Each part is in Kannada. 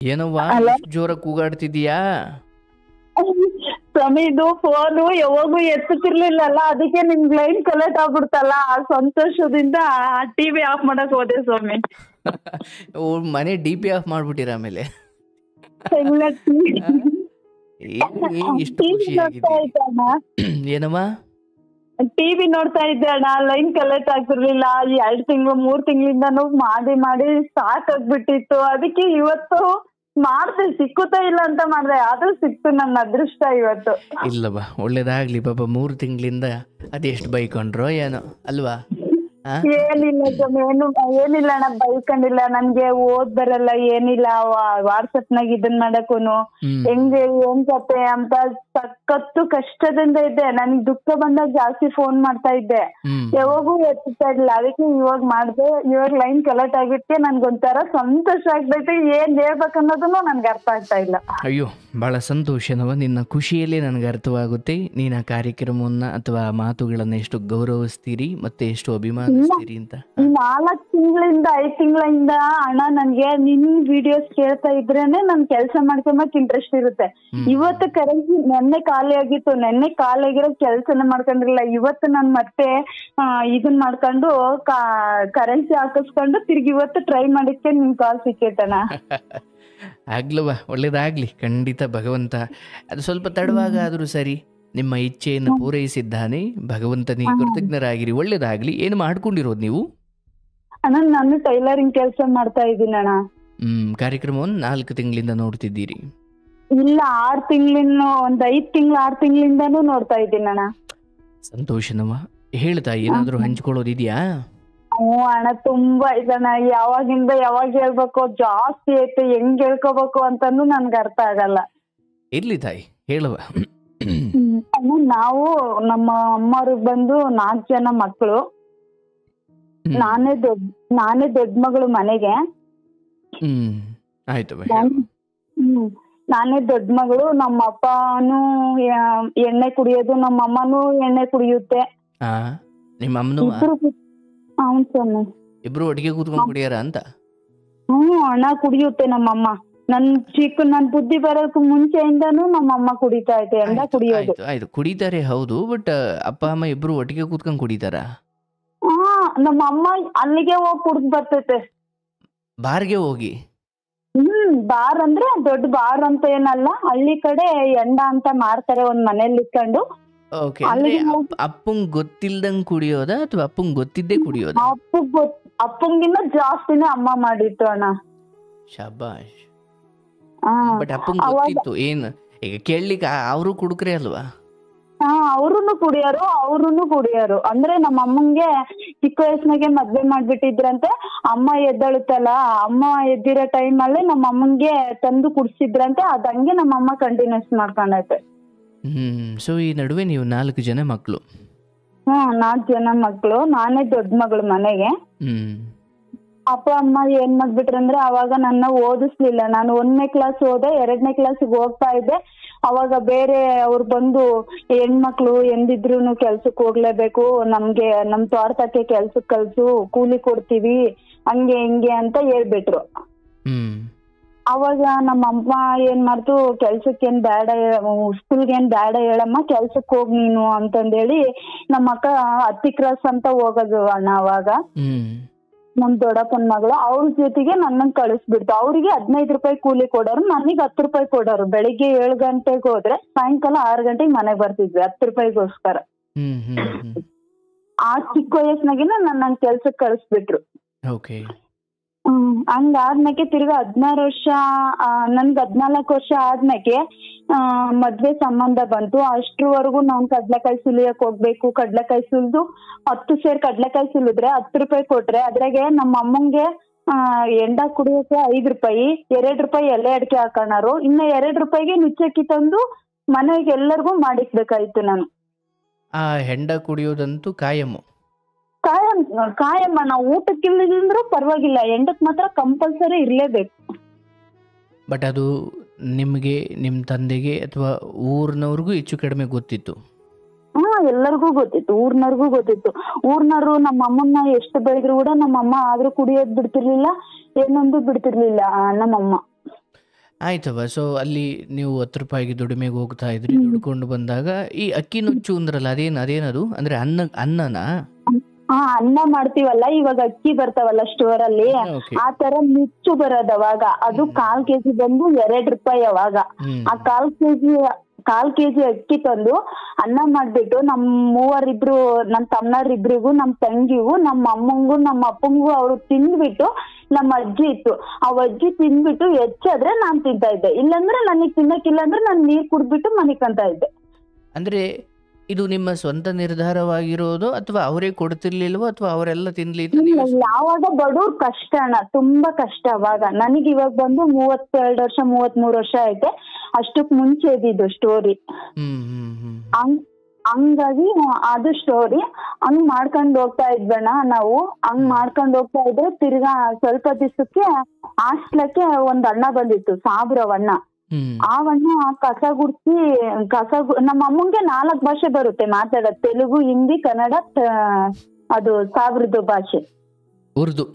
ಏನವ್ವ ಅಲ್ಲ ಇಷ್ಟು ಜೋರ ಕೂಗಾಡ್ತಿದೀಯಾ? ಸ್ವಾಮಿ ಇದು ಫೋನು ಯಾವಾಗೂ ಎತ್ತುತ್ತಿರ್ಲಿಲ್ಲಲ್ಲ, ಅದಕ್ಕೆ ನಿಮ್ಗೆ ಲೈನ್ ಕಲೆಕ್ಟ್ ಆಗ್ಬಿಡ್ತಲ್ಲ, ಆ ಸಂತೋಷದಿಂದ ಟಿವಿ ಆಫ್ ಮಾಡಕ್ ಹೋದೆ ಸ್ವಾಮಿ. ಮನೆ ಡಿ ಪಿ ಆಫ್ ಮಾಡ್ಬಿಟ್ಟಿರ ಆಮೇಲೆ. ಇಲ್ಲ ಆ? ಇಷ್ಟು ಟಿವಿ ನೋಡ್ತಾ ಖುಷಿಯಾಗಿದ್ದೀರಿ? ಇದ್ದೆ ಅಣ್ಣ, ಏನಮ್ಮ? ಟಿವಿ ನೋಡ್ತಾ ಇದ್ದೆ ಅಣ್ಣ, ಲೈನ್ ಕಲೆಕ್ಟ್ ಆಗ್ತಿರ್ಲಿಲ್ಲ. ಈ 2 ತಿಂಗಳು 3 ತಿಂಗಳಿಂದನೂ ಮಾಡಿ ಮಾಡಿ ಸಾಕಾಗ್ಬಿಟ್ಟಿತ್ತು. ಅದಕ್ಕೆ ಇವತ್ತು ಮಾಡ್ದೆ, ಸಿಕ್ಕುತ್ತಾ ಇಲ್ಲ ಅಂತ ಮಾಡ್ದೆ, ಆದ್ರೂ ಸಿಕ್ತು, ನನ್ನ ಅದೃಷ್ಟ ಇವತ್ತು. ಇಲ್ಲವ್ವ, ಒಳ್ಳೇದಾಗ್ಲಿ ಪಾಪ. 3 ತಿಂಗಳಿಂದ ಅದೆಷ್ಟು ಬೈಕೊಂಡ್ರೋ ಏನೋ ಅಲ್ವಾ? ಆ? ಏನಿಲ್ಲ ಸ್ವಾಮಿ, ಏನಿಲ್ಲ ಅಣ್ಣ, ಬೈಕೊಂಡಿಲ್ಲ. ನನ್ಗೆ ಓದ್ ಬರಲ್ಲ, ಏನಿಲ್ಲ. ವಾಟ್ಸಪ್ ನಾಗ ಇದನ್ ಮಾಡಕ್ಕೂನು ಹ್ಮ್ ಹೆಂಗೆ ಏನ್ ಕತೆ ಅಂತ ಸಖತ್ತು ಕಷ್ಟದಿಂದ ಇದ್ದೆ. ನನ್ಗ್ ದುಃಖ ಬಂದಾಗ ಜಾಸ್ತಿ ಫೋನ್ ಮಾಡ್ತಾ ಇದ್ದೆ, ಹ್ಮ್ ಯಾವಾಗೂ ಎತ್ತುತ್ತಾ ಇರ್ಲಿಲ್ಲ. ಅದಕ್ಕೆ ಇವಾಗ ಮಾಡ್ದೆ. ಇವಾಗ ಲೈನ್ ಕಲೆಕ್ಟ್ ಆಗಿಕ್ಕೆ ನನ್ಗೊಂಥರ ಸಂತೋಷ ಆಗ್ತೈತೆ. ಏನ್ ಹೇಳ್ಬೇಕನ್ನೋದನ್ನು ನನ್ಗೆ ಅರ್ಥ ಆಗ್ತಾ ಇಲ್ಲ. ಅಯ್ಯೋ, ಭಾಳ ಸಂತೋಷನವ. ನಿನ್ನ ಖುಷಿಯಲ್ಲಿ ನನಗೆ ಅರ್ಥವಾಗುತ್ತೆ. ನೀನು ಆ ಕಾರ್ಯಕ್ರಮವನ್ನು ಅಥವಾ ಮಾತುಗಳನ್ನು ಎಷ್ಟು ಗೌರವಿಸ್ತೀರಿ ಮತ್ತು ಎಷ್ಟು ಇಲ್ಲ, ಅಭಿಮಾನಿಸ್ತೀರಿ ಅಂತ. ಈ 4 ತಿಂಗಳಿಂದ 5 ತಿಂಗಳಿಂದ ಅಣ್ಣ ನನ್ಗೆ ನಿನ್ ವಿಡಿಯೋಸ್ ಕೇಳ್ತಾ ಇದ್ರೇನೆ ನನ್ ಕೆಲ್ಸ ಮಾಡ್ಕೊಂಬಕ್ ಇಂಟ್ರೆಸ್ಟ್ ಇರುತ್ತೆ. ಹ್ಮ್ ಇವತ್ತು ಕರೆನ್ಸಿ ನೆನ್ನೆ ಖಾಲಿ ಆಗಿತ್ತು, ನೆನ್ನೆ ಖಾಲಿ ಆಗಿರೋ ಕೆಲ್ಸನ ಮಾಡ್ಕೊಂಡಿರಲಿಲ್ಲ. ಇವತ್ತು ನಾನ್ ಮತ್ತೆ ಇದನ್ ಮಾಡ್ಕೊಂಡು ಕರೆನ್ಸಿ ಹಾಕಿಸ್ಕೊಂಡು ತಿರ್ಗಿ ಇವತ್ತು ಟ್ರೈ ಮಾಡಿದ್ಕೆ ನಿನ್ ಕಾಲ್ ಸಿಕ್ಕೇತಣ್ಣ. ಆಗ್ಲವ, ಒಳ್ಳೇದಾಗ್ಲಿ ಖಂಡಿತ. ಭಗವಂತ ಅದು ಸ್ವಲ್ಪ ತಡವಾಗ ಆದರೂ ಸರಿ ನಿಮ್ಮ ಇಚ್ಛೆಯನ್ನು ಪೂರೈಸಿದ್ದಾನೆ. ಭಗವಂತನಿಗೆ ಕೃತಜ್ಞರಾಗಿರಿ. ಒಳ್ಳೇದಾಗ್ಲಿ. ಏನು ಮಾಡ್ಕೊಂಡಿರೋದು ನೀವು? ಅಣ್ಣ ನಾನು ಟೈಲರಿಂಗ್ ಕೆಲಸ ಮಾಡ್ತಾ ಇದ್ದೀನಿ ಅಣ್ಣ. ಕಾರ್ಯಕ್ರಮವನ್ನು 4 ತಿಂಗಳಿಂದ ನೋಡ್ತಿದ್ದೀರಿ? ಇಲ್ಲ, 6 ತಿಂಗಳಿಂದ, 5 ತಿಂಗಳು 6 ತಿಂಗಳಿಂದಾನು ನೋಡ್ತಾ ಇದ್ದೀನಿ ಅಣ್ಣ. ಸಂತೋಷನವ. ಹೇಳ್ತಾ ಏನಾದರೂ ಹಂಚ್ಕೊಳ್ಳೋದಿದೆಯಾ? ಹ್ಞೂ ಅಣ್ಣ, ತುಂಬಾ ಇದಣ್ಣ. ಯಾವಾಗಿಂದ ಯಾವಾಗ ಹೇಳ್ಬೇಕು, ಜಾಸ್ತಿ ಐತೆ, ಹೆಂಗ್ ಹೇಳ್ಕೋಬೇಕು ಅಂತಂದು ನನ್ಗೆ ಅರ್ಥ ಆಗಲ್ಲ. ಇರ್ಲಿ ತಾಯಿ, ಹೇಳುವ. ಅಣ್ಣ, ನಾವು ನಮ್ಮ ಅಮ್ಮವ್ರಿಗೆ ಬಂದು 4 ಜನ ಮಕ್ಕಳು. ನಾನೇ ದೊಡ್ಡ ಮಗಳು ಮನೆಗೆ. ಆಯ್ತವ. ನಾನೇ ದೊಡ್ಡ ಮಗಳು. ನಮ್ಮ ಅಪ್ಪನೂ ಎಣ್ಣೆ ಕುಡಿಯೋದು, ನಮ್ಮ ಅಮ್ಮನೂ ಎಣ್ಣೆ ಕುಡಿಯುತ್ತೆ. ನಿಮ್ಮ ಅಮ್ಮನೂ అవును ಸ್ವಾಮಿ. ಇಬ್ರು ಒಟ್ಟಿಗೆ ಕೂತ್ಕೊಂಡು ಕುಡಿಯಾರ ಅಂತ? ಅಣ್ಣ ಕುಡಿಯುತ್ತೆ ನಮ್ಮಮ್ಮ. ನನ್ ಬುದ್ಧಿ ಬರೋಕ್ ಮುಂಚೆಯಿಂದಾನು ನಮ್ಮಮ್ಮ ಕುಡಿತಾ ಐತೆ, ಎಲ್ಲ ಕುಡಿಯೋದು. ಆಯ್ತು, ಕುಡಿತಾರೆ ಹೌದು. ಬಟ್ ಅಪ್ಪ ಅಮ್ಮ ಇಬ್ರು ಒಟ್ಟಿಗೆ ಕೂತ್ಕೊಂಡು ಕುಡಿತಾರ? ನಮ್ಮ ಅಮ್ಮ ಅಲ್ಲಿಗೆ ಹೋಗಿ ಕುಡ್ದು ಬರ್ತೈತೆ. ಬಾರ್ಗೆ ಹೋಗಿ? ಬಾರ್ ಅಂದ್ರೆ ದೊಡ್ಡ ಬಾರ್ ಅಂತ ಏನಲ್ಲ, ಹಳ್ಳಿ ಕಡೆ ಎಂಡ ಅಂತ ಮಾರ್ತಾರೆ ಒಂದ್ ಮನೇಲಿ ಇಟ್ಕೊಂಡು. ಓಕೆ. ಅಪ್ಪಂಗ್ ಗೊತ್ತಿಲ್ದಂಗ್ ಕುಡಿಯೋದ ಅಥವಾ ಅಪ್ಪಂಗ್ ಗೊತ್ತಿದ್ದೇ ಕುಡಿಯೋದ? ಅಪ್ಪಂಗಿನ್ನ ಜಾಸ್ತಿನೇ ಅಮ್ಮ ಮಾಡಿತ್ತು ಅಣ್ಣ. ಶಬಾಷ್. ಬಟ್ ಅಪ್ಪಂಗ್ ಗೊತ್ತಿತ್ತು ಏನ್? ಈಗ ಕೇಳಲಿಕ್ಕೆ ಅವರು ಕುಡುಕ್ರೆ ಅಲ್ವಾ? ಅವ್ರುನು ಕುಡಿಯೋರು. ಅಂದ್ರೆ ನಮ್ಮ ಅಮ್ಮಂಗೆ ಚಿಕ್ಕ ವಯಸ್ಸಿನಾಗೆ ಮದ್ವೆ ಮಾಡ್ಬಿಟ್ಟಿದ್ರಂತೆ. ಅಮ್ಮ ಎದ್ದಳುತ್ತಲ್ಲ, ಅಮ್ಮ ಎದ್ದಿರೋ ಟೈಮ್ ಅಲ್ಲಿ ನಮ್ಮ ಅಮ್ಮಂಗೆ ತಂದು ಕುಡ್ಸಿದ್ರಂತೆ. ಅದಂಗೆ ನಮ್ಮ ಅಮ್ಮ ಕಂಟಿನ್ಯೂಸ್ ಮಾಡ್ಕೊಂಡೈತೆ. ಸೊ ಈ ನಡುವೆ ನೀವು 4 ಜನ ಮಕ್ಕಳು? 4 ಜನ ಮಕ್ಕಳು. ನಾನೇ ದೊಡ್ಡ ಮಗಳು ಮನೆಗೆ. ಅಪ್ಪ ಅಮ್ಮ ಏನ್ ಮಾಡ್ಬಿಟ್ರಂದ್ರೆ, ಅವಾಗ ನನ್ನ ಓದಿಸ್ಲಿಲ್ಲ. ನಾನು 1ನೇ ಕ್ಲಾಸ್ ಹೋದೆ, 2ನೇ ಕ್ಲಾಸಿಗೆ ಹೋಗ್ತಾ ಇದ್ದೆ. ಅವಾಗ ಬೇರೆ ಅವ್ರು ಬಂದು, ಹೆಣ್ಮಕ್ಳು ಎಂದಿದ್ರು ಕೆಲ್ಸಕ್ಕೆ ಹೋಗ್ಲೇಬೇಕು, ನಮ್ಗೆ ನಮ್ ತೋಟಕ್ಕೆ ಕೆಲ್ಸಕ್ಕೆ ಕಳ್ಸು, ಕೂಲಿ ಕೊಡ್ತೀವಿ, ಹಂಗೆ ಹಿಂಗೆ ಅಂತ ಹೇಳ್ಬಿಟ್ರು. ಅವಾಗ ನಮ್ಮ ಅಮ್ಮ ಏನ್ ಮಾಡ್ತು, ಕೆಲ್ಸಕ್ಕೇನ್ ಬೇಡ, ಸ್ಕೂಲ್ಗೇನ್ ಬೇಡ ಹೇಳಮ್ಮ, ಕೆಲ್ಸಕ್ಕೆ ಹೋಗ್ ನೀನು ಅಂತಂದೇಳಿ ನಮ್ಮ ಅಕ್ಕ ಹತ್ತಿ ಕ್ರಾಸ್ ಅಂತ ಹೋಗೋದು ಅಣ್ಣ. ಅವಾಗ ನಮ್ ದೊಡ್ಡಪ್ಪನ ಮಗಳು ಅವ್ರ ಜೊತೆಗೆ ನನ್ನನ್ ಕಳಿಸ್ಬಿಡ್ತು. ಅವ್ರಿಗೆ 15 ರೂಪಾಯಿ ಕೂಲಿ ಕೊಡೋರು, ನನಗೆ 10 ರೂಪಾಯಿ ಕೊಡೋರು. ಬೆಳಿಗ್ಗೆ 7 ಗಂಟೆಗೆ ಹೋದ್ರೆ ಸಾಯಂಕಾಲ 6 ಗಂಟೆಗೆ ಮನೆಗೆ ಬರ್ತಿದ್ವಿ 10 ರೂಪಾಯಿಗೋಸ್ಕರ. ಆ ಚಿಕ್ಕ ವಯಸ್ಸಿನಾಗಿನ ನನ್ನನ್ ಕೆಲ್ಸಕ್ಕೆ ಕಳಿಸ್ಬಿಟ್ರು. ಹಂಗಾದ್ಮೇಲೆ ತಿರ್ಗಾ 16 ವರ್ಷ, ನನ್ಗೆ 14 ವರ್ಷ ಆದ್ಮೇಲೆ ಮದ್ವೆ ಸಂಬಂಧ ಬಂತು. ಅಷ್ಟ್ರವರೆಗೂ ನಾನ್ ಕಡ್ಲೆಕಾಯಿ ಸುಲಿಯಕ್ ಹೋಗ್ಬೇಕು. ಕಡ್ಲೆಕಾಯಿ ಸುಲಿದು 10 ಸೇರ್ ಕಡ್ಲೆಕಾಯಿ ಸುಲಿದ್ರೆ 10 ರೂಪಾಯಿ ಕೊಟ್ರೆ, ಅದ್ರಾಗೆ ನಮ್ಮ ಅಮ್ಮಂಗೆ ಎಂಡ ಕುಡಿಯೋಕೆ 5 ರೂಪಾಯಿ, 2 ರೂಪಾಯಿ ಎಲೆ ಅಡಿಕೆ ಹಾಕೋಣರು, ಇನ್ನ 2 ರೂಪಾಯಿಗೆ ನುಚ್ಚಕ್ಕಿ ತಂದು ಮನೆಗೆ ಎಲ್ಲರಿಗೂ ಮಾಡಿಸ್ಬೇಕಾಯ್ತು ನಾನು. ಹೆಂಡ ಕುಡಿಯೋದಂತೂ ಕಾಯಮ್ಮು. ಕಾಯಮ್ಮ. ನಾವು ಊಟಕ್ಕಿಲ್ಲದಿದ್ರು ಪರವಾಗಿಲ್ಲ, ಎಂಡಕ್ ಮಾತ್ರ ಕಂಪಲ್ಸರಿ ಇರ್ಲೇಬೇಕು. ಬಟ್ ಅದು ನಿಮಗೆ, ನಿಮ್ಮ ತಂದೆಗೆ ಅಥವಾ ಊರಿನವ್ರಿಗೂ ಹೆಚ್ಚು ಕಡಿಮೆ ಗೊತ್ತಿತ್ತು? ಎಲ್ಲರಿಗೂ ಗೊತ್ತಿತ್ತು, ಊರ್ನವ್ರಿಗೂ ಗೊತ್ತಿತ್ತು. ಊರ್ನವ್ರು ನಮ್ಮ ಅಮ್ಮನ್ನ ಎಷ್ಟು ಬೆಳೆದ್ರು ಕೂಡ ನಮ್ಮಮ್ಮ ಆದ್ರೂ ಕುಡಿಯೋದ್ ಬಿಡ್ತಿರ್ಲಿಲ್ಲ, ಏನೊಂದು ಬಿಡ್ತಿರ್ಲಿಲ್ಲ ನಮ್ಮಮ್ಮ. ಆಯ್ತವ. ಸೊ ಅಲ್ಲಿ ನೀವು 10 ರೂಪಾಯಿಗೆ ದುಡಿಮೆಗೆ ಹೋಗ್ತಾ ಇದ್ರಿ, ದುಡ್ಕೊಂಡು ಬಂದಾಗ ಈ ಅಕ್ಕಿ ನುಚ್ಚು ಅಂದ್ರಲ್ಲ, ಅದೇನದು ಅಂದ್ರೆ ಅನ್ನನಾ? ಹಾ, ಅನ್ನ ಮಾಡ್ತೀವಲ್ಲ, ಇವಾಗ ಅಕ್ಕಿ ಬರ್ತಾವಲ್ಲ ಸ್ಟೋರ್ ಅಲ್ಲಿ, ಓಕೆ. ಆ ತರ ನುಚ್ಚು ಬರೋದ್ ಅವಾಗ. ಅದು 1/4 kg ಬಂದು 2 ರೂಪಾಯಿ ಅವಾಗ. ಆ 1/4 kg ಅಕ್ಕಿ ತಂದು ಅನ್ನ ಮಾಡ್ಬಿಟ್ಟು ನಮ್ ಮೂವರಿಬ್ರು, ನಮ್ ತಮ್ಮನವ್ರಿಬ್ರಿಗೂ, ನಮ್ ತಂಗಿಗೂ, ನಮ್ಮ ಅಮ್ಮಂಗೂ, ನಮ್ಮ ಅಪ್ಪಂಗೂ ಅವ್ರು ತಿಂದ್ಬಿಟ್ಟು, ನಮ್ಮ ಅಜ್ಜಿ ಇತ್ತು, ಆ ಅಜ್ಜಿ ತಿಂದ್ಬಿಟ್ಟು ಹೆಚ್ಚಾದ್ರೆ ನಾನ್ ತಿಂತಾ ಇದ್ದೆ, ಇಲ್ಲಾಂದ್ರೆ ನನಗ್ ತಿನ್ನಕ್ಕಿಲ್ಲ ಅಂದ್ರೆ ನಾನ್ ನೀರ್ ಕುಡ್ಬಿಟ್ಟು ಮನಿಕಂತ ಇದ್ದೆ. ಅಂದ್ರೆ ಇದು ನಿಮ್ಮ ಸ್ವಂತ ನಿರ್ಧಾರವಾಗಿರೋದು ಅಥವಾ ಅವರೇ ಕೊಡ್ತಿರ್ಲಿಲ್ವೋ ಅಥವಾ ಅವರೆಲ್ಲ ತಿನ್ಲಿ ಅಂತ ಇಲ್ಲ, ನೀವು ಯಾವಾಗ ಬಡವ್ರ ಕಷ್ಟ ಅಣ್ಣ, ತುಂಬಾ ಕಷ್ಟ ಅವಾಗ. ನನಗ್ ಇವಾಗ ಬಂದು 32 ವರ್ಷ 33 ವರ್ಷ ಐತೆ, ಅಷ್ಟಕ್ ಮುಂಚೆ ಇದ್ದಿದ್ದು ಸ್ಟೋರಿ. ಹ್ಮ್ ಹ್ಮ್ ಹ್ಮ್ ಹಂಗಾಗಿ ಅದು ಸ್ಟೋರಿ. ಹಂಗ್ ಮಾಡ್ಕೊಂಡ್ ಹೋಗ್ತಾ ಇದ್ವಣ್ಣ ನಾವು. ಹಂಗ್ ಮಾಡ್ಕೊಂಡ್ ಹೋಗ್ತಾ ಇದ್ರೆ ತಿರ್ಗಾ ಸ್ವಲ್ಪ ದಿವ್ಸಕ್ಕೆ ಹಾಸ್ಟ್ಲಕ್ಕೆ ಒಂದ್ ಅಣ್ಣ ಬಂದಿತ್ತು, ಸಾಬ್ರವಣ್ಣ. ಹ್ಮ್ ಆ ಅಣ್ಣ ಕಸ ಗುಡ್ಸಿ ನಮ್ಮ ಅಮ್ಮಂಗೆ 4 ಭಾಷೆ ಬರುತ್ತೆ ಮಾತಾಡೋದು, ತೆಲುಗು, ಹಿಂದಿ, ಕನ್ನಡ, ಅದು ಸಾಬ್ರದ್ದು ಭಾಷೆ. ಉರ್ದು.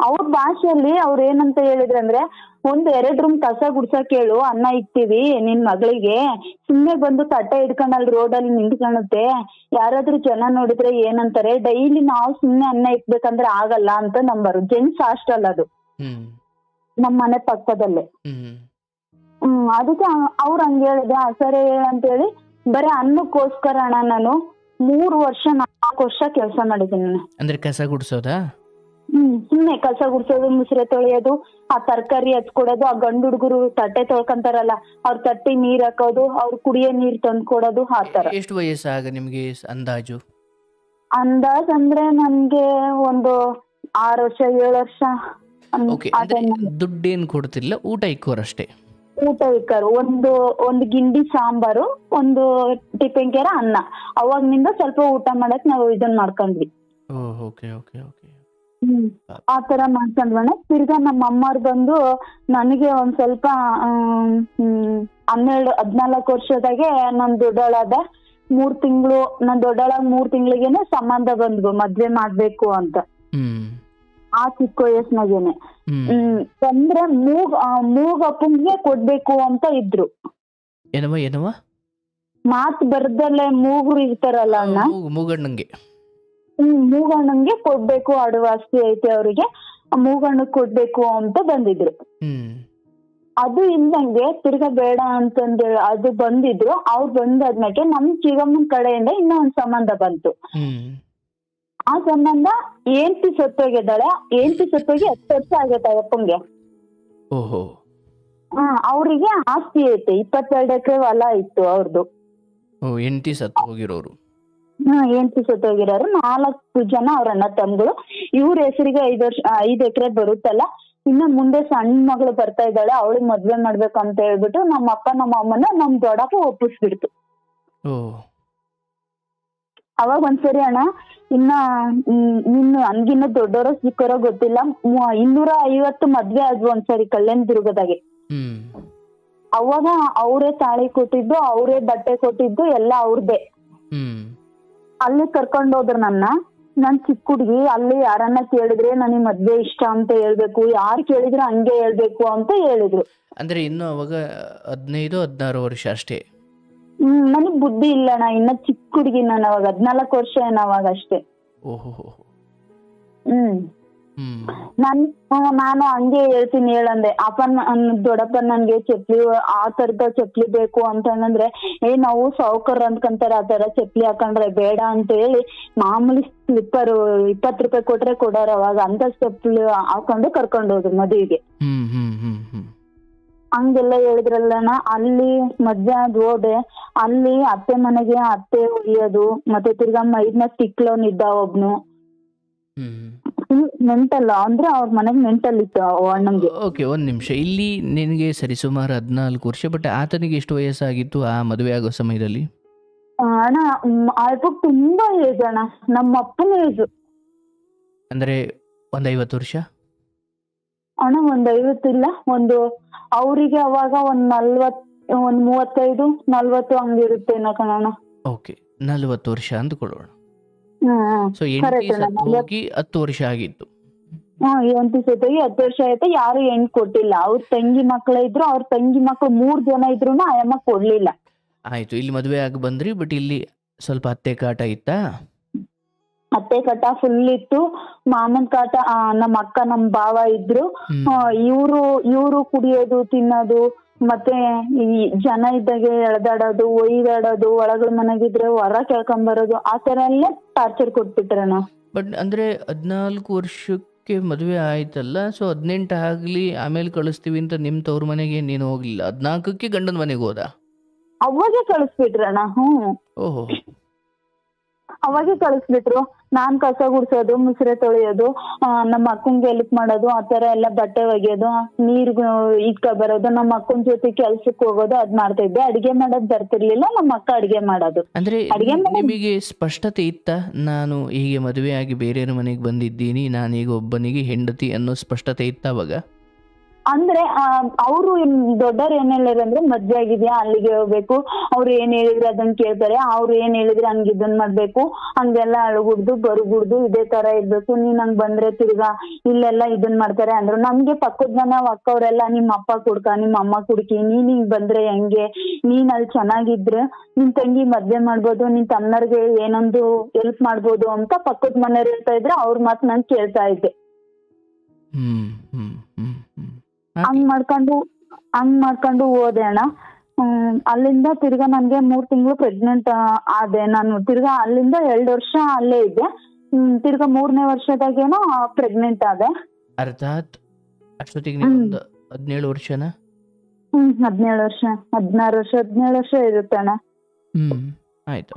ಅವ್ರ ಭಾಷೆಯಲ್ಲಿ ಅವ್ರ ಏನಂತ ಹೇಳಿದ್ರಂದ್ರೆ, 1-2 ರೂಮ್ ಕಸ ಗುಡ್ಸಕ್ ಹೇಳು, ಅನ್ನ ಇಕ್ತೀವಿ ನಿನ್ ಮಗಳಿಗೆ, ಸುಮ್ನೆ ಬಂದು ತಟ್ಟೆ ಹಿಡ್ಕೊಂಡ್ ಅಲ್ಲಿ ರೋಡಲ್ಲಿ ನಿಂತ್ಕೊಳುತ್ತೆ, ಯಾರಾದ್ರೂ ಜನ ನೋಡಿದ್ರೆ ಏನಂತಾರೆ, ಡೈಲಿ ನಾವು ಸುಮ್ನೆ ಅನ್ನ ಇಕ್ಬೇಕಂದ್ರೆ ಆಗಲ್ಲ ಅಂತ ನಂಬರು. ಜೆಂಟ್ಸ್ ಹಾಸ್ಟೆಲ್ ಅದು, ಹ್ಮ್ ನಮ್ ಮನೆ ಪಕ್ಕದಲ್ಲೇ. ಹ್ಮ್ ಅದಕ್ಕೆ ಅವ್ರು ಹಂಗ ಹೇಳಿದೆ, ಸರಿ ಹೇಳಂತೇಳಿ ಬರೀ ಅನ್ನಕ್ಕೋಸ್ಕರ ಅಣ್ಣ ನಾನು 4 ವರ್ಷ ಕೆಲಸ ಮಾಡಿದ್ದೀನಿ ನಾನು. ಅಂದ್ರೆ ಕಸ ಗುಡ್ಸೋದಾ? ಸುಮ್ನೆ ಕಸ ಗುಡ್ಸೋದು, ಮುಸ್ರೆ ತೊಳೆಯೋದು, ಆ ತರಕಾರಿ ಹಚ್ಕೊಡೋದು, ಆ ಗಂಡು ಹುಡುಗರು ತಟ್ಟೆ ತೊಳ್ಕೊಂತಾರಲ್ಲ ಅವ್ರ ತಟ್ಟೆ ನೀರ್ ಹಾಕೋದು, ಅವ್ರ ಕುಡಿಯೋ ನೀರ್ ತಂದ್ಕೊಡೋದು, ಆ ತರ. ಎಷ್ಟು ವಯಸ್ಸಾಗ ನಿಮ್ಗೆ ಅಂದಾಜು? ಅಂದಾಜ್ ಅಂದ್ರೆ ನನ್ಗೆ ಒಂದು 6 ವರ್ಷ 7 ವರ್ಷ. ಓಕೆ. ಅಂದ್ರೆ ದುಡ್ಡೇನ್ ಕೊಡ್ತಿರ್ಲಿಲ್ಲ, ಊಟ ಇಕ್ಕೋರಷ್ಟೇ? ಊಟ ಇಕ್ಕರು, ಒಂದು ಗಿಂಡಿ ಸಾಂಬಾರು, ಒಂದು ಟಿಫಿನ್ ಕೇರ ಅನ್ನ. ಅವಾಗ್ನಿಂದ ಸ್ವಲ್ಪ ಊಟ ಮಾಡಕ್ ನಾವು ಇದನ್ ಮಾಡ್ಕೊಂಡ್ವಿ. Okay okay okay. ಆ ತರ ಮಾಡ್ಕೊಂಡ್ವಣ್ಣ. ತಿರ್ಗಾ ನಮ್ಮ ಅಮ್ಮವ್ರು ಬಂದು ನನಗೆ ಒಂದ್ ಸ್ವಲ್ಪ 14 ವರ್ಷದಾಗೆ ನನ್ ದೊಡ್ಡೋಳಾದ 3 ತಿಂಗಳು, ನನ್ ದೊಡ್ಡೋಳಾಗ 3 ತಿಂಗಳಿಗೇನೆ ಸಂಬಂಧ ಬಂದ್ವು, ಮದ್ವೆ ಮಾಡ್ಬೇಕು ಅಂತ. ಆ ಚಿಕ್ಕ ವಯಸ್ಸಿನಾಗೇನೆ ಅಂದ್ರೆ ಮೂಗ್ ಅಪ್ಪಂಗೆ ಕೊಡ್ಬೇಕು ಅಂತ ಇದ್ರು. ಏನವ ಮಾತ್ ಬರ್ದಲ್ಲೇ ಮೂಗರು ಇರ್ತಾರಲ್ಲ ಅಣ್ಣ, ಮೂಗಣ್ಣಂಗೆ. ಮೂಗಣ್ಣಂಗೆ ಕೊಡ್ಬೇಕು, ಅಡವಾಸ್ತಿ ಐತೆ ಅವ್ರಿಗೆ, ಮೂಗಣ್ಣಗ್ ಕೊಡ್ಬೇಕು ಅಂತ ಬಂದಿದ್ರು. ಅದು ಇಲ್ದಂಗೆ ತಿರ್ಗಾ ಬೇಡ ಅಂತಂದೇಳಿ ಅದು ಬಂದಿದ್ರು. ಅವ್ರು ಬಂದಾದ್ಮೇಲೆ ನಮ್ ಚಿಕ್ಕಮ್ಮನ ಕಡೆಯಿಂದ ಇನ್ನೂ ಒಂದ್ ಸಂಬಂಧ ಬಂತು. ಆ ಸಂಬಂಧ ಹೆಂಡ್ತಿ ಸತ್ತೋಗಿದ್ದಾಳೆ. ಹೆಂಡ್ತಿ ಸತ್ತೋಗಿ 10 ವರ್ಷ ಆಗೈತೆ ಅಪ್ಪಂಗೆ. ಅವ್ರಿಗೆ ಆಸ್ತಿ ಐತೆ, 22 ಎಕರೆ ಹೊಲ ಇತ್ತು ಅವ್ರದ್ದು. ಹೆಂಡ್ತಿ ಸತ್ತು ಹೋಗಿರೋರು? ಹೆಂಡ್ತಿ ಸತ್ತೋಗಿರೋರು 4 ಜನ ಅವ್ರ ಅಣ್ಣ ತಮ್ಮಗಳು. ಇವ್ರ ಹೆಸರಿಗೆ 5 ಎಕರೆ ಬರುತ್ತಲ್ಲ, ಇನ್ನ ಮುಂದೆ ಸಣ್ಣ ಮಗಳು ಬರ್ತಾ ಇದ್ದಾಳೆ, ಅವಳಿಗೆ ಮದ್ವೆ ಮಾಡ್ಬೇಕು ಅಂತ ಹೇಳ್ಬಿಟ್ಟು ನಮ್ಮ ಅಪ್ಪ ನಮ್ಮ ಅಮ್ಮನ ನಮ್ ದೊಡ್ಡಪ್ಪ ಒಪ್ಪಿಸ್ಬಿಡ್ತು. ಅವಾಗ ಒಂದ್ಸರಿ ಅಣ್ಣ, ಇನ್ನು ಹಂಗಿನ್ನ ದೊಡ್ಡವರ ಚಿಕ್ಕವರ ಗೊತ್ತಿಲ್ಲ, 250 ಮದ್ವೆ ಆದ್ವು ಒಂದ್ಸರಿ ಕಲ್ಯಾಣದುರ್ಗದಾಗೆ. ಅವಾಗ ಅವರೇ ತಾಳಿ ಕೊಟ್ಟಿದ್ದು, ಅವರೇ ಬಟ್ಟೆ ಕೊಟ್ಟಿದ್ದು, ಎಲ್ಲ ಅವ್ರದೇ. ಅಲ್ಲಿ ಕರ್ಕೊಂಡ್ ಹೋದ್ರು ನನ್ನ. ನಾನ್ ಚಿಕ್ಕ ಹುಡ್ಗಿ, ಅಲ್ಲಿ ಯಾರನ್ನ ಕೇಳಿದ್ರೆ ನನಗ್ ಮದ್ವೆ ಇಷ್ಟ ಅಂತ ಹೇಳ್ಬೇಕು, ಯಾರು ಕೇಳಿದ್ರೆ ಹಂಗೆ ಹೇಳ್ಬೇಕು ಅಂತ ಹೇಳಿದ್ರು. ಅಂದ್ರೆ ಇನ್ನು ಅವಾಗ 15-16 ವರ್ಷ ಅಷ್ಟೇ? ನನಗ್ ಬುದ್ಧಿ ಇಲ್ಲಣ್ಣ, ಇನ್ನ ಚಿಕ್ಕ ಹುಡ್ಗಿ ನಾನು ಅವಾಗ, 14 ವರ್ಷ ಏನವಾಗ ಅಷ್ಟೇ. ನಾನು ಹಂಗೆ ಹೇಳ್ತೀನಿ ಹೇಳಂದೆ. ದೊಡ್ಡಪ್ಪ ನನ್ಗೆ ಚಪ್ಲಿ, ಆ ತರದ ಚಪ್ಲಿ ಬೇಕು ಅಂತಂದ್ರೆ, ನಾವು ಸಾವುಕಾರ ಅಂದ್ಕಂತಾರ, ಆ ತರ ಚಪ್ಲಿ ಹಾಕೊಂಡ್ರೆ ಬೇಡ ಅಂತ ಹೇಳಿ ಮಾಮೂಲಿ ಸ್ಲಿಪ್ಪರ್ 20 ರೂಪಾಯಿ ಕೊಟ್ರೆ ಕೊಡೋರು ಅವಾಗ, ಅಂತ ಚಪ್ಲಿ ಹಾಕೊಂಡು ಕರ್ಕೊಂಡು ಹೋದ್ರು ಮದುವೆಗೆ. ಹಂಗೆಲ್ಲ ಹೇಳಿದ್ರಲ್ಲಣ್ಣ. ಅಲ್ಲಿ ಮದ್ವೆ ಆದ್ ಹೋದೆ, ಅಲ್ಲಿ ಅತ್ತೆ ಮನೆಗೆ ಅತ್ತೆ ಒಯ್ಯೋದು, ಮತ್ತೆ ತಿರ್ಗಾ ಮೈದ್ನ ತಿಕ್ಲೋನ್ ಇದ್ದ ಒಬ್ನು. ಮೆಂಟಲ್ ಅಂದ್ರೆ ಅವ್ರ ಮನೆಗ್ ಮೆಂಟಲ್ ಇತ್ತು ಅಣ್ಣಂಗೆ. ಓಕೆ, ಒಂದ್ ನಿಮಿಷ. ಇಲ್ಲಿ ನಿನಗೆ ಸರಿಸುಮಾರು 14 ವರ್ಷ, ಬಟ್ ಆತನಿಗೆ ಎಷ್ಟು ವಯಸ್ಸಾಗಿತ್ತು ಆ ಮದುವೆ ಆಗೋ ಸಮಯದಲ್ಲಿ? ಅಣ್ಣ ಅಪ್ಪಗ್ ತುಂಬಾ ಏಜ್ ಅಣ್ಣ, ನಮ್ಮ ಅಪ್ಪನ ಏಜ್. ಅಂದ್ರೆ 50 ವರ್ಷ ಅಣ್ಣ? 50 ಇಲ್ಲ, ಅವ್ರಿಗೆ ಅವಾಗ 35-40 ಹಂಗಿರುತ್ತೇನೋ ಕಣಣ್ಣ. ಓಕೆ, 40 ವರ್ಷ ಅಂದ್ಕೊಳ್ಳೋಣ. ಸೊ 8 ಹೋಗಿ 10 ವರ್ಷ ಆಗಿತ್ತು. ಹೆಂಡತಿ ಸತ್ತೋಗಿ 10 ವರ್ಷ ಆಯ್ತು, ಯಾರು ಹೆಣ್ಣು ಕೊಟ್ಟಿಲ್ಲ. ಅವ್ರ ತಂಗಿ ಮಕ್ಳು ಇದ್ರು, ಅವ್ರ ತಂಗಿ ಮಕ್ಳು 3 ಜನ ಇದ್ರು ಆಯಮ್ಮ ಕೊಡ್ಲಿಲ್ಲ. ಆಯ್ತು, ಇಲ್ಲಿ ಮದುವೆ ಆಗಿ ಬಂದ್ರಿ, ಬಟ್ ಇಲ್ಲಿ ಸ್ವಲ್ಪ ಅತ್ತೆ ಕಾಟ ಇತ್ತಾ? ಅತ್ತೆ ಕಾಟ ಫುಲ್ ಇತ್ತು, ಮಾಮನ್ ಕಾಟ. ನಮ್ಮ ಅಕ್ಕ ನಮ್ ಭಾವ ಇದ್ರು. ಇವ್ರು ಕುಡಿಯೋದು ತಿನ್ನೋದು, ಮತ್ತೆ ಈ ಜನ ಇದ್ದಾಗೆ ಎಳ್ದಾಡೋದು, ಒಯ್ದಾಡೋದು, ಒಳಗಡೆ ಮನೆಗಿದ್ರೆ ಹೊರ ಕೇಳ್ಕೊಂಬರೋದು, ಆ ತರ ಎಲ್ಲ ಟಾರ್ಚರ್ ಕೊಟ್ಬಿಟ್ರಣ್ಣ. ಬಟ್ ಅಂದ್ರೆ 14 ವರ್ಷಕ್ಕೆ ಮದುವೆ ಆಯ್ತಲ್ಲ, ಸೊ 18 ಆಗ್ಲಿ ಆಮೇಲೆ ಕಳಿಸ್ತೀವಿ ಅಂತ ನಿಮ್ ತವ್ರ ಮನೆಗೆ ನೀನು ಹೋಗ್ಲಿಲ್ಲ, 14ಕ್ಕೆ ಗಂಡನ ಮನೆಗೆ ಹೋದ? ಅವಾಗೆ ಕಳಿಸ್ಬಿಟ್ರಣ್ಣ. ಓಹೋ. ಅವಾಗೆ ಕಳಿಸ್ಬಿಟ್ರು. ನಾನ್ ಕಸ ಗುಡ್ಸೋದು, ಮುಸ್ರೆ ತೊಳೆಯೋದು, ನಮ್ಮ ಅಕ್ಕಂಗೆ ಹೆಲ್ಪ್ ಮಾಡೋದು, ಆ ತರ ಎಲ್ಲ ಬಟ್ಟೆ ಒಗೆಯೋದು, ನೀರ್ ಇಟ್ಕೊ ಬರೋದು, ನಮ್ಮ ಅಕ್ಕನ ಜೊತೆ ಕೆಲ್ಸಕ್ಕೆ ಹೋಗೋದು, ಅದ್ ಮಾಡ್ತಾ ಇದ್ದೆ. ಅಡಿಗೆ ಮಾಡೋದ್ ಬರ್ತಿರ್ಲಿಲ್ಲ, ನಮ್ಮ ಅಕ್ಕ ಅಡಿಗೆ ಮಾಡೋದು. ಅಂದ್ರೆ ನಿಮಗೆ ಸ್ಪಷ್ಟತೆ ಇತ್ತ, ನಾನು ಹೀಗೆ ಮದುವೆ ಆಗಿ ಬೇರೆಯವ್ರ ಮನೆಗೆ ಬಂದಿದ್ದೀನಿ, ನಾನೀಗ ಒಬ್ಬನಿಗೆ ಹೆಂಡತಿ ಅನ್ನೋ ಸ್ಪಷ್ಟತೆ ಇತ್ತ ಅವಾಗ? ಅಂದ್ರೆ ಅವರು ದೊಡ್ಡವ್ರು ಏನ್ ಹೇಳಿದ್ರು ಅಂದ್ರೆ, ಮದ್ವೆ ಆಗಿದ್ಯಾ ಅಲ್ಲಿಗೆ ಹೋಗ್ಬೇಕು, ಅವ್ರು ಏನ್ ಹೇಳಿದ್ರೆ ಅದನ್ನ ಕೇಳ್ತಾರೆ, ಅವ್ರು ಏನ್ ಹೇಳಿದ್ರೆ ಹಂಗ ಇದನ್ ಮಾಡ್ಬೇಕು, ಹಂಗೆಲ್ಲ ಅಳಗುಡ್ದು ಬರುಗುಡ್ದು ಇದೇ ತರ ಇರ್ಬೇಕು, ನೀನ್ ಹಂಗ್ ಬಂದ್ರೆ ತಿರ್ಗಾ ಇಲ್ಲೆಲ್ಲ ಇದನ್ ಮಾಡ್ತಾರೆ ಅಂದ್ರು. ನಮ್ಗೆ ಪಕ್ಕದ ಮನೆ ಅಕ್ಕವ್ರೆಲ್ಲ, ನಿಮ್ಮ ಅಪ್ಪ ಕುಡ್ಕ, ನಿಮ್ಮ ಅಮ್ಮ ಕುಡ್ಕಿ, ನೀನ್ ಹಿಂಗ್ ಬಂದ್ರೆ ಹೆಂಗೆ, ನೀನ್ ಅಲ್ಲಿ ಚೆನ್ನಾಗಿದ್ರೆ ನಿನ್ ತಂಗಿ ಮದ್ವೆ ಮಾಡ್ಬೋದು, ನಿನ್ ತಮ್ಮನರ್ಗೆ ಏನೊಂದು ಹೆಲ್ಪ್ ಮಾಡ್ಬೋದು ಅಂತ ಪಕ್ಕದ ಮನೆಯವ್ರು ಹೇಳ್ತಾ ಇದ್ರೆ ಅವ್ರ ಮಾತ್ ನಾನ್ ಕೇಳ್ತಾ ಇದ್ದೆ. ಹಂಗ್ ಮಾಡ್ಕೊಂಡು ಹೋದೆ ಅಣ್ಣ. ಅಲ್ಲಿಂದ ತಿರ್ಗಾ ನನ್ಗೆ 3 ತಿಂಗಳು ಪ್ರೆಗ್ನೆಂಟ್ ಆದೆ ನಾನು. ತಿರ್ಗಾ ಅಲ್ಲಿಂದ 2 ವರ್ಷ ಅಲ್ಲೇ ಇದ್ದೆ. ತಿರ್ಗಾ 3ನೇ ವರ್ಷದಾಗೇನೋ ಪ್ರೆಗ್ನೆಂಟ್ ಆದೆ. ಅರ್ಥಾತ್ ಅಷ್ಟೊತ್ತಿಗೆ ನೀವು 17 ವರ್ಷನಾ? 17 ವರ್ಷ, 16 ವರ್ಷ, 17 ವರ್ಷ ಇರುತ್ತೆ ಅಣ್ಣ. ಆಯ್ತು.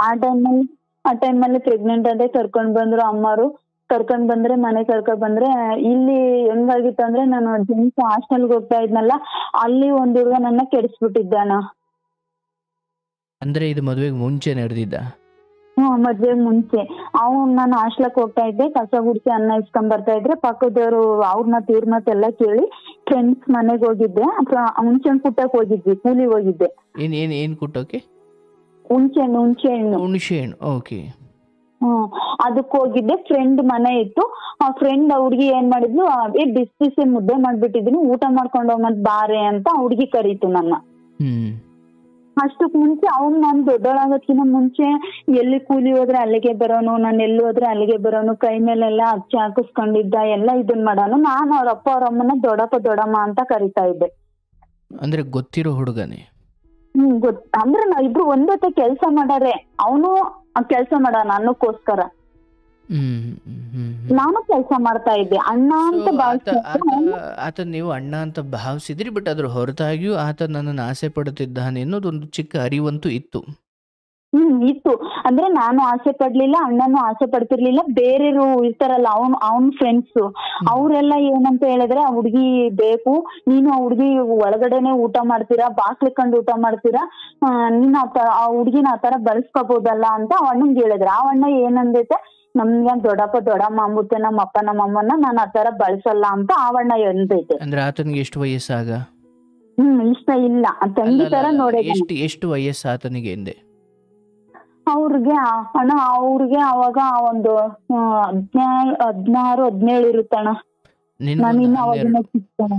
ಆ ಟೈಮಲ್ಲಿ ಪ್ರೆಗ್ನೆಂಟ್ ಆದೆ. ಕರ್ಕೊಂಡ್ ಬಂದ್ರು ಅಮ್ಮರು. ಕರ್ಕೊಂಡ್ ಬಂದ್ರೆ ಮನೆ ಕರ್ಕೊಂಡ್ ಬಂದ್ರೆ, ಇಲ್ಲಿ ಹೆಂಗಾಗಿತ್ತು ಅಂದ್ರೆ, ನಾನು ಜೆಂಟ್ಸ್ ಹಾಸ್ಟೆಲ್ಗೆ ಹೋಗ್ತಾ ಇದ್ನಲ್ಲ, ಅಲ್ಲಿ ಒಂದ್ ಹುಡುಗ ನನ್ನ ಕೆಡಿಸ್ಬಿಟ್ಟಿದ್ದ ಅಣ್ಣ. ಅಂದ್ರೆ ಇದು ಮದುವೆಗೆ ಮುಂಚೆ ನಡೆದಿದ್ದ? ಮದ್ವೆಗ್ ಮುಂಚೆ. ನಾನು ಹಾಸ್ಟೆಲ್ಗೆ ಹೋಗ್ತಾ ಇದ್ದೆ, ಕಸ ಗುಡಿಸಿ ಅನ್ನ ಇಸ್ಕೊಂಡ್ ಬರ್ತಾ ಇದ್ರೆ, ಪಕ್ಕದವ್ರು ಅವ್ರನ್ನ ತೀರ್ಮತ್ತೆಲ್ಲ ಕೇಳಿ ಫ್ರೆಂಡ್ಸ್ ಮನೆಗ್ ಹೋಗಿದ್ದೆ. ಹುಣ್ಸೆ ಕುಟ್ಟಕ್ ಹೋಗಿದ್ವಿ, ಕೂಲಿ ಹೋಗಿದ್ದೆ. ಏನ್ ಕುಟ್ಟೋಕೆ? ಹುಣ್ಸೆ ಹಣ್ಣು. ಹುಣ್ಸೆ ಹಣ್ಣು, ಓಕೆ. ಅದಕ್ಕೆ ಹೋಗಿದ್ದೆ. ಫ್ರೆಂಡ್ ಮನೆ ಇತ್ತು. ಆ ಫ್ರೆಂಡ್ ಹುಡ್ಗಿ ಏನ್ ಮಾಡಿದ್ಲು, ಬಿಸಿ ಮುದ್ದೆ ಮಾಡ್ಬಿಟ್ಟಿದೀನಿ, ಊಟ ಮಾಡ್ಕೊಂಡು ಹೋಗ್ ಬಾರೆ ಅಂತ ಹುಡ್ಗಿ ಕರೀತು ನನ್ನ. ಅಷ್ಟಕ್ ಮುಂಚೆ ನಾನು ದೊಡ್ಡೊಳಾಗೋದ್ಕಿನ್ನ ಮುಂಚೆ ಎಲ್ಲಿ ಕೂಲಿ ಹೋದ್ರೆ ಅಲ್ಲಿಗೆ ಬರೋನು, ನಾನು ಎಲ್ಲಿ ಹೋದ್ರೆ ಅಲ್ಲಿಗೆ ಬರೋನು, ಕೈ ಮೇಲೆಲ್ಲ ಅಚ್ಚಿ ಹಾಕಿಸ್ಕೊಂಡಿದ್ದ, ಎಲ್ಲ ಇದನ್ ಮಾಡೋನು. ನಾನು ಅವ್ರ ಅಪ್ಪ ಅವ್ರ ಅಮ್ಮನ ದೊಡ್ಡಮ್ಮ ಅಂತ ಕರಿತಾ ಇದ್ದೆ. ಅಂದ್ರೆ ಗೊತ್ತಿರೋ ಹುಡುಗನೇ? ಅಂದ್ರೆ ನಾವಿಬ್ರು ಒಂದೊತ್ತೆ ಕೆಲ್ಸ ಮಾಡಾರೆ. ಅವನು ಕೆಲ್ಸ ಮಾಡೋಣ ಅನ್ನಕ್ಕೋಸ್ಕರ ನಾನು ಕೆಲ್ಸ ಮಾಡ್ತಾ ಇದ್ದೆ. ಅಣ್ಣ ಅಂತ ಆತ ನೀವು ಅಣ್ಣ ಅಂತ ಭಾವಿಸಿದ್ರಿ, ಬಟ್ ಅದ್ರ ಹೊರತಾಗಿಯೂ ಆತ ನನ್ನನ್ನು ಆಸೆ ಪಡುತ್ತಿದ್ದಾನೆ ಅನ್ನೋದೊಂದು ಚಿಕ್ಕ ಅರಿವಂತೂ ಇತ್ತು. ಇತ್ತು. ಅಂದ್ರೆ ನಾನು ಆಸೆ ಪಡ್ಲಿಲ್ಲ, ಅಣ್ಣನು ಆಸೆ ಪಡ್ತಿರ್ಲಿಲ್ಲ. ಬೇರೆಯವರು ಇರ್ತಾರಲ್ಲ, ಅವನ್ ಫ್ರೆಂಡ್ಸ್, ಅವ್ರೆಲ್ಲ ಏನಂತ ಹೇಳಿದ್ರೆ, ಆ ಹುಡ್ಗಿ ಬೇಕು, ನೀನು ಆ ಹುಡ್ಗಿ ಒಳಗಡೆನೆ ಊಟ ಮಾಡ್ತೀರಾ, ಬಾಕ್ಲಿಕ್ಕಂಡು ಊಟ ಮಾಡ್ತೀರಾ, ನೀನ್ ಆ ಹುಡ್ಗಿನ ಆತರ ಬಳಸ್ಕೋಬಹುದಲ್ಲ ಅಂತ ಅಣ್ಣಂಗೆ ಹೇಳಿದ್ರೆ, ಆ ಅಣ್ಣ ಏನಂದೈತೆ, ನಮ್ಗೆ ದೊಡ್ಡಮ್ಮ ಅಂಬುತ್ತೆ, ನಮ್ಮ ಅಪ್ಪ ನಮ್ಮ ಅಮ್ಮನ ನಾನು ಆತರ ಬಳಸಲ್ಲ ಅಂತ ಆ ಅಣ್ಣ ಎಂದೈತೆ. ಅಂದ್ರೆ ಆತನಿಗೆ ಎಷ್ಟು ವಯಸ್ಸಾಗ? ಇಷ್ಟ ಇಲ್ಲ, ತಂಗಿ ತರ ನೋಡಿ. ಎಷ್ಟು ವಯಸ್ಸು ಆತನಿಗೆ ಎಂದೆ? ಅವ್ರಿಗೆ ಅವಾಗ ಒಂದು 16, 17 ಇರುತ್ತಣ್ಣ. ನಾನಿನ್ನ ಅವಾಗಿನ ಚಿಕ್ಕಣ.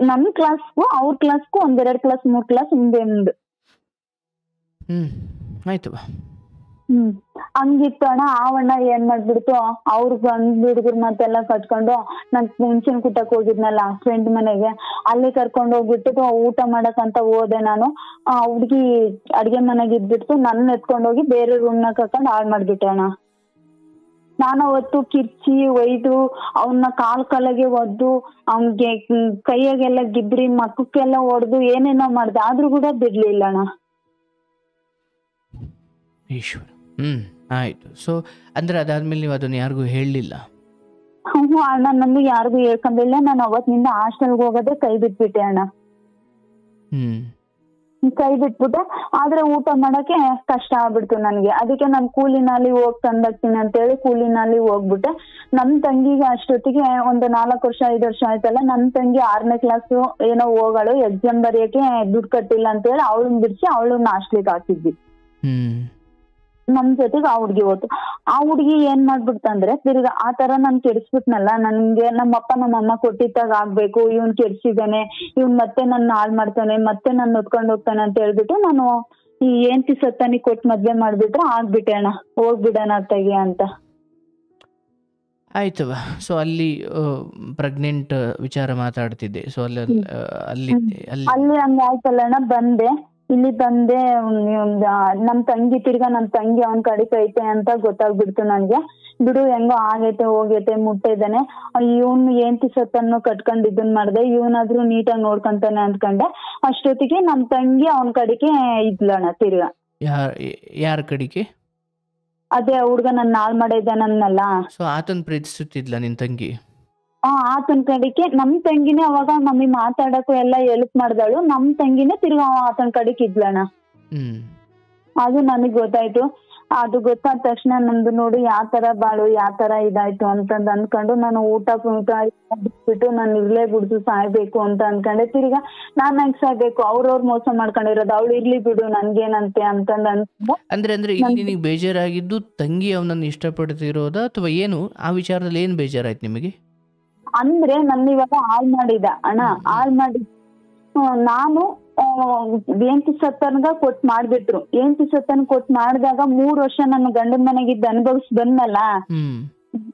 ನನ್ ಕ್ಲಾಸ್ಗೂ ಅವ್ರ ಕ್ಲಾಸ್ಗೂ 1, 2 ಕ್ಲಾಸ್ 3 ಕ್ಲಾಸ್ ಹಿಂದೆ ಮುಂದೆ. ಆಯ್ತು. ಹಂಗಿತ್ತು ಅಣ್ಣ. ಆವಣ್ಣ ಏನ್ ಮಾಡ್ಬಿಡ್ತು, ಅವ್ರ ಗಂಡ್ ಹುಡುಗರ್ ಮತ್ತೆಲ್ಲ ಕಟ್ಕೊಂಡು, ನನ್ ಮುಂಚಿನ ಕುಟ್ಟಕ್ ಹೋಗಿದ್ನಲ್ಲ ಫ್ರೆಂಡ್ ಮನೆಗೆ, ಅಲ್ಲಿ ಕರ್ಕೊಂಡ್ ಹೋಗ್ಬಿಟ್ಟು ಊಟ ಮಾಡಕಂತ ಹೋದೆ ನಾನು. ಹುಡ್ಗಿ ಅಡ್ಗೆ ಮನೆಗೆ ಇದ್ಬಿಟ್ಟು ನನ್ನ ಎತ್ಕೊಂಡೋಗಿ ಬೇರೆ ರೂಮ್ನ ಕರ್ಕೊಂಡ್ ಹಾಳ್ ಮಾಡ್ಬಿಟ್ಟೆ ಅಣ್ಣ. ನಾನು ಅವತ್ತು ಕಿರ್ಚಿ ಒಯ್ದು ಅವನ್ನ ಕಾಲ್ಗೆ ಒದ್ದು, ಅವ್ನ್ಗೆ ಕೈಯಾಗೆಲ್ಲ ಗಿಬ್ರಿ, ಮಕ್ಕಕ್ಕೆಲ್ಲ ಹೊಡೆದು ಏನೇನೋ ಮಾಡ್ದೆ, ಆದ್ರೂ ಕೂಡ ಬಿಡ್ಲಿಲ್ಲ ಅಣ್ಣ. ಈಶ್ವರ. ಆಯ್ತು. ಸೊ ಅಂದ್ರೆ ಅದಾದ್ಮೇಲೆ ನೀವು ಅದನ್ನ ಯಾರಿಗೂ ಹೇಳಲಿಲ್ಲ? ಅಣ್ಣ, ನಂದು ಯಾರಿಗೂ ಹೇಳ್ಕೊಂಡಿಲ್ಲ. ನಾನು ಅವತ್ತಿನಿಂದ ಹಾಸ್ಟೆಲ್ಗೆ ಹೋಗೋದೇ ಕೈ ಬಿಟ್ಬಿಟ್ಟೆ ಅಣ್ಣ. ಕೈ ಬಿಟ್ಬಿಟ್ಟೆ. ಆದ್ರೆ ಊಟ ಮಾಡಕ್ಕೆ ಕಷ್ಟ ಆಗ್ಬಿಡ್ತು ನನ್ಗೆ. ಅದಕ್ಕೆ ನಾನು ಕೂಲಿನಲ್ಲಿ ಹೋಗಿ ತಂದಾಕ್ತೀನಿ ಅಂತೇಳಿ ಕೂಲಿನಲ್ಲಿ ಹೋಗ್ಬಿಟ್ಟೆ. ನಮ್ ತಂಗಿಗೆ ಅಷ್ಟೊತ್ತಿಗೆ ಒಂದು 4 ವರ್ಷ 5 ವರ್ಷ ಆಯ್ತಲ್ಲ. ನಮ್ ತಂಗಿ 6ನೇ ಕ್ಲಾಸ್ ಏನೋ ಹೋಗಳು, ಎಕ್ಸಾಮ್ ಬರೆಯಕ್ಕೆ ದುಡ್ಡು ಕಟ್ಟಿಲ್ಲ ಅಂತೇಳಿ ಅವಳನ್ನ ಬಿಡಿಸಿ ಅವಳನ್ನ ಹಾಸ್ಟೆಲ್ಗೆ ಹಾಕಿದ್ವಿ. ನಮ್ ಜೊತೆಗೆ ಆ ಹುಡ್ಗಿ ಹೋತು. ಆ ಹುಡ್ಗಿ ಏನ್ ಮಾಡ್ಬಿಡ್ತಂದ್ರೆ ತಿರ್ಗಾ ಆ ತರ ನಾನ್ ಕೆಡಿಸ್ಬಿಟ್ನಲ್ಲ, ನನ್ಗೆ ನಮ್ಮಪ್ಪ ನಮ್ಮಮ್ಮ ಕೊಟ್ಟಿದ್ದಾಗ ಆಗ್ಬೇಕು, ಇವ್ನ್ ಕೆಡ್ಸಿದಾನೆ, ಇವ್ನ್ ಮತ್ತೆ ನನ್ನ ಹಾಳ್ ಮಾಡ್ತಾನೆ, ಮತ್ತೆ ನನ್ನ ಹೊತ್ಕೊಂಡ್ ಹೋಗ್ತಾನೆ ಅಂತ ಹೇಳ್ಬಿಟ್ಟು ನಾನು ಈ ಏಂತಿ ಸತ್ತಾನಿ ಕೊಟ್ಟು ಮದ್ವೆ ಮಾಡ್ಬಿಟ್ರೆ ಆಗ್ಬಿಟ್ಟೆ ಅಣ್ಣ, ಹೋಗ್ಬಿಡಣ ಅತ್ತಗೆ ಅಂತ. ಆಯ್ತವ. ಸೊ ಅಲ್ಲಿ ಪ್ರೆಗ್ನೆಂಟ್ ವಿಚಾರ ಮಾತಾಡ್ತಿದ್ದೆ. ಸೊ ಅಲ್ಲಿ ಅಲ್ಲಿ ಅಲ್ಲಿ ಅಲ್ಲಿ ಹಂಗ ಆಯ್ತಲ್ಲ ಅಣ್ಣ, ಬಂದೆ ಇಲ್ಲಿ ಬಂದೆ. ನಮ್ ತಂಗಿ ತಿರ್ಗಾ ನಮ್ ತಂಗಿ ಅವನ್ ಕಡಿಕೆ ಐತೆ ಅಂತ ಗೊತ್ತಾಗ್ಬಿಡ್ತು ನನ್ಗೆ. ಬಿಡು ಹೆಂಗೋ ಆಗೈತೆ ಹೋಗೈತೆ ಮುಟ್ಟಿದ್ದಾನೆ, ಇವನ್ ಏಂತಿ ಸತ್ತನ್ನು ಕಟ್ಕೊಂಡ್ ಇದನ್ ಮಾಡ್ದೆ, ಇವನಾದ್ರೂ ನೀಟಾಗಿ ನೋಡ್ಕೊಂತಾನೆ ಅಂದ್ಕೊಂಡೆ. ಅಷ್ಟೊತ್ತಿಗೆ ನಮ್ ತಂಗಿ ಅವನ್ ಕಡಿಕೆ ಇದ್ಲಣ್ಣ ತಿರ್ಗಾ. ಯಾರ ಕಡಿಕೆ? ಅದೇ ಹುಡ್ಗ ನನ್ನ ಹಾಳ್ ಮಾಡಿದ್ದಾನಲ್ಲ. ಸೊ ಆತನ್ ಪ್ರೀತಿಸುತ್ತಿದ್ಲ ನಿನ್ ತಂಗಿ? ಆತನ ಕಡೆಗೆ ನಮ್ ತಂಗಿನೇ ಅವಾಗ ನಮಗೆ ಮಾತಾಡಕ್ಕೂ ಎಲ್ಲ ಹೆಲ್ಪ್ ಮಾಡ್ದಳು. ನಮ್ ತಂಗಿನೇ ತಿರ್ಗಾ ಆತನ ಕಡೆಗೆ ಇದ್ಲಣ್ಣ. ಅದು ನನಗ್ ಗೊತ್ತಾಯ್ತು. ಅದು ಗೊತ್ತಾದ ತಕ್ಷಣ ನಂದು ನೋಡಿ ಯಾವ ತರ ಬಾಳು ಯಾವ ತರ ಇದಾಯ್ತು ಅಂತಂದ್ ಅನ್ಕೊಂಡು ನಾನು ಊಟ ಬಿಟ್ಬಿಟ್ಟು ನಾನು ಇರ್ಲೇ ಬಿಡ್ತು ಸಾಯ್ಬೇಕು ಅಂತ ಅನ್ಕೊಂಡೆ. ತಿರ್ಗಾ ನಾನ್ ಹೆಂಗ್ ಸಾಯ್ಬೇಕು, ಅವ್ರವ್ರ ಮೋಸ ಮಾಡ್ಕೊಂಡಿರೋದು, ಅವ್ಳು ಇರ್ಲಿ ಬಿಡು ನನ್ಗೇನಂತೆ ಅಂತಂದ್ ಅನ್ಕೊಂಡು. ಅಂದ್ರೆ ಇಲ್ಲಿ ನಿನಗೆ ಬೇಜಾರಾಗಿದ್ದು ತಂಗಿ ಅವನನ್ನ ಇಷ್ಟಪಡ್ತಿರೋದ ಅಥವಾ ಏನು? ಆ ವಿಚಾರದಲ್ಲಿ ಏನ್ ಬೇಜಾರಾಯ್ತು ನಿಮಗೆ? ಅಂದ್ರೆ ನನ್ನ ಇವಾಗ ಹಾಳ್ ಮಾಡಿದ ಅಣ್ಣ, ಹಾಳ್ ಮಾಡಿ ನಾನು ಏಂತಿ ಸತ್ತನ್ಗ ಕೊಟ್ ಮಾಡ್ಬಿಟ್ರು. ಏಂತಿ ಸತ್ತನ್ ಕೊಟ್ ಮಾಡಿದಾಗ 3 ವರ್ಷ ನನ್ನ ಗಂಡನ ಮನೆಗಿದ್ದ ಅನುಭವಿಸ್ ಬಂದ್ನಲ್ಲ,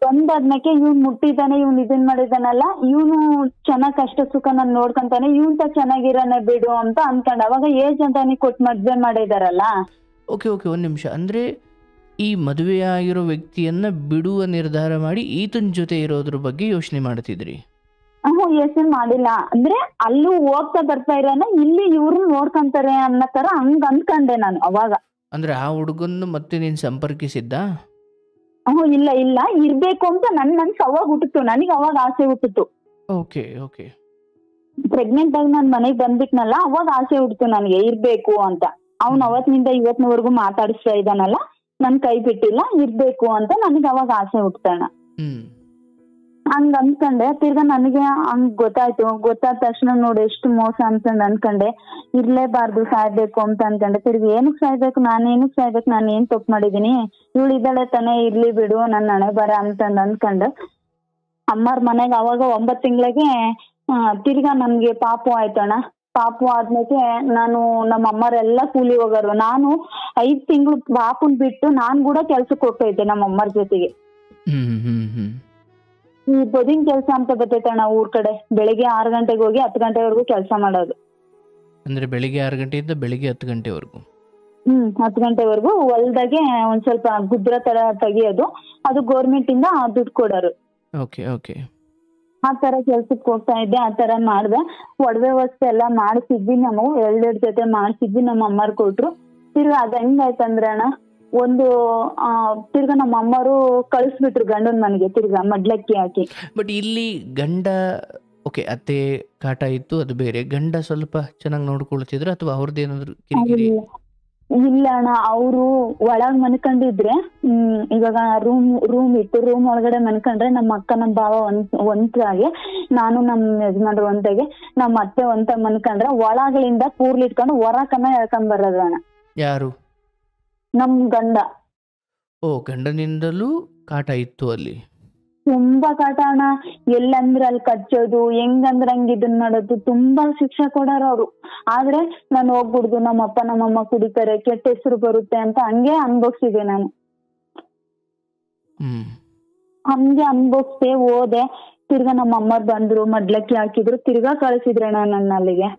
ಬಂದಾದ್ಮೇಲೆ ಇವ್ನ್ ಮುಟ್ಟಿದ್ದಾನೆ, ಇವ್ನ್ ಇದನ್ ಮಾಡಿದಾನಲ್ಲ, ಇವನು ಚೆನ್ನಾಗ್ ಕಷ್ಟ ಸುಖ ನಾನು ನೋಡ್ಕೊಂತಾನೆ, ಇವ್ನ್ ಚೆನ್ನಾಗಿರಾನೆ ಬಿಡು ಅಂತ ಅನ್ಕೊಂಡ್ ಅವಾಗ ಏಜ್ ಅಂತಾನೆ ಕೊಟ್ ಮದ್ವೆ ಮಾಡಿದಾರಲ್ಲ. ಓಕೆ ಓಕೆ, ಒಂದ್ ನಿಮಿಷ. ಅಂದ್ರೆ ಈ ಮದುವೆಯಾಗಿರೋ ವ್ಯಕ್ತಿಯನ್ನ ಬಿಡುವ ನಿರ್ಧಾರ ಮಾಡಿ ಈತನ ಜೊತೆ ಇರೋದ್ರ ಬಗ್ಗೆ ಯೋಚನೆ ಮಾಡ್ತಿದ್ರಿ? ಯೋಚನೆ ಮಾಡಿಲ್ಲ. ಅಂದ್ರೆ ಅಲ್ಲೂ ಹೋಗ್ತಾ ಬರ್ತಾ ಇರೋನ ಇಲ್ಲಿ ಇವ್ರು ನೋಡ್ಕೊಂತಾರೆ ಅನ್ನೋ ತರ ಹಂಗ ಅನ್ಕೊಂಡೆ ನಾನು ಅವಾಗ. ಅಂದ್ರೆ ಆ ಹುಡುಗನ್ನು ಮತ್ತೆ ನೀನ್ ಸಂಪರ್ಕಿಸಿದ್ದ? ಇಲ್ಲ ಇಲ್ಲ, ಇರ್ಬೇಕು ಅಂತ ನನ್ಸ್ ಅವಾಗ ಹುಟ್ಟಿತ್ತು, ನನಗೆ ಅವಾಗ ಆಸೆ ಹುಟ್ಟಿತ್ತು. Okay okay. ಪ್ರೆಗ್ನೆಂಟ್ ಆಗಿ ನಾನ್ ಮನೆಗ್ ಬಂದ್ಬಿಟ್ನಲ್ಲ, ಅವಾಗ ಆಸೆ ಹುಟ್ಟಿತ್ತು ನನಗೆ ಇರ್ಬೇಕು ಅಂತ. ಅವ್ನ್ ಅವತ್ತಿನಿಂದ ಇವತ್ತಿನವರೆಗೂ ಮಾತಾಡಿಸ್ತಾ ಇದ್ದಾನಲ್ಲ, ನನ್ ಕೈ ಬಿಟ್ಟಿಲ್ಲ, ಇರ್ಬೇಕು ಅಂತ ನನಗೆ ಅವಾಗ ಆಸೆ ಹುಟ್ಟಣ. ಹಂಗ ಅನ್ಕೊಂಡೆ. ತಿರ್ಗಾ ನನಗೆ ಹಂಗ್ ಗೊತ್ತಾಯ್ತು. ಗೊತ್ತಾದ ತಕ್ಷಣ ನೋಡಿ ಎಷ್ಟು ಮೋಸ ಅಂತಂದ್ ಅನ್ಕೊಂಡೆ. ಇರ್ಲೇಬಾರ್ದು, ಸಾಯ್ಬೇಕು ಅಂತ ಅನ್ಕೊಂಡೆ. ತಿರ್ಗಿ ಏನಕ್ ಸಾಯ್ಬೇಕು, ನಾನು ಏನ್ ತಪ್ಪು ಮಾಡಿದೀನಿ, ಇವಳು ಇದ್ದಾಳೆ ತಾನೇ, ಇರ್ಲಿ ಬಿಡು ನನ್ನ ಹಣೆ ಬರ ಅಂತಂದ್ ಅನ್ಕೊಂಡೆ. ಅಮ್ಮರ ಮನೆಗೆ ಅವಾಗ 9 ತಿಂಗಳಿಗೆ ತಿರ್ಗಾ ನಮ್ಗೆ ಪಾಪು ಆಯ್ತಣ್ಣ. ಪಾಪು ಆದ್ಮೇಲೆ ನಾನು ನಮ್ಮ ಅಮ್ಮರೆಲ್ಲ ಕೂಲಿ ಹೋಗೋರು. ನಾನು 5 ತಿಂಗಳು ಪಾಪುನ್ ಬಿಟ್ಟು ನಾನ್ ಕೂಡ ಕೆಲ್ಸಕ್ಕೆ ಹೋಗ್ತಾ ಇದ್ದೆ ನಮ್ಮ ಅಮ್ಮರ ಜೊತೆಗೆ. ಈ ಬದಿನ್ ಕೆಲ್ಸ ಅಂತ ಬರ್ತೈತಣ್ಣ ಊರ್ ಕಡೆ, ಬೆಳಿಗ್ಗೆ 6 ಗಂಟೆಗೆ ಹೋಗಿ 10 ಗಂಟೆವರೆಗೂ ಕೆಲಸ ಮಾಡೋದು. ಅಂದ್ರೆ ಬೆಳಿಗ್ಗೆ 6 ಗಂಟೆಯಿಂದ ಬೆಳಿಗ್ಗೆ 10 ಗಂಟೆವರೆಗೂ? 10 ಗಂಟೆವರೆಗೂ ಹೊಲ್ದಾಗೆ ಒಂದ್ ಸ್ವಲ್ಪ ಗುದ್ರ ತರ ತೆಗಿಯೋದು, ಅದು ಗೌರ್ಮೆಂಟ್ ಇಂದ ದುಡ್ಡು ಕೊಡೋರು. Okay okay. ಆ ತರ ಕೆಲ್ಸಕ್ಕೆ ಹೋಗ್ತಾ ಇದ್ದೆ. ಆ ತರ ಮಾಡ್ದೆ. ಒಡವೆ ವಸ್ತು ಎಲ್ಲ ಮಾಡ್ಸಿದ್ವಿ, ನಾವು 2 ಜೊತೆ ಮಾಡ್ಸಿದ್ವಿ, ನಮ್ಮ ಅಮ್ಮರು ಕೊಟ್ರು. ತಿರ್ಗಾ ಅದ್ ಹೆಂಗಾಯ್ತಂದ್ರೆ ಅಣ್ಣ, ಒಂದು ತಿರ್ಗಾ ನಮ್ಮ ಅಮ್ಮರು ಕಳಿಸ್ಬಿಟ್ರು ಗಂಡನ ಮನೆಗೆ ತಿರ್ಗಾ ಮಡ್ಲಕ್ಕಿ ಹಾಕಿ. ಬಟ್ ಇಲ್ಲಿ ಗಂಡ ಓಕೆ, ಅತ್ತೆ ಕಾಟ ಇತ್ತು, ಅದು ಬೇರೆ. ಗಂಡ ಸ್ವಲ್ಪ ಚೆನ್ನಾಗಿ ನೋಡ್ಕೊಳ್ತಿದ್ರ ಅಥವಾ ಅವ್ರದ್ದೇನಾದ್ರು ಕಿರಿಕಿರಿ? ಇಲ್ಲ ಅಣ್ಣ, ಅವರು ಒಳಗ್ ಮನ್ಕೊಂಡಿದ್ರೆ ಇವಾಗ ರೂಮ್ ಇತ್ತು, ರೂಮ್ ಒಳಗಡೆ ಮನ್ಕೊಂಡ್ರೆ ನಮ್ಮ ಅಕ್ಕ ನಮ್ಮ ಭಾವ ಒಂದಾಗೆ, ನಾನು ನಮ್ಮ ಯಜಮಾನ್ರು ಒಂದಾಗೆ, ನಮ್ಮ ಅತ್ತೆ ಒಂದ ಮನ್ಕೊಂಡ್ರೆ ಒಳಗಳಿಂದ ಕೂರ್ಲಿಟ್ಕೊಂಡು ಹೊರಕನ್ನ ಹೇಳ್ಕೊಂಡ್ ಬರೋದು ಅಣ್ಣ. ಯಾರು? ನಮ್ ಗಂಡ. ಓ, ಗಂಡನಿಂದಲೂ ಕಾಟ ಇತ್ತು ಅಲ್ಲಿ? ತುಂಬಾ ಕಾಟ ಅಣ್ಣ. ಎಲ್ಲಂದ್ರೆ ಅಲ್ಲಿ ಕಚ್ಚೋದು, ಹೆಂಗಂದ್ರೆ ಹಂಗ ಇದನ್ ಮಾಡೋದು, ತುಂಬಾ ಶಿಕ್ಷೆ ಕೊಡೋರು ಅವ್ರು. ಆದ್ರೆ ನಾನು ಹೋಗ್ಬಿಡ್ದು, ನಮ್ಮಪ್ಪ ನಮ್ಮಮ್ಮ ಕುಡಿತಾರೆ, ಕೆಟ್ಟ ಹೆಸರು ಬರುತ್ತೆ ಅಂತ ಹಂಗೆ ಅನ್ಭವ್ಸಿದೆ ನಾನು. ಹಂಗೆ ಅನ್ಭವ್ಸ್ದೆ ಹೋದೆ. ತಿರ್ಗಾ ನಮ್ಮ ಅಮ್ಮರ್ ಬಂದ್ರು, ಮಡ್ಲಕ್ಕಿ ಹಾಕಿದ್ರು, ತಿರ್ಗಾ ಕಳ್ಸಿದ್ರಣ್ಣ ನನ್ನ ಅಲ್ಲಿಗೆ.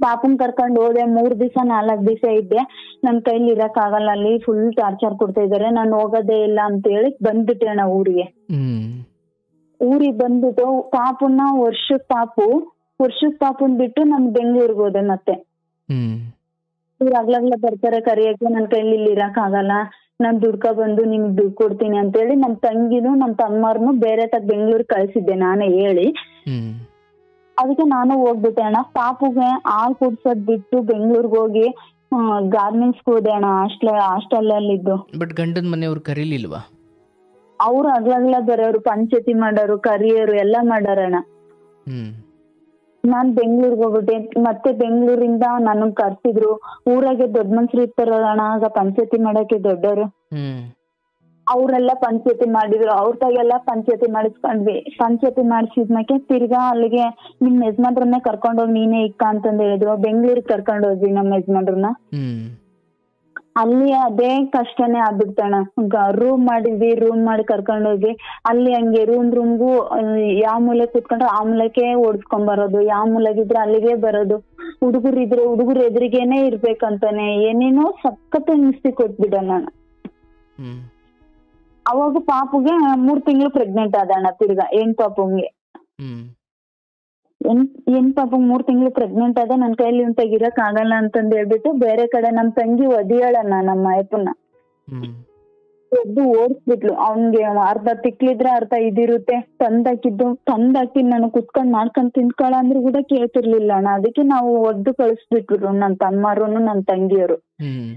ಪಾಪನ್ ಕರ್ಕೊಂಡ್ ಹೋದೆ. 3 ದಿವಸ 4 ದಿವಸ ಇದ್ದೆ. ನನ್ ಕೈಲಿ ಇರಕ್ ಆಗಲ್ಲ, ಅಲ್ಲಿ ಫುಲ್ ಟಾರ್ಚರ್ ಕೊಡ್ತಾ ಇದಾರೆ, ನಾನು ಹೋಗೋದೇ ಇಲ್ಲ ಅಂತ ಹೇಳಿ ಬಂದ್ಬಿಟ್ಟೆ ಅಣ್ಣ ಊರಿಗೆ. ಊರಿಗೆ ಬಂದ್ಬಿಟ್ಟು ಪಾಪುನ ವರ್ಷದ ಪಾಪುನ್ ಬಿಟ್ಟು ನನ್ ಬೆಂಗಳೂರಿಗೆ ಹೋದೆ. ಮತ್ತೆ ಇವ್ರು ಅಗ್ಲಗ್ಲ ಬರ್ತಾರೆ ಕರಿಯಕ್ಕೆ, ನನ್ ಕೈಲಿ ಇಲ್ಲಿ ಇರಕ್ ಆಗಲ್ಲ, ನಾನ್ ದುಡ್ಕ ಬಂದು ನಿಮ್ಗೆ ದುಡ್ಡು ಕೊಡ್ತೀನಿ ಅಂತ ಹೇಳಿ ನಮ್ ತಂಗಿನೂ ನಮ್ ತಮ್ಮರ್ನು ಬೇರೆ ತಗ ಬೆಂಗಳೂರಿಗೆ ಕಳ್ಸಿದ್ದೆ ನಾನೇ ಹೇಳಿ. ಅದಕ್ಕೆ ನಾನು ಹೋಗ್ಬಿಟ್ಟೆ ಅಣ್ಣ. ಪಾಪುಗೆ ಹಾಲ್ ಕುಡ್ಸೋದ್ ಬಿಟ್ಟು ಬೆಂಗಳೂರಿಗೆ ಹೋಗಿ ಗಾರ್ಮೆಂಟ್ಸ್ ಹೋದೆ ಅಣ್ಣ, ಹಾಸ್ಟೆಲ್ ಅಲ್ಲಿದ್ದು. ಬಟ್ ಗಂಡನ ಮನೆಯವ್ರು ಕರೀಲಿಲ್ವಾ? ಅವ್ರು ಅಗ್ಲಗ್ಲ ಬರೋರು, ಪಂಚಾಯತಿ ಮಾಡೋರು, ಕರಿಯೋರು ಎಲ್ಲ ಮಾಡಾರಣ್ಣ. ನಾನ್ ಬೆಂಗ್ಳೂರ್ಗೆ ಹೋಗ್ಬಿಟ್ಟೆ. ಮತ್ತೆ ಬೆಂಗ್ಳೂರಿಂದ ನನಗ್ ಕರ್ಸಿದ್ರು. ಊರಾಗೆ ದೊಡ್ಡ ಮನ್ಸ್ರು ಇರ್ತಾರಣ್ಣ, ಆಗ ಪಂಚಾಯತಿ ಮಾಡಕ್ಕೆ ದೊಡ್ಡವರು, ಹ್ಮ್ ಅವ್ರೆಲ್ಲ ಪಂಚಾಯತಿ ಮಾಡಿದ್ರು. ಅವ್ರ ತಾಗೆಲ್ಲ ಪಂಚಾಯತಿ ಮಾಡಿಸ್ಕೊಂಡ್ವಿ. ಪಂಚಾಯತಿ ಮಾಡಿಸಿದ್ಮೇಲೆ ತಿರ್ಗಾ ಅಲ್ಲಿಗೆ ನಿಮ್ ಯಜಮಾನ್ರನ್ನೇ ಕರ್ಕೊಂಡೋಗಿ ನೀನೇ ಇಕ್ಕ ಅಂತಂದ್ ಹೇಳಿದ್ರು. ಬೆಂಗ್ಳೂರಿಗೆ ಕರ್ಕೊಂಡ್ ಹೋದ್ವಿ ನಮ್ಮ ಯಜಮಾನ್ರನ್ನ. ಹ್ಮ್ ಅಲ್ಲಿ ಅದೇ ಕಷ್ಟನೇ ಆಗ್ಬಿಡ್ತಣ್ಣ. ರೂಮ್ ಮಾಡಿದ್ವಿ, ರೂಮ್ ಮಾಡಿ ಕರ್ಕೊಂಡ್ ಹೋಗಿ ಅಲ್ಲಿ ಹಂಗೆ ರೂಮ್ಗೂ ಯಾವ ಮೂಲೆ ಕೂತ್ಕೊಂಡ್ರೆ ಆ ಮೂಲೆಗೆ ಓಡಿಸ್ಕೊಂಡ್ ಬರೋದು, ಯಾವ ಮೂಲೆಗಿದ್ರೆ ಅಲ್ಲಿಗೆ ಬರೋದು. ಹುಡುಗರು ಎದುರಿಗೇನೆ ಇರ್ಬೇಕಂತಾನೆ ಏನೇನೋ ಸಖತ್ ಹಿಂಸೆ ಕೊಟ್ಬಿಟ್ಟಣ್ಣ. ಹ್ಮ್ ಅವಾಗ ಪಾಪುಗೆ 3 ತಿಂಗಳು ಪ್ರೆಗ್ನೆಂಟ್ ಆದಣ್ಣ. ತಿರ್ಗಾ ಹೆಣ್ ಪಾಪುಂಗೆ ಹ್ಮ್ ಹೆಣ್ ಪಾಪುಂಗ್ 3 ತಿಂಗಳು ಪ್ರೆಗ್ನೆಂಟ್ ಆದ. ನನ್ ಕೈಲಿ ಇವ್ನ್ ತೆಗಿರಕ್ ಆಗಲ್ಲ ಅಂತಂದ್ ಹೇಳ್ಬಿಟ್ಟು ಬೇರೆ ಕಡೆ ನಮ್ ತಂಗಿ ಒದಿಯಾಳಣ್ಣ ನಮ್ಮ ಅಯ್ಯಪ್ಪನ್ನ ಹ್ಮ್ ಎದ್ದು ಓಡಿಸ್ಬಿಟ್ಲು. ಅವ್ನ್ಗೆ ಅರ್ಧ ತಿಕ್ಲಿದ್ರೆ ಅರ್ಧ ಇದಿರುತ್ತೆ. ತಂದಾಕಿ ನಾನು ಕುತ್ಕೊಂಡ್ ಮಾಡ್ಕೊಂಡ್ ತಿನ್ಕೊಳ ಅಂದ್ರೂ ಕೂಡ ಕೇಳ್ತಿರ್ಲಿಲ್ಲ ಅಣ್ಣ. ಅದಕ್ಕೆ ನಾವು ಒದ್ದು ಕಳಿಸ್ಬಿಟ್ರು ನನ್ ತಮ್ಮರು ನನ್ ತಂಗಿಯರು. ಹ್ಮ್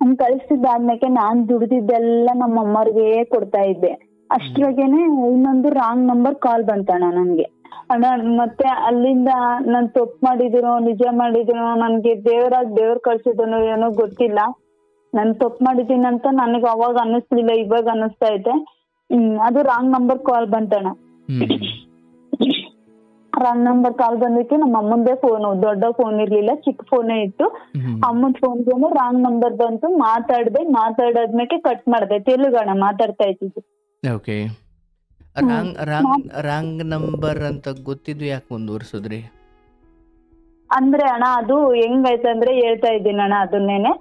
ಹಂಗ್ ಕಳಿಸಿದ್ದಾದ್ಮೇಲೆ ನಾನ್ ದುಡ್ದಿದ್ದೆಲ್ಲ ನಮ್ಮ ಅಮ್ಮವ್ರಿಗೆ ಕೊಡ್ತಾ ಇದ್ದೆ. ಅಷ್ಟ್ರಾಗೇನೆ ಇನ್ನೊಂದು ರಾಂಗ್ ನಂಬರ್ ಕಾಲ್ ಬಂತಣ್ಣ ನನ್ಗೆ. ಅಣ್ಣ ಮತ್ತೆ ಅಲ್ಲಿಂದ ನಾನ್ ತಪ್ಪು ಮಾಡಿದ್ರು ನಿಜ ಮಾಡಿದ್ರು ನನ್ಗೆ ದೇವ್ರ ಕಳ್ಸಿದನು ಏನೋ ಗೊತ್ತಿಲ್ಲ. ನಾನ್ ತಪ್ಪು ಮಾಡಿದೀನಿ ಅಂತ ನನಗೆ ಅವಾಗ ಅನ್ನಿಸ್ಲಿಲ್ಲ, ಇವಾಗ ಅನ್ನಿಸ್ತಾ ಐತೆ. ಅದು ರಾಂಗ್ ನಂಬರ್ ಕಾಲ್ ಬಂತಣ್ಣ. ರಾಂಗ್ ನಂಬರ್ ಕಾಲ್ ಬಂದಿತ್ತು. ನಮ್ಮ ಅಮ್ಮಂದೇ ಫೋನು, ದೊಡ್ಡ ಫೋನ್ ಇರ್ಲಿಲ್ಲ, ಚಿಕ್ಕ ಫೋನೇ ಇತ್ತು. ಅಮ್ಮನ್ ಫೋನ್ಗೆ ರಾಂಗ್ ನಂಬರ್ ಬಂತು. ಮಾತಾಡಾದ್ಮೇಲೆ ಕಟ್ ಮಾಡ್ದೆ. ತೆಲುಗಣ ಮಾತಾಡ್ತಾ ಇದ್ದಿದ್ದು. ಓಕೆ. ರಾಂಗ್ ನಂಬರ್ ಅಂತ ಗೊತ್ತಿದ್ದು ಯಾಕೆ ಮುಂದುವರ್ಸಿದ್ರಿ? ಅಂದ್ರೆ ಅಣ್ಣ ಅದು ಹೆಂಗೈತೆ ಅಂದ್ರೆ ಹೇಳ್ತಾ ಇದ್ದೀನಿ ಅಣ್ಣ ಅದನ್ನೇನೆ.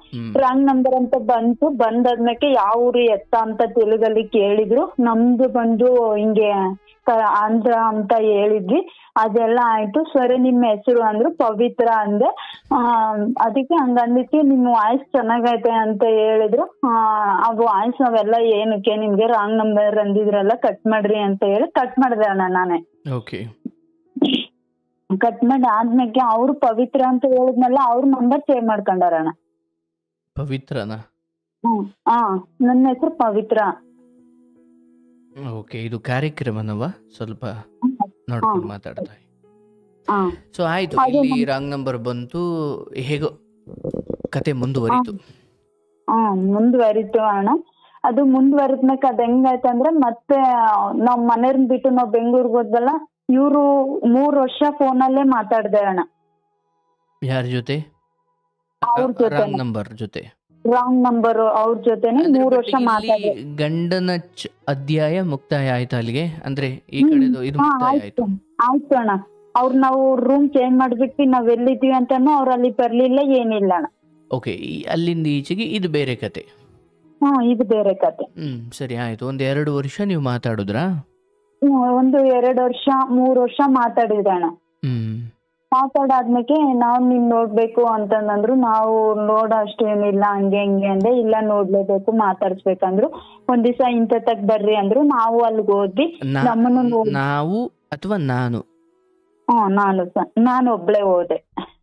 ರಾಂಗ್ ನಂಬರ್ ಅಂತ ಬಂದಾದ್ಮೇಲೆ ಯಾವ ಊರು ಎತ್ತ ಅಂತ ತೆಲುಗಲ್ಲಿ ಕೇಳಿದ್ರು. ನಮ್ದು ಬಂದು ಹಿಂಗೆ ಆಂಧ್ರ ಅಂತ ಹೇಳಿದ್ವಿ. ಅದೆಲ್ಲ ಆಯ್ತು. ಸರಿ ನಿಮ್ಮ ಹೆಸರು ಅಂದ್ರು. ಪವಿತ್ರ ಅಂದೆ. ಅದಕ್ಕೆ ಹಂಗಂದಿಕ್ಕೆ ನಿಮ್ಮ ವಾಯ್ಸ್ ಚೆನ್ನಾಗೈತೆ ಅಂತ ಹೇಳಿದ್ರು. ಆ ವಾಯ್ಸ್ ಅವೆಲ್ಲ ಏನಕ್ಕೆ ನಿಮ್ಗೆ ರಾಂಗ್ ನಂಬರ್ ಅಂದಿದ್ರಲ್ಲ ಕಟ್ ಮಾಡ್ರಿ ಅಂತ ಹೇಳಿ ಕಟ್ ಮಾಡ್ದೆ ಅಣ್ಣ ನಾನೇ. ಓಕೆ. ಕಟ್ ಮಾಡಿ ಆದ್ಮೇಲೆ ಅವ್ರು ಪವಿತ್ರ ಅಂತ ಹೇಳಿದ್ನಲ್ಲ, ಅವ್ರ ನಂಬರ್ ಸೇವ್ ಮಾಡ್ಕೊಂಡಾರಣ್ಣ. ಪವಿತ್ರನಾ? ನನ್ನ ಹೆಸರು ಪವಿತ್ರ. ಓಕೆ. ಇದು ಕಾರ್ಯಕ್ರಮನವಾ? ಸ್ವಲ್ಪ ನೋಡ್ಕೊಂಡು ಮಾತಾಡ್ತಾ. ಸೊ ಆಯ್ತು, ಇಲ್ಲಿ ರಾಂಗ್ ನಂಬರ್ ಬಂತು. ಹೇಗೋ ಕತೆ ಮುಂದುವರಿತು. ಮುಂದುವರಿತು ಅಣ್ಣ. ಅದು ಮುಂದುವರಿದ್ಮೇಲೆ ಅದ್ ಹೆಂಗಾಯ್ತಂದ್ರೆ ಮತ್ತೆ ನಾವ್ ಮನೆಯವ್ರನ್ನ ಬಿಟ್ಟು ನಾವ್ ಬೆಂಗ್ಳೂರ್ಗೆ ಹೋದ್ವಲ್ಲ, ಇವ್ರು 3 ವರ್ಷ ಫೋನಲ್ಲೇ ಮಾತಾಡ್ದೆ ಅಣ್ಣ. ಯಾರ ಜೊತೆ? ಅವ್ರ ಜೊತೆ. ರಾಂಗ್ ನಂಬರ್ ಜೊತೆ? ರಾಂಗ್ ನಂಬರ್ ಅವ್ರ ಜೊತೆನೆ 3 ವರ್ಷ ಮಾತಾಡ್ದೆ. ಗಂಡನ ಅಧ್ಯಾಯ ಮುಕ್ತಾಯ ಆಯ್ತು ಅಲ್ಲಿಗೆ? ಅಂದ್ರೆ ಈ ಕಡೆದು ಇದು ಮುಕ್ತಾಯ ಆಯ್ತು? ಆಯ್ತು ಅಣ್ಣ. ಅವ್ರು ನಾವು ರೂಮ್ ಚೇಂಜ್ ಮಾಡ್ಬಿಟ್ಟು ನಾವ್ ಎಲ್ಲಿದ್ದೀವಿ ಅಂತಾನು ಅವ್ರು ಅಲ್ಲಿ ಬರ್ಲಿಲ್ಲ, ಏನಿಲ್ಲ ಅಣ್ಣ. ಓಕೆ. ಅಲ್ಲಿಂದ ಈಚೆಗೆ ಇದು ಬೇರೆ ಕತೆ? ಇದು ಬೇರೆ ಕತೆ. ಸರಿ ಆಯ್ತು. 1-2 ವರ್ಷ ನೀವು ಮಾತಾಡುದ್ರಾ? 1-2 ವರ್ಷ 3 ವರ್ಷ ಮಾತಾಡಿದ್ರೆ ಅಣ್ಣ. ಮಾತಾಡಾದ್ಮೇಲೆ ನಾವ್ ನಿನ್ ನೋಡ್ಬೇಕು ಅಂತಂದ್ರು. ನಾವು ನೋಡೋ ಅಷ್ಟೇನಿಲ್ಲ, ಹಂಗೆ ಹಿಂಗೆ ಅಂದೆ. ಇಲ್ಲ ನೋಡ್ಲೇಬೇಕು, ಮಾತಾಡ್ಸ್ಬೇಕಂದ್ರು. ಒಂದ್ ದಿವಸ ಇಂತಕ್ ಬರ್ರಿ ಅಂದ್ರು. ನಾವು ಅಲ್ಲಿಗೆ ಹೋದ್ವಿ. ನಮ್ಮನ್ನು ನಾವು ಅಥವಾ ನಾನು? ನಾನು ಒಬ್ಳೆ ಹೋದೆ.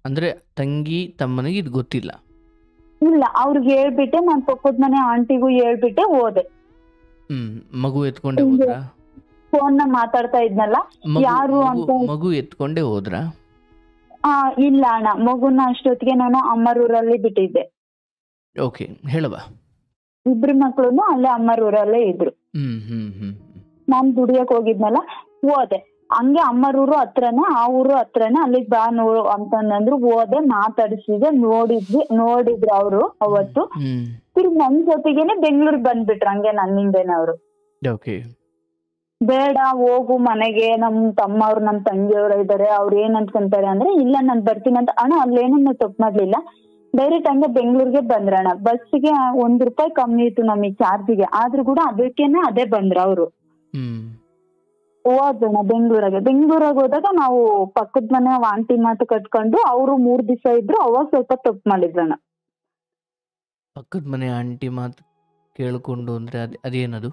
ಅಂದ್ರೆ ತಂಗಿ ತಮ್ಮನಿಗೆ ಇದು ಗೊತ್ತಿಲ್ಲ? ಇಲ್ಲ, ಅವ್ರಿಗೆ ಹೇಳ್ಬಿಟ್ಟೆ. ನಾನ್ ಪಕ್ಕದ ಮನೆ ಆಂಟಿಗೂ ಹೇಳ್ಬಿಟ್ಟೆ ಹೋದೆ. ಮಗು ಎತ್ಕೊಂಡೆ ಹೋದ್ರಾ? ಫೋನ್ ಮಾತಾಡ್ತಾ ಇದ್ನಲ್ಲ, ಯಾರು ಅಂತ. ಮಗು ಎತ್ಕೊಂಡೆ ಹೋದ್ರಾ? ಇಲ್ಲ ಅಣ್ಣ, ಮಗುನ ಅಷ್ಟೊತ್ತಿಗೆ ನಾನು ಅಮ್ಮರೂರಲ್ಲಿ ಬಿಟ್ಟಿದ್ದೆ. ಓಕೆ, ಹೇಳವಾ. 2 ಮಕ್ಳು ಅಲ್ಲೇ ಅಮ್ಮರೂರಲ್ಲೇ ಇದ್ರು. ನಾನ್ ದುಡಿಯಕ್ ಹೋಗಿದ್ನಲ್ಲ, ಹೋದೆ. ಹಂಗೆ ಅಮ್ಮರೂರು ಹತ್ರನೇ, ಆ ಊರು ಹತ್ರನೇ. ಅಲ್ಲಿಗೆ ಬಾ ನೋಡು ಅಂತಂದ್ರು. ಹೋದೆ, ಮಾತಾಡಿಸಿದೆ, ನೋಡಿದ್ರು ಅವರು ಅವತ್ತು. ತಿರ್ಗಿ ನನ್ ಜೊತೆಗೇನೆ ಬೆಂಗ್ಳೂರ್ಗ್ ಬಂದ್ಬಿಟ್ರು ಹಂಗೆ ನನ್ನಿಂದೇನೆ ಅವರು. ಬೇಡ ಹೋಗು ಮನೆಗೆ, ನಮ್ ತಮ್ಮವ್ರು ನಮ್ ತಂಗಿಯವ್ರು ಇದಾರೆ, ಅವ್ರು ಏನ್ ಅನ್ಕೊಂತಾರೆ ಅಂದ್ರೆ, ಇಲ್ಲ ನಾನ್ ಬರ್ತೀನಿ ಅಂತ. ಅಣ್ಣ ಅಲ್ಲೇನೂ ತಪ್ಪು ಮಾಡ್ಲಿಲ್ಲ. ಡೈರೆಕ್ಟ್ ಹಂಗೆ ಬೆಂಗ್ಳೂರ್ಗೆ ಬಂದ್ರಣ್ಣ. ಬಸ್ಸಿಗೆ ₹1 ಕಮ್ಮಿ ಇತ್ತು ನಮಗ್ ಚಾರ್ಜಿಗೆ. ಆದ್ರೂ ಕೂಡ ಅದಕ್ಕೇನೆ ಅದೇ ಬಂದ್ರ ಅವರು. ಹೋದಣ್ಣ ಬೆಂಗ್ಳೂರಾಗ ಹೋದಾಗ ನಾವು ಪಕ್ಕದ ಮನೆ ಆಂಟಿ ಮಾತು ಕಟ್ಕೊಂಡು ಅವರು 3 ದಿವಸ ಇದ್ರು. ಅವಾಗ ಸ್ವಲ್ಪ ತಪ್ಪು ಮಾಡಿದ್ರಣ್ಣ. ಪಕ್ಕದ ಮನೆ ಆಂಟಿ ಮಾತು ಕೇಳ್ಕೊಂಡು ಅಂದ್ರೆ ಅದೇನದು?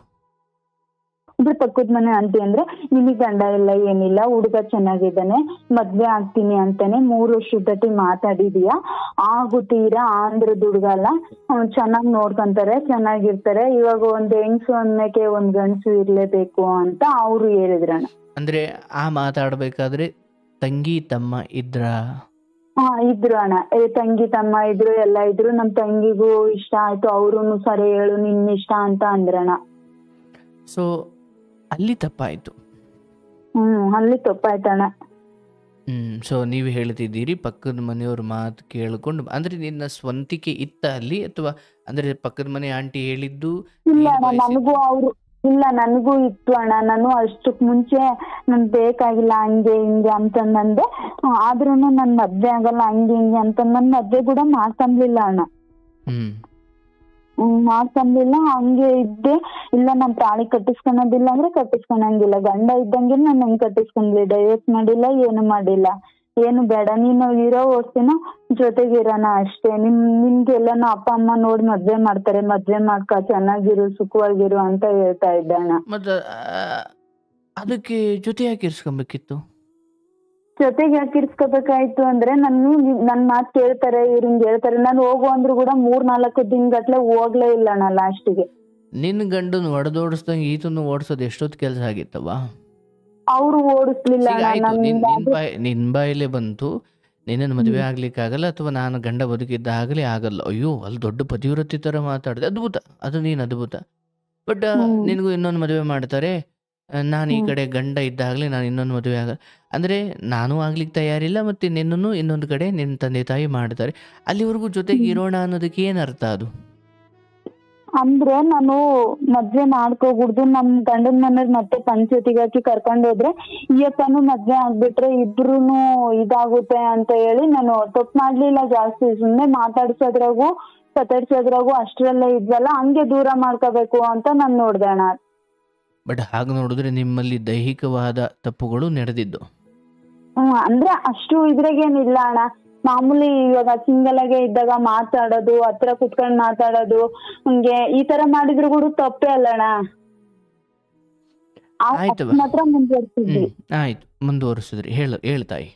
ಪಕ್ಕದ ಮನೆ ಆಂಟಿ ಅಂದ್ರೆ, ನಿಮಗ್ ಗಂಡ ಇಲ್ಲ ಏನಿಲ್ಲ, ಹುಡುಗ ಚೆನ್ನಾಗಿದ್ದಾನೆ, ಮದ್ವೆ ಆಗ್ತೀನಿ ಅಂತಾನೆ 3 ವರ್ಷದ ಮಾತಾಡಿದೀಯಾ, ಆಗುತ್ತೀರಾ, ಆಂಧ್ರದ ಹುಡುಗ ಅಲ್ಲ, ಚೆನ್ನಾಗ್ ನೋಡ್ಕೊಂತಾರೆ, ಚೆನ್ನಾಗಿರ್ತಾರೆ. ಇವಾಗ ಒಂದ್ ಹೆಂಗ್ಸು ಅನ್ನಕ್ಕೆ ಒಂದ್ ಗಂಡ್ಸು ಇರ್ಲೇಬೇಕು ಅಂತ ಅವ್ರು ಹೇಳಿದ್ರಣ್ಣ. ಅಂದ್ರೆ ಮಾತಾಡ್ಬೇಕಾದ್ರೆ ತಂಗಿ ತಮ್ಮ ಇದ್ರಾ? ಹಾ ಇದ್ರು ಅಣ್ಣ, ತಂಗಿ ತಮ್ಮ ಇದ್ರು, ಎಲ್ಲ ಇದ್ರು. ನಮ್ ತಂಗಿಗೂ ಇಷ್ಟ ಆಯ್ತು, ಅವ್ರುನು ಸರಿ ಹೇಳು ನಿನ್ ಇಷ್ಟ ಅಂತ ಅಂದ್ರಣ್ಣ. ಸೊ ಅಲ್ಲಿ ತಪ್ಪಾಯಿತು. ಅಲ್ಲಿ ತಪ್ಪಾಯ್ತಣ್ಣ. ಸೊ ನೀವು ಹೇಳ್ತಿದ್ದೀರಿ ಪಕ್ಕದ ಮನೆಯವ್ರ ಮಾತು ಕೇಳ್ಕೊಂಡು, ಅಂದ್ರೆ ನಿನ್ನ ಸ್ವಂತಿಕೆ ಇತ್ತ ಅಲ್ಲಿ, ಅಥವಾ ಅಂದ್ರೆ ಪಕ್ಕದ ಮನೆ ಆಂಟಿ ಹೇಳಿದ್ದು ಇಲ್ಲ ನೀನು ಅಣ್ಣ, ಬಯಸಿದ್ದು? ನನಗೂ ಇತ್ತು ಅಣ್ಣ. ನಾನು ಅಷ್ಟಕ್ ಮುಂಚೆ ನನ್ ಬೇಕಾಗಿಲ್ಲ ಹಂಗೆ ಹಿಂಗೆ ಅಂತಂದಂದೆ. ಆದ್ರೂನು ನನ್ ಮದ್ವೆ ಆಗಲ್ಲ ಹಂಗೆ ಹಿಂಗೆ ಅಂತ ನನ್ ಮದ್ವೆ ಕೂಡ ಮಾಡ್ಕೊಂಡ್ಲಿಲ್ಲ ಅಣ್ಣ. ಹ್ಮ್ ಮಾಡ್ಕೊಂಡ್ಲಿಲ್ಲ, ಹಂಗೆ ಇದ್ದೆ. ಇಲ್ಲ ನಾನ್ ತಾಳಿ ಕಟ್ಟಿಸ್ಕೊಳೋದಿಲ್ಲ ಅಂದ್ರೆ ಕಟ್ಟಿಸ್ಕೊಳಂಗಿಲ್ಲ, ಗಂಡ ಇದ್ದಂಗೆ ನಾನು ಹೆಂಗ್ ಕಟ್ಟಿಸ್ಕೊಂಡ್ಲಿ, ಡೈವರ್ಸ್ ಮಾಡಿಲ್ಲ ಏನು ಮಾಡಿಲ್ಲ. ಏನು ಬೇಡ, ನೀನು ಇರೋ ವರ್ಷನ ಜೊತೆಗಿರೋಣ ಅಷ್ಟೇ, ನಿನ್ಗೆಲ್ಲನೂ ಅಪ್ಪ ಅಮ್ಮ ನೋಡಿ ಮದ್ವೆ ಮಾಡ್ತಾರೆ, ಮದ್ವೆ ಮಾಡ್ಕ ಚೆನ್ನಾಗಿರು ಸುಖವಾಗಿರು ಅಂತ ಹೇಳ್ತಾ ಇದ್ದ ಅಣ್ಣ. ಮತ್ತೆ ಅದಕ್ಕೆ ಜೊತೆ ಯಾಕೆ ಇರ್ಸ್ಕೊಬೇಕಿತ್ತು? ಜೊತೆಗೆ ಯಾಕೆ ಇರ್ಸ್ಕೋಬೇಕಾಯ್ತು ಅಂದ್ರೆ, ನನ್ ಮಾತು ಕೇಳ್ತಾರೆ, ಇವ್ರು ಹಿಂಗ್ ಹೇಳ್ತಾರೆ. ನಾನು ಹೋಗು ಅಂದ್ರು ಕೂಡ 3-4 ದಿನಗಟ್ಲೆ ಹೋಗ್ಲೇ ಇಲ್ಲ ಅಣ್ಣ ಲಾಸ್ಟಿಗೆ. ನಿನ್ನ ಗಂಡನ ಒಡೆದೋಡಿಸ್ದಂಗೆ ಈತನ್ನು ಓಡಿಸೋದು ಎಷ್ಟೊತ್ತು ಕೆಲಸ ಆಗಿತ್ತವ? ಅವ್ರು ಓಡಿಸ್ಲಿಲ್ಲ ಈಗ ಅಣ್ಣ. ಆಯ್ತು, ನಿನ್ ಬಾಯಲ್ಲೇ ಬಂತು ನಿನ್ನನ್ನು ಮದುವೆ ಆಗ್ಲಿಕ್ಕಾಗಲ್ಲ, ಅಥವಾ ನಾನು ಗಂಡ ಬದುಕಿದ್ದಾಗಲೇ ಆಗಲ್ಲ. ಅಯ್ಯೋ, ಅಲ್ಲಿ ದೊಡ್ಡ ಪತಿವ್ರತಿ ಥರ ಮಾತಾಡಿದೆ, ಅದ್ಭುತ, ಅದು ನೀನು ಅದ್ಭುತ. ಬಟ್ ನಿನಗೂ ಇನ್ನೊಂದು ಮದುವೆ ಮಾಡ್ತಾರೆ, ನಾನು ಈ ಕಡೆ ಗಂಡ ಇದ್ದಾಗಲೇ ನಾನು ಇನ್ನೊಂದು ಮದುವೆ ಆಗಲ್ಲ ಅಂದರೆ ನಾನು ಆಗ್ಲಿಕ್ಕೆ ತಯಾರಿಲ್ಲ, ಮತ್ತು ನಿನ್ನನ್ನು ಇನ್ನೊಂದು ಕಡೆ ನಿನ್ನ ತಂದೆ ತಾಯಿ ಮಾಡ್ತಾರೆ. ಅಲ್ಲಿವರೆಗೂ ಜೊತೆಗೆ ಇರೋಣ ಅನ್ನೋದಕ್ಕೆ ಏನು ಅರ್ಥ ಅದು? ಅಂದ್ರೆ ನಾನು ಮದ್ವೆ ಮಾಡ್ಕೋಬಿಡ್ದು, ನಮ್ ಗಂಡನ ಮನೆಯವ್ರ್ ಮತ್ತೆ ಪಂಚಾಯತಿಗೆ ಹಾಕಿ ಕರ್ಕೊಂಡ್ ಹೋದ್ರೆ ಈಯಪ್ಪನು ಮದ್ವೆ ಆಗ್ಬಿಟ್ರೆ ಇಬ್ರುನು ಇದಾಗುತ್ತೆ ಅಂತ ಹೇಳಿ ನಾನು ತಪ್ಪು ಮಾಡ್ಲಿಲ್ಲ ಜಾಸ್ತಿ. ಸುಮ್ನೆ ಮಾತಾಡ್ಸೋದ್ರಾಗು ಪತಾಡ್ಸೋದ್ರಾಗು ಅಷ್ಟ್ರಲ್ಲೇ ಇದ್ವಲ್ಲ, ಹಂಗೆ ದೂರ ಮಾಡ್ಕೋಬೇಕು ಅಂತ ನಾನ್ ನೋಡ್ದೆ ಅಣ್ಣ. ಬಟ್ ಹಾಗೆ ನೋಡಿದ್ರೆ ನಿಮ್ಮಲ್ಲಿ ದೈಹಿಕವಾದ ತಪ್ಪುಗಳು ನಡೆದಿದ್ದು. ಅಂದ್ರೆ ಅಷ್ಟು ಇದ್ರಾಗೇನಿಲ್ಲ ಅಣ್ಣ. ಮಾಮೂಲಿ ಇವಾಗ ಸಿಂಗಲ್ ಆಗೇ ಇದ್ದಾಗ ಮಾತಾಡೋದು, ಹತ್ರ ಕುತ್ಕೊಂಡ್ ಮಾತಾಡೋದು, ಹಂಗೆ ಈ ತರ ಮಾಡಿದ್ರು ಕೂಡ ತಪ್ಪೇ ಅಲ್ಲ ಅಣ್ಣ. ಆಯ್ತವ, ಮಾತ್ರ ಮುಂದುವರ್ಸಿದ್ವಿ. ಆಯ್ತು, ಮುಂದುವರಿಸಿದ್ರಿ. ಹೇಳ್ತಾಯಿ.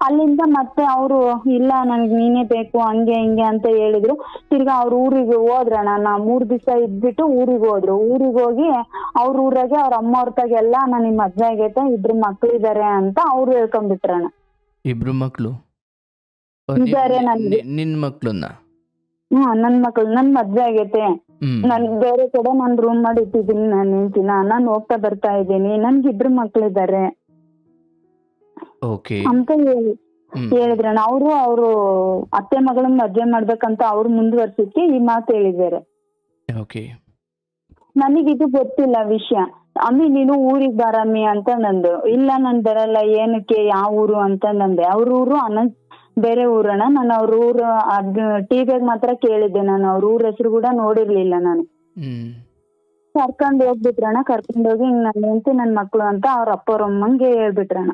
ಅಲ್ಲಿಂದ ಮತ್ತೆ ಅವರು ಇಲ್ಲ ನನಗ್ ನೀನೇ ಬೇಕು ಹಂಗೆ ಹಿಂಗೆ ಅಂತ ಹೇಳಿದ್ರು. ತಿರ್ಗಾ ಅವ್ರ ಊರಿಗೆ ಹೋದ್ರಣ್ಣ. ನಾ 3 ದಿವಸ ಇದ್ಬಿಟ್ಟು ಊರಿಗೆ ಹೋದ್ರು. ಊರಿಗೆ ಹೋಗಿ ಅವ್ರ ಊರಾಗೆ ಅವ್ರ ಅಮ್ಮ ಅವ್ರತಾಗೆಲ್ಲ ನನಗ್ ಮದ್ವೆ ಆಗೈತೆ, 2 ಮಕ್ಳಿದಾರೆ ಅಂತ ಅವ್ರು ಹೇಳ್ಕೊಂಡ್ಬಿಟ್ರಣ್ಣ. 2 ಮಕ್ಳು ಇದಾರೆ ನನ್ಗೆ. ನಿನ್ ಮಕ್ಳನ್ನ? ನನ್ ಮಕ್ಳು, ನನ್ ಮದ್ವೆ ಆಗೈತೆ, ನನ್ ಬೇರೆ ಕಡೆ ನಾನ್ ರೂಮ್ ಮಾಡಿ ಇಟ್ಟಿದ್ದೀನಿ, ನಾನು ಹೇಳ್ತೀನ, ನಾನ್ ಹೋಗ್ತಾ ಬರ್ತಾ ಇದ್ದೀನಿ, ನನ್ಗೆ 2 ಮಕ್ಳಿದಾರೆ ಅಂತ ಹೇಳಿದ್ರಣ್ಣ. ಅವರು ಅತ್ತೆ ಮಗಳನ್ನ ಮದ್ವೆ ಮಾಡ್ಬೇಕಂತ ಅವ್ರು ಮುಂದುವರ್ಸಿಕ್ಕೆ ಈ ಮಾತು ಹೇಳಿದ್ದಾರೆ. ನನಗಿದು ಗೊತ್ತಿಲ್ಲ ವಿಷಯ. ಅಮ್ಮಿ ನೀನು ಊರಿಗೆ ಬರಮ್ಮಿ ಅಂತ ನಂದು. ಇಲ್ಲ ನಾನ್ ಬರಲ್ಲ, ಏನಕ್ಕೆ, ಯಾವ ಊರು ಅಂತ ನಂದೆ. ಅವ್ರ ಊರು ಬೇರೆ ಊರಣ್ಣ. ನಾನು ಅವ್ರ ಊರು ಟಿವಿಯಾಗ ಮಾತ್ರ ಕೇಳಿದ್ದೆ, ನಾನು ಅವ್ರ ಊರ ಹೆಸರು ಕೂಡ ನೋಡಿರ್ಲಿಲ್ಲ ನಾನು. ಕರ್ಕೊಂಡ್ ಹೋಗ್ಬಿಟ್ರಣ್ಣ. ಕರ್ಕೊಂಡೋಗಿ ಹಿಂಗ್ ನನ್ನ ಹೆಂಡತಿ ನನ್ ಮಕ್ಳು ಅಂತ ಅವ್ರ ಅಪ್ಪ ಅವ್ರ ಅಮ್ಮಂಗೆ ಹೇಳ್ಬಿಟ್ರಣ್ಣ.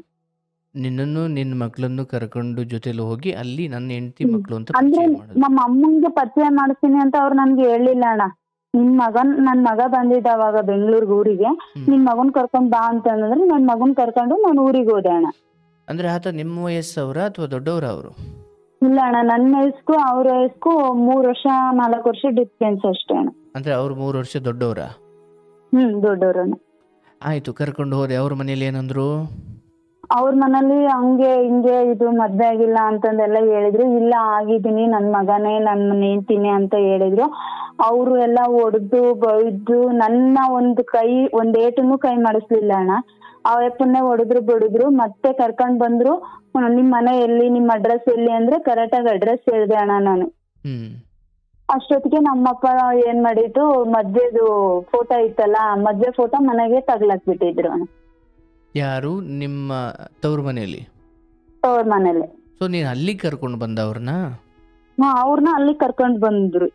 ನಿನ್ನನ್ನು ನಿನ್ನ ಮಕ್ಕಳನ್ನು ಕರ್ಕೊಂಡು ಜೊತೆಲಿ ಹೋಗಿ ಅಲ್ಲಿ ನನ್ನ ಹೆಂಡತಿ ಮಕ್ಕಳು ಅಂತ ಅಂದ್ರೆ ನಮ್ಮ ಅಮ್ಮಂಗೆ ಪರಿಚಯ ಮಾಡಿಸ್ತೀನಿ ಅಂತ ಅವ್ರು ನನ್ಗೆ ಹೇಳಿಲ್ಲ ಅಣ್ಣ. ನನ್ ಮಗ ಬಂದಿದ್ದ ಅವಾಗ ಬೆಂಗಳೂರಿಗೆ ಊರಿಗೆ, ನಿನ್ ಮಗನ್ ಕರ್ಕೊಂಡ್ ಬಾ ಅಂತಂದ್ರೆ ನನ್ ಮಗನ್ ಕರ್ಕೊಂಡು ನಾನು ಊರಿಗೆ ಹೋದೆ ಅಣ್ಣ. ಅಂದ್ರೆ ಆತ ನಿಮ್ಮ ವಯಸ್ಸವರ ಅಥವಾ ದೊಡ್ಡವರ ಅವರು? ಇಲ್ಲ ಅಣ್ಣ, ನನ್ನ ವಯಸ್ಗೂ ಅವ್ರ ವಯಸ್ಗೂ 3 ವರ್ಷ 4 ವರ್ಷ ಡಿಫ್ರೆನ್ಸ್ ಅಷ್ಟೇ ಅಣ್ಣ. ಅಂದ್ರೆ ಅವ್ರು 3 ವರ್ಷ ದೊಡ್ಡವರ? ದೊಡ್ಡವ್ರಣ್ಣ. ಆಯ್ತು, ಕರ್ಕೊಂಡು ಹೋದೆ. ಅವ್ರ ಮನೇಲಿ ಏನಂದ್ರು? ಅವ್ರ ಮನೇಲಿ ಹಂಗೆ ಹಿಂಗೆ ಇದು ಮದ್ವೆ ಆಗಿಲ್ಲ ಅಂತಂದೆಲ್ಲ ಹೇಳಿದ್ರು. ಇಲ್ಲ ಆಗಿದ್ದೀನಿ, ನನ್ ಮಗನೇ ನನ್ನ ಹೆಂಡ್ತಿನೇ ಅಂತ ಹೇಳಿದ್ರು. ಅವರು ಎಲ್ಲ ಹೊಡೆದು ಬೈದು ನನ್ನ ಒಂದ್ ಏಟನ್ನು ಕೈ ಮಾಡಿಸ್ಲಿಲ್ಲ ಅಣ್ಣ. ಅವಪ್ಪನ್ನೇ ಹೊಡೆದ್ರು ಬಡಿದ್ರು. ಮತ್ತೆ ಕರ್ಕೊಂಡ್ ಬಂದ್ರು. ನಿಮ್ ಮನೆ ಎಲ್ಲಿ, ನಿಮ್ ಅಡ್ರೆಸ್ ಎಲ್ಲಿ ಅಂದ್ರೆ ಕರೆಕ್ಟ್ ಆಗಿ ಅಡ್ರೆಸ್ ಹೇಳ್ದೆ ಅಣ್ಣ ನಾನು. ಅಷ್ಟೊತ್ತಿಗೆ ನಮ್ಮಪ್ಪ ಏನ್ ಮಾಡಿದ್ದು, ಮದ್ವೆದು ಫೋಟೋ ಇತ್ತಲ್ಲ, ಮದ್ವೆ ಫೋಟೋ ಮನೆಗೆ ತಗ್ಲಾಕ್ ಬಿಟ್ಟಿದ್ರು ಅಣ್ಣ. ಯಾರು? ನಿಮ್ಮ ತವ್ರ ಮನೆಯಲ್ಲಿ? ತವ್ರ ಮನೇಲಿ. ಸೊ ನೀನ್ ಅಲ್ಲಿ ಕರ್ಕೊಂಡು ಬಂದ ಅವ್ರನ್ನ? ಅವ್ರನ್ನ ಅಲ್ಲಿ ಕರ್ಕೊಂಡ್ ಬಂದ್ರು.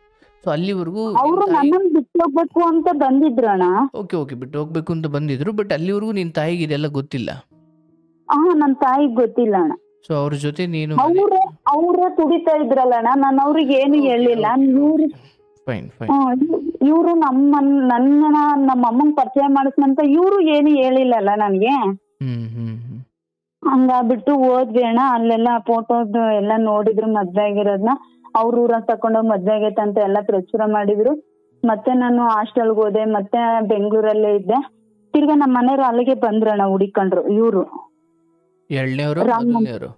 ಸೊ ಅಲ್ಲಿವರೆಗೂ ಅವ್ರು ನನ್ನನ್ನ ಬಿಟ್ಟು ಹೋಗ್ಬೇಕು ಅಂತ ಬಂದಿದ್ರು ಅಣ್ಣ. ಓಕೆ, ಬಿಟ್ಟು ಹೋಗ್ಬೇಕು ಅಂತ ಬಂದಿದ್ರು. ಬಟ್ ಅಲ್ಲಿವರೆಗೂ ನಿನ್ ತಾಯಿಗೆ ಇದೆಲ್ಲ ಗೊತ್ತಿಲ್ಲ? ನನ್ ತಾಯಿಗ್ ಗೊತ್ತಿಲ್ಲ ಅಣ್ಣ. ಸೊ ಅವ್ರ ಜೊತೆ ನೀನು ಅವ್ರ ತುಡಿತಾ ಇದ್ರಲ್ಲ ಅಣ್ಣ, ನಾನು ಅವ್ರಿಗೆ ಏನು ಹೇಳಿಲ್ಲ. ಇವ್ರು ನಮ್ಮ ಅಮ್ಮನ್ ಪರಿಚಯ ಮಾಡಿಸ್ನಂತ ಇವ್ರು ಏನು ಹೇಳಿಲ್ಲಲ್ಲ ನನ್ಗೆ. ಹಂಗಾಗ್ಬಿಟ್ಟು ಹೋದ್ವಿ ಅಣ್ಣ. ಅಲ್ಲೆಲ್ಲ ಫೋಟೋದು ಎಲ್ಲ ನೋಡಿದ್ರು ಮದ್ವೆ ಆಗಿರೋದ್ನ. ಅವ್ರ ಊರಾಗ ತಕೊಂಡೋಗಿ ಮದ್ವೆ ಆಗೈತೆ ಅಂತ ಎಲ್ಲ ಪ್ರಚಾರ ಮಾಡಿದ್ರು. ಮತ್ತೆ ನಾನು ಹಾಸ್ಟೆಲ್ಗೆ ಹೋದೆ. ಮತ್ತೆ ಬೆಂಗಳೂರಲ್ಲೇ ಇದ್ದೆ. ತಿರ್ಗಾ ನಮ್ಮ ಮನೆಯವ್ರು ಅಲ್ಲಿಗೆ ಬಂದ್ರಣ್ಣ, ಹುಡಿಕೊಂಡ್ರು ಇವ್ರು. ಎರಡನೇವರು ರಾಂಗ್ ಮೊದಲನೇವರು?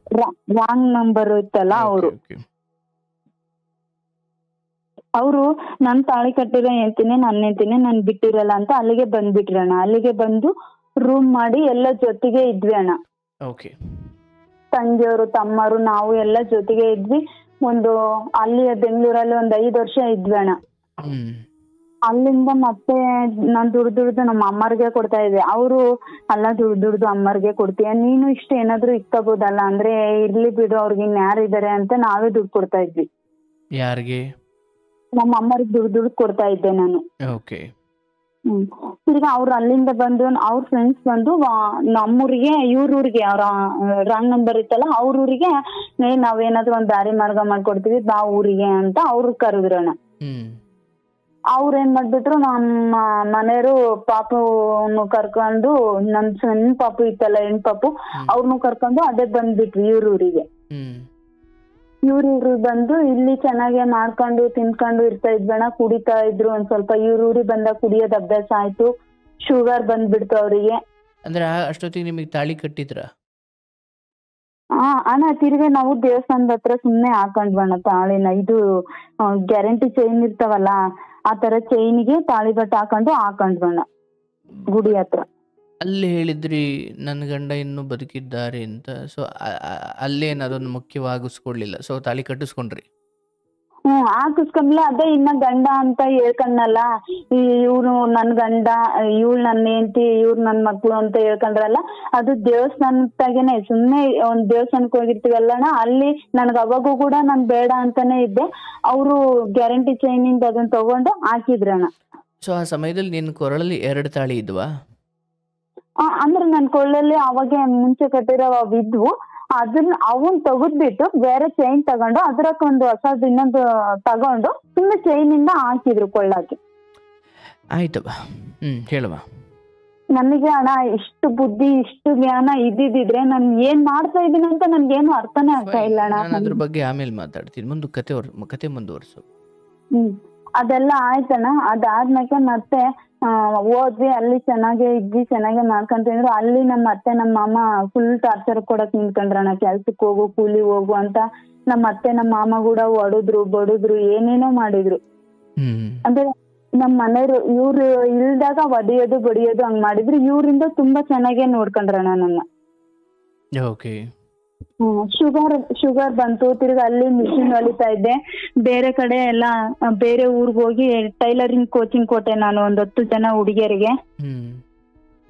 ರಾಂಗ್ ನಂಬರ್ ಇತ್ತಲ್ಲ ಓಕೆ ಅವರು. ಓಕೆ. ಅವರು ನನ್ ತಾಳಿ ಕಟ್ಟಿರೋ ಹೇಳ್ತೀನಿ ನಾನು ಹೇಳ್ತೀನಿ ನಾನು ಬಿಟ್ಟಿರಲ್ಲ ಅಂತ ಅಲ್ಲಿಗೆ ಬಂದ್ಬಿಟ್ರಣ್ಣ. ಅಲ್ಲಿಗೆ ಬಂದು ರೂಮ್ ಮಾಡಿ ಎಲ್ಲ ಜೊತೆಗೆ ಇದ್ವಿ ಅಣ್ಣ. ಓಕೆ. ತಂಗಿಯವರು ತಮ್ಮರು ನಾವು ಎಲ್ಲ ಜೊತೆಗೆ ಇದ್ವಿ. ಒಂದು ಅಲ್ಲಿ ಬೆಂಗಳೂರಲ್ಲಿ ಒಂದ್ 5 ವರ್ಷ ಇದ್ವಿ ಅಣ್ಣ. ಹ್ಮ್. ಅಲ್ಲಿಂದ ಮತ್ತೆ ನಾನ್ ದುಡ್ದು ನಮ್ಮ ಅಮ್ಮರ್ಗೆ ಕೊಡ್ತಾ ಇದ್ದೆ. ಅವರು ಅಲ್ಲ ದುಡ್ದು ಅಮ್ಮರ್ಗೆ ಕೊಡ್ತೀಯ ನೀನು ಇಷ್ಟ ಏನಾದ್ರು ಇಕ್ಕೋಬೋದಲ್ಲ ಅಂದ್ರೆ ಇರ್ಲಿ ಬಿಡು ಅವ್ರಿಗೆ ಇನ್ಯಾರು ಇದಾರೆ ಅಂತ ನಾವೇ ದುಡ್ಡು ಕೊಡ್ತಾ ಇದ್ವಿ. ಯಾರಿಗೆ? ನಮ್ಮ ಅಮ್ಮರಿಗೆ ದುಡ್ಡು ಕೊಡ್ತಾ ಇದ್ದೆ ನಾನು. ಓಕೆ. ತಿರ್ಗಾ ಅವ್ರು ಅಲ್ಲಿಂದ ಬಂದು ಅವ್ರ ಫ್ರೆಂಡ್ಸ್ ಬಂದು ನಮ್ಮೂರಿಗೆ ಇವ್ರೂರಿಗೆ ಅವ್ರ ರಾಂಗ್ ನಂಬರ್ ಇತ್ತಲ್ಲ ಅವ್ರೂರಿಗೆ ನಾವೇನಾದ್ರು ಒಂದ್ ದಾರಿ ಮಾರ್ಗ ಮಾಡ್ಕೊಡ್ತೀವಿ ಬಾ ಊರಿಗೆ ಅಂತ ಅವ್ರು ಕರೆದ್ರಣ್ಣ. ಹ್ಮ್. ಅವ್ರ ಏನ್ ಮಾಡ್ಬಿಟ್ರು ನಮ್ಮ ಮನೆಯವರು ಪಾಪುನು ಕರ್ಕೊಂಡು ನಮ್ ಸಣ್ಣ ಪಾಪು ಇತ್ತಲ್ಲ ಹೆಣ್ ಪಾಪು ಅವ್ರನ್ನು ಕರ್ಕೊಂಡು ಅದೇ ಬಂದ್ಬಿಟ್ವಿ ಇವ್ರೂರಿಗೆ. ಹ್ಮ್. ಇವ್ರು ಬಂದು ಇಲ್ಲಿ ಚೆನ್ನಾಗೆ ಮಾಡ್ಕೊಂಡು ತಿನ್ಕೊಂಡು ಇರ್ತಾ ಇದ್ವಣ್ಣ. ಕುಡಿತಾ ಇದ್ರು ಒಂದ್ ಸ್ವಲ್ಪ. ಇವ್ರೂರಿಗೆ ಬಂದಾಗ ಕುಡಿಯೋದ್ ಅಭ್ಯಾಸ ಆಯ್ತು. ಶುಗರ್ ಬಂದ್ಬಿಡ್ತು ಅವರಿಗೆ. ಅಂದ್ರೆ ಅಷ್ಟೊತ್ತಿಗೆ ನಿಮಗೆ ತಾಳಿ ಕಟ್ಟಿದ್ರ? ಅಣ್ಣ ತಿರ್ಗಿ ನಾವು ದೇವಸ್ಥಾನದ ಹತ್ರ ಸುಮ್ನೆ ಹಾಕೊಂಡ್ವಣ್ಣ ತಾಳಿನ. ಇದು ಗ್ಯಾರಂಟಿ ಚೈನ್ ಇರ್ತಾವಲ್ಲ ಆ ತರ ಚೈನ್ಗೆ ತಾಳಿ ಬಟ್ಟೆ ಹಾಕೊಂಡ್ವಣ್ಣ ಗುಡಿ ಹತ್ರ. ಅಲ್ಲಿ ಹೇಳಿದ್ರಿ ನನ್ನ ಗಂಡ ಇನ್ನೂ ಬದುಕಿದ್ದಾರೆ ಅಂತ. ಸೊ ಅಲ್ಲೇನು ಅದೊಂದು ಮುಖ್ಯವಾಗಿಸ್ಕೊಡ್ಲಿಲ್ಲ, ಸೊ ತಾಳಿ ಕಟ್ಟಿಸ್ಕೊಂಡ್ರಿ? ಹಾಕಿಸ್ಕೊಂಡ್ಲೆ ಅದೇ ಇನ್ನ ಗಂಡ ಅಂತ ಹೇಳ್ಕೊಂಡಲ್ಲ. ಇವ್ರು ನನ್ ಗಂಡ, ಇವಳು ನನ್ನ ಹೆಂಡತಿ, ಇವ್ರು ನನ್ ಮಕ್ಳು ಅಂತ ಹೇಳ್ಕೊಂಡ್ರಲ್ಲ ಅದು ದೇವಸ್ಥಾನದಾಗೇನೆ. ಸುಮ್ನೆ ಒಂದ್ ದೇವಸ್ಥಾನಕ್ಕೆ ಹೋಗಿರ್ತೀವಲ್ಲಣ್ಣ ಅಲ್ಲಿ ನನ್ಗ ಅವಾಗೂ ಕೂಡ ನಾನ್ ಬೇಡ ಅಂತಾನೆ ಇದ್ದೆ. ಅವರು ಗ್ಯಾರಂಟಿ ಚೈನಿಂದ ಅದನ್ನ ತಗೊಂಡು ಹಾಕಿದ್ರಣ್ಣ. ಸೊ ಆ ಸಮಯದಲ್ಲಿ ನಿನ್ನ ಕೊರಳಲ್ಲಿ 2 ತಾಳಿ ಇದ್ವಾ? ಅಂದ್ರೆ ನನ್ ಕೊಳ್ಳಲ್ಲಿ ಅವಾಗೆ ಮುಂಚೆ ಕಟ್ಟಿರೋ ಇದ್ವು. ಅವನ್ ತೆಗೆದ್ಬಿಟ್ಟು ಬೇರೆ ಚೈನ್ ತಗೊಂಡು ಅದ್ರಕ್ಕೆ ಒಂದು ಹೊಸದ್ ಇನ್ನೊಂದು ತಗೊಂಡು ಸುಮ್ಮನೆ ಚೈನ್ ಇಂದ ಹಾಕಿದ್ರು ಕೊಳ್ಳಕ್ಕೆ. ಆಯ್ತವ. ಹೇಳುವ. ನನಗೆ ಅಣ್ಣ ಇಷ್ಟು ಬುದ್ಧಿ ಇಷ್ಟು ಜ್ಞಾನ ಇದ್ದಿದ್ರೆ ನಾನು ಏನ್ ಮಾಡ್ತಾ ಇದೀನಿ ಅಂತ ನನ್ಗೇನು ಅರ್ಥನೇ ಆಗ್ತಾ ಇಲ್ಲ ಅಣ್ಣ. ನಾನು ಅದ್ರ ಬಗ್ಗೆ ಆಮೇಲೆ ಮಾತಾಡ್ತೀನಿ. ಮುಂದೆ ಕತೆ ಮುಂದುವರ್ಸು. ಅದೆಲ್ಲ ಆಯ್ತಣ್ಣ. ಅದಾದ್ಮೇಲೆ ಮತ್ತೆ ಹೋದ್ವಿ. ಅಲ್ಲಿ ಚೆನ್ನಾಗೆ ಇದ್ವಿ, ಚೆನ್ನಾಗೆ ಮಾಡ್ಕೊಂತಿದ್ರು. ಅಲ್ಲಿ ನಮ್ಮ ಅತ್ತೆ ನಮ್ಮ ಮಾಮ ಫುಲ್ ಟಾರ್ಚರ್ ಕೊಡಕ್ ನಿಂತ್ಕೊಂಡ್ರಣ್ಣ. ಕೆಲ್ಸಕ್ಕೆ ಹೋಗು ಕೂಲಿ ಹೋಗು ಅಂತ. ನಮ್ಮ ಅತ್ತೆ ನಮ್ಮ ಮಾಮ ಕೂಡ ಹೊಡೆದ್ರು ಬಡಿದ್ರು ಏನೇನೋ ಮಾಡಿದ್ರು. ಅಂದ್ರೆ ನಮ್ ಮನೆಯವ್ರು ಇವ್ರು ಇಲ್ದಾಗ ಒಡೆಯೋದು ಬಡಿಯೋದು ಹಂಗ್ ಮಾಡಿದ್ರು. ಇವ್ರಿಂದ ತುಂಬಾ ಚೆನ್ನಾಗೇ ನೋಡ್ಕೊಂಡ್ರಣ್ಣ ನನ್ನ. ಓಕೆ. ಶುಗರ್ ಬಂತು. ತಿರ್ಗಿ ಅಲ್ಲಿ ಮಿಷಿನ್ ಹೊಲಿತಾ ಇದ್ದೆ. ಬೇರೆ ಕಡೆ ಎಲ್ಲ ಬೇರೆ ಊರ್ಗ್ ಹೋಗಿ ಟೈಲರಿಂಗ್ ಕೋಚಿಂಗ್ ಕೊಟ್ಟೆ ನಾನು ಒಂದ್ 10 ಜನ ಹುಡುಗಿಯರಿಗೆ.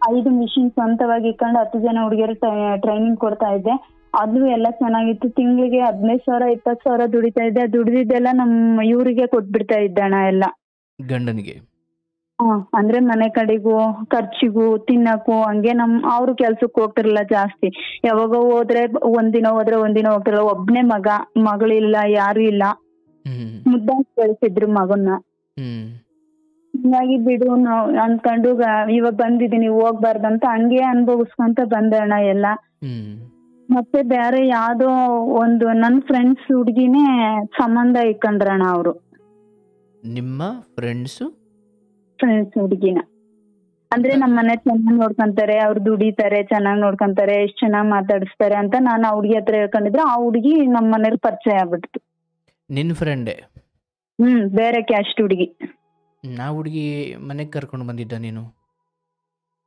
5 ಮಿಷಿನ್ ಸ್ವಂತವಾಗಿ ಇಟ್ಕೊಂಡು 10 ಜನ ಹುಡುಗಿಯರಿಗೆ ಟ್ರೈನಿಂಗ್ ಕೊಡ್ತಾ ಇದ್ದೆ. ಅದು ಎಲ್ಲ ಚೆನ್ನಾಗಿತ್ತು. ತಿಂಗಳಿಗೆ 15,000 20,000 ದುಡಿತಾ ಇದ್ದೆ. ದುಡಿದಿದ್ದೆಲ್ಲ ನಮ್ಮ ಇವ್ರಿಗೆ ಕೊಟ್ಬಿಡ್ತಾ ಇದ್ದಣ್ಣ ಎಲ್ಲ ಗಂಡನಿಗೆ. ಅಂದ್ರೆ ಮನೆ ಕಡೆಗೂ ಖರ್ಚಿಗೂ ತಿನ್ನಕ್ಕೂ ಹಂಗೆ ಅವ್ರು ಕೆಲ್ಸಕ್ಕೆ ಹೋಗ್ತಿರ್ಲಿಲ್ಲ ಜಾಸ್ತಿ. ಯಾವಾಗ ಹೋದ್ರೆ ಒಂದಿನ ಹೋದ್ರೆ ಒಂದಿನ ಹೋಗ್ತಿರಲ್ಲ. ಒಬ್ನೇ ಮಗಳಿಲ್ಲ, ಯಾರು ಇಲ್ಲ. ಮುದ್ದಾಗಿ ಬೆಳೆಸಿದ್ರು ಮಗನ್ನ. ಹಿಂಗಾಗಿ ಬಿಡು ನಾವ್ ಅನ್ಕೊಂಡು ಇವಾಗ ಬಂದಿದೀನಿ ಹೋಗ್ಬಾರ್ದಂತ ಹಂಗೆ ಅನುಭವಿಸ್ಕೊಂತ ಬಂದೆ ಅಣ್ಣ ಎಲ್ಲ. ಮತ್ತೆ ಬೇರೆ ಯಾವ್ದೋ ಒಂದು ನನ್ ಫ್ರೆಂಡ್ಸ್ ಹುಡ್ಗಿನೇ ಸಂಬಂಧ ಇಟ್ಕೊಂಡ್ರಣ್ಣ ಅವರು. ನಿಮ್ಮ ಫ್ರೆಂಡ್ಸ್ ಹುಡುಗಿನ ಅಂದ್ರೆ ನಮ್ಮ ಮನೆ ಚೆನ್ನಾಗ್ ನೋಡ್ಕೊಂತಾರೆ, ಅವ್ರು ದುಡಿತಾರೆ, ಚೆನ್ನಾಗ್ ನೋಡ್ಕೊಂತಾರೆ, ಎಷ್ಟ್ ಚೆನ್ನಾಗ್ ಮಾತಾಡಿಸ್ತಾರೆ ಅಂತ ನಾನು ಆ ಹುಡುಗಿ ಹತ್ರ ಹೇಳ್ಕೊಂಡಿದ್ರೆ ಆ ಹುಡುಗಿ ನಮ್ಮ ಮನೇಲಿ ಪರಿಚಯ ಆಗ್ಬಿಡ್ತು. ನಿನ್ ಫ್ರೆಂಡೇ? ಬೇರೆ ಕ್ಯಾಸ್ಟ್ ಹುಡುಗಿ. ಆ ಹುಡುಗಿ ಮನೆಗೆ ಕರ್ಕೊಂಡು ಬಂದಿದ್ದ ನೀನು?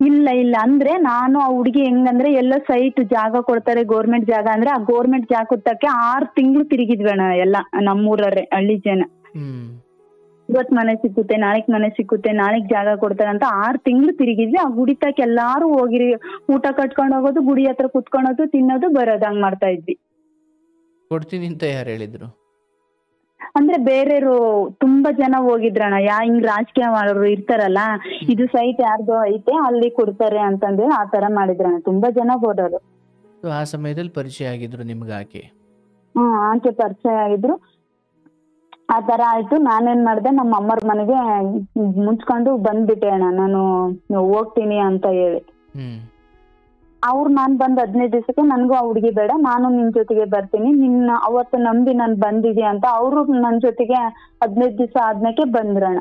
ಇಲ್ಲ ಅಂದ್ರೆ ನಾನು ಆ ಹುಡುಗಿ ಹೆಂಗಂದ್ರೆ ಎಲ್ಲೋ ಸೈಟ್ ಜಾಗ ಕೊಡ್ತಾರೆ ಗೌರ್ಮೆಂಟ್ ಜಾಗ ಅಂದ್ರೆ ಆ ಗೌರ್ಮೆಂಟ್ ಜಾಗ ಕೊಟ್ಟಕ್ಕೆ 6 ತಿಂಗಳು ತಿರುಗಿದ್ವಣ ಎಲ್ಲ ನಮ್ಮೂರವ್ರೆ ಹಳ್ಳಿ ಜನ. ಇವತ್ ಮನೆ ಸಿಕ್ಕುತ್ತೆ, ನಾಳೆಗ್ ಮನೆ ಸಿಕ್ಕುತ್ತೆ, ನಾಳೆಗ್ ಜಾಗ ಕೊಡ್ತಾರೆ ಅಂತ 6 ತಿಂಗಳು ತಿರುಗಿದ್ವಿ. ಆ ಗುಡಿ ತಕ್ಕ ಎಲ್ಲಾರು ಹೋಗಿರಿ, ಊಟ ಕಟ್ಕೊಂಡು ಹೋಗೋದು, ಗುಡಿ ಹತ್ರ ಕುತ್ಕೊಳೋದು, ತಿನ್ನೋದು, ಬರೋದು ಹಂಗ್ ಮಾಡ್ತಾ ಇದ್ವಿ. ಕೊಡ್ತೀನಿ ಅಂತ ಯಾರು ಹೇಳಿದ್ರು? ಅಂದ್ರೆ ಬೇರೆಯವರು ತುಂಬಾ ಜನ ಹೋಗಿದ್ರಣ್ಣ. ಹಿಂಗ್ ರಾಜಕೀಯ ಮಾಡೋರು ಇರ್ತಾರಲ್ಲ, ಇದು ಸೈಟ್ ಯಾರ್ದೋ ಐತೆ ಅಲ್ಲಿ ಕೊಡ್ತಾರೆ ಅಂತಂದ್ರೆ ಆ ತರ ಮಾಡಿದ್ರಣ್ಣ. ತುಂಬಾ ಜನ ಹೋದವರು. ಆ ಸಮಯದಲ್ಲಿ ಪರಿಚಯ ಆಗಿದ್ರು ನಿಮ್ಗೆ ಆಕೆ? ಆಕೆ ಪರಿಚಯ ಆಗಿದ್ರು. ಆ ತರ ಆಯ್ತು. ನಾನೇನ್ ಮಾಡ್ದೆ, ನಮ್ಮ ಅಮ್ಮರ ಮನೆಗೆ ಮುಚ್ಕೊಂಡು ಬಂದ್ಬಿಟ್ಟೆ ಅಣ್ಣ ನಾನು ಹೋಗ್ತೀನಿ ಅಂತ ಹೇಳಿ. ಅವ್ರು ನಾನ್ ಬಂದ್ 15 ದಿವಸಕ್ಕೆ ನನ್ಗೂ ಆ ಹುಡುಗಿ ಬೇಡ, ನಾನು ನಿನ್ ಜೊತೆಗೆ ಬರ್ತೀನಿ, ನಿನ್ನ ಅವತ್ತು ನಂಬಿ ನಾನ್ ಬಂದಿದ್ಯಾ ಅಂತ ಅವರು ನನ್ ಜೊತೆಗೆ 15 ದಿವಸ ಆದ್ಮೇಲೆ ಬಂದ್ರಣ್ಣ.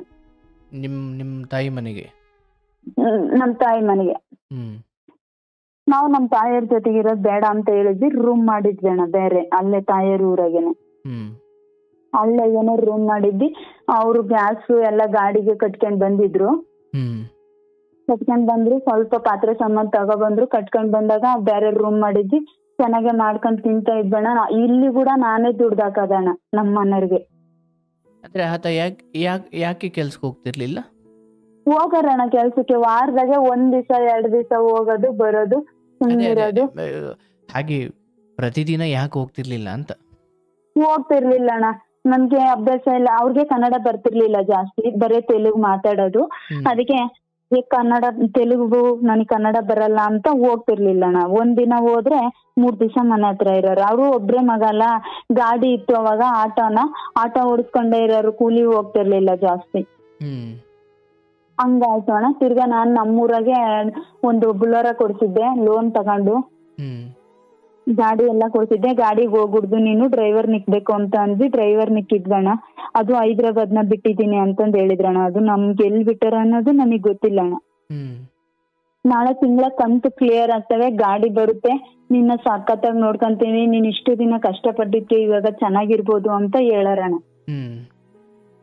ನಿಮ್ ತಾಯಿ ಮನೆಗೆ? ನಮ್ ತಾಯಿ ಮನೆಗೆ. ನಾವು ನಮ್ಮ ತಾಯಿಯವ್ರ ಜೊತೆಗೆ ಇರೋದ್ ಬೇಡ ಅಂತ ಹೇಳಿದ್ವಿ, ರೂಮ್ ಮಾಡಿದ್ವಿ ಅಣ್ಣ ಬೇರೆ, ಅಲ್ಲೇ ತಾಯಿಯವ್ರ ಊರಾಗೇನೆ. ಹ್ಮ್ ಅಲ್ಲೇ ಏನೋ ರೂಮ್ ಮಾಡಿದ್ವಿ. ಅವ್ರು ಗ್ಯಾಸ್ ಎಲ್ಲ ಗಾಡಿಗೆ ಕಟ್ಕೊಂಡ್ ಬಂದಿದ್ರು. ಹ್ಮ್ ಕಟ್ಕೊಂಡ್ ಬಂದ್ರು, ಸ್ವಲ್ಪ ಪಾತ್ರೆ ಸಾಮಾನ್ ತಗೊಬಂದ್ರು. ಕಟ್ಕೊಂಡ್ ಬಂದಾಗ ಬೇರೆ ರೂಮ್ ಮಾಡಿದ್ವಿ. ಚೆನ್ನಾಗೆ ಮಾಡ್ಕೊಂಡ್ ತಿಂತಾ ಇದ್ವಣ್ಣ. ಇಲ್ಲಿ ಕೂಡ ನಾನೇ ದುಡ್ದಾಕದಣ್ಣ ನಮ್ಮ ಮನೆಯವ್ರಿಗೆ. ಅಂದ್ರೆ ಆತ ಯಾಕೆ ಕೆಲ್ಸಕ್ಕೆ ಹೋಗ್ತಿರ್ಲಿಲ್ಲ? ಹೋಗಾರಣ್ಣ ಕೆಲ್ಸಕ್ಕೆ, ವಾರದಾಗೆ 1 ದಿವಸ 2 ದಿವಸ ಹೋಗೋದು ಬರೋದು ಅದೇ ಸುಮ್ಮನಿರೋದು. ಹಾಗೆ ಪ್ರತಿದಿನ ಯಾಕೆ ಹೋಗ್ತಿರ್ಲಿಲ್ಲ ಅಂತ. ಹೋಗ್ತಿರ್ಲಿಲ್ಲ ಅಣ್ಣ, ನನ್ಗೆ ಅಭ್ಯಾಸ ಇಲ್ಲ. ಅವ್ರಿಗೆ ಕನ್ನಡ ಬರ್ತಿರ್ಲಿಲ್ಲ ಜಾಸ್ತಿ, ಬರೀ ತೆಲುಗು ಮಾತಾಡೋದು. ಅದಕ್ಕೆ ಕನ್ನಡ ತೆಲುಗು ನನಗೆ ಕನ್ನಡ ಬರಲ್ಲ ಅಂತ ಹೋಗ್ತಿರ್ಲಿಲ್ಲ ಅಣ್ಣ. 1 ದಿನ ಹೋದ್ರೆ 3 ದಿವಸ ಮನೆ ಹತ್ರ ಇರೋರು. ಅವರು ಒಬ್ರೇ ಮಗ ಅಲ್ಲ, ಗಾಡಿ ಇತ್ತು ಅವಾಗ, ಆಟೋ ಓಡಿಸ್ಕೊಂಡೇ ಇರೋರು, ಕೂಲಿ ಹೋಗ್ತಿರ್ಲಿಲ್ಲ ಜಾಸ್ತಿ. ಹಂಗಾಯ್ತು ಅಣ್ಣ. ತಿರ್ಗಾ ನಾನ್ ನಮ್ಮೂರಾಗೆ ಒಂದು ಬುಲೋರ ಕೊಡ್ಸಿದ್ದೆ ಲೋನ್ ತಗೊಂಡು. ಗಾಡಿ ಎಲ್ಲ ಕೊಡ್ಸಿದ್ದೆ. ಗಾಡಿಗೆ ಹೋಗ್ಬಿಡ್ದು ನೀನು, ಡ್ರೈವರ್ ನಿಕ್ಬೇಕು ಅಂತ ಅಂದ್ವಿ. ಡ್ರೈವರ್ ನಿಕ್ಕಿದ್ವಣ್ಣ. ಅದು ಹೈದ್ರಾಬಾದ್ನ ಬಿಟ್ಟಿದ್ದೀನಿ ಅಂತಂದ್ ಹೇಳಿದ್ರಣ್ಣ. ಅದು ನಮ್ಗೆ ಎಲ್ಲಿ ಬಿಟ್ಟಾರ ಅನ್ನೋದು ನನಗ್ ಗೊತ್ತಿಲ್ಲ ಅಣ್ಣ. ನಾಳೆ ತಿಂಗಳ ಕಂತು ಕ್ಲಿಯರ್ ಆಗ್ತವೆ, ಗಾಡಿ ಬರುತ್ತೆ, ನಿನ್ನ ಸಖತ್ತಾಗಿ ನೋಡ್ಕೊಂತೀವಿ, ನೀನ್ ಇಷ್ಟು ದಿನ ಕಷ್ಟಪಟ್ಟಿದ್ಕೆ ಇವಾಗ ಚೆನ್ನಾಗಿರ್ಬೋದು ಅಂತ ಹೇಳಾರಣ್ಣ.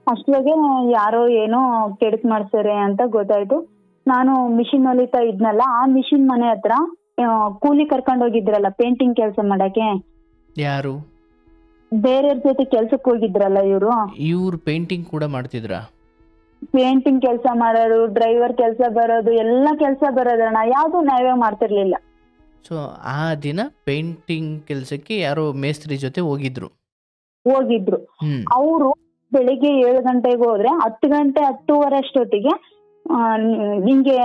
ಅಷ್ಟ್ರಾಗೆ ಯಾರೋ ಏನೋ ಕೆಡಕ್ ಮಾಡ್ತಾರೆ ಅಂತ ಗೊತ್ತಾಯ್ತು. ನಾನು ಮಿಷಿನ್ ಹೊಲಿತಾ ಇದ್ನಲ್ಲ, ಆ ಮಿಷಿನ್ ಮನೆ ಹತ್ರ ಕೂಲಿ ಕರ್ಕೊಂಡ್ ಹೋಗಿದ್ರಲ್ಲ ಪೇಂಟಿಂಗ್ ಕೆಲಸ ಮಾಡಕ್ಕೆ. ಯಾರು? ಬೇರೆಯವ್ರ ಜೊತೆ ಕೆಲ್ಸಕ್ಕೆ ಹೋಗಿದ್ರಲ್ಲ ಇವ್ರು ಪೇಂಟಿಂಗ್ ಕೂಡ ಮಾಡ್ತಿದ್ರ? ಪೇಂಟಿಂಗ್ ಕೆಲಸ ಮಾಡೋರು, ಡ್ರೈವರ್ ಕೆಲಸ ಬರೋದು, ಎಲ್ಲ ಕೆಲಸ ಬರೋದಣ್ಣ. ಯಾವ್ದು ನಾವೇ ಮಾಡ್ತಿರ್ಲಿಲ್ಲ. ಸೊ ಆ ದಿನ ಪೇಂಟಿಂಗ್ ಕೆಲಸಕ್ಕೆ ಯಾರೋ ಮೇಸ್ತ್ರಿ ಜೊತೆ ಹೋಗಿದ್ರು. ಅವರು ಬೆಳಿಗ್ಗೆ 7 ಗಂಟೆಗೆ ಹೋದ್ರೆ 10 ಗಂಟೆ 10:30 ಅಷ್ಟೊತ್ತಿಗೆ ನಿಂಗೆ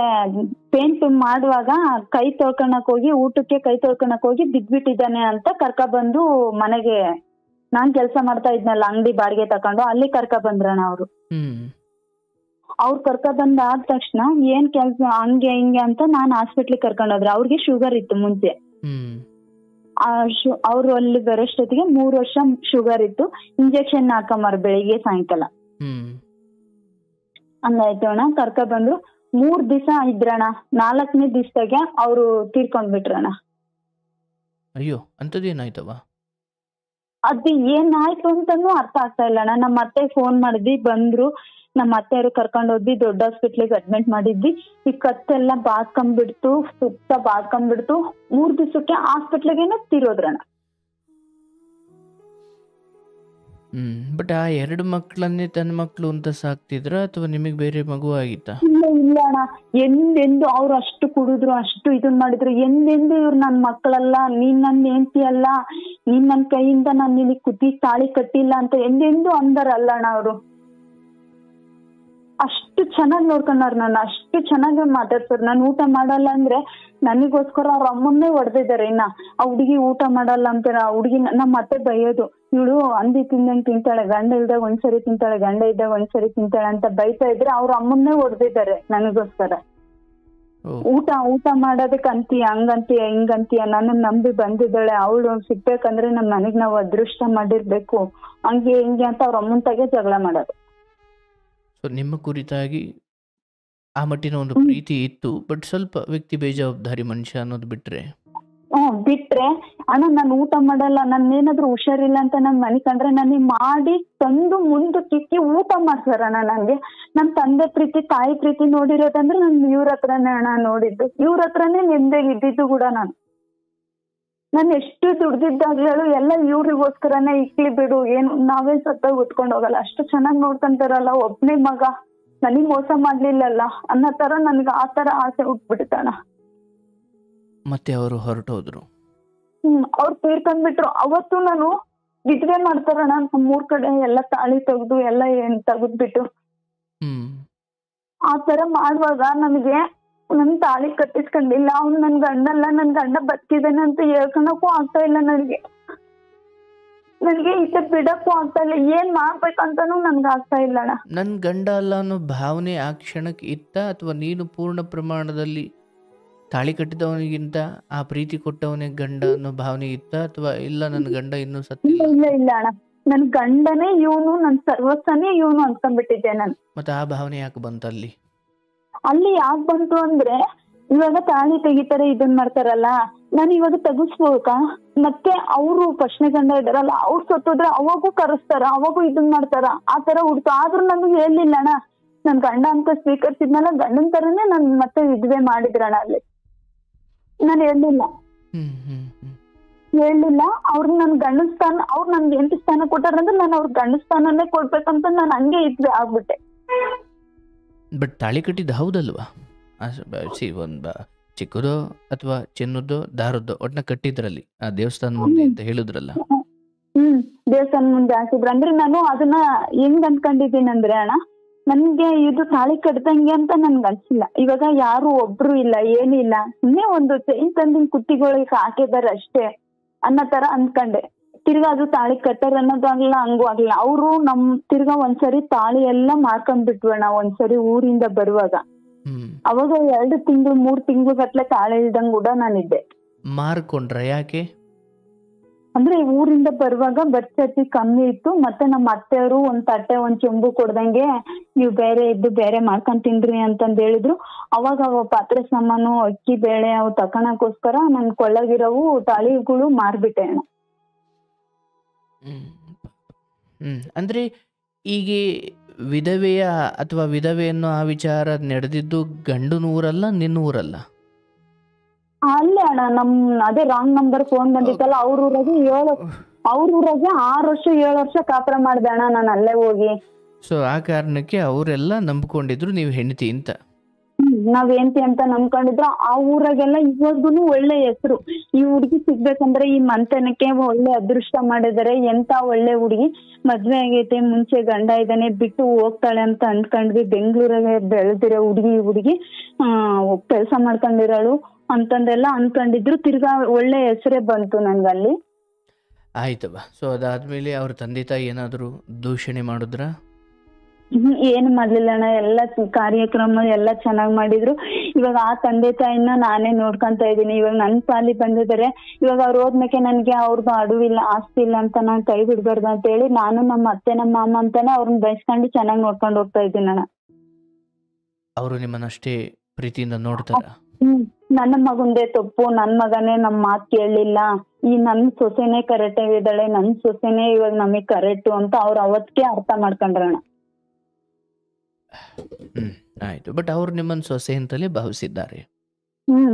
ಪೇಂಟ್ ಮಾಡುವಾಗ ಕೈ ತೊಳ್ಕೊಳಕ್ ಹೋಗಿ, ಊಟಕ್ಕೆ ಕೈ ತೊಳ್ಕೊಳಕ್ ಹೋಗಿ ಬಿದ್ಬಿಟ್ಟಿದ್ದಾನೆ ಅಂತ ಬಂದು ಮನೆಗೆ, ನಾನ್ ಕೆಲ್ಸ ಮಾಡ್ತಾ ಇದ್ನಲ್ಲ ಅಂಗಡಿ ಬಾಡಿಗೆ ತಕೊಂಡು, ಅಲ್ಲಿ ಬಂದ್ರಣ ಅವರು. ಅವ್ರು ಬಂದಾದ ತಕ್ಷಣ ಏನ್ ಕೆಲ್ಸ ಹಂಗೆ ಹಿಂಗೆ ಅಂತ ನಾನ್ ಹಾಸ್ಪಿಟ್ಲಿಗೆ ಕರ್ಕೊಂಡೋದ್ರೆ. ಅವ್ರಿಗೆ ಶುಗರ್ ಇತ್ತು ಮುಂಚೆ. ಅವ್ರು ಅಲ್ಲಿ ಬರೋಷ್ಟೊತ್ತಿಗೆ 3 ವರ್ಷ ಶುಗರ್ ಇತ್ತು. ಇಂಜೆಕ್ಷನ್ ಹಾಕಮಾರ ಬೆಳಿಗ್ಗೆ ಸಾಯಂಕಾಲ. ಹಂಗಾಯ್ತು ಅಣ್ಣ. ಬಂದ್ರು. 3 ದಿವಸ ಇದ್ರಣ. 4ನೇ ದಿವಸದಾಗೆ ಅವ್ರು ತೀರ್ಕೊಂಡ್ಬಿಟ್ರಣ. ಅಯ್ಯೋ, ಅಂತದೇನಾಯ್ತವ? ಅದು ಏನಾಯ್ತು ಅಂತಾನು ಅರ್ಥ ಆಗ್ತಾ ಇಲ್ಲ ಅಣ್ಣ. ನಮ್ಮ ಅತ್ತೆ ಫೋನ್ ಮಾಡಿದ್ವಿ, ಬಂದ್ರು. ನಮ್ಮ ಅತ್ತೆಯವರು ಕರ್ಕೊಂಡ್ ಹೋದ್ವಿ, ದೊಡ್ಡ ಹಾಸ್ಪಿಟ್ಲಿಗೆ ಅಡ್ಮಿಟ್ ಮಾಡಿದ್ವಿ. ಈ ಕತ್ತೆಲ್ಲ ಬಾದ್ಕೊಂಡ್ಬಿಡ್ತು, ಸುತ್ತ ಬಾದ್ಕೊಂಡ್ಬಿಡ್ತು. 3 ದಿವಸಕ್ಕೆ ಹಾಸ್ಪಿಟ್ಲಿಗೇನೆ ತೀರೋದ್ರಣ. ಬಟ್ ಆ 2 ಮಕ್ಕಳನ್ನೇ ತನ್ನ ಮಕ್ಕಳು ಅಂತ ಸಾಕ್ತಿದ್ರ ಅಥವಾ ನಿಮಗೆ ಬೇರೆ ಮಗು ಆಗಿತ್ತಾ? ಇಲ್ಲ ಅಣ್ಣ, ಎಂದೆಂದು ಅವ್ರು ಅಷ್ಟು ಕುಡಿದ್ರು, ಅಷ್ಟು ಇದನ್ ಮಾಡಿದ್ರು. ಎಂದೆಂದು ಇವ್ರು ನನ್ ಮಕ್ಕಳಲ್ಲ, ನೀನ್ ನನ್ ಹೆಂಡತಿ ಅಲ್ಲ, ನೀನ್ ನನ್ ಕೈಯಿಂದ ನಾನು ನಿನಗೆ ಕುದ್ದಿ ತಾಳಿ ಕಟ್ಟಿಲ್ಲ ಅಂತ ಎಂದೆಂದು ಅಂದಾರಲ್ಲ ಅಣ್ಣ ಅವರು. ಅಷ್ಟು ಚೆನ್ನಾಗಿ ನೋಡ್ಕೊಂಡಾರ ನನ್ನ, ಅಷ್ಟು ಚೆನ್ನಾಗಿ ಮಾತಾಡ್ತಾರ. ನಾನು ಊಟ ಮಾಡಲ್ಲ ಅಂದ್ರೆ ನನಗೋಸ್ಕರ ಅವ್ರ ಅಮ್ಮನ್ನೇ ಹೊಡೆದಿದ್ದಾರೆ. ಇನ್ನ ಆ ಹುಡುಗಿ ಊಟ ಮಾಡಲ್ಲ ಅಂತಾರ. ಆ ಹುಡುಗಿ ನಮ್ಮ ಅತ್ತೆ ಬೈಯೋದು, ಇವಳು ಅಂದಿ ತಿಂದಂಗ್ ತಿಂತಾಳೆ, ಗಂಡ ಇಲ್ದಾಗ ಒಂದ್ಸರಿ ತಿಂತಾಳೆ, ಗಂಡ ಇದ್ದಾಗ ಒಂದ್ಸರಿ ತಿಂತಾಳೆ ಅಂತ ಬೈತಾ ಇದ್ರೆ ಅವ್ರ ಅಮ್ಮನ್ನೇ ಹೊಡೆದಿದ್ದಾರೆ ನನಗೋಸ್ಕರ. ಊಟ ಮಾಡೋದಕ್ಕೆ ಅಂತೀಯ, ಹಂಗಂತೀಯ, ಹಿಂಗಂತೀಯ, ನನ್ನ ನಂಬಿ ಬಂದಿದ್ದಾಳೆ, ಅವಳು ಸಿಗ್ಬೇಕಂದ್ರೆ ನನಗ್ ನಾವು ಅದೃಷ್ಟ ಮಾಡಿರ್ಬೇಕು, ಹಂಗೆ ಹಿಂಗೆ ಅಂತ ಅವ್ರ ಅಮ್ಮಂತಾಗೆ ಜಗಳ ಮಾಡೋದು. ಸೊ ನಿಮ್ಮ ಕುರಿತಾಗಿ ಆ ಮಟ್ಟಿನ ಒಂದು ಪ್ರೀತಿ ಇತ್ತು, ಬಟ್ ಸ್ವಲ್ಪ ವ್ಯಕ್ತಿ ಬೇಜವಾಬ್ದಾರಿ ಮನುಷ್ಯ ಅನ್ನೋದು ಬಿಟ್ರೆ ಅಣ್ಣ, ನಾನು ಊಟ ಮಾಡಲ್ಲ, ನನ್ನೇನಾದ್ರೂ ಹುಷಾರಿಲ್ಲ ಅಂತ ನನ್ ಮನೆ ಕಂಡ್ರೆ ನನಗೆ ಮಾಡಿ ತಂದು ಮುಂದಕ್ಕಿಕ್ಕಿ ಊಟ ಮಾಡ್ತಾರಣ್ಣ. ನನ್ಗೆ ನನ್ ತಂದೆ ಪ್ರೀತಿ, ತಾಯಿ ಪ್ರೀತಿ ನೋಡಿರೋದಂದ್ರೆ ನಾನು ಇವ್ರ ಹತ್ರನೇ ಅಣ್ಣ ನೋಡಿದ್ದು. ಇವ್ರ ಹತ್ರನೇ ನೆಮ್ಮದಿಯಾಗಿ ಇದ್ದಿದ್ದು ಕೂಡ. ನಾನು ಎಷ್ಟು ದುಡ್ದಿದ್ದಾಗ್ಲೂ ಎಲ್ಲ ಇವ್ರಿಗೋಸ್ಕರನೇ, ಇಕ್ಲಿ ಬಿಡು, ಏನು ನಾವೇ ಸತ್ತಾಗ ಉತ್ಕೊಂಡ್ ಹೋಗಲ್ಲ, ಅಷ್ಟು ಚೆನ್ನಾಗಿ ನೋಡ್ಕೊಂತಾರಲ್ಲ, ಒಬ್ನೇ ಮಗ ನನಗ್ ಮೋಸ ಮಾಡ್ಲಿಲ್ಲಲ್ಲ ಅನ್ನೋ ತರ ನನ್ಗೆ ಆ ತರ ಆಸೆ ಹುಟ್ಬಿಡ್ತಾಣ. ಮತ್ತೆ ಅವರು ಹೊರಟೋದ್ರು. ಅವ್ರು ತೀರ್ಕೊಂಡ್ಬಿಟ್ರು. ಅವತ್ತು ನಾನು ವಿಧವೆ ಮಾಡ್ತಾರಣ, 3 ಕಡೆ ಎಲ್ಲ ತಾಳಿ ತೆಗ್ದು ಎಲ್ಲ ತೆಗೆದ್ಬಿಟ್ಟು ಆ ತರ ಮಾಡುವಾಗ ನನಗೆ ನನ್ ತಾಳಿ ಕಟ್ಟಿಸ್ಕೊಂಡಿಲ್ಲ, ಅವ್ನು ನನ್ ಗಂಡಲ್ಲ, ನನ್ ಗಂಡ ಬದುಕಿದಾನೆ ಅಂತ ಹೇಳ್ಕೊಳಕ್ಕೂ ಆಗ್ತಾ ಇಲ್ಲ. ನನಗೆ ಇಷ್ಟ ಬಿಡಕ್ಕೂ ಆಗ್ತಾ ಇಲ್ಲ. ಏನ್ ಮಾಡ್ಬೇಕಂತಾನು ನನ್ಗೆ ಆಗ್ತಾ ಇಲ್ಲ ಅಣ್ಣ. ನನ್ ಗಂಡ ಅಲ್ಲ ಅನ್ನೋ ಭಾವನೆ ಆ ಕ್ಷಣಕ್ಕೆ ಇತ್ತ, ಅಥವಾ ನೀನು ಪೂರ್ಣ ಪ್ರಮಾಣದಲ್ಲಿ ತಾಳಿ ಕಟ್ಟಿದವನಿಗಿಂತ ಆ ಪ್ರೀತಿ ಕೊಟ್ಟವನಿಗೆ ಗಂಡ ಅನ್ನೋ ಭಾವನೆ ಇತ್ತ, ಅಥವಾ ಇಲ್ಲ ನನ್ನ ಗಂಡ ಇನ್ನೂ ಸತ್ತಿಲ್ಲ? ಇಲ್ಲ ಅಣ್ಣ, ನನ್ ಗಂಡನೇ ಇವನು, ನನ್ ಸರ್ವಸ್ವನೇ ಇವನು ಅನ್ಕೊಂಡ್ಬಿಟ್ಟಿದ್ದೆ ನಾನು. ಮತ್ತೆ ಆ ಭಾವನೆ ಯಾಕೆ ಬಂತು ಅಲ್ಲಿ? ಯಾಕೆ ಬಂತು ಅಂದ್ರೆ ಇವಾಗ ತಾಳಿ ತೆಗಿತಾರೆ ಇದನ್ ಮಾಡ್ತಾರಲ್ಲ, ನಾನು ಇವಾಗ ತೆಗಿಸ್ಬೇಕಾ? ಮತ್ತೆ ಅವರು ಫಸ್ಟ್ನೇ ಗಂಡ ಇದಾರಲ್ಲ, ಅವ್ರು ಸತ್ತೋದ್ರೆ ಅವಾಗೂ ಕರೆಸ್ತಾರ, ಅವಾಗೂ ಇದನ್ ಮಾಡ್ತಾರ, ಆ ತರ ಹುಡ್ತು. ಆದ್ರೂ ನಮ್ಗೆ ಹೇಳಿಲ್ಲ ಅಣ್ಣ. ನನ್ ಗಂಡ ಅಂತ ಸ್ವೀಕರಿಸಿದ್ನಲ್ಲ, ಗಂಡನ್ ತರನೇ ನನ್ ಮತ್ತೆ ವಿಧವೆ ಮಾಡಿದ್ರಣ್ಣ ಅಲ್ಲಿ. ನಾನು ಹೇಳಿಲ್ಲ ಅವ್ರು ನನ್ ಗಂಡನ ಸ್ಥಾನ, ಅವ್ರು ನನ್ಗೆ ಎಂತ ಸ್ಥಾನ ಕೊಟ್ಟಾರಂದ್ರೆ ನಾನು ಅವ್ರ ಗಂಡನ ಸ್ಥಾನನೇ ಕೊಡ್ಬೇಕಂತ ನಾನು ಹಂಗೆ ಇದ್ವಿ ಆಗ್ಬಿಟ್ಟೆ. ಬಟ್ ತಾಳಿ ಕಟ್ಟಿದ್ದು ಹೌದಲ್ವಾ? ಒಂದು ಚಿಕ್ಕದೋ ಅಥವಾ ಚಿನ್ನದೋ ದಾರದ್ದೋ ಒಟ್ನ ಕಟ್ಟಿದ್ರಲ್ಲಿ ಆ ದೇವಸ್ಥಾನ ಮುಂದೆ ಅಂತ ಹೇಳಿದ್ರಲ್ಲ. ದೇವಸ್ಥಾನ ಮುಂದೆ ಹಾಕಿದ್ರು. ಅಂದ್ರೆ ನಾನು ಅದನ್ನ ಹೆಂಗ್ ಅನ್ಕೊಂಡಿದ್ದೀನಿ ಅಂದ್ರೆ ಅಣ್ಣ, ನನ್ಗೆ ಇದು ತಾಳಿ ಕಟ್ದಂಗೆ ಅಂತ ನನ್ಗೆ ಅನ್ಸಿಲ್ಲ. ಇವಾಗ ಯಾರು ಒಬ್ರು ಇಲ್ಲ, ಏನಿಲ್ಲ, ಸುಮ್ನೆ ಒಂದು ಚೈನ್ ತಂದಿನ ಕುತ್ತಿಗಳಿಗೆ ಹಾಕಿದಾರೆ ಅಷ್ಟೇ ಅನ್ನೋ ತರ ಅನ್ಕೊಂಡೆ. ತಿರ್ಗಾ ಅದು ತಾಳಿ ಕಟ್ಟಾರ ಅನ್ನೋದು ಆಗ್ಲಿಲ್ಲ, ಹಂಗೂ ಆಗ್ಲಿಲ್ಲ. ಅವರು ನಮ್ ತಿರ್ಗಾ ಒಂದ್ಸರಿ ತಾಳಿ ಎಲ್ಲ ಮಾಡ್ಕೊಂಡ್ಬಿಟ್ವಣ್ಣ. ಒಂದ್ಸರಿ ಊರಿಂದ ಬರುವಾಗ ಅವಾಗ 2 ತಿಂಗಳು 3 ತಿಂಗಳು ಗಟ್ಲೆ ತಾಳಿ ಇಲ್ದಂಗ್ ಕೂಡ ನಾನಿದ್ದೆ. ಮಾರ್ಕೊಂಡ್ರ? ಯಾಕೆ? ಅಂದ್ರೆ ಊರಿಂದ ಬರುವಾಗ ಬರ್ಚತಿ ಕಮ್ಮಿ ಇತ್ತು. ಮತ್ತೆ ನಮ್ಮ ಅತ್ತೆಯವರು ಒಂದ್ ತಟ್ಟೆ ಒಂದ್ ಚೆಂಬು ಕೊಡ್ದಂಗೆ ನೀವು ಬೇರೆ ಇದ್ದು ಬೇರೆ ಮಾಡ್ಕೊಂಡ್ ತಿನ್ರಿ ಅಂತಂದ್ ಹೇಳಿದ್ರು. ಅವಾಗ ಅವ ಪಾತ್ರೆ ಸಾಮಾನು, ಅಕ್ಕಿ ಬೇಳೆ ಅವು ತಕೊಳಕೋಸ್ಕರ ನನ್ ಕೊಳ್ಳಗಿರವು ತಾಳಿಗಳು ಮಾರ್ಬಿಟ್ಟೆ ಅಣ್ಣ. ಅಂದ್ರೆ ಈಗ ವಿಧವೆಯ ಅಥವಾ ವಿಧವೆ ಅನ್ನೋ ಆ ವಿಚಾರ ನಡೆದಿದ್ದು ಗಂಡನ ಊರಲ್ಲ, ನಿನ್ನ ಊರಲ್ಲ? ಅಲ್ಲೇ ಅಣ್ಣ, ಅದೇ ರಾಂಗ್ ನಂಬರ್ ಫೋನ್ ಬಂದಿತ್ತಲ್ಲ, ಅವ್ರ ಊರಾಗೆ 6 ವರ್ಷ 7 ವರ್ಷ ಕಾపుರ ಮಾಡ್ದೆ ಅಣ್ಣ ನಾನು ಅಲ್ಲೇ ಹೋಗಿ. ಸೊ ಆ ಕಾರಣಕ್ಕೆ ಅವರೆಲ್ಲ ನಂಬ್ಕೊಂಡಿದ್ರು ನೀವು ಹೆಂಡತಿ ಅಂತ. ನಾವ್ ಹೆಂಡತಿ ಅಂತ ನಂಬ್ಕೊಂಡಿದ್ರು. ಆ ಊರಾಗೆಲ್ಲ ಇವಾಗೂನು ಒಳ್ಳೆ ಹೆಸರು. ಈ ಹುಡುಗಿ ಸಿಗ್ಬೇಕಂದ್ರೆ ಈ ಮಂತನಕ್ಕೆ ಒಳ್ಳೆ ಅದೃಷ್ಟ ಮಾಡಿದಾರೆ. ಎಂತ ಒಳ್ಳೆ ಹುಡುಗಿ, ಮದ್ವೆ ಆಗೈತೆ, ಮುಂಚೆ ಗಂಡ ಇದ್ದಾನೆ, ಬಿಟ್ಟು ಹೋಗ್ತಾಳೆ ಅಂತ ಅನ್ಕೊಂಡ್ವಿ. ಬೆಂಗಳೂರಾಗೆ ಬೆಳೆದಿರೋ ಹುಡುಗಿ ಕೆಲಸ ಮಾಡ್ಕೊಂಡಿರೋಳು ಅಂತಂದೆಲ್ಲ ಅನ್ಕೊಂಡಿದ್ರು. ತಿರ್ಗಾ ಒಳ್ಳೆ ಹೆಸರೇ ಬಂತು ನನ್ಗಲ್ಲಿ. ಆಯ್ತವ. ಸೊ ಅದಾದ್ಮೇಲೆ ಅವ್ರ ತಂದೆ ತಾಯಿ ಏನಾದ್ರು ದೂಷಣೆ ಮಾಡಿದ್ರ? ಏನು ಮಾಡ್ಲಿಲ್ಲ ಅಣ್ಣ. ಎಲ್ಲ ಕಾರ್ಯಕ್ರಮ ಎಲ್ಲ ಚೆನ್ನಾಗ್ ಮಾಡಿದ್ರು. ಇವಾಗ ಆ ತಂದೆ ತಾಯಿನ ನಾನೇ ನೋಡ್ಕೊಂತ ಇದೀನಿ. ಇವಾಗ ನನ್ ಪಾಲಿ ಬಂದಿದ್ದಾರೆ. ಇವಾಗ ಅವ್ರು ಹೋದ್ಮೇಲೆ ನನ್ಗೆ ಅವ್ರದ್ದು ಅಡುವಿಲ್ಲ, ಆಸ್ತಿ ಇಲ್ಲ ಅಂತ ನಾನ್ ಕೈ ಬಿಡ್ಬಾರ್ದು ಅಂತ ಹೇಳಿ ನಾನು ನಮ್ಮ ಅತ್ತೆ ನಮ್ಮ ಮಾಮ ಅಂತಾನೆ ಅವ್ರನ್ನ ಬಯಸ್ಕೊಂಡು ಚೆನ್ನಾಗಿ ನೋಡ್ಕೊಂಡು ಹೋಗ್ತಾ ಇದ್ದೀನಿ ಅಣ್ಣ. ಅವರು ನಿಮ್ಮನ್ನಷ್ಟೇ ಪ್ರೀತಿಯಿಂದ ನೋಡ್ತಾರ? ನನ್ನ ಮಗಂದೇ ತಪ್ಪು, ನನ್ ಮಗನೇ ನಮ್ ಮಾತ್ ಕೇಳಲಿಲ್ಲ, ಈ ನನ್ ಸೊಸೆನೇ ಕರೆಕ್ಟ್ ಆಗಿದ್ದಾಳೆ, ನನ್ ಸೊಸೆನೇ ಇವಾಗ ನಮಗ್ ಕರೆಕ್ಟು ಅಂತ ಅವ್ರು ಅವತ್ತೇ ಅರ್ಥ ಮಾಡ್ಕೊಂಡ್ರಣ್ಣ. ಆಯ್ತು. ಬಟ್ ಅವ್ರು ನಿಮ್ಮನ್ನ ಸೊಸೆ ಅಂತಲೇ ಭಾವಿಸಿದ್ದಾರೆ?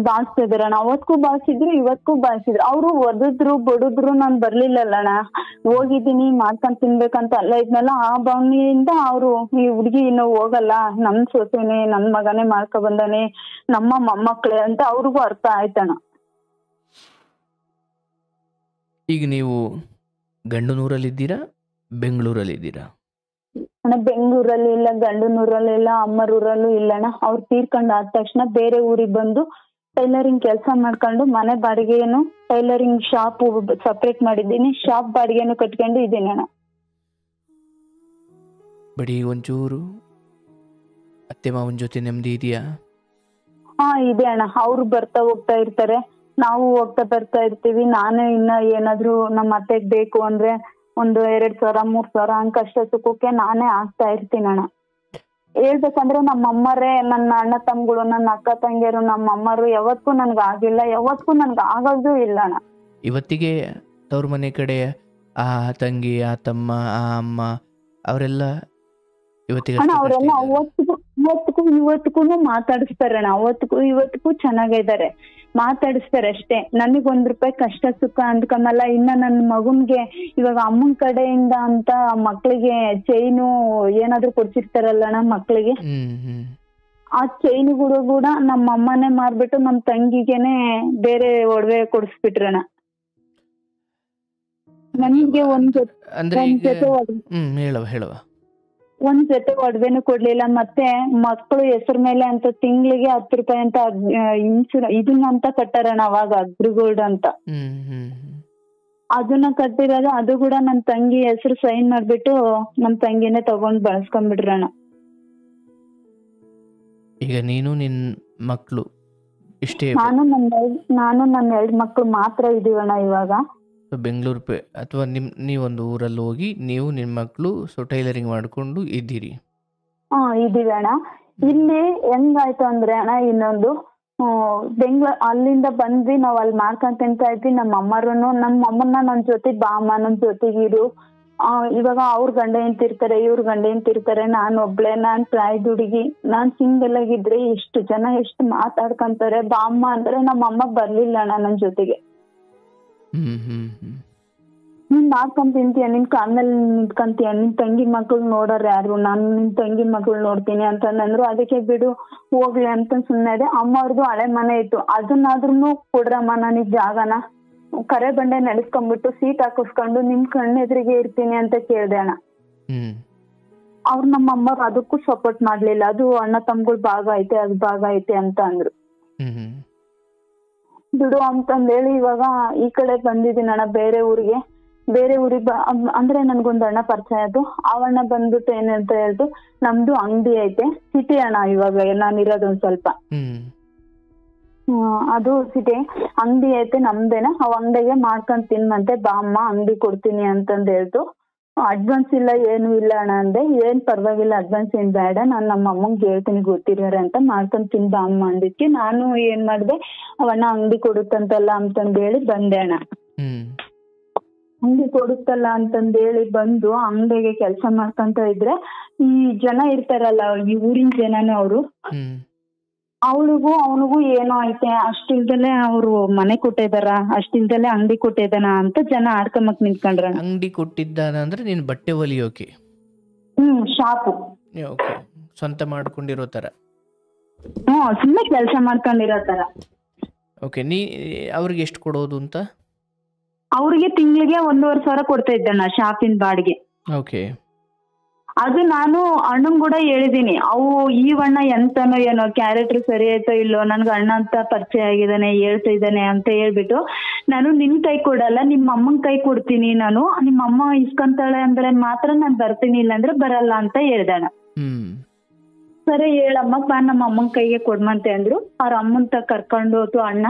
ಭಾವಿಸ್ತಿದಾರಣ್ಣ. ಅವತ್ಗೂ ಭಾವಿಸಿದ್ರು, ಇವತ್ಗೂ ಭಾವಿಸಿದ್ರು. ಅವ್ರು ಒದದ್ರು ಬಡುದ್ರು ನಾನ್ ಬರ್ಲಿಲ್ಲಲ್ಲಣ್ಣ. ಹೋಗಿದ್ದೀನಿ ಮಾಡ್ಕೊಂಡ್ ತಿನ್ಬೇಕಂತ ಅಲ್ಲ ಇದ್ನಲ್ಲ, ಆ ಭಾವನೆಯಿಂದ ಅವ್ರು ಈ ಹುಡ್ಗಿ ಇನ್ನು ಹೋಗಲ್ಲ, ನಮ್ ಸೊಸೆನೆ ನನ್ ಮಗನೇ ಮಾಡ್ಕೊ ಬಂದಾನೆ, ನಮ್ಮ ಮೊಮ್ಮಕ್ಳೇ ಅಂತ ಅವ್ರಿಗೂ ಅರ್ಥ ಆಯ್ತಣ್ಣ. ಈಗ ನೀವು ಗಂಡನೂರಲ್ಲಿದ್ದೀರಾ, ಬೆಂಗಳೂರಲ್ಲಿದ್ದೀರಾ? ಅಣ್ಣ ಬೆಂಗಳೂರಲ್ಲಿ ಇಲ್ಲ, ಗಂಡನೂರಲ್ಲಿ ಇಲ್ಲ, ಅಮ್ಮರೂರಲ್ಲೂ ಇಲ್ಲಣ್ಣ. ಅವ್ರು ತೀರ್ಕೊಂಡ್ ಆದ ತಕ್ಷಣ ಬೇರೆ ಊರಿಗೆ ಬಂದು ಟೈಲರಿಂಗ್ ಕೆಲಸ ಮಾಡ್ಕೊಂಡು ಮನೆ ಬಾಡಿಗೆನು ಟೈಲರಿಂಗ್ ಶಾಪ್ ಸಪ್ರೇಟ್ ಮಾಡಿದ್ದೀನಿ. ಶಾಪ್ ಬಾಡಿಗೆನು ಕಟ್ಕೊಂಡು ಇದ್ದೀನಿ ಅಣ್ಣ. ಬಡಿ ಒಂಚೂರು ಅತ್ತೆ ಮಾವನ ಜೊತೆ ನೆಮ್ಮದಿ ಇದೆಯಾ? ಇದೆ ಅಣ್ಣ. ಅವ್ರು ಬರ್ತಾ ಹೋಗ್ತಾ ಇರ್ತಾರೆ, ನಾವು ಹೋಗ್ತಾ ಬರ್ತಾ ಇರ್ತೀವಿ. ನಾನು ಇನ್ನ ಏನಾದ್ರು ನಮ್ಮ ಅತ್ತೆಗ್ ಬೇಕು ಅಂದ್ರೆ ಒಂದು 2,000 3,000 ಹಂಗ್ ಕಷ್ಟ ಸುಖಕ್ಕೆ ನಾನೇ ಆಗ್ತಾ ಇರ್ತೀನಿ ಅಣ್ಣ. ಹೇಳ್ಬೇಕಂದ್ರೆ ನಮ್ಮ ಅಮ್ಮರೇ, ನನ್ನ ಅಣ್ಣ ತಮ್ಮಗಳು, ನನ್ನ ಅಕ್ಕ ತಂಗಿಯರು, ನಮ್ಮ ಅಮ್ಮರು ಯಾವತ್ತೂ ನನ್ಗ ಆಗಿಲ್ಲ, ಯಾವತ್ತೂ ನನ್ಗ ಆಗೋದು ಇಲ್ಲ ಅಣ್ಣ. ಇವತ್ತಿಗೆ ತವ್ರ ಮನೆ ಕಡೆ ಆ ತಂಗಿ, ಆ ತಮ್ಮ, ಆ ಅಮ್ಮ ಅವರೆಲ್ಲ ಇವತ್ತಿಗೆ ಅಣ್ಣ ಅವರೆಲ್ಲ ಇವತ್ತಿಗೂ ಮಾತಾಡಿಸ್ತಾರೆ ಅಣ್ಣ. ಇವತ್ತಿಗೂ ಚೆನ್ನಾಗಿದ್ದಾರೆ, ಮಾತಾಡಿಸ್ತಾರೆ ಅಷ್ಟೇ. ನನಗ್ ₹1 ಕಷ್ಟ ಸುಖ ಅಂದ್ಕೊಂಬಲ್ಲ. ಇನ್ನ ನನ್ನ ಮಗುನ್ಗೆ ಇವಾಗ ಅಮ್ಮನ್ ಕಡೆಯಿಂದ ಅಂತ ಮಕ್ಳಿಗೆ ಚೈನು ಏನಾದ್ರು ಕೊಡ್ಸಿರ್ತಾರಲ್ಲ ಅಣ್ಣ ಮಕ್ಳಿಗೆ, ಆ ಚೈನುಗಳು ಕೂಡ ನಮ್ಮ ಅಮ್ಮನೇ ಮಾರ್ಬಿಟ್ಟು ನಮ್ ತಂಗಿಗೆನೆ ಬೇರೆ ಒಡವೆ ಕೊಡಿಸ್ಬಿಟ್ರಣ್ಣ. ನನಗೆ ಒಂದ್ ಜೊತೆ ಒಡವೆನು ಕೊಡ್ಲಿಲ್ಲ. ಮತ್ತೆ ಮಕ್ಕಳು ಹೆಸರು ಮೇಲೆ ಅಂತ ತಿಂಗಳಿಗೆ ₹10 ಅಂತ ಇದನ್ನ ಅಂತ ಕಟ್ಟಾರಣ್ಣ ಅವಾಗ, ಅಗ್ರಿಗೋಲ್ಡ್ ಅಂತ. ಅದನ್ನ ಕಟ್ಟಿರೋದು, ಅದು ಕೂಡ ನನ್ ತಂಗಿ ಹೆಸರು ಸೈನ್ ಮಾಡ್ಬಿಟ್ಟು ನಮ್ ತಂಗಿನೇ ತಗೊಂಡ್ ಬಳಸ್ಕೊಂಡ್ಬಿಟ್ರಣ್ಣ. ಈಗ ನೀನು ನಿನ್ ಮಕ್ಳು ಇಷ್ಟೇ? ನಾನು ನನ್ನ 2 ಮಕ್ಳು ಮಾತ್ರ ಇದೀವಣ್ಣ ಇವಾಗ. ಬೆಂಗಳೂರು ಅಥವಾ ನೀವೊಂದು ಊರಲ್ಲಿ ಹೋಗಿ ನೀವು ನಿಮ್ಮ ಮಕ್ಕಳು ಟೈಲರಿಂಗ್ ಮಾಡ್ಕೊಂಡು ಇದ್ದೀರಿ? ಇದೀವಿ ಅಣ್ಣ. ಇಲ್ಲಿ ಹೆಂಗಾಯ್ತು ಅಂದ್ರೆ ಅಣ್ಣ, ಇನ್ನೊಂದು ಅಲ್ಲಿಂದ ಬಂದ್ವಿ ನಾವ್ ಅಲ್ಲಿ ಮಾಡ್ಕೊಂಡ್ ತಿಂತಾ ಇದ್ವಿ. ನಮ್ಮ ಅಮ್ಮರೂನು ನಮ್ಮ ಅಮ್ಮನ್ನ ನನ್ ಜೊತೆಗ್ ಬಾ ಅಮ್ಮ ನನ್ ಜೊತೆಗಿರು. ಇವಾಗ ಅವ್ರ ಗಂಡ ಹೆಂಡ್ತಿರ್ತಾರೆ, ಇವ್ರ ಗಂಡ ಹೆಂಡ್ತಿರ್ತಾರೆ, ನಾನ್ ಒಬ್ಳೆ, ನಾನ್ ಪ್ರಾಯದ ಹುಡುಗಿ, ನಾನ್ ಸಿಂಗಲ್ ಆಗಿದ್ರೆ ಎಷ್ಟು ಜನ ಎಷ್ಟು ಮಾತಾಡ್ಕೊಂತಾರೆ. ಬಾ ಅಮ್ಮ ಅಂದ್ರೆ ನಮ್ಮ ಅಮ್ಮ ಬರ್ಲಿಲ್ಲ ಅಣ್ಣ ನನ್ ಜೊತೆಗೆ. ನೀನ್ ಮಾಡ್ಕೊಂಡ್ ತಿಂತೀಯ, ನಿನ್ ಕಾಲ್ಮೇಲೆ ನಿಂತ್ಕೊಂತೀಯ, ನಿನ್ ತಂಗಿ ಮಕ್ಳು ನೋಡೋರ್ ಯಾರು, ನಾನು ನಿನ್ ತಂಗಿ ಮಕ್ಳು ನೋಡ್ತೀನಿ ಅಂತಂದ್ರು. ಅದಕ್ಕೆ ಬಿಡು ಹೋಗ್ಲಿ ಅಂತ ಸುಮ್ನೆ ಇದೆ. ಅಮ್ಮ ಅವ್ರದ್ದು ಹಳೆ ಮನೆ ಇತ್ತು, ಅದನ್ನಾದ್ರೂ ಕೊಡ್ರಮ್ಮ ನನಗ್ ಜಾಗನ. ಕರೆ ಬಂಡೆ ನಡೆಸ್ಕೊಂಡ್ಬಿಟ್ಟು ಸೀಟ್ ಹಾಕಿಸ್ಕೊಂಡು ನಿಮ್ ಕಣ್ಣೆದ್ರಿಗೆ ಇರ್ತೀನಿ ಅಂತ ಕೇಳ್ದೆ ಅಣ್ಣ. ಅವ್ರು ನಮ್ಮ ಅಮ್ಮವ್ರು ಅದಕ್ಕೂ ಸಪೋರ್ಟ್ ಮಾಡ್ಲಿಲ್ಲ. ಅದು ಅಣ್ಣ ತಮ್ಗಳ ಭಾಗ ಐತೆ, ಅದು ಭಾಗ ಐತೆ ಅಂತ ಅಂದ್ರು. ಬಿಡು ಅಂತಂದೇಳಿ ಇವಾಗ ಈ ಕಡೆ ಬಂದಿದ್ದೀನಿ ಅಣ್ಣ, ಬೇರೆ ಊರಿಗೆ. ಅಂದ್ರೆ ನನ್ಗೊಂದ್ ಅಣ್ಣ ಪರಿಚಯ ಅದು. ಅವಣ್ಣ ಬಂದ್ಬಿಟ್ಟು ಏನಂತ ಹೇಳ್ದು, ನಮ್ದು ಅಂಗಡಿ ಐತೆ, ಸಿಟಿ ಅಣ್ಣ ಇವಾಗ ನಾನಿರೋದು ಒಂದ್ ಸ್ವಲ್ಪ. ಅದು ಸಿಟಿ ಅಂಗಡಿ ಐತೆ ನಮ್ದೇನ, ಅವ್ ಅಂಗಡಿಗೆ ಮಾಡ್ಕೊಂಡ್ ತಿನ್ಮಂತೆ, ಬಾ ಅಮ್ಮ ಅಂಗಡಿ ಕೊಡ್ತೀನಿ ಅಂತಂದ್ ಹೇಳ್ತು. ಅಡ್ವಾನ್ಸ್ ಇಲ್ಲ ಏನು ಇಲ್ಲ ಅಣ್ಣ ಅಂದೆ. ಏನ್ ಪರವಾಗಿಲ್ಲ, ಅಡ್ವಾನ್ಸ್ ಏನ್ ಬೇಡ, ನಾನ್ ನಮ್ಮ ಅಮ್ಮಂಗೆ ಹೇಳ್ತೀನಿ ಗೊತ್ತಿರೋರೆ ಅಂತ, ಮಾಡ್ಕೊಂಡ್ ತಿನ್ ಬಾ ಅಮ್ಮ ಅಂದಿದ್ಕೆ ನಾನು ಏನ್ ಮಾಡ್ದೆ, ಅವಣ್ಣ ಅಂಗಡಿ ಕೊಡುತ್ತಂತಲ್ಲ ಅಂತಂದ್ ಹೇಳಿ ಬಂದೆ ಅಣ್ಣ. ಅಂಗಡಿ ಕೊಡುತ್ತಲ್ಲ ಅಂತಂದ್ ಹೇಳಿ ಬಂದು ಅಂಗಡಿಗೆ ಕೆಲ್ಸ ಮಾಡ್ಕೊಂತ ಇದ್ರೆ, ಈ ಜನ ಇರ್ತಾರಲ್ಲ ಈ ಊರಿನ ಜನನೇ ಅವರು, ಅವನಿಗೂ ಏನೋ ಐತೆ, ಅಷ್ಟಿಲ್ದಲೆ ಅವ್ರು ಮನೆ ಕೊಟ್ಟಿದಾರ, ಅಷ್ಟಿಲ್ದಲೆ ಅಂಗಡಿ ಕೊಟ್ಟಿದ್ದಾನ ಅಂತ ಜನ ಆಡ್ಕೊಂಬಕ್ ನಿಂತ್ಕೊಂಡ್ರ. ಅಂಗಡಿ ಕೊಟ್ಟಿದ್ದಾನ ಅಂದ್ರೆ ನೀನು ಬಟ್ಟೆ ಹೊಲಿಯೋಕೆ? ಶಾಪು. ಓಕೆ, ಸ್ವಂತ ಮಾಡ್ಕೊಂಡಿರೋ ತರ. ಸುಮ್ಮನೆ ಕೆಲಸ ಮಾಡ್ಕೊಂಡಿರೋ ತರ. ಓಕೆ, ನೀ ಅವ್ರಿಗೆ ಎಷ್ಟು ಕೊಡೋದು ಅಂತ? ಅವ್ರಿಗೆ ತಿಂಗಳಿಗೆ 1,500,000 ಕೊಡ್ತಾ ಇದ್ದಣ್ಣ ಶಾಪಿನ ಬಾಡಿಗೆ. ಓಕೆ. ಅದು ನಾನು ಅಣ್ಣನ್ ಕೂಡ ಹೇಳಿದೀನಿ. ಅವು ಈ ಅಣ್ಣ ಎಂತನೋ ಏನೋ ಕ್ಯಾರೆಕ್ಟರ್ ಸರಿ ಆಯ್ತೋ ಇಲ್ಲೋ, ನನ್ಗೆ ಅಣ್ಣ ಅಂತ ಪರಿಚಯ ಆಗಿದ್ದಾನೆ, ಹೇಳ್ತಾ ಇದ್ದಾನೆ ಅಂತ ಹೇಳ್ಬಿಟ್ಟು, ನಾನು ನಿನ್ ಕೈ ಕೊಡಲ್ಲ, ನಿಮ್ಮ ಅಮ್ಮನ್ ಕೈ ಕೊಡ್ತೀನಿ, ನಾನು ನಿಮ್ಮ ಅಮ್ಮ ಇಸ್ಕೊಂತಾಳೆ ಅಂದ್ರೆ ಮಾತ್ರ ನಾನ್ ಬರ್ತೀನಿ, ಇಲ್ಲ ಅಂದ್ರೆ ಬರಲ್ಲ ಅಂತ ಹೇಳ್ದಣ್ಣ. ಸರಿ ಹೇಳಮ್ಮ ಬಾ ನಮ್ಮ ಅಮ್ಮನ್ ಕೈಗೆ ಕೊಡ್ಮಂತೆ ಅಂದ್ರು. ಅವ್ರ ಅಮ್ಮಂತ ಕರ್ಕೊಂಡು ಹೋತು ಅಣ್ಣ,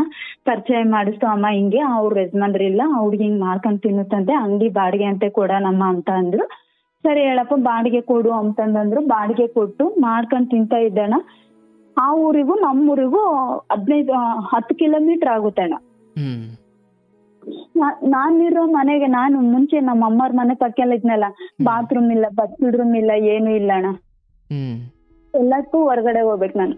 ಪರಿಚಯ ಮಾಡಿಸ್ತು. ಅಮ್ಮ ಹಿಂಗೆ ಅವ್ರ ಯಜಮಾನ್ರಿಲ್ಲ, ಅವ್ರಿಗೆ ಹಿಂಗ್ ಮಾಡ್ಕೊಂಡ್ ತಿನ್ನುತ್ತಂತೆ, ಅಂಗಡಿ ಬಾಡಿಗೆ ಅಂತೆ ಕೊಡೋಣಮ್ಮ ಅಂತ ಅಂದ್ರು. ಸರಿ ಹೇಳಪ್ಪ ಬಾಡಿಗೆ ಕೊಡು ಅಂತಂದ್ರು. ಬಾಡಿಗೆ ಕೊಟ್ಟು ಮಾಡ್ಕೊಂಡ್ ತಿಂತಾ ಇದ್ದಣ್ಣ. ಆ ಊರಿಗೂ ನಮ್ಮೂರಿಗೂ 10 ಕಿಲೋಮೀಟರ್ ಆಗುತ್ತಣ್ಣ. ನಾನಿರೋ ಮನೆಗೆ, ನಾನು ಮುಂಚೆ ನಮ್ಮ ಅಮ್ಮವ್ರ ಮನೆ ಪಕ್ಕ ಇದ್ನಲ್ಲ, ಬಾತ್ರೂಮ್ ಇಲ್ಲ, ಬಸ್ ಇಲ್ಲ, ಏನು ಇಲ್ಲ ಅಣ್ಣ. ಎಲ್ಲಕ್ಕೂ ಹೊರಗಡೆ ಹೋಗ್ಬೇಕು ನಾನು.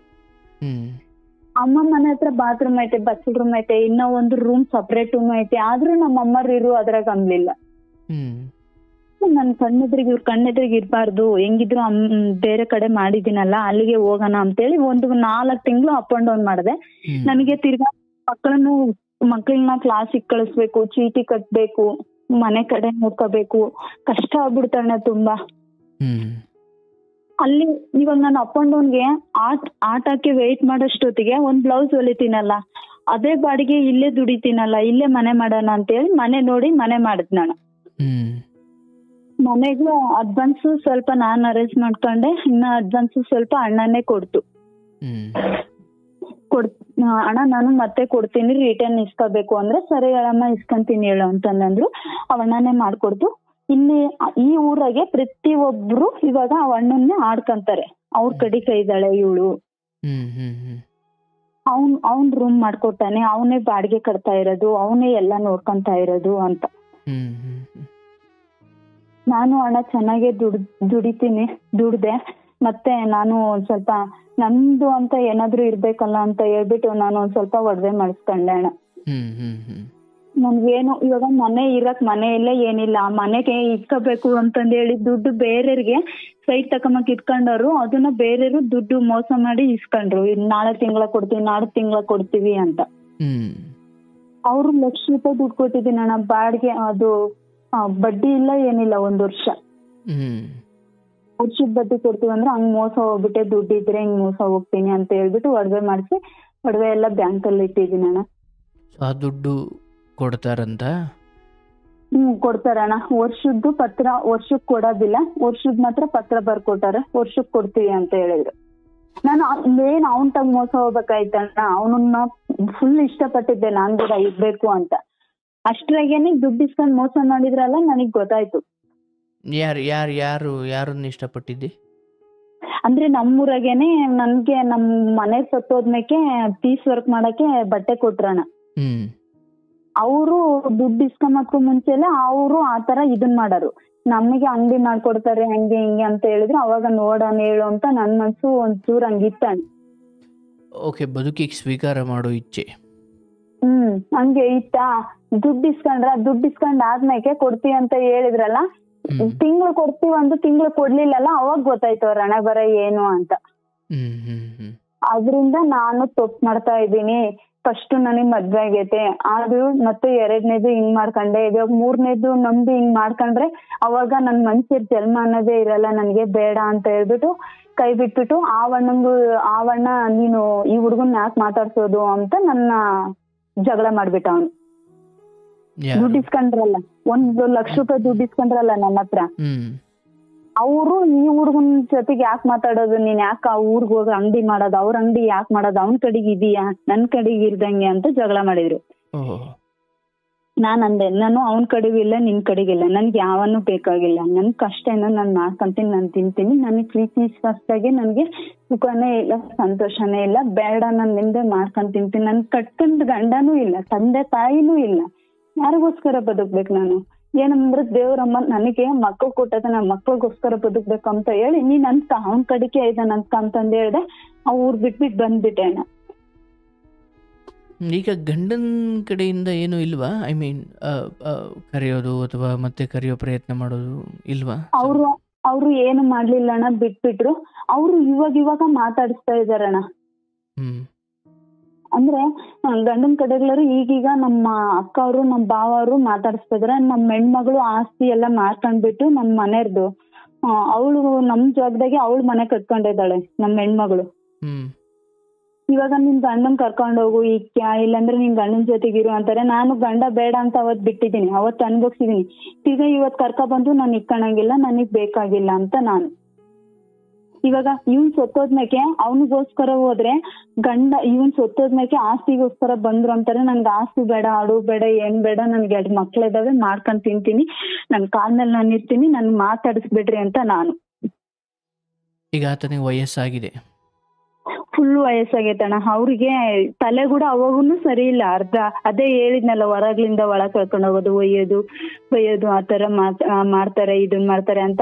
ಅಮ್ಮ ಮನೆ ಹತ್ರ ಬಾತ್ರೂಮ್ ಐತೆ, ಬಸ್ ರೂಮ್ ಐತೆ, ಇನ್ನ ಒಂದು ರೂಮ್ ಸಪ್ರೇಟ್ ರೂಮ್ ಐತೆ, ಆದ್ರೂ ನಮ್ಮ ಅಮ್ಮರು ಇರು ಅದ್ರಾಗ ಅಂಬ್ಲಿಲ್ಲ. ನನ್ ಇವ್ರ ಕಣ್ಣೆದ್ರಿಗೆ ಇರ್ಬಾರ್ದು, ಹೆಂಗಿದ್ರು ಬೇರೆ ಕಡೆ ಮಾಡಿದ್ದೀನಲ್ಲ, ಅಲ್ಲಿಗೆ ಹೋಗೋಣ ಅಂತೇಳಿ ಒಂದು 4 ತಿಂಗಳು ಅಪ್ ಅಂಡ್ ಡೌನ್ ಮಾಡಿದೆ. ನನಗೆ ತಿರ್ಗಾ ಮಕ್ಕಳನ್ನ ಕ್ಲಾಸಿಗೆ ಕಳಿಸ್ಬೇಕು, ಚೀಟಿ ಕಟ್ಬೇಕು, ಮನೆ ಕಡೆ ನೋಡ್ಕೋಬೇಕು, ಕಷ್ಟ ಆಗ್ಬಿಡ್ತಾಳೆ ತುಂಬಾ. ಅಲ್ಲಿ ಇವಾಗ ನಾನು ಅಪ್ ಅಂಡ್ ಡೌನ್ಗೆ ಆಟಕ್ಕೆ ವೆಯ್ಟ್ ಮಾಡೋಷ್ಟೊತ್ತಿಗೆ ಒಂದ್ ಬ್ಲೌಸ್ ಹೊಲಿತೀನಲ್ಲ, ಅದೇ ಬಾಡಿಗೆ ಇಲ್ಲೇ ದುಡಿತೀನಲ್ಲ, ಇಲ್ಲೇ ಮನೆ ಮಾಡೋಣ ಅಂತೇಳಿ ಮನೆ ನೋಡಿ ಮನೆ ಮಾಡಿದ್ ನಾನು. ಮನೆಗೂ ಅಡ್ವಾನ್ಸ್ ಸ್ವಲ್ಪ ನಾನ್ ಅರೇಂಜ್ ಮಾಡ್ಕೊಂಡೆ, ಇನ್ನ ಅಡ್ವಾನ್ಸ್ ಸ್ವಲ್ಪ ಅಣ್ಣನೇ ಕೊಡ್ತು. ಅಣ್ಣ ನಾನು ಮತ್ತೆ ಕೊಡ್ತೀನಿ, ರಿಟರ್ನ್ ಇಸ್ಕೋಬೇಕು ಅಂದ್ರೆ ಸರಿ ಹೇಳಮ್ಮ ಇಸ್ಕೊಂತೀನಿ ಹೇಳು ಅಂತಂದ್ರು. ಅವಣ್ಣನೇ ಮಾಡ್ಕೊಡ್ತು. ಇಲ್ಲಿ ಈ ಊರಾಗೆ ಪ್ರತಿ ಒಬ್ರು ಇವಾಗ ಅವಣ್ಣನ್ನೇ ಆಡ್ಕಂತಾರೆ, ಅವ್ರ ಕಡೆ ಕೈ ಇದ್ದಾಳೆ ಇವಳು, ಅವ್ನ್ ರೂಮ್ ಮಾಡ್ಕೊಟ್ಟಾನೆ, ಅವನೇ ಬಾಡಿಗೆ ಕಟ್ತಾ ಇರೋದು, ಅವನೇ ಎಲ್ಲಾ ನೋಡ್ಕೊಂತಾ ಇರೋದು ಅಂತ. ನಾನು ಅಣ್ಣ ಚೆನ್ನಾಗೆ ದುಡಿದೆ. ಮತ್ತೆ ನಾನು ಒಂದ್ ಸ್ವಲ್ಪ ನಮ್ದು ಅಂತ ಏನಾದ್ರು ಇರ್ಬೇಕಲ್ಲ ಅಂತ ಹೇಳ್ಬಿಟ್ಟು ನಾನು ಒಂದ್ ಸ್ವಲ್ಪ ಒಡವೆ ಮಾಡಿಸ್ಕೊಂಡೆ ಅಣ್ಣ. ನನ್ಗೇನು ಇವಾಗ ಮನೆ ಇಲ್ಲ ಏನಿಲ್ಲ, ಮನೆಗೆ ಇಟ್ಕೋಬೇಕು ಅಂತಂದ್ ಹೇಳಿ ದುಡ್ಡು ಬೇರೆಯವ್ರಿಗೆ ಸೈಟ್ ತಕೊಂಬಕ್ ಇಟ್ಕೊಂಡವ್ರು, ಅದನ್ನ ಬೇರೆಯವ್ರು ದುಡ್ಡು ಮೋಸ ಮಾಡಿ ಇಸ್ಕೊಂಡ್ರು. ನಾಳೆ ತಿಂಗಳ ಕೊಡ್ತೀವಿ, ನಾಳೆ ತಿಂಗಳ ಕೊಡ್ತೀವಿ ಅಂತ. ಅವ್ರು ₹1,00,000 ದುಡ್ಡು ಕೊಟ್ಟಿದ್ದೀನಿ ಅಣ್ಣ ಬಾಡಿಗೆ. ಅದು ಬಡ್ಡಿ ಇಲ್ಲ ಏನಿಲ್ಲ, 1 ವರ್ಷ ವರ್ಷದ ಬಡ್ಡಿ ಕೊಡ್ತೀವಿ ಅಂದ್ರೆ ಹಂಗ್ ಮೋಸ ಹೋಗ್ಬಿಟ್ಟೆ, ದುಡ್ಡಿದ್ರೆ ಹಿಂಗ್ ಮೋಸ ಹೋಗ್ತೀನಿ ಅಂತ ಹೇಳ್ಬಿಟ್ಟು ಒಡವೆ ಮಾಡಿಸಿ, ಒಡವೆ ಎಲ್ಲ ಬ್ಯಾಂಕ್ ಅಲ್ಲಿ ಇಟ್ಟಿದ್ದೀನಿ ಅಣ್ಣ. ಆ ದುಡ್ಡು ಕೊಡ್ತಾರಂತ? ಕೊಡ್ತಾರಣ್ಣ. ವರ್ಷದ್ದು ಪತ್ರ ವರ್ಷಕ್ಕೆ ಕೊಡೋದಿಲ್ಲ, ವರ್ಷದ ಮಾತ್ರ ಪತ್ರ ಬರ್ಕೊಟ್ಟಾರೆ, ವರ್ಷಕ್ಕೆ ಕೊಡ್ತೀವಿ ಅಂತ ಹೇಳಿದ್ರು. ನಾನು ಏನ್ ಅವನ್ ತಗ ಮೋಸ ಹೋಗ್ಬೇಕಾಯ್ತಣ್ಣ, ಅವನನ್ನ ಫುಲ್ ಇಷ್ಟಪಟ್ಟಿದ್ದೆ ನಾನ್ ಕೂಡ ಇರ್ಬೇಕು ಅಂತ. ಅಷ್ಟ್ರಾಗೇನೆ ದುಡ್ಡು ಇಸ್ಕೊಂಡ್ ಮೋಸ ಮಾಡಿದ್ರಲ್ಲ, ನನಗ್ ಗೊತ್ತಾಯ್ತು. ಯಾರನ್ನ ಇಷ್ಟಪಟ್ಟಿದ್ದಿ? ಅಂದ್ರೆ ನಮ್ಮೂರಾಗೇನೆ ನನ್ಗೆ ನಮ್ ಮನೆ ಸತ್ತೋದ್ಮೇಕೆ ಪೀಸ್ ವರ್ಕ್ ಮಾಡಕ್ಕೆ ಬಟ್ಟೆ ಕೊಟ್ರಣ. ಹ್ಮ್ ಅವರು ದುಡ್ಡು ಇಸ್ಕೊಂಬಕ್ಕೂ ಮುಂಚೆಲೆ ಅವರು ಆತರ ಇದನ್ ಮಾಡಾರು, ನಮಗೆ ಅಂಗಡಿ ಮಾಡ್ಕೊಡ್ತಾರೆ ಹಂಗೆ ಹಿಂಗೆ ಅಂತ ಹೇಳಿದ್ರು. ಅವಾಗ ನೋಡೋಣ ಹೇಳು ಅಂತ ನನ್ ಮನ್ಸು ಒಂಚೂರ್ ಹಂಗಿತ್ತಾಣ. ಓಕೆ, ಬದುಕಿಗೆ ಸ್ವೀಕಾರ ಮಾಡೋ ಇಚ್ಛೆ. ಹಂಗೆ ಇತ್ತಾ. ದುಡ್ಡು ಇಸ್ಕೊಂಡ್ ಆದ್ಮೇಲೆ ಕೊಡ್ತೀವಿ ಅಂತ ಹೇಳಿದ್ರಲ್ಲ, ತಿಂಗಳು ಕೊಡ್ತೀವಿ, ಒಂದು ತಿಂಗಳು ಕೊಡ್ಲಿಲ್ಲಲ್ಲ, ಅವಾಗ ಗೊತ್ತಾಯ್ತು ಅವ್ರ ಹಣೆ ಬರ ಏನು ಅಂತ. ಅದ್ರಿಂದ ನಾನು ತಪ್ಪು ಮಾಡ್ತಾ ಇದ್ದೀನಿ. ಫಸ್ಟ್ ನನಗ್ ಮದ್ವೆ ಆಗೈತೆ, ಅದು ಮತ್ತೆ 2ನೇದು ಹಿಂಗ್ ಮಾಡ್ಕೊಂಡೆ, ಇವಾಗ 3ನೇದು ನಂಬಿ ಹಿಂಗ್ ಮಾಡ್ಕೊಂಡ್ರೆ ಅವಾಗ ನನ್ ಮನ್ಸಿರ್ ಜನ್ಮ ಅನ್ನೋದೇ ಇರಲ್ಲ, ನನ್ಗೆ ಬೇಡ ಅಂತ ಹೇಳ್ಬಿಟ್ಟು ಕೈ ಬಿಟ್ಬಿಟ್ಟು ಆವಣ್ಣ ನೀನು ಈ ಹುಡ್ಗನ್ ಯಾಕೆ ಮಾತಾಡ್ಸೋದು ಅಂತ ನನ್ನ ಜಗಳ ಮಾಡ್ಬಿಟ್ಟ ಅವನು. ದುಡ್ಡು ಇಸ್ಕೊಂಡ್ರಲ್ಲ, 1 ಲಕ್ಷ ರೂಪಾಯಿ ದುಡ್ಡು ಇಸ್ಕೊಂಡ್ರಲ್ಲ ನನ್ನ ಹತ್ರ, ಅವರು ಈ ಹುಡ್ಗನ್ ಜೊತೆಗೆ ಯಾಕೆ ಮಾತಾಡೋದು, ನೀನ್ ಯಾಕೆ ಆ ಊರ್ಗ್ ಹೋಗಿ ಅಂಗಡಿ ಮಾಡೋದು, ಅವ್ರ ಅಂಗಡಿ ಯಾಕೆ ಮಾಡೋದು, ಅವ್ನ ಕಡೆಗೆ ಇದೀಯಾ ನನ್ ಕಡೆಗೆ ಇರ್ದಂಗೆ ಅಂತ ಜಗಳ ಮಾಡಿದ್ರು. ನಾನ್ ಅಂದೆ, ನಾನು ಅವ್ನ ಕಡೆಗೂ ಇಲ್ಲ ನಿನ್ ಕಡೆಗಿಲ್ಲ, ನನ್ಗೆ ಯಾವನ್ನೂ ಬೇಕಾಗಿಲ್ಲ, ನನ್ ಕಷ್ಟ ಏನೋ ನಾನ್ ಮಾಡ್ಕೊಂತೀನಿ, ನಾನ್ ತಿಂತೀನಿ, ನನಗ್ ಪ್ರೀತಿ ವಿಶ್ವಾಸದಾಗೆ ನನ್ಗೆ ಸುಖನೇ ಇಲ್ಲ, ಸಂತೋಷನೇ ಇಲ್ಲ, ಬೇಡ ನಾನ್ ನಿಂದೆ ಮಾಡ್ಕೊಂಡ್ ತಿಂತೀನಿ, ನನ್ ಕಟ್ಕೊಂಡ್ ಗಂಡನೂ ಇಲ್ಲ, ತಂದೆ ತಾಯಿನೂ ಇಲ್ಲ, ಯಾರಿಗೋಸ್ಕರ ಬದುಕ್ಬೇಕು ನಾನು? ಏನಂದ್ರೆ ದೇವ್ರಮ್ಮ ನನಗೆ ಮಕ್ಕಳು ಕೊಟ್ಟದ, ನನ್ ಮಕ್ಳಿಗೋಸ್ಕರ ಬದುಕ್ಬೇಕು ಅಂತ ಹೇಳಿ ನೀನ್ ಅಂತ ಅವ್ನ ಕಡೆಗೆ ಇದಾನಂತ ಅಂತಂದು ಹೇಳ್ದೆ. ಆ ಊರ್ ಬಿಟ್ಬಿಟ್ಟು ಬಂದ್ಬಿಟ್ಟೆ ಅಣ್ಣ. ಈಗ ಗಂಡನ ಕಡೆಯಿಂದ ಏನು ಇಲ್ವಾ? ಐ ಮೀನ್ ಕರೆಯೋದು ಅಥವಾ ಮತ್ತೆ ಕರೆಯೋ ಪ್ರಯತ್ನ ಮಾಡೋದು ಇಲ್ವಾ? ಅವ್ರು ಏನು ಮಾಡ್ಲಿಲ್ಲ ಅಣ್ಣ, ಬಿಟ್ಬಿಟ್ರು. ಅವ್ರು ಇವಾಗ ಮಾತಾಡಿಸ್ತಾ ಇದಾರಣ್ಣ. ಅಂದ್ರೆ ಗಂಡನ ಕಡೆಗಳರು ಈಗೀಗ ನಮ್ಮ ಅಕ್ಕ ಅವರು ನಮ್ಮ ಭಾವ ಅವರು ಮಾತಾಡಿಸ್ತಾ ಇದಾರೆ. ನಮ್ಮ ಹೆಣ್ಮಗಳು ಆಸ್ತಿ ಎಲ್ಲ ಮಾರ್ಕೊಂಡ್ಬಿಟ್ಟು ನಮ್ಮ ಮನೆಯರ್ದು ಅವಳು ನಮ್ ಜಾಗದಾಗೆ ಅವಳು ಮನೆ ಕಟ್ಕೊಂಡಿದ್ದಾಳೆ ನಮ್ಮ ಹೆಣ್ಮಗಳು. ಇವಾಗ ನಿನ್ ಗಂಡನ್ ಕರ್ಕೊಂಡ್ ಹೋಗು ಇಕ್ಕ್ಯಾ, ಇಲ್ಲಾಂದ್ರೆ ನಿನ್ ಗಂಡನ್ ಜೊತೆಗಿರು ಅಂತಾರೆ. ನಾನು ಗಂಡ ಬೇಡ ಅಂತ ಅವತ್ ಬಿಟ್ಟಿದ್ದೀನಿ, ಅವತ್ ಅನ್ಭೋಗ್ಸಿದೀನಿ. ಈಗ ಇವತ್ ಕರ್ಕ ಬಂದು ನಾನು ಇಕ್ಕಣಂಗಿಲ್ಲ, ನನಗ್ ಬೇಕಾಗಿಲ್ಲ ಅಂತ ನಾನು. ಇವಾಗ ಇವನ್ ಸೊತ್ತೋದ್ಮೇಕೆ ಅವನಿಗೋಸ್ಕರ ಹೋದ್ರೆ ಇವನ್ ಸೊತ್ತೋದ್ಮೇಕೆ ಆಸ್ತಿಗೋಸ್ಕರ ಬಂದ್ರು ಅಂತಾರೆ. ನನ್ಗೆ ಆಸ್ತಿ ಬೇಡ, ಆಡು ಬೇಡ, ಏನ್ ಬೇಡ, ನನ್ಗೆ 2 ಮಕ್ಳಿದಾವೆ, ಮಾಡ್ಕೊಂಡ್ ತಿಂತೀನಿ, ನನ್ ಕಾಲ್ ಮೇಲೆ ನಾನು ಇರ್ತೀನಿ, ನನ್ ಮಾತಾಡಿಸ್ಬಿಡ್ರಿ ಅಂತ ನಾನು. ಈಗ ಆತನಿಗೆ ವಯಸ್ಸಾಗಿದೆ, ಫುಲ್ ವಯಸ್ಸಾಗೈತಣ್ಣ. ಅವ್ರಿಗೆ ತಲೆ ಕೂಡ ಅವಾಗೂನು ಸರಿ ಇಲ್ಲ. ಅದೇ ಹೇಳಿದ್ನಲ್ಲ, ಹೊರಗ್ಲಿಂದ ಒಳಗ್ ಕರ್ಕೊಂಡು ಹೋಗೋದು, ಒಯ್ಯೋದು ಆತರ ಮಾಡ್ತಾರೆ, ಇದನ್ ಮಾಡ್ತಾರೆ ಅಂತ.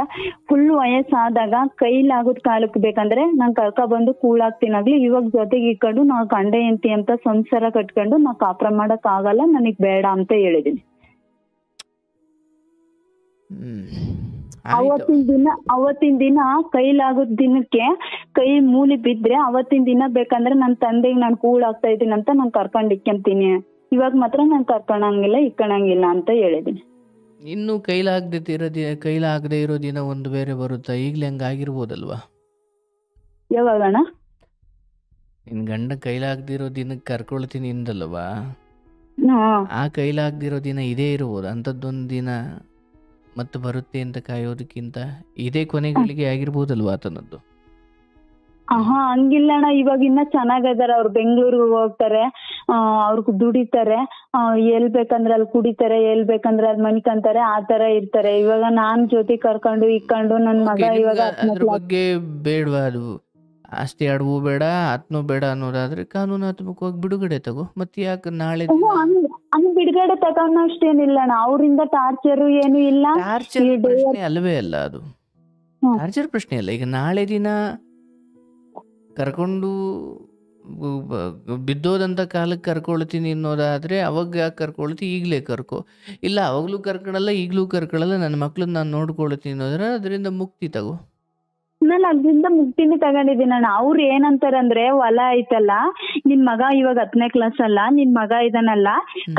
ಫುಲ್ ವಯಸ್ಸಾದಾಗ ಕೈಲಾಗೋದ್ ಕಾಲಕ್ಕೆ ಬೇಕಂದ್ರೆ ನಾನ್ ಕರ್ಕ ಬಂದು ಕೂಳಾಗ್ತೀನಾಗ್ಲಿ, ಇವಾಗ ಜೊತೆಗೆ ಇಕ್ಕೊಂಡು ನಾವ್ ಗಂಡ ಹೆಂಡ್ತಿ ಅಂತ ಸಂಸಾರ ಕಟ್ಕೊಂಡು ನಾ ಕಾಪ್ರ ಮಾಡಕ್ ಆಗಲ್ಲ, ನನಗ್ ಬೇಡ ಅಂತ ಹೇಳಿದೀನಿ. ಅವತ್ತಿನ ದಿನ ಕೈಲಾಗೋದ್ ದಿನಕ್ಕೆ ಕೈ ಮೂಲಿ ಬಿದ್ರೆ ಅವತ್ತಿನ ದಿನ ಬೇಕಂದ್ರೆ ನನ್ ತಂದೆಗೆ ನಾನ್ ಕೂಳಾಗ್ತಾ ಇದೀನಿ ಅಂತ ನಾನ್ ಕರ್ಕೊಂಡ್ ಇಕ್ಕೊಂತೀನಿ. ಇವಾಗ ಮಾತ್ರ ನಾನ್ ಕರ್ಕೊಳಂಗಿಲ್ಲ, ಇಕ್ಕಣಂಗಿಲ್ಲ ಅಂತ ಹೇಳಿದೀನಿ. ಇನ್ನು ಕೈಲಾಗದೆ ಇರೋ ದಿನ ಒಂದು ಬೇರೆ ಬರುತ್ತಾ? ಈಗ್ಲೇ ಹಂಗಾಗಿರ್ಬೋದಲ್ವಾ? ಯಾವಾಗಣ? ನಿನ್ ಗಂಡ ಕೈಲಾಗದಿರೋ ದಿನಕ್ಕೆ ಕರ್ಕೊಳ್ತೀನಿ ಇಂದಲ್ವಾ? ಆ ಕೈಲಾಗದಿರೋ ದಿನ ಇದೇ ಇರ್ಬೋದು. ಅಂಥದ್ದೊಂದು ದಿನ ಮತ್ತೆ ಬರುತ್ತೆ ಅಂತ ಕಾಯೋದಕ್ಕಿಂತ ಇದೇ ಕೊನೆಗಳಿಗೆ ಆಗಿರ್ಬೋದಲ್ವಾ ಆತನದ್ದು? ಹಂಗಿಲ್ಲ ಅಣ್ಣ, ಇವಾಗ ಇನ್ನ ಚೆನ್ನಾಗದಾರ. ಅವ್ರು ಬೆಂಗಳೂರಿಗೆ ಹೋಗ್ತಾರೆ, ಅವ್ರಿಗೆ ದುಡಿತಾರೆ, ಎಲ್ ಬೇಕಂದ್ರೆ ಅಲ್ಲಿ ಕುಡಿತಾರೆ, ಎಲ್ ಬೇಕಂದ್ರೆ ಅಲ್ಲಿ ಮನಿಕಂತಾರೆ, ಆ ತರ ಇರ್ತಾರೆ. ಇವಾಗ ನಾನ್ ಜೊತೆ ಕರ್ಕೊಂಡು ಇಕ್ಕೊಂಡು ನನ್ ಮಗ ಇವಾಗ ಅದ್ರ ಬಗ್ಗೆ ಬೇಡವಾ? ಅದು ಆಸ್ತಿ ಆಡ್ವು ಬೇಡ, ಆತ್ನೂ ಬೇಡ ಅನ್ನೋದಾದ್ರೆ ಕಾನೂನಾತ್ಮಕವಾಗಿ ಬಿಡುಗಡೆ ತಗೋ. ಮತ್ತೆ ಯಾಕೆ ನಾಳೆ ಹಂಗ್ ಬಿಡುಗಡೆ ತಗೊಂಡ ಅಷ್ಟೇನಿಲ್ಲ ಅಣ್ಣ. ಅವ್ರಿಂದ ಟಾರ್ಚರ್ ಏನು ಇಲ್ಲ. ಟಾರ್ಚರ್ ಪ್ರಶ್ನೆ ಅಲ್ವೇ ಅಲ್ಲ ಅದು. ಟಾರ್ಚರ್ ಪ್ರಶ್ನೆ ಅಲ್ಲ. ಈಗ ನಾಳೆ ದಿನ ಕರ್ಕೊಂಡು ಬಿದ್ದೋದಂತ ಕಾಲಕ್ಕೆ ಕರ್ಕೊಳ್ತೀನಿ ಅನ್ನೋದಾದ್ರೆ ಅವಾಗ ಯಾಕೆ ಕರ್ಕೊಳ್ತಿ? ಈಗಲೇ ಕರ್ಕೊ. ಇಲ್ಲ ಅವಾಗ್ಲೂ ಕರ್ಕೊಳಲ್ಲ, ಈಗಲೂ ಕರ್ಕೊಳಲ್ಲ, ನನ್ನ ಮಕ್ಳನ್ನ ನಾನು ನೋಡ್ಕೊಳ್ತೀನಿ ಅನ್ನೋದ್ರೆ ಅದರಿಂದ ಮುಕ್ತಿ ತಗೋ. ನಾನು ಅದ್ರಿಂದ ಮುಕ್ತಿನೇ ತಗೊಂಡಿದ್ದೀನಿ ಅಣ್ಣ. ಅವ್ರು ಏನಂತಾರಂದ್ರೆ, ಹೊಲ ಐತಲ್ಲ, ನಿನ್ ಮಗ ಇವಾಗ 10ನೇ ಕ್ಲಾಸ್ ಅಲ್ಲ, ನಿನ್ ಮಗ ಇದನ್ನಲ್ಲ,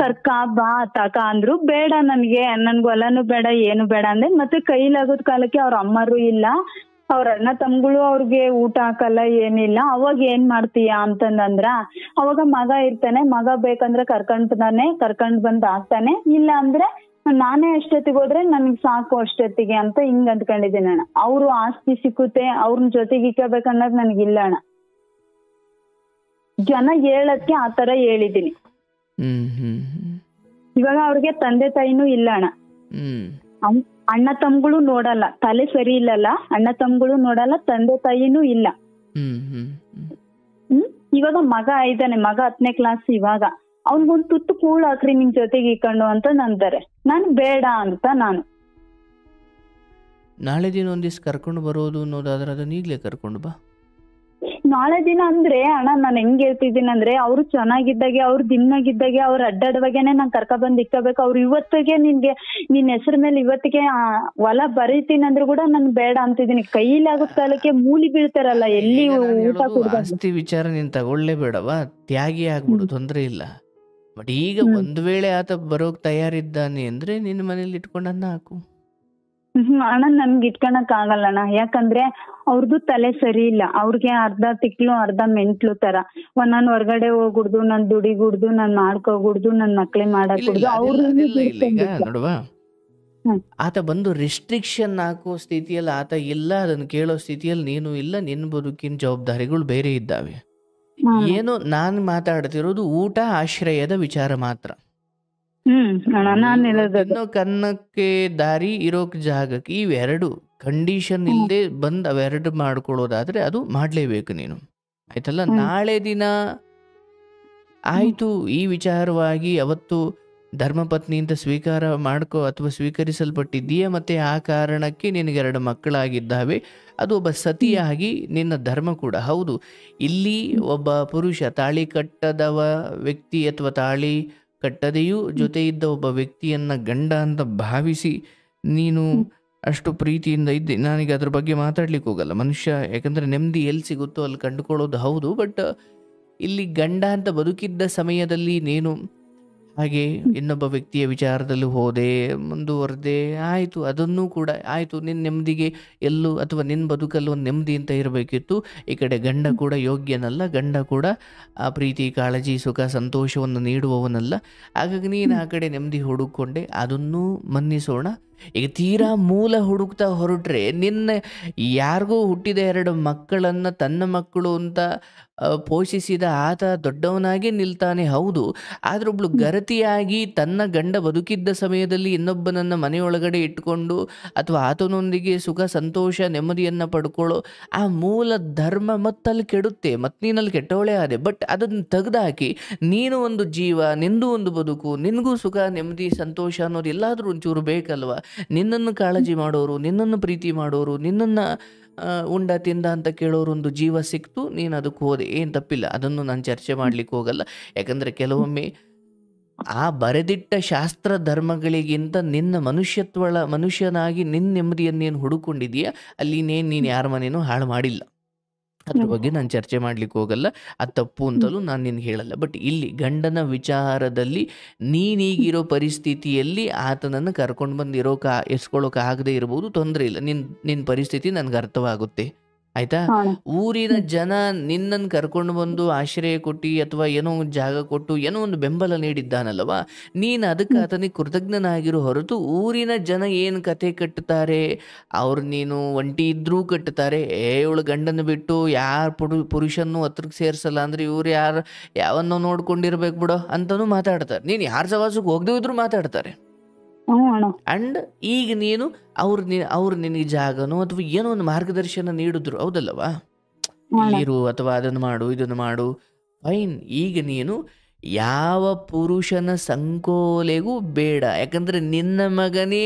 ಕರ್ಕ ಬಾ ತಕ ಅಂದ್ರು. ಬೇಡ, ನನ್ಗೆ ಹೊಲನು ಬೇಡ, ಏನು ಬೇಡ ಅಂದೆ. ಮತ್ತೆ ಕೈಲಾಗೋದ್ ಕಾಲಕ್ಕೆ ಅವ್ರ ಅಮ್ಮರು ಇಲ್ಲ, ಅವ್ರ ಅಣ್ಣ ತಮ್ಗಳು ಅವ್ರಿಗೆ ಊಟ ಹಾಕಲ್ಲ, ಏನಿಲ್ಲ. ಅವಾಗ ಏನ್ ಮಾಡ್ತೀಯ ಅಂತಂದ್ರ, ಅವಾಗ ಮಗ ಇರ್ತಾನೆ, ಮಗ ಬೇಕಂದ್ರೆ ಕರ್ಕೊಂಡ್ ಬಂದ್ ಹಾಕ್ತಾನೆ, ಇಲ್ಲ ಅಂದ್ರೆ ನಾನೇ ಅಷ್ಟೊತ್ತಿಗೆ ಹೋದ್ರೆ ನನ್ಗೆ ಸಾಕು ಅಷ್ಟೊತ್ತಿಗೆ ಅಂತ ಹಿಂಗ್ ಅಂದ್ಕೊಂಡಿದ್ದೀನಿ ಅಣ್ಣ. ಅವ್ರು ಆಸ್ತಿ ಸಿಕ್ಕುತ್ತೆ, ಅವ್ರನ್ನ ಜೊತೆಗೆ ಇಕ್ಕಬೇಕನ್ನೋದು ನನ್ಗಿಲ್ಲ ಅಣ್ಣ. ಜನ ಹೇಳಕ್ಕೆ ಆತರ ಹೇಳಿದೀನಿ. ಇವಾಗ ಅವ್ರಿಗೆ ತಂದೆ ತಾಯಿನೂ ಇಲ್ಲ ಅಣ್ಣ. ಅಣ್ಣ ತಮ್ಗಳು ನೋಡಲ್ಲ, ತಲೆ ಸರಿ ಇಲ್ಲಲ್ಲ, ಅಣ್ಣ ತಮ್ಗಳು ನೋಡಲ್ಲ, ತಂದೆ ತಾಯಿನೂ ಇಲ್ಲ. ಹ್ಮ್ ಹ್ಮ್ ಹ್ಮ್. ಇವಾಗ ಮಗ ಇದ್ದಾನೆ, ಮಗ 10ನೇ ಕ್ಲಾಸ್ ಇವಾಗ. ಅವ್ನಿಗೊಂದು ತುತ್ತು ಕೂಳ್ ಹಾಕ್ರಿ ನಿಮ್ ಜೊತೆಗೆ ಇಕ್ಕೊಂಡು ಅಂತ ನಂತಾರೆ. ನಾನು ಬೇಡ ಅಂತ ನಾನು. ನಾಳೆ ದಿನ ಒಂದಿವ್ಸ ಕರ್ಕೊಂಡು ಬರೋದು ಅನ್ನೋದಾದ್ರೆ ಅದನ್ನ ಈಗಲೇ ಕರ್ಕೊಂಡು ಬಾ. ನಾಳೆ ದಿನ ಅಂದ್ರೆ ಅಣ್ಣ ನಾನು ಹೆಂಗ್ ಹೇಳ್ತಿದ್ದೀನಿ ಅಂದ್ರೆ, ಅವ್ರು ಚೆನ್ನಾಗಿದ್ದಾಗೆ, ಅವ್ರು ದಿನಾಗಿದ್ದಾಗೆ, ಅವ್ರು ಅಡ್ಡಾಡುವಾಗೇನೆ ನಾನ್ ಕರ್ಕೊಂಡ್ಬಂದ್ ಇಕ್ಕಬೇಕು. ಅವ್ರು ಇವತ್ತಿಗೆ ನಿನ್ ಹೆಸರ ಮೇಲೆ ಇವತ್ತಿಗೆ ಹೊಲ ಬರೀತೀನಿ ಅಂದ್ರೂ ಕೂಡ ನನ್ ಬೇಡ ಅಂತಿದ್ದೀನಿ. ಕೈಲಾಗೋ ಕಾಲಕ್ಕೆ ಮೂಲಿ ಬೀಳ್ತಾರಲ್ಲ, ಎಲ್ಲಿ ಈಗ ನಾನ್ ಊಟ ಹೇಳೋದು ಕೊಡ್ಬಾರ್ದು. ಆಸ್ತಿ ವಿಚಾರ ನೀನ್ ತಗೊಳ್ಳೇಬೇಡವಾ, ತ್ಯಾಗಿ ಆಗ್ಬಿಡು, ತೊಂದ್ರೆ ಇಲ್ಲ. ಬಟ್ ಈಗ ಒಂದ್ ವೇಳೆ ಆತ ಬರೋಕ್ ತಯಾರಿದ್ದಾನೆ ಅಂದ್ರೆ ನಿನ್ನ ಮನೇಲಿ ಇಟ್ಕೊಂಡು ಅನ್ನ ಹಾಕು. ಅಣ್ಣ ನನ್ಗೆ ಇಟ್ಕೊಳಕ್ ಆಗಲ್ಲ ಅಣ್ಣ, ಯಾಕಂದ್ರೆ ಅವ್ರದ್ದು ತಲೆ ಸರಿ ಇಲ್ಲ. ಅವ್ರಿಗೆ ಅರ್ಧ ತಿಕ್ಲು ಅರ್ಧ ಮೆಂಟ್ಲು ತರ. ನಾನ್ ಹೊರಗಡೆ ಹೋಗ್ಬಿಡ್ದು, ನಾನ್ ದುಡಿಗುಡ್ದು, ನಾನ್ ಮಾಡ್ಕೋಗುಡ್ದು, ನನ್ ಮಕ್ಳೇ ಮಾಡಾಕೂಡ್ದು. ಅದೆಲ್ಲ ಇಲ್ಲ. ಈಗ ನೋಡುವ, ಹ್ಮ್. ಆತ ಬಂದು ರಿಸ್ಟ್ರಿಕ್ಷನ್ ಹಾಕೋ ಸ್ಥಿತಿಯಲ್ಲಿ ಆತ ಇಲ್ಲ, ಅದನ್ನ ಕೇಳೋ ಸ್ಥಿತಿಯಲ್ಲಿ ನೀನು ಇಲ್ಲ. ನಿನ್ನ ಬದುಕಿನ ಜವಾಬ್ದಾರಿಗಳು ಬೇರೆ ಇದ್ದಾವೆ. ಏನೋ ನಾನು ಮಾತಾಡ್ತಿರೋದು ಊಟ ಆಶ್ರಯದ ವಿಚಾರ ಮಾತ್ರ. ಅಣ್ಣ ನಾನ್ ಹೇಳೋದು ತಿನ್ನೋ ಕನ್ನಕ್ಕೆ ದಾರಿ ಇರೋಕ್ ಜಾಗಕ್ಕೆ ಇವೆರಡು ಕಂಡೀಷನ್ ಇಲ್ಲದೆ ಬಂದ್ ಅವೆರಡು ಮಾಡ್ಕೊಳ್ಳೋದಾದ್ರೆ ಅದು ಮಾಡ್ಲೇಬೇಕು ನೀನು, ಆಯ್ತಲ್ಲ. ನಾಳೆ ದಿನ ಆಯ್ತು ಈ ವಿಚಾರವಾಗಿ ಅವತ್ತು ಧರ್ಮಪತ್ನಿ ಅಂತ ಸ್ವೀಕಾರ ಮಾಡ್ಕೋ ಅಥವಾ ಸ್ವೀಕರಿಸಲ್ಪಟ್ಟಿದ್ದೀಯ, ಮತ್ತೆ ಆ ಕಾರಣಕ್ಕೆ ನಿನಗೆ 2 ಮಕ್ಕಳಾಗಿದ್ದಾವೆ. ಅದು ಒಬ್ಬ ಸತಿಯಾಗಿ ನಿನ್ನ ಧರ್ಮ ಕೂಡ ಹೌದು. ಇಲ್ಲಿ ಒಬ್ಬ ಪುರುಷ ತಾಳಿ ಕಟ್ಟದವ ವ್ಯಕ್ತಿ ಅಥವಾ ತಾಳಿ ಕಟ್ಟದೆಯೂ ಜೊತೆ ಇದ್ದ ಒಬ್ಬ ವ್ಯಕ್ತಿಯನ್ನ ಗಂಡ ಅಂತ ಭಾವಿಸಿ ನೀನು ಅಷ್ಟು ಪ್ರೀತಿಯಿಂದ ಇದ್ದೆ. ನಾನೀಗ ಅದ್ರ ಬಗ್ಗೆ ಮಾತಾಡ್ಲಿಕ್ಕೆ ಹೋಗಲ್ಲ. ಮನುಷ್ಯ ಯಾಕಂದ್ರೆ ನೆಮ್ಮದಿ ಎಲ್ಲಿ ಸಿಗುತ್ತೋ ಅಲ್ಲಿ ಕಂಡುಕೊಳ್ಳೋದು ಹೌದು. ಬಟ್ ಇಲ್ಲಿ ಗಂಡ ಅಂತ ಬದುಕಿದ್ದ ಸಮಯದಲ್ಲಿ ನೀನು ಹಾಗೆ ಇನ್ನೊಬ್ಬ ವ್ಯಕ್ತಿಯ ವಿಚಾರದಲ್ಲಿ ಹೋದೆ, ಮುಂದುವರೆದೆ, ಆಯಿತು. ಅದನ್ನೂ ಕೂಡ ಆಯಿತು. ನಿನ್ನ ನೆಮ್ಮದಿಗೆ ಎಲ್ಲೂ ಅಥವಾ ನಿನ್ನ ಬದುಕಲ್ಲಿ ಒಂದು ನೆಮ್ಮದಿ ಅಂತ ಇರಬೇಕಿತ್ತು. ಈ ಕಡೆ ಗಂಡ ಕೂಡ ಯೋಗ್ಯನಲ್ಲ, ಗಂಡ ಕೂಡ ಆ ಪ್ರೀತಿ ಕಾಳಜಿ ಸುಖ ಸಂತೋಷವನ್ನು ನೀಡುವವನಲ್ಲ. ಹಾಗಾಗಿ ನೀನು ಆ ಕಡೆ ನೆಮ್ಮದಿ ಹುಡುಕೊಂಡೆ, ಅದನ್ನೂ ಮನ್ನಿಸೋಣ. ಈಗ ತೀರಾ ಮೂಲ ಹುಡುಕ್ತಾ ಹೊರಟ್ರೆ ನಿನ್ನ ಯಾರಿಗೂ ಹುಟ್ಟಿದ 2 ಮಕ್ಕಳನ್ನು ತನ್ನ ಮಕ್ಕಳು ಅಂತ ಪೋಷಿಸಿದ ಆತ ದೊಡ್ಡವನಾಗಿ ನಿಲ್ತಾನೆ ಹೌದು. ಆದ್ರೆ ಒಬ್ಳು ಗರತಿಯಾಗಿ ತನ್ನ ಗಂಡ ಬದುಕಿದ್ದ ಸಮಯದಲ್ಲಿ ಇನ್ನೊಬ್ಬನನ್ನ ಮನೆಯೊಳಗಡೆ ಇಟ್ಕೊಂಡು ಅಥವಾ ಆತನೊಂದಿಗೆ ಸುಖ ಸಂತೋಷ ನೆಮ್ಮದಿಯನ್ನು ಪಡ್ಕೊಳ್ಳೋ ಆ ಮೂಲ ಧರ್ಮ ಮತ್ತಲ್ಲಿ ಕೆಡುತ್ತೆ. ಮತ್ತು ನೀನಲ್ಲಿ ಕೆಟ್ಟವಳೇ ಆದೆ. ಬಟ್ ಅದನ್ನು ತೆಗೆದಾಕಿ ನೀನು ಒಂದು ಜೀವ, ನಿಂದು ಒಂದು ಬದುಕು, ನಿನಗೂ ಸುಖ ನೆಮ್ಮದಿ ಸಂತೋಷ ಅನ್ನೋದು ಎಲ್ಲಾದರೂ ಒಂಚೂರು ಬೇಕಲ್ವ. ನಿನ್ನನ್ನು ಕಾಳಜಿ ಮಾಡೋರು, ನಿನ್ನನ್ನು ಪ್ರೀತಿ ಮಾಡೋರು, ನಿನ್ನನ್ನು ಉಂಡ ತಿಂದ ಅಂತ ಕೇಳೋರು ಒಂದು ಜೀವ ಸಿಕ್ತು, ನೀನು ಅದಕ್ಕೆ ಹೋದೆ, ಏನು ತಪ್ಪಿಲ್ಲ. ಅದನ್ನು ನಾನು ಚರ್ಚೆ ಮಾಡ್ಲಿಕ್ಕೆ ಹೋಗಲ್ಲ. ಯಾಕಂದರೆ ಕೆಲವೊಮ್ಮೆ ಆ ಬರೆದಿಟ್ಟ ಶಾಸ್ತ್ರ ಧರ್ಮಗಳಿಗಿಂತ ನಿನ್ನ ಮನುಷ್ಯನಾಗಿ ನಿನ್ನ ನೆಮ್ಮದಿಯನ್ನೇನು ಹುಡುಕೊಂಡಿದೆಯಾ ಅಲ್ಲಿ ನೀನು ಯಾರ ಮನೇನೂ ಹಾಳು ಮಾಡಿಲ್ಲ. ಅದ್ರ ಬಗ್ಗೆ ನಾನು ಚರ್ಚೆ ಮಾಡ್ಲಿಕ್ಕೆ ಹೋಗಲ್ಲ. ಅದು ತಪ್ಪು ಅಂತಲೂ ನಾನು ನಿನ್ಗೆ ಹೇಳಲ್ಲ. ಬಟ್ ಇಲ್ಲಿ ಗಂಡನ ವಿಚಾರದಲ್ಲಿ ನೀನೀಗಿರೋ ಪರಿಸ್ಥಿತಿಯಲ್ಲಿ ಆತನನ್ನು ಕರ್ಕೊಂಡು ಬಂದು ಎಸ್ಕೊಳ್ಳೋಕೆ ಆಗದೆ ಇರ್ಬೋದು, ತೊಂದರೆ ಇಲ್ಲ. ನಿನ್ನ ಪರಿಸ್ಥಿತಿ ನನಗೆ ಅರ್ಥವಾಗುತ್ತೆ, ಆಯ್ತಾ. ಊರಿನ ಜನ ನಿನ್ನನ್ನು ಕರ್ಕೊಂಡು ಬಂದು ಆಶ್ರಯ ಕೊಟ್ಟು ಅಥವಾ ಏನೋ ಒಂದು ಜಾಗ ಕೊಟ್ಟು ಏನೋ ಒಂದು ಬೆಂಬಲ ನೀಡಿದ್ದಾನಲ್ವ, ನೀನು ಅದಕ್ಕೆ ಆತನಿಗೆ ಕೃತಜ್ಞನಾಗಿರೋ ಹೊರತು ಊರಿನ ಜನ ಏನು ಕತೆ ಕಟ್ಟುತ್ತಾರೆ, ಅವ್ರು ನೀನು ಒಂಟಿ ಇದ್ರೂ ಕಟ್ಟುತ್ತಾರೆ. ಇವಳು ಗಂಡನ ಬಿಟ್ಟು ಯಾರು ಪುರುಷನ್ನು ಹತ್ರಕ್ಕೆ ಸೇರಿಸಲ್ಲ ಅಂದರೆ ಇವ್ರು ಯಾವನ್ನೋ ನೋಡ್ಕೊಂಡಿರ್ಬೇಕು ಬಿಡೋ ಅಂತಲೂ ಮಾತಾಡ್ತಾರೆ. ನೀನು ಯಾರ ಸವಾಸಕ್ಕೆ ಹೋಗದೇ ಇದ್ರೂ ಮಾತಾಡ್ತಾರೆ. ಅಂಡ್ ಈಗ ನೀನು ಅವ್ರು ನಿನಗೆ ಜಾಗನೋ ಅಥವಾ ಏನೋ ಒಂದು ಮಾರ್ಗದರ್ಶನ ನೀಡಿದ್ರು, ಹೌದಲ್ಲವಾ, ಇರು ಅಥವಾ ಅದನ್ನು ಮಾಡು ಇದನ್ನು ಮಾಡು, ಫೈನ್. ಈಗ ನೀನು ಯಾವ ಪುರುಷನ ಸಂಕೋಲೆಗೂ ಬೇಡ. ಯಾಕಂದರೆ ನಿನ್ನ ಮಗನೇ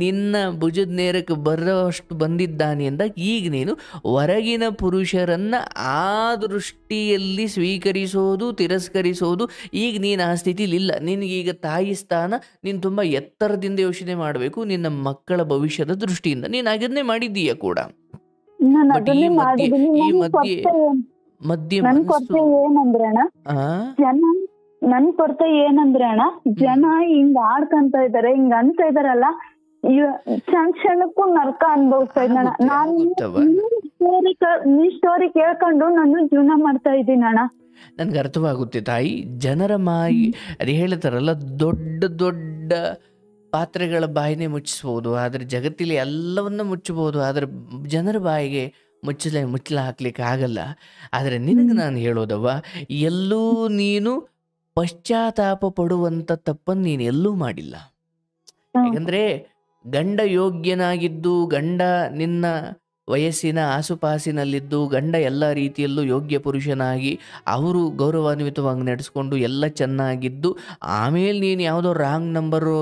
ನಿನ್ನ ಭುಜದ ನೇರಕ್ಕೆ ಬರೋಷ್ಟು ಬಂದಿದ್ದಾನೆ ಅಂದಾಗ ಈಗ ನೀನು ಹೊರಗಿನ ಪುರುಷರನ್ನು ಆ ದೃಷ್ಟಿಯಲ್ಲಿ ಸ್ವೀಕರಿಸೋದು ತಿರಸ್ಕರಿಸೋದು ಈಗ ನೀನು ಆ ಸ್ಥಿತಿಲಿಲ್ಲ. ನಿನಗೀಗ ತಾಯಿ ಸ್ಥಾನ, ನೀನು ತುಂಬ ಎತ್ತರದಿಂದ ಯೋಚನೆ ಮಾಡಬೇಕು ನಿನ್ನ ಮಕ್ಕಳ ಭವಿಷ್ಯದ ದೃಷ್ಟಿಯಿಂದ. ನೀನು ಅದನ್ನೇ ಮಾಡಿದ್ದೀಯ ಕೂಡ. ಬಟ್ ಈ ಮಧ್ಯೆ ನನ್ ಕೊರತೆ ಏನಂದ್ರೆ ಅಣ್ಣ, ಜನ ಹಿಂಗ್ ಆಡ್ಕಂತ ಇದಾರೆ, ಹಿಂಗ್ ಅಂತ ಇದಾರಲ್ಲ, ಕ್ಷಣಕ್ಕೂ ನರ್ಕ ಅನ್ಭವಿಸ್ತಾ ಇದ್ದಣ್ಣ. ನಾನು ನೀ ಸ್ಟೋರಿ ಕೇಳ್ಕೊಂಡು ನಾನು ಜೀವನ ಮಾಡ್ತಾ ಇದ್ದೀನಿ ಅಣ್ಣ. ನನ್ಗೆ ಅರ್ಥವಾಗುತ್ತೆ ತಾಯಿ. ಜನರ ಅದು ಹೇಳ್ತಾರಲ್ಲ, ದೊಡ್ಡ ದೊಡ್ಡ ಪಾತ್ರೆಗಳ ಬಾಯಿನೇ ಮುಚ್ಚಿಸ್ಬೋದು, ಆದರೆ ಜಗತ್ತಿಲಿ ಎಲ್ಲವನ್ನ ಮುಚ್ಚಬಹುದು, ಆದರೆ ಜನರ ಬಾಯಿಗೆ ಮುಚ್ಚಲ ಹಾಕ್ಲಿಕ್ಕೆ ಆಗಲ್ಲ. ಆದರೆ ನಿನಗೆ ನಾನು ಹೇಳೋದವ್ವ, ಎಲ್ಲೂ ನೀನು ಪಶ್ಚಾತ್ತಾಪ ಪಡುವಂಥ ತಪ್ಪನ್ನು ನೀನು ಎಲ್ಲೂ ಮಾಡಿಲ್ಲ. ಯಾಕಂದರೆ ಗಂಡ ಯೋಗ್ಯನಾಗಿದ್ದು, ಗಂಡ ನಿನ್ನ ವಯಸ್ಸಿನ ಆಸುಪಾಸಿನಲ್ಲಿದ್ದು, ಗಂಡ ಎಲ್ಲ ರೀತಿಯಲ್ಲೂ ಯೋಗ್ಯ ಪುರುಷನಾಗಿ ಅವರು ಗೌರವಾನ್ವಿತವಾಗಿ ನಡೆಸ್ಕೊಂಡು ಎಲ್ಲ ಚೆನ್ನಾಗಿದ್ದು, ಆಮೇಲೆ ನೀನು ಯಾವುದೋ ರಾಂಗ್ ನಂಬರು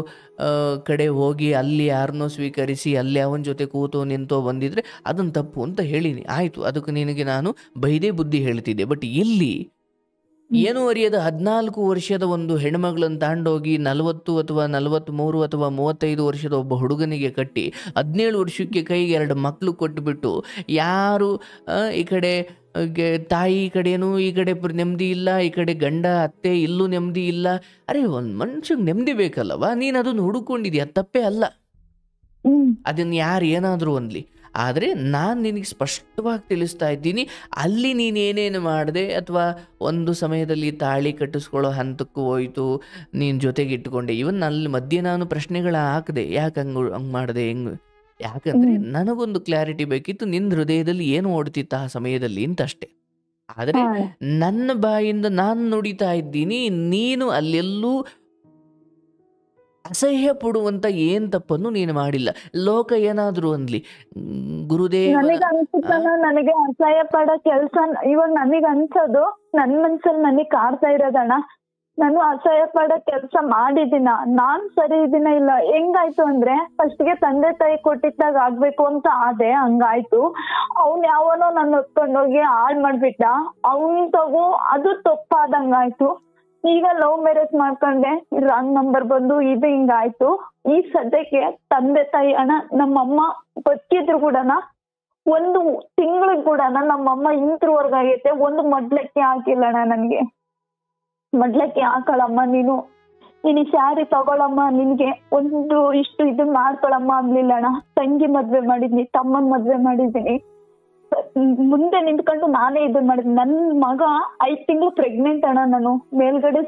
ಕಡೆ ಹೋಗಿ ಅಲ್ಲಿ ಯಾರನ್ನೋ ಸ್ವೀಕರಿಸಿ ಅಲ್ಲಿ ಅವನ ಜೊತೆ ಕೂತೋ ನಿಂತೋ ಬಂದಿದ್ರೆ ಅದನ್ನು ತಪ್ಪು ಅಂತ ಹೇಳಿನಿ. ಆಯಿತು, ಅದಕ್ಕೆ ನಿನಗೆ ನಾನು ಬೈದೇ ಬುದ್ಧಿ ಹೇಳ್ತಿದ್ದೆ. ಬಟ್ ಇಲ್ಲಿ ಏನೂ ಅರಿಯದ 14 ವರ್ಷದ ಒಂದು ಹೆಣ್ಮಗಳನ್ನು ತಾಂಡೋಗಿ 40 ಅಥವಾ 43 ಅಥವಾ 35 ವರ್ಷದ ಒಬ್ಬ ಹುಡುಗನಿಗೆ ಕಟ್ಟಿ 17 ವರ್ಷಕ್ಕೆ ಕೈಗೆ 2 ಮಕ್ಕಳು ಕೊಟ್ಟುಬಿಟ್ಟು, ಯಾರು ಈ ಕಡೆ ತಾಯಿ ಕಡೆನೂ ಈ ಕಡೆ ನೆಮ್ಮದಿ ಇಲ್ಲ, ಈ ಕಡೆ ಗಂಡ ಅತ್ತೆ ಇಲ್ಲೂ ನೆಮ್ಮದಿ ಇಲ್ಲ. ಅರೆ, ಒಂದು ಮನುಷ್ಯಗೆ ನೆಮ್ಮದಿ ಬೇಕಲ್ಲವಾ? ನೀನು ಅದನ್ನು ಹುಡುಕೊಂಡಿದ್ಯಾ, ತಪ್ಪೇ ಅಲ್ಲ. ಅದನ್ನು ಯಾರು ಏನಾದರೂ ಅನ್ಲಿ, ಆದರೆ ನಾನು ನಿನಗೆ ಸ್ಪಷ್ಟವಾಗಿ ತಿಳಿಸ್ತಾ ಇದ್ದೀನಿ, ಅಲ್ಲಿ ನೀನು ಏನೇನು ಮಾಡಿದೆ ಅಥವಾ ಒಂದು ಸಮಯದಲ್ಲಿ ತಾಳಿ ಕಟ್ಟಿಸ್ಕೊಳ್ಳೋ ಹಂತಕ್ಕೂ ಹೋಯಿತು, ನೀನು ಜೊತೆಗೆ ಇಟ್ಟುಕೊಂಡೆ. ಇವನ್ ಅಲ್ಲಿ ಮಧ್ಯೆ ನಾನು ಪ್ರಶ್ನೆಗಳ ಹಾಕಿದೆ, ಯಾಕೆ ಹಂಗೆ ಮಾಡಿದೆ, ಯಾಕಂದರೆ ನನಗೊಂದು ಕ್ಲಾರಿಟಿ ಬೇಕಿತ್ತು, ನಿನ್ನ ಹೃದಯದಲ್ಲಿ ಏನು ಓಡ್ತಿತ್ತು ಆ ಸಮಯದಲ್ಲಿ ಅಂತಷ್ಟೇ. ಆದರೆ ನನ್ನ ಬಾಯಿಂದ ನಾನು ನುಡಿತಾ ಇದ್ದೀನಿ, ನೀನು ಅಲ್ಲೆಲ್ಲೂ ಅಸಹ್ಯ ಪಡುವಂತ ಏನ್ ತಪ್ಪನ್ನು ನೀನು ಮಾಡಿಲ್ಲ. ಲೋಕ ಏನಾದ್ರು ಅನ್ಲಿ, ಗುರುದೇವ ನನಗೆ ಅನ್ಸುತ್ತಲ್ಲ, ನನಗೆ ಅಸಹ್ಯ ಪಡೋ ಕೆಲ್ಸ ಇವಾಗ ನನಗೆ ಅನ್ಸೋದು ನನ್ ಮನ್ಸಲ್ಲಿ ನನಗೆ ಕಾಡ್ತಾ ಇರೋದಣ್ಣ. ನಾನು ಅಸಹ್ಯ ಪಡೋ ಕೆಲ್ಸ ಮಾಡಿದಿನ, ನಾನ್ ಸರಿ ಇದೀನ ಇಲ್ಲ. ಹೆಂಗಾಯ್ತು ಅಂದ್ರೆ, ಫಸ್ಟ್ಗೆ ತಂದೆ ತಾಯಿ ಕೊಟ್ಟಿದ್ದಾಗ ಆಗ್ಬೇಕು ಅಂತ ಆದೆ, ಹಂಗಾಯ್ತು. ಅವ್ನ್ ಯಾವನೋ ನನ್ನ ಹೊತ್ಕೊಂಡೋಗಿ ಹಾಳ್ ಮಾಡ್ಬಿಟ್ಟ, ಅವ್ನ್ ತಗೋ ಅದು ತಪ್ಪಾದಂಗಾಯ್ತು. ಈಗ ಲವ್ ಮ್ಯಾರೇಜ್ ಮಾಡ್ಕೊಂಡೆ, ರಾಂಗ್ ನಂಬರ್ ಬಂದು ಇದು ಹಿಂಗಾಯ್ತು. ಈ ಸದ್ಯಕ್ಕೆ ತಂದೆ ತಾಯಿ ಅಣ್ಣ, ನಮ್ಮಮ್ಮ ಬದುಕಿದ್ರು ಕೂಡನ ಒಂದು ತಿಂಗಳಿಗೆ ಕೂಡನ ನಮ್ಮಮ್ಮ ಇಂತ್ರವರ್ಗ ಆಗೈತೆ, ಒಂದು ಮಡ್ಲಕ್ಕಿ ಹಾಕಿಲ್ಲಣ್ಣ ನನ್ಗೆ. ಮಡ್ಲಕ್ಕಿ ಹಾಕಳಮ್ಮ, ನೀನು ಈ ಸ್ಯಾರಿ ತಗೊಳಮ್ಮ, ನಿನ್ಗೆ ಒಂದು ಇಷ್ಟು ಇದು ಮಾಡ್ಕೊಳಮ್ಮ ಅನ್ಲಿಲ್ಲಣ್ಣ. ತಂಗಿ ಮದ್ವೆ ಮಾಡಿದ್ನಿ, ತಮ್ಮನ್ ಮದ್ವೆ ಮಾಡಿದೀನಿ, ಮುಂದೆ ನಿಂತ್ಕೊಂಡು ನಾನೇ ಇದನ್ ಮಾಡಿದ್ನಿ. ನನ್ ಮಗ 5 ತಿಂಗಳು ಪ್ರೆಗ್ನೆಂಟ್ ಅಣ್ಣ. ನಾನು ಮೇಲ್ಗಡೆ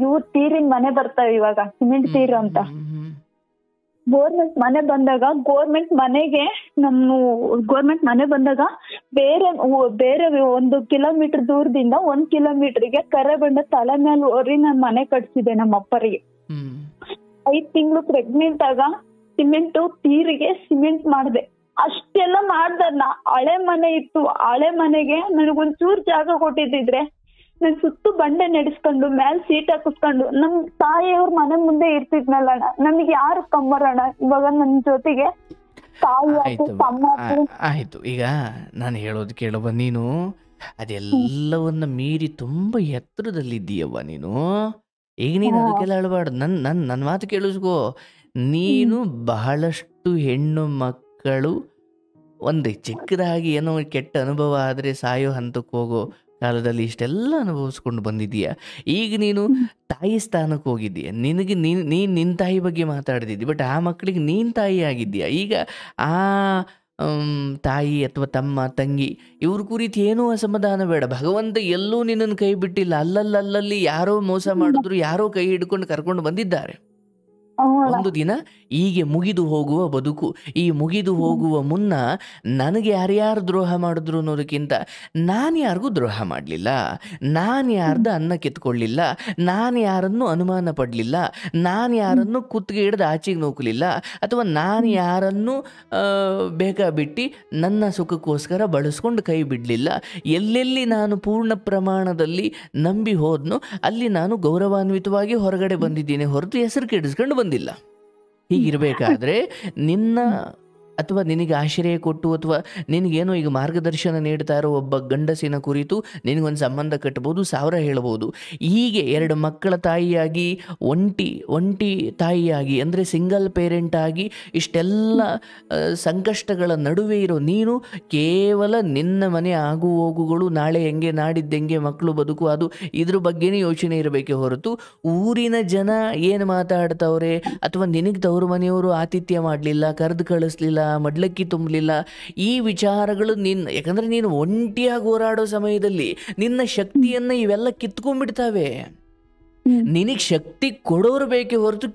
ಇವ್ರ ತೀರಿನ ಮನೆ ಬರ್ತಾವೆ ಇವಾಗ, ಸಿಮೆಂಟ್ ತೀರು ಅಂತ. ಗೋರ್ಮೆಂಟ್ ಮನೆ ಬಂದಾಗ, ಗೋರ್ಮೆಂಟ್ ಮನೆ ಬಂದಾಗ ಬೇರೆ 1 ಕಿಲೋಮೀಟರ್ ದೂರದಿಂದ 1 ಕಿಲೋಮೀಟರ್ಗೆ ಕರೆ ಬಂಡ ತಲೆ ಮೇಲೆ ಹೊರಿ ನಾನ್ ಮನೆ ಕಟ್ಸಿದೆ ನಮ್ಮ ಅಪ್ಪರಿಗೆ. 5 ತಿಂಗಳು ಪ್ರೆಗ್ನೆಂಟ್ ಆಗ ಸಿಮೆಂಟ್ ತೀರಿಗೆ ಸಿಮೆಂಟ್ ಮಾಡ್ದೆ. ಅಷ್ಟೆಲ್ಲ ಮಾಡ್ದನ್ನ ಹಳೆ ಮನೆ ಇತ್ತು, ಹಳೆ ಮನೆಗೆ ನನಗೊಂಚೂರು ಜಾಗ ಕೊಟ್ಟಿದ್ರೆ ನನ್ ಸುತ್ತು ಬಂಡೆ ನಡೆಸ್ಕೊಂಡು ಮ್ಯಾಲ್ ಸೀಟ್ ಹಾಕಿಸ್ಕೊಂಡು ನಮ್ ತಾಯಿಯವ್ರ ಮನೆ ಮುಂದೆ ಇರ್ತಿದ್ನಲ್ಲ ಅಣ್ಣ. ನಮಗೆ ಯಾರು ಕಮ್ಮರಣ್ಣ ಇವಾಗ ನನ್ ಜೊತೆಗೆ ತಾಯಿ ಆಯ್ತು, ತಮ್ಮ ಆಯ್ತು. ಈಗ ನಾನು ಹೇಳೋದು ಕೇಳವ್ವ, ನೀನು ಅದೆಲ್ಲವನ್ನ ಮೀರಿ ತುಂಬಾ ಎತ್ತರದಲ್ಲಿದ್ದೀಯವ್ವ ನೀನು. ಈಗ ನೀನು ಅದಕ್ಕೆಲ್ಲ ಅಳಬಾರ್ದು. ನನ್ನ ಮಾತು ಕೇಳಿಸ್ಕೋ. ನೀನು ಬಹಳಷ್ಟು ಹೆಣ್ಣು ಮಕ್ಕಳು ಒಂದು ಚಿಕ್ಕದಾಗಿ ಏನೋ ಕೆಟ್ಟ ಅನುಭವ ಆದರೆ ಸಾಯೋ ಹಂತಕ್ಕೆ ಹೋಗೋ ಕಾಲದಲ್ಲಿ ಇಷ್ಟೆಲ್ಲ ಅನುಭವಿಸ್ಕೊಂಡು ಬಂದಿದ್ದೀಯ. ಈಗ ನೀನು ತಾಯಿ ಸ್ಥಾನಕ್ಕೆ ಹೋಗಿದ್ದೀಯ. ನಿನಗೆ ನೀನು ನಿನ್ನ ತಾಯಿ ಬಗ್ಗೆ ಮಾತಾಡ್ತಿದ್ದಿ, ಬಟ್ ಆ ಮಕ್ಕಳಿಗೆ ನೀನು ತಾಯಿ ಆಗಿದ್ದೀಯ. ಈಗ ಆ ತಾಯಿ ಅಥವಾ ತಮ್ಮ ತಂಗಿ ಇವ್ರ ಕುರಿತು ಏನೂ ಅಸಮಾಧಾನ ಬೇಡ. ಭಗವಂತ ಎಲ್ಲೂ ನಿನ್ನನ್ನು ಕೈ ಬಿಟ್ಟಿಲ್ಲ. ಅಲ್ಲಲ್ಲಿ ಯಾರೋ ಮೋಸ ಮಾಡಿದ್ರು, ಯಾರೋ ಕೈ ಹಿಡ್ಕೊಂಡು ಕರ್ಕೊಂಡು ಬಂದಿದ್ದಾರೆ. ಒಂದು ದಿನ ಹೀಗೆ ಮುಗಿದು ಹೋಗುವ ಬದುಕು. ಈ ಮುಗಿದು ಹೋಗುವ ಮುನ್ನ ನನಗೆ ಯಾರ್ಯಾರು ದ್ರೋಹ ಮಾಡಿದ್ರು ಅನ್ನೋದಕ್ಕಿಂತ ನಾನು ಯಾರಿಗೂ ದ್ರೋಹ ಮಾಡಲಿಲ್ಲ, ನಾನು ಯಾರ್ದು ಅನ್ನ ಕಿತ್ಕೊಳ್ಳಿಲ್ಲ, ನಾನು ಯಾರನ್ನು ಅನುಮಾನ ಪಡಲಿಲ್ಲ, ನಾನು ಯಾರನ್ನು ಕುತ್ತಿಗೆ ಹಿಡ್ದು ಆಚೆಗೆ ನೂಕಲಿಲ್ಲ, ಅಥವಾ ನಾನು ಯಾರನ್ನು ಬೇಕಾಬಿಟ್ಟು ನನ್ನ ಸುಖಕ್ಕೋಸ್ಕರ ಬಳಸ್ಕೊಂಡು ಕೈ ಬಿಡಲಿಲ್ಲ. ಎಲ್ಲೆಲ್ಲಿ ನಾನು ಪೂರ್ಣ ಪ್ರಮಾಣದಲ್ಲಿ ನಂಬಿ ಹೋದ್ನೋ ಅಲ್ಲಿ ನಾನು ಗೌರವಾನ್ವಿತವಾಗಿ ಹೊರಗಡೆ ಬಂದಿದ್ದೀನಿ, ಹೊರತು ಹೆಸರು ಕೆಡಿಸ್ಕೊಂಡು ಬಂದಿಲ್ಲ. ಹೀಗಿರಬೇಕಾದ್ರೆ ನಿನ್ನ ಅಥವಾ ನಿನಗೆ ಆಶ್ರಯ ಕೊಟ್ಟು ಅಥವಾ ನಿನಗೇನೋ ಈಗ ಮಾರ್ಗದರ್ಶನ ನೀಡ್ತಾ ಇರೋ ಒಬ್ಬ ಗಂಡಸಿನ ಕುರಿತು ನಿನಗೊಂದು ಸಂಬಂಧ ಕಟ್ಬೋದು, 1000 ಹೇಳ್ಬೋದು. ಹೀಗೆ 2 ಮಕ್ಕಳ ತಾಯಿಯಾಗಿ, ಒಂಟಿ ತಾಯಿಯಾಗಿ ಅಂದರೆ ಸಿಂಗಲ್ ಪೇರೆಂಟ್ ಆಗಿ ಇಷ್ಟೆಲ್ಲ ಸಂಕಷ್ಟಗಳ ನಡುವೆ ಇರೋ ನೀನು ಕೇವಲ ನಿನ್ನ ಮನೆ ಆಗು ಹೋಗುಗಳು, ನಾಳೆ ಹೆಂಗೆ ನಾಡಿದ್ದೆಂಗೆ ಮಕ್ಕಳು ಬದುಕು, ಅದು ಇದ್ರ ಬಗ್ಗೆನೇ ಯೋಚನೆ ಇರಬೇಕೆ ಹೊರತು ಊರಿನ ಜನ ಏನು ಮಾತಾಡ್ತವ್ರೆ ಅಥವಾ ನಿನಗೆ ತವರು ಮನೆಯವರು ಆತಿಥ್ಯ ಮಾಡಲಿಲ್ಲ, ಕರೆದು ಕಳಿಸ್ಲಿಲ್ಲ, ಮಡ್ಲಕ್ಕಿ ತುಂಬಲಿಲ್ಲ, ಈ ವಿಚಾರಗಳು ಯಾಕಂದರೆ ನೀನು ಒಂಟಿಯಾಗಿ ಹೋರಾಡೋ ಸಮಯದಲ್ಲಿ ನಿನ್ನ ಶಕ್ತಿಯನ್ನು ಇವೆಲ್ಲ ಕಿತ್ಕೊಂಡ್ಬಿಡ್ತಾವೆ. ನಿನಗೆ ಶಕ್ತಿ ಕೊಡೋರು ಬೇಕೇ ಹೊರತು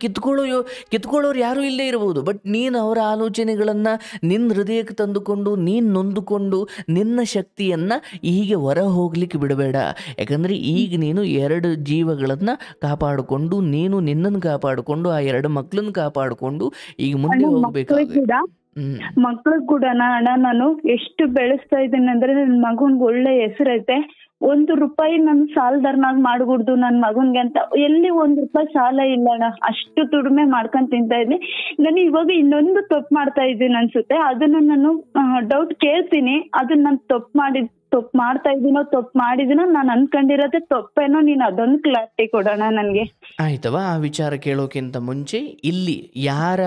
ಕಿತ್ಕೊಳ್ಳೋರು ಯಾರೂ ಇಲ್ಲೇ ಇರ್ಬೋದು. ಬಟ್ ನೀನು ಅವರ ಆಲೋಚನೆಗಳನ್ನು ನಿನ್ನ ಹೃದಯಕ್ಕೆ ತಂದುಕೊಂಡು ನೀನು ನೊಂದುಕೊಂಡು ನಿನ್ನ ಶಕ್ತಿಯನ್ನು ಹೀಗೆ ಹೊರ ಹೋಗ್ಲಿಕ್ಕೆ ಬಿಡಬೇಡ. ಯಾಕಂದರೆ ಈಗ ನೀನು 2 ಜೀವಗಳನ್ನು ಕಾಪಾಡಿಕೊಂಡು ನೀನು ನಿನ್ನನ್ನು ಕಾಪಾಡಿಕೊಂಡು ಆ 2 ಮಕ್ಕಳನ್ನು ಕಾಪಾಡಿಕೊಂಡು ಈಗ ಮುಂದೆ ಹೋಗ್ಬೇಕಾಗುತ್ತೆ. ಮಕ್ಳಿಗೆ ಕೂಡ ಅಣ್ಣ ನಾನು ಎಷ್ಟು ಬೆಳೆಸ್ತಾ ಇದ್ದೀನಿ ಅಂದ್ರೆ ನನ್ ಮಗನ್ಗೆ ಒಳ್ಳೆ ಹೆಸರೈತೆ. 1 ರೂಪಾಯಿ ನನ್ ಸಾಲದಾರನಾಗ್ ಮಾಡ್ಬಿಡ್ದು ನನ್ ಮಗನ್ಗೆ ಅಂತ ಎಲ್ಲಿ 1 ರೂಪಾಯಿ ಸಾಲ ಇಲ್ಲ ಅಣ್ಣ. ಅಷ್ಟು ದುಡಿಮೆ ಮಾಡ್ಕೊಂಡ್ ತಿಂತಾ ಇದ್ದೀನಿ. ನಾನು ಇವಾಗ ಇನ್ನೊಂದು ತಪ್ಪು ಮಾಡ್ತಾ ಇದ್ದೀನಿ ಅನ್ಸುತ್ತೆ. ಅದನ್ನ ನಾನು ಡೌಟ್ ಕೇಳ್ತೀನಿ. ಅದನ್ನ ನಾನು ತಪ್ಪು ಮಾಡ್ತಾ ಇದೀನೋ ತಪ್ಪು ಮಾಡಿದಿನೋ ನಾನು ಅನ್ಕೊಂಡಿರೋದೇ ತಪ್ಪೇನೋ, ನೀನ್ ಅದೊಂದು ಕ್ಲಾರಿಟಿ ಕೊಡೋಣ ನನ್ಗೆ. ಆಯ್ತವ, ಆ ವಿಚಾರ ಕೇಳೋಕ್ಕಿಂತ ಮುಂಚೆ ಇಲ್ಲಿ ಯಾರ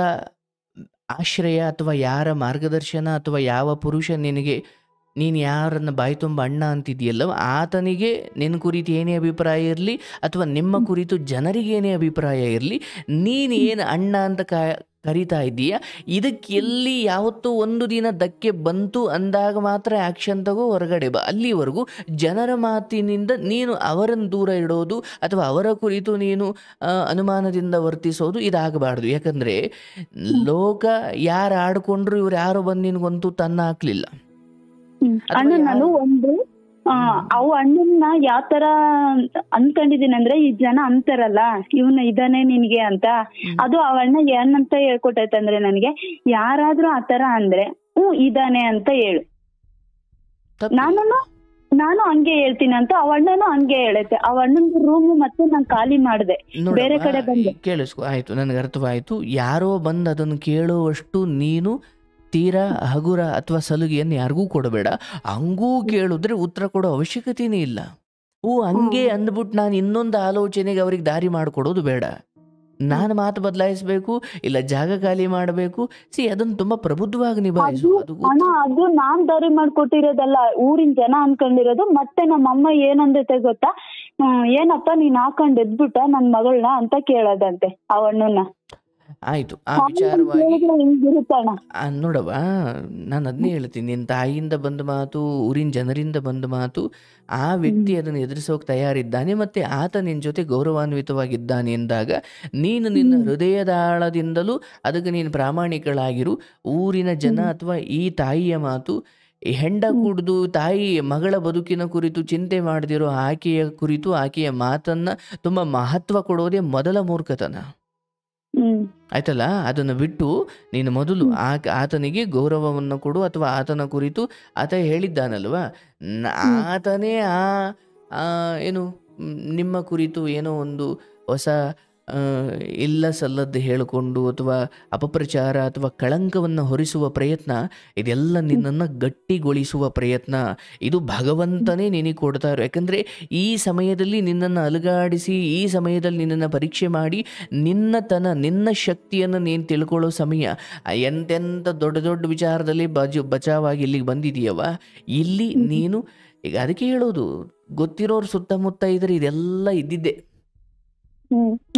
ಆಶ್ರಯ ಅಥವಾ ಯಾರ ಮಾರ್ಗದರ್ಶನ ಅಥವಾ ಯಾವ ಪುರುಷ ನಿನಗೆ ನೀನು ಯಾರನ್ನ ಬಾಯಿ ತುಂಬ ಅಣ್ಣ ಅಂತಿದೆಯಲ್ಲ ಆತನಿಗೆ ನಿನ್ನ ಕುರಿತು ಏನೇ ಅಭಿಪ್ರಾಯ ಇರಲಿ ಅಥವಾ ನಿಮ್ಮ ಕುರಿತು ಜನರಿಗೆ ಏನೇ ಅಭಿಪ್ರಾಯ ಇರಲಿ, ನೀನು ಏನು ಅಣ್ಣ ಅಂತ ಕರಿತಾ ಇದ್ದೀಯ ಇದಕ್ಕೆ ಎಲ್ಲಿ ಯಾವತ್ತೂ ಒಂದು ದಿನ ಧಕ್ಕೆ ಬಂತು ಅಂದಾಗ ಮಾತ್ರ ಆ್ಯಕ್ಷನ್ ತಗೋ, ಹೊರಗಡೆ ಬಾ. ಅಲ್ಲಿವರೆಗೂ ಜನರ ಮಾತಿನಿಂದ ನೀನು ಅವರನ್ನು ದೂರ ಇಡೋದು ಅಥವಾ ಅವರ ಕುರಿತು ನೀನು ಅನುಮಾನದಿಂದ ವರ್ತಿಸೋದು ಇದಾಗಬಾರ್ದು. ಯಾಕಂದರೆ ಲೋಕ ಯಾರು ಆಡ್ಕೊಂಡ್ರು ಇವ್ರು ಯಾರೋ ಬಂದು ನಿನಗಂತೂ ತನ್ನ ಹಾಕ್ಲಿಲ್ಲ. ಅಣ್ಣ ನಾನು ಅವು ಅಣ್ಣನ್ನ ಯಾವ ತರ ಅನ್ಕೊಂಡಿದೀನಿ ಅಂದ್ರೆ, ಈ ಜನ ಅಂತಾರಲ್ಲ ಇವನ ಇದಾನೆ ನಿನ್ಗೆ ಅಂತ, ಅದು ಅವ ಅಣ್ಣ ಏನಂತ ಹೇಳ್ಕೊಟ್ಟೈತಂದ್ರೆ ನನಗೆ, ಯಾರಾದ್ರೂ ಆತರ ಅಂದ್ರೆ ಇದಾನೆ ಅಂತ ಹೇಳು. ನಾನು ಹಂಗೆ ಹೇಳ್ತೀನಿ ಅಂತ ಅವಣ್ಣನು ಹಂಗೆ ಹೇಳೈತೆ. ಅವಣ್ಣನ ರೂಮ್ ಮತ್ತೆ ನಾನು ಖಾಲಿ ಮಾಡಿದೆ, ಬೇರೆ ಕಡೆ ಬಂದೆ. ಕೇಳಿಸ್ಕೊ, ಆಯ್ತು, ನನಗೆ ಅರ್ಥವಾಯ್ತು. ಯಾರೋ ಬಂದು ಅದನ್ನು ಕೇಳುವಷ್ಟು ನೀನು ತೀರಾ ಹಗುರ ಅಥವಾ ಸಲುಗೆಯನ್ನು ಯಾರಿಗೂ ಕೊಡಬೇಡ. ಹಂಗೂ ಕೇಳಿದ್ರೆ ಉತ್ತರ ಕೊಡೋ ಅವಶ್ಯಕತೆನೇ ಇಲ್ಲ. ಹಂಗೆ ಅಂದ್ಬಿಟ್ಟು ನಾನು ಇನ್ನೊಂದು ಆಲೋಚನೆಗೆ ಅವ್ರಿಗೆ ದಾರಿ ಮಾಡಿಕೊಡೋದು ಬೇಡ. ನಾನು ಮಾತು ಬದಲಾಯಿಸಬೇಕು, ಇಲ್ಲ ಜಾಗ ಖಾಲಿ ಮಾಡಬೇಕು. ಅದನ್ನು ತುಂಬಾ ಪ್ರಬುದ್ಧವಾಗಿ ನಿಭಾಯಿಸು. ಅದು ನಾನ್ ದಾರಿ ಮಾಡ್ಕೊಟ್ಟಿರೋದಲ್ಲ, ಊರಿನ ಜನ ಅನ್ಕೊಂಡಿರೋದು. ಮತ್ತೆ ನಮ್ಮಮ್ಮ ಏನಂದೈತೆ ಗೊತ್ತಾ, ಏನಪ್ಪ ನೀನ್ ಹಾಕೊಂಡ್ ಎದ್ಬಿಟ್ಟ ನನ್ ಮಗಳನ್ನ ಅಂತ ಕೇಳೋದಂತೆ ಅವಣ್ಣನ. ಆಯ್ತು, ಆ ವಿಚಾರವಾಗಿ ನೋಡವ, ನಾನು ಅದನ್ನೇ ಹೇಳ್ತೀನಿ. ನಿನ್ನ ತಾಯಿಯಿಂದ ಬಂದ ಮಾತು, ಊರಿನ ಜನರಿಂದ ಬಂದ ಮಾತು, ಆ ವ್ಯಕ್ತಿ ಅದನ್ನು ಎದುರಿಸೋಕೆ ತಯಾರಿದ್ದಾನೆ ಮತ್ತು ಆತ ನಿನ್ನ ಜೊತೆ ಗೌರವಾನ್ವಿತವಾಗಿದ್ದಾನೆ ಎಂದಾಗ ನೀನು ನಿನ್ನ ಹೃದಯದ ಆಳದಿಂದಲೂ ಅದಕ್ಕೆ ನೀನು ಪ್ರಾಮಾಣಿಕಳಾಗಿರು. ಊರಿನ ಜನ ಅಥವಾ ಈ ತಾಯಿಯ ಮಾತು, ಹೆಂಡ ಕುಡಿದು ತಾಯಿ ಮಗಳ ಬದುಕಿನ ಕುರಿತು ಚಿಂತೆ ಮಾಡದಿರೋ ಆಕೆಯ ಕುರಿತು ಆಕೆಯ ಮಾತನ್ನು ತುಂಬ ಮಹತ್ವ ಕೊಡೋದೇ ಮೊದಲ ಮೂರ್ಖತನ. ಆಯ್ತಲ್ಲ, ಅದನ್ನು ಬಿಟ್ಟು ನೀನು ಮೊದಲು ಆತನಿಗೆ ಗೌರವವನ್ನು ಕೊಡು. ಅಥವಾ ಆತನ ಕುರಿತು ಆತ ಹೇಳಿದ್ದಾನಲ್ವ, ಆತನೇ ಏನು ನಿಮ್ಮ ಕುರಿತು ಏನೋ ಒಂದು ಹೊಸ ಇಲ್ಲ ಸಲ್ಲದ್ದು ಹೇಳಿಕೊಂಡು ಅಥವಾ ಅಪಪ್ರಚಾರ ಅಥವಾ ಕಳಂಕವನ್ನು ಹೊರಿಸುವ ಪ್ರಯತ್ನ, ಇದೆಲ್ಲ ನಿನ್ನನ್ನು ಗಟ್ಟಿಗೊಳಿಸುವ ಪ್ರಯತ್ನ. ಇದು ಭಗವಂತನೇ ನಿನಗೆ ಕೊಡ್ತಾ ಇರೋ. ಯಾಕಂದರೆ ಈ ಸಮಯದಲ್ಲಿ ನಿನ್ನನ್ನು ಅಲುಗಾಡಿಸಿ, ಈ ಸಮಯದಲ್ಲಿ ನಿನ್ನನ್ನು ಪರೀಕ್ಷೆ ಮಾಡಿ ನಿನ್ನ ಶಕ್ತಿಯನ್ನು ನೀನು ತಿಳ್ಕೊಳ್ಳೋ ಸಮಯ. ಎಂತೆಂಥ ದೊಡ್ಡ ದೊಡ್ಡ ವಿಚಾರದಲ್ಲಿ ಬಚಾವಾಗಿ ಇಲ್ಲಿಗೆ ಬಂದಿದೆಯವ, ಇಲ್ಲಿ ನೀನು ಈಗ ಅದಕ್ಕೆ ಹೇಳೋದು, ಗೊತ್ತಿರೋರು ಸುತ್ತಮುತ್ತ ಇದ್ರೆ ಇದೆಲ್ಲ ಇದ್ದಿದ್ದೆ.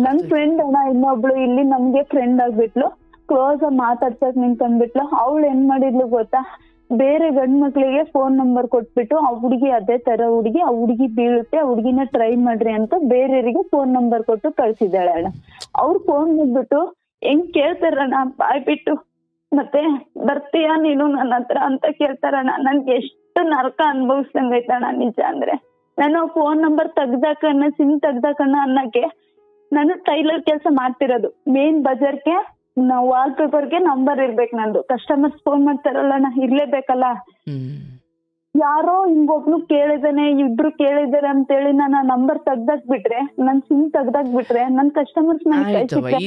ನನ್ ಫ್ರೆಂಡ್ ಅಣ್ಣ ಇನ್ನೊಬ್ಳು ಇಲ್ಲಿ ನಮ್ಗೆ ಫ್ರೆಂಡ್ ಆಗ್ಬಿಟ್ಲು, ಕ್ಲೋಸ್ ಆಗಿ ಮಾತಾಡ್ಸಕ್ ನಿಂತ್ಕೊಂಡ್ಬಿಟ್ಲು. ಅವಳು ಏನ್ ಮಾಡಿದ್ಲು ಗೊತ್ತಾ, ಬೇರೆ ಗಂಡ್ ಮಕ್ಳಿಗೆ ಫೋನ್ ನಂಬರ್ ಕೊಟ್ಬಿಟ್ಟು ಆ ಹುಡುಗಿ ಅದೇ ತರ ಹುಡುಗಿ, ಆ ಹುಡುಗಿ ಬೀಳುತ್ತೆ, ಆ ಹುಡುಗಿನ ಟ್ರೈ ಮಾಡ್ರಿ ಅಂತ ಬೇರೆಯವರಿಗೆ ಫೋನ್ ನಂಬರ್ ಕೊಟ್ಟು ಕಳ್ಸಿದ್ದಾಳೆ ಅಣ್ಣ. ಅವ್ರು ಫೋನ್ ಮಾಡ್ಬಿಟ್ಟು ಹೆಂಗ್ ಕೇಳ್ತಾರಣ್ಣ ಬಾಯ್ಬಿಟ್ಟು, ಮತ್ತೆ ಬರ್ತೀಯಾ ನೀನು ನನ್ನ ಹತ್ರ ಅಂತ ಕೇಳ್ತಾರಣ್ಣ. ನನ್ಗೆ ಎಷ್ಟು ನರಕ ಅನ್ಭವಿಸ್ದಂಗೈತಣ್ಣ ನಿಜ ಅಂದ್ರೆ. ನಾನು ಫೋನ್ ನಂಬರ್ ತೆಗ್ದಾಕಣ್ಣ, ಸಿಮ್ ತೆಗ್ದಾಕಣ್ಣ ಅನ್ನಕ್ಕೆ ನಾನು ಟೈಲರ್ ಕೆಲಸ ಮಾಡ್ತಿರೋದು. ಮೇನ್ ಬಜಾರ್ಗೆ ವಾಲ್ ಪೇಪರ್ಗೆ ನಂಬರ್ ಇರ್ಬೇಕು ನಂದು. ಕಸ್ಟಮರ್ಸ್ ಫೋನ್ ಮಾಡ್ತಾರಲ್ಲ, ಇರ್ಲೇಬೇಕಲ್ಲ. ಯಾರೋ ಹಿಂಗೊಬ್ನು ಕೇಳಿದಾನೆ, ಇಬ್ರು ಕೇಳಿದಾರೆ ಅಂತೇಳಿ ನಾನು ನಂಬರ್ ತೆಗ್ದಾಕ್ ಬಿಟ್ರೆ, ನನ್ ಸಿಮ್ ತೆಗ್ದಾಕ್ ಬಿಟ್ರೆ ನನ್ ಕಸ್ಟಮರ್ಸ್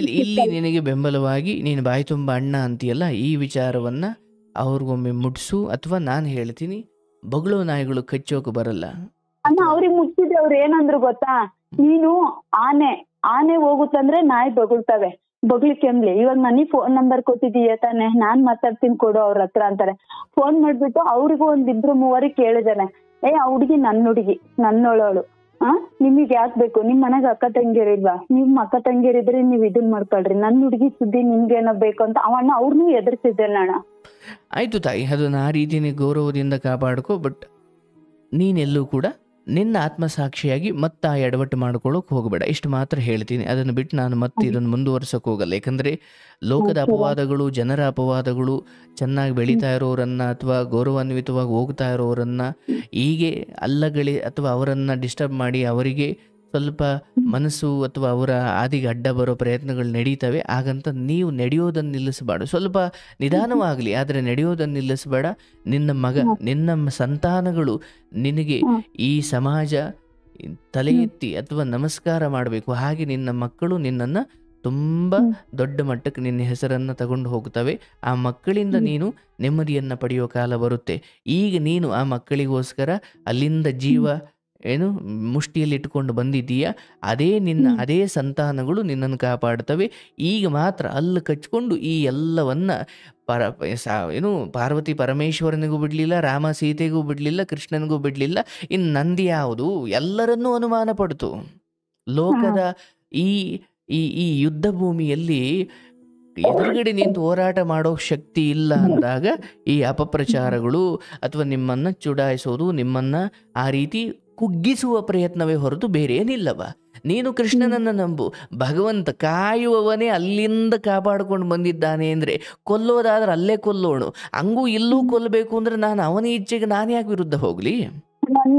ಇಲ್ಲಿ ನಿನಗೆ ಬೆಂಬಲವಾಗಿ ನೀನು ಬಾಯಿ ತುಂಬ ಅಣ್ಣ ಅಂತೀಯಲ್ಲ, ಈ ವಿಚಾರವನ್ನ ಅವ್ರಿಗೊಮ್ಮೆ ಮುಟ್ಸು. ಅಥವಾ ನಾನು ಹೇಳ್ತೀನಿ, ಬೊಗಳೋ ನಾಯಿಗಳು ಕಚ್ಚೋಕೆ ಬರಲ್ಲ ಅಣ್ಣ. ಅವ್ರಿಗೆ ಮುಟ್ಟಿದ್ರೆ ಅವ್ರು ಏನಂದ್ರು ಗೊತ್ತಾ, ನೀನು ಆನೆ ಹೋಗುತ್ತಂದ್ರೆ ನಾಯಿ ಬೊಗಳ್ತವೆ, ಬೊಗ್ಲಿಕ್ಕೆಂಬ್ಲಿ. ಇವಾಗ ನನಗೆ ಫೋನ್ ನಂಬರ್ ಕೊಟ್ಟಿದೀಯ ತಾನೆ, ನಾನ್ ಮಾತಾಡ್ತೀನಿ ಕೊಡು ಅವ್ರ ಹತ್ರ ಅಂತಾರೆ. ಫೋನ್ ಮಾಡ್ಬಿಟ್ಟು ಅವ್ರಿಗೂ 1-2-3 ಕೇಳಿದಾನೆ, ಆ ಹುಡುಗಿ ನನ್ನ ಹುಡುಗಿ, ನನ್ನೊಳವಳು, ನಿಮಗ್ ಯಾಕ್ ಬೇಕು, ನಿಮ್ ಮನೆಗ್ ಅಕ್ಕ ತಂಗಿಯರಿಲ್ವಾ, ನಿಮ್ ಅಕ್ಕ ತಂಗಿಯರಿದ್ರೆ ನೀವ್ ಇದನ್ ಮಾಡ್ಕೊಳ್ರಿ, ನನ್ ಹುಡುಗಿ ಸುದ್ದಿ ನಿಮ್ಗೇನೋ ಬೇಕು ಅಂತ ಅವಣ್ಣ ಅವ್ರನ್ನೂ ಎದುರಿಸಿದ್ದೇನೆ ಅಣ್ಣ. ಆಯ್ತು ತಾಯಿ, ಅದನ್ನ ಆ ರೀತಿನೇ ಗೌರವದಿಂದ ಕಾಪಾಡ್ಕೋ. ಬಟ್ ನೀನೆಲ್ಲೂ ಕೂಡ ನಿನ್ನ ಆತ್ಮಸಾಕ್ಷಿಯಾಗಿ ಮತ್ತೆ ಆ ಎಡವಟ್ಟು ಮಾಡ್ಕೊಳ್ಳೋಕೆ ಹೋಗಬೇಡ. ಇಷ್ಟು ಮಾತ್ರ ಹೇಳ್ತೀನಿ. ಅದನ್ನು ಬಿಟ್ಟು ನಾನು ಮತ್ತೆ ಇದನ್ನು ಮುಂದುವರ್ಸೋಕೆ ಹೋಗಲ್ಲ. ಯಾಕಂದರೆ ಲೋಕದ ಅಪವಾದಗಳು, ಜನರ ಅಪವಾದಗಳು, ಚೆನ್ನಾಗಿ ಬೆಳೀತಾ ಇರೋರನ್ನು ಅಥವಾ ಗೌರವಾನ್ವಿತವಾಗಿ ಹೋಗ್ತಾ ಇರೋರನ್ನು ಹೀಗೆ ಅಲ್ಲಗಳಿ ಅಥವಾ ಅವರನ್ನು ಡಿಸ್ಟರ್ಬ್ ಮಾಡಿ ಅವರಿಗೆ ಸ್ವಲ್ಪ ಮನಸ್ಸು ಅಥವಾ ಅವರ ಹಾದಿಗೆ ಅಡ್ಡ ಬರೋ ಪ್ರಯತ್ನಗಳು ನಡೀತವೆ. ಹಾಗಂತ ನೀವು ನಡೆಯೋದನ್ನು ನಿಲ್ಲಿಸಬೇಡ. ಸ್ವಲ್ಪ ನಿಧಾನವಾಗಲಿ, ಆದರೆ ನಡೆಯೋದನ್ನು ನಿಲ್ಲಿಸಬೇಡ. ನಿನ್ನ ಮಗ, ನಿನ್ನ ಸಂತಾನಗಳು ನಿನಗೆ ಈ ಸಮಾಜ ತಲೆ ಎತ್ತಿ ಅಥವಾ ನಮಸ್ಕಾರ ಮಾಡಬೇಕು. ಹಾಗೆ ನಿನ್ನ ಮಕ್ಕಳು ನಿನ್ನನ್ನು ತುಂಬ ದೊಡ್ಡ ಮಟ್ಟಕ್ಕೆ ನಿನ್ನ ಹೆಸರನ್ನು ತಗೊಂಡು ಹೋಗ್ತವೆ. ಆ ಮಕ್ಕಳಿಂದ ನೀನು ನೆಮ್ಮದಿಯನ್ನು ಪಡೆಯೋ ಕಾಲ ಬರುತ್ತೆ. ಈಗ ನೀನು ಆ ಮಕ್ಕಳಿಗೋಸ್ಕರ ಅಲ್ಲಿಂದ ಮುಷ್ಟಿಯಲ್ಲಿ ಇಟ್ಕೊಂಡು ಬಂದಿದ್ದೀಯ. ಅದೇ ಸಂತಾನಗಳು ನಿನ್ನನ್ನು ಕಾಪಾಡ್ತವೆ. ಈಗ ಮಾತ್ರ ಅಲ್ಲು ಕಚ್ಕೊಂಡು ಈ ಎಲ್ಲವನ್ನ ಪಾರ್ವತಿ ಪರಮೇಶ್ವರನಿಗೂ ಬಿಡಲಿಲ್ಲ, ರಾಮ ಸೀತೆಗೂ ಬಿಡಲಿಲ್ಲ, ಕೃಷ್ಣನಿಗೂ ಬಿಡಲಿಲ್ಲ. ಇನ್ನು ನಂದಿ ಯಾವುದು? ಎಲ್ಲರನ್ನೂ ಅನುಮಾನ ಪಡ್ತು. ಲೋಕದ ಈ ಈ ಈ ಯುದ್ಧ ಭೂಮಿಯಲ್ಲಿ ಎದುರುಗಡೆ ನಿಂತು ಹೋರಾಟ ಮಾಡೋ ಶಕ್ತಿ ಇಲ್ಲ ಅಂದಾಗ ಈ ಅಪಪ್ರಚಾರಗಳು ಅಥವಾ ನಿಮ್ಮನ್ನು ಚುಡಾಯಿಸೋದು, ನಿಮ್ಮನ್ನು ಆ ರೀತಿ ಕುಗ್ಗಿಸುವ ಪ್ರಯತ್ನವೇ ಹೊರತು ಬೇರೆ ಏನಿಲ್ಲವ. ನೀನು ಕೃಷ್ಣನನ್ನು ನಂಬು. ಭಗವಂತ ಕಾಯುವವನೇ ಅಲ್ಲಿಂದ ಕಾಪಾಡಿಕೊಂಡು ಬಂದಿದ್ದಾನೆ ಅಂದರೆ ಕೊಲ್ಲೋದಾದ್ರೆ ಅಲ್ಲೇ ಕೊಲ್ಲೋಣ. ಹಂಗೂ ಇಲ್ಲೂ ಕೊಲ್ಲಬೇಕು ಅಂದ್ರೆ ನಾನು ಅವನ ಇಚ್ಛೆಗೆ ನಾನು ಯಾಕೆ ವಿರುದ್ಧ ಹೋಗ್ಲಿ?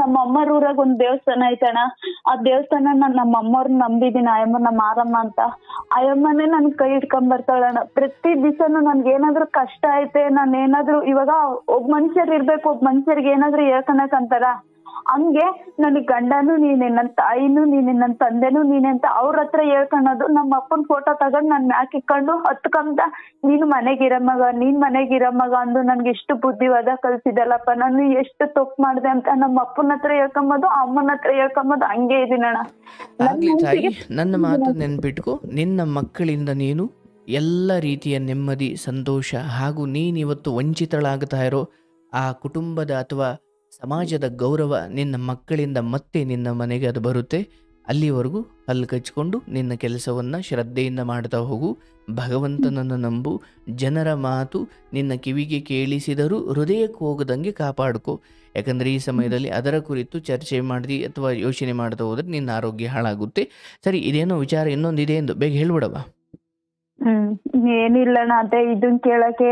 ನಮ್ಮ ಅಮ್ಮರ ಊರಾಗ ಒಂದ್ ದೇವಸ್ಥಾನ ಐತಣ್ಣ. ಆ ದೇವಸ್ಥಾನ ನಾನ್ ನಮ್ಮ ಅಮ್ಮವ್ರನ್ನ ನಂಬಿದೀನಿ. ಆಯಮ್ಮನ ಮಾರಮ್ಮ ಅಂತ. ಆಯಮ್ಮನೇ ನನ್ ಕೈ ಹಿಡ್ಕೊಂಡ್ ಬರ್ತಾಳಣ್ಣ. ಪ್ರತಿ ದಿವಸನು ನನ್ಗೆ ಏನಾದ್ರು ಕಷ್ಟ ಐತೆ, ನಾನು ಏನಾದ್ರು ಇವಾಗ ಒಬ್ಬ ಮನುಷ್ಯರ್ ಇರ್ಬೇಕು, ಒಬ್ಬ ಮನುಷ್ಯರ್ಗೆ ಏನಾದ್ರು ಹೇಳ್ಕಣಕ್ ಅಂತಾರ. ಹಂಗೆ ನನಗ್ ಗಂಡನು ನೀನೆ, ನನ್ ತಾಯಿನೂ ನೀನೆ, ನನ್ ತಂದೆನೂ ನೀನೆ ಅಂತ ಅವ್ರ ಹತ್ರ ಹೇಳ್ಕೊಳೋದು. ನಮ್ಮ ಅಪ್ಪನ ಫೋಟೋ ತಗೊಂಡ್ ನನ್ ಮ್ಯಾಕ್ ಇಕ್ಕೊಂಡು ಹತ್ಕೊಂಡ ನೀನು ಮನೆಗಿರೋ ಮಗ, ನೀನ್ ಮನೆಗಿರೋ ಮಗ ಅಂದು ನನ್ಗೆ ಎಷ್ಟು ಬುದ್ಧಿವಾದ ಕಲ್ಸಿದಲ್ಲಪ್ಪ. ನಾನು ಎಷ್ಟು ತಪ್ಪು ಮಾಡ್ದೆ ಅಂತ ನಮ್ಮ ಅಪ್ಪನ ಹತ್ರ ಹೇಳ್ಕೊಂಬೋದು, ಅಮ್ಮನ ಹತ್ರ ಹೇಳ್ಕೊಂಬೋದು. ಹಂಗೆ ಇದೀನಣ್ಣ. ಆಗ್ಲಿ ತಾಯಿ, ನನ್ನ ಮಾತು ನೆನ್ಪಿಟ್ಕೊ. ನಿನ್ನ ಮಕ್ಕಳಿಂದ ನೀನು ಎಲ್ಲ ರೀತಿಯ ನೆಮ್ಮದಿ, ಸಂತೋಷ ಹಾಗೂ ನೀನಿವತ್ತು ವಂಚಿತಳಾಗ್ತಾ ಇರೋ ಆ ಕುಟುಂಬದ ಅಥವಾ ಸಮಾಜದ ಗೌರವ ನಿನ್ನ ಮಕ್ಕಳಿಂದ ಮತ್ತೆ ನಿನ್ನ ಮನೆಗೆ ಅದು ಬರುತ್ತೆ. ಅಲ್ಲಿವರೆಗೂ ಹಲ್ಲು ಕಚ್ಕೊಂಡು ನಿನ್ನ ಕೆಲಸವನ್ನು ಶ್ರದ್ಧೆಯಿಂದ ಮಾಡ್ತಾ ಹೋಗು. ಭಗವಂತನನ್ನು ನಂಬು. ಜನರ ಮಾತು ನಿನ್ನ ಕಿವಿಗೆ ಕೇಳಿಸಿದರೂ ಹೃದಯಕ್ಕೆ ಹೋಗದಂಗೆ ಕಾಪಾಡ್ಕೊ. ಯಾಕಂದರೆ ಈ ಸಮಯದಲ್ಲಿ ಅದರ ಕುರಿತು ಚರ್ಚೆ ಮಾಡಿದಿ ಅಥವಾ ಯೋಚನೆ ಮಾಡ್ತಾ ಹೋದರೆ ನಿನ್ನ ಆರೋಗ್ಯ ಹಾಳಾಗುತ್ತೆ. ಸರಿ, ಇದೇನೋ ವಿಚಾರ ಇನ್ನೊಂದಿದೆ ಎಂದು ಬೇಗ ಹೇಳ್ಬಿಡವ. ಏನಿಲ್ಲಣ್ಣ, ಅದೇ ಇದನ್ ಕೇಳಕ್ಕೆ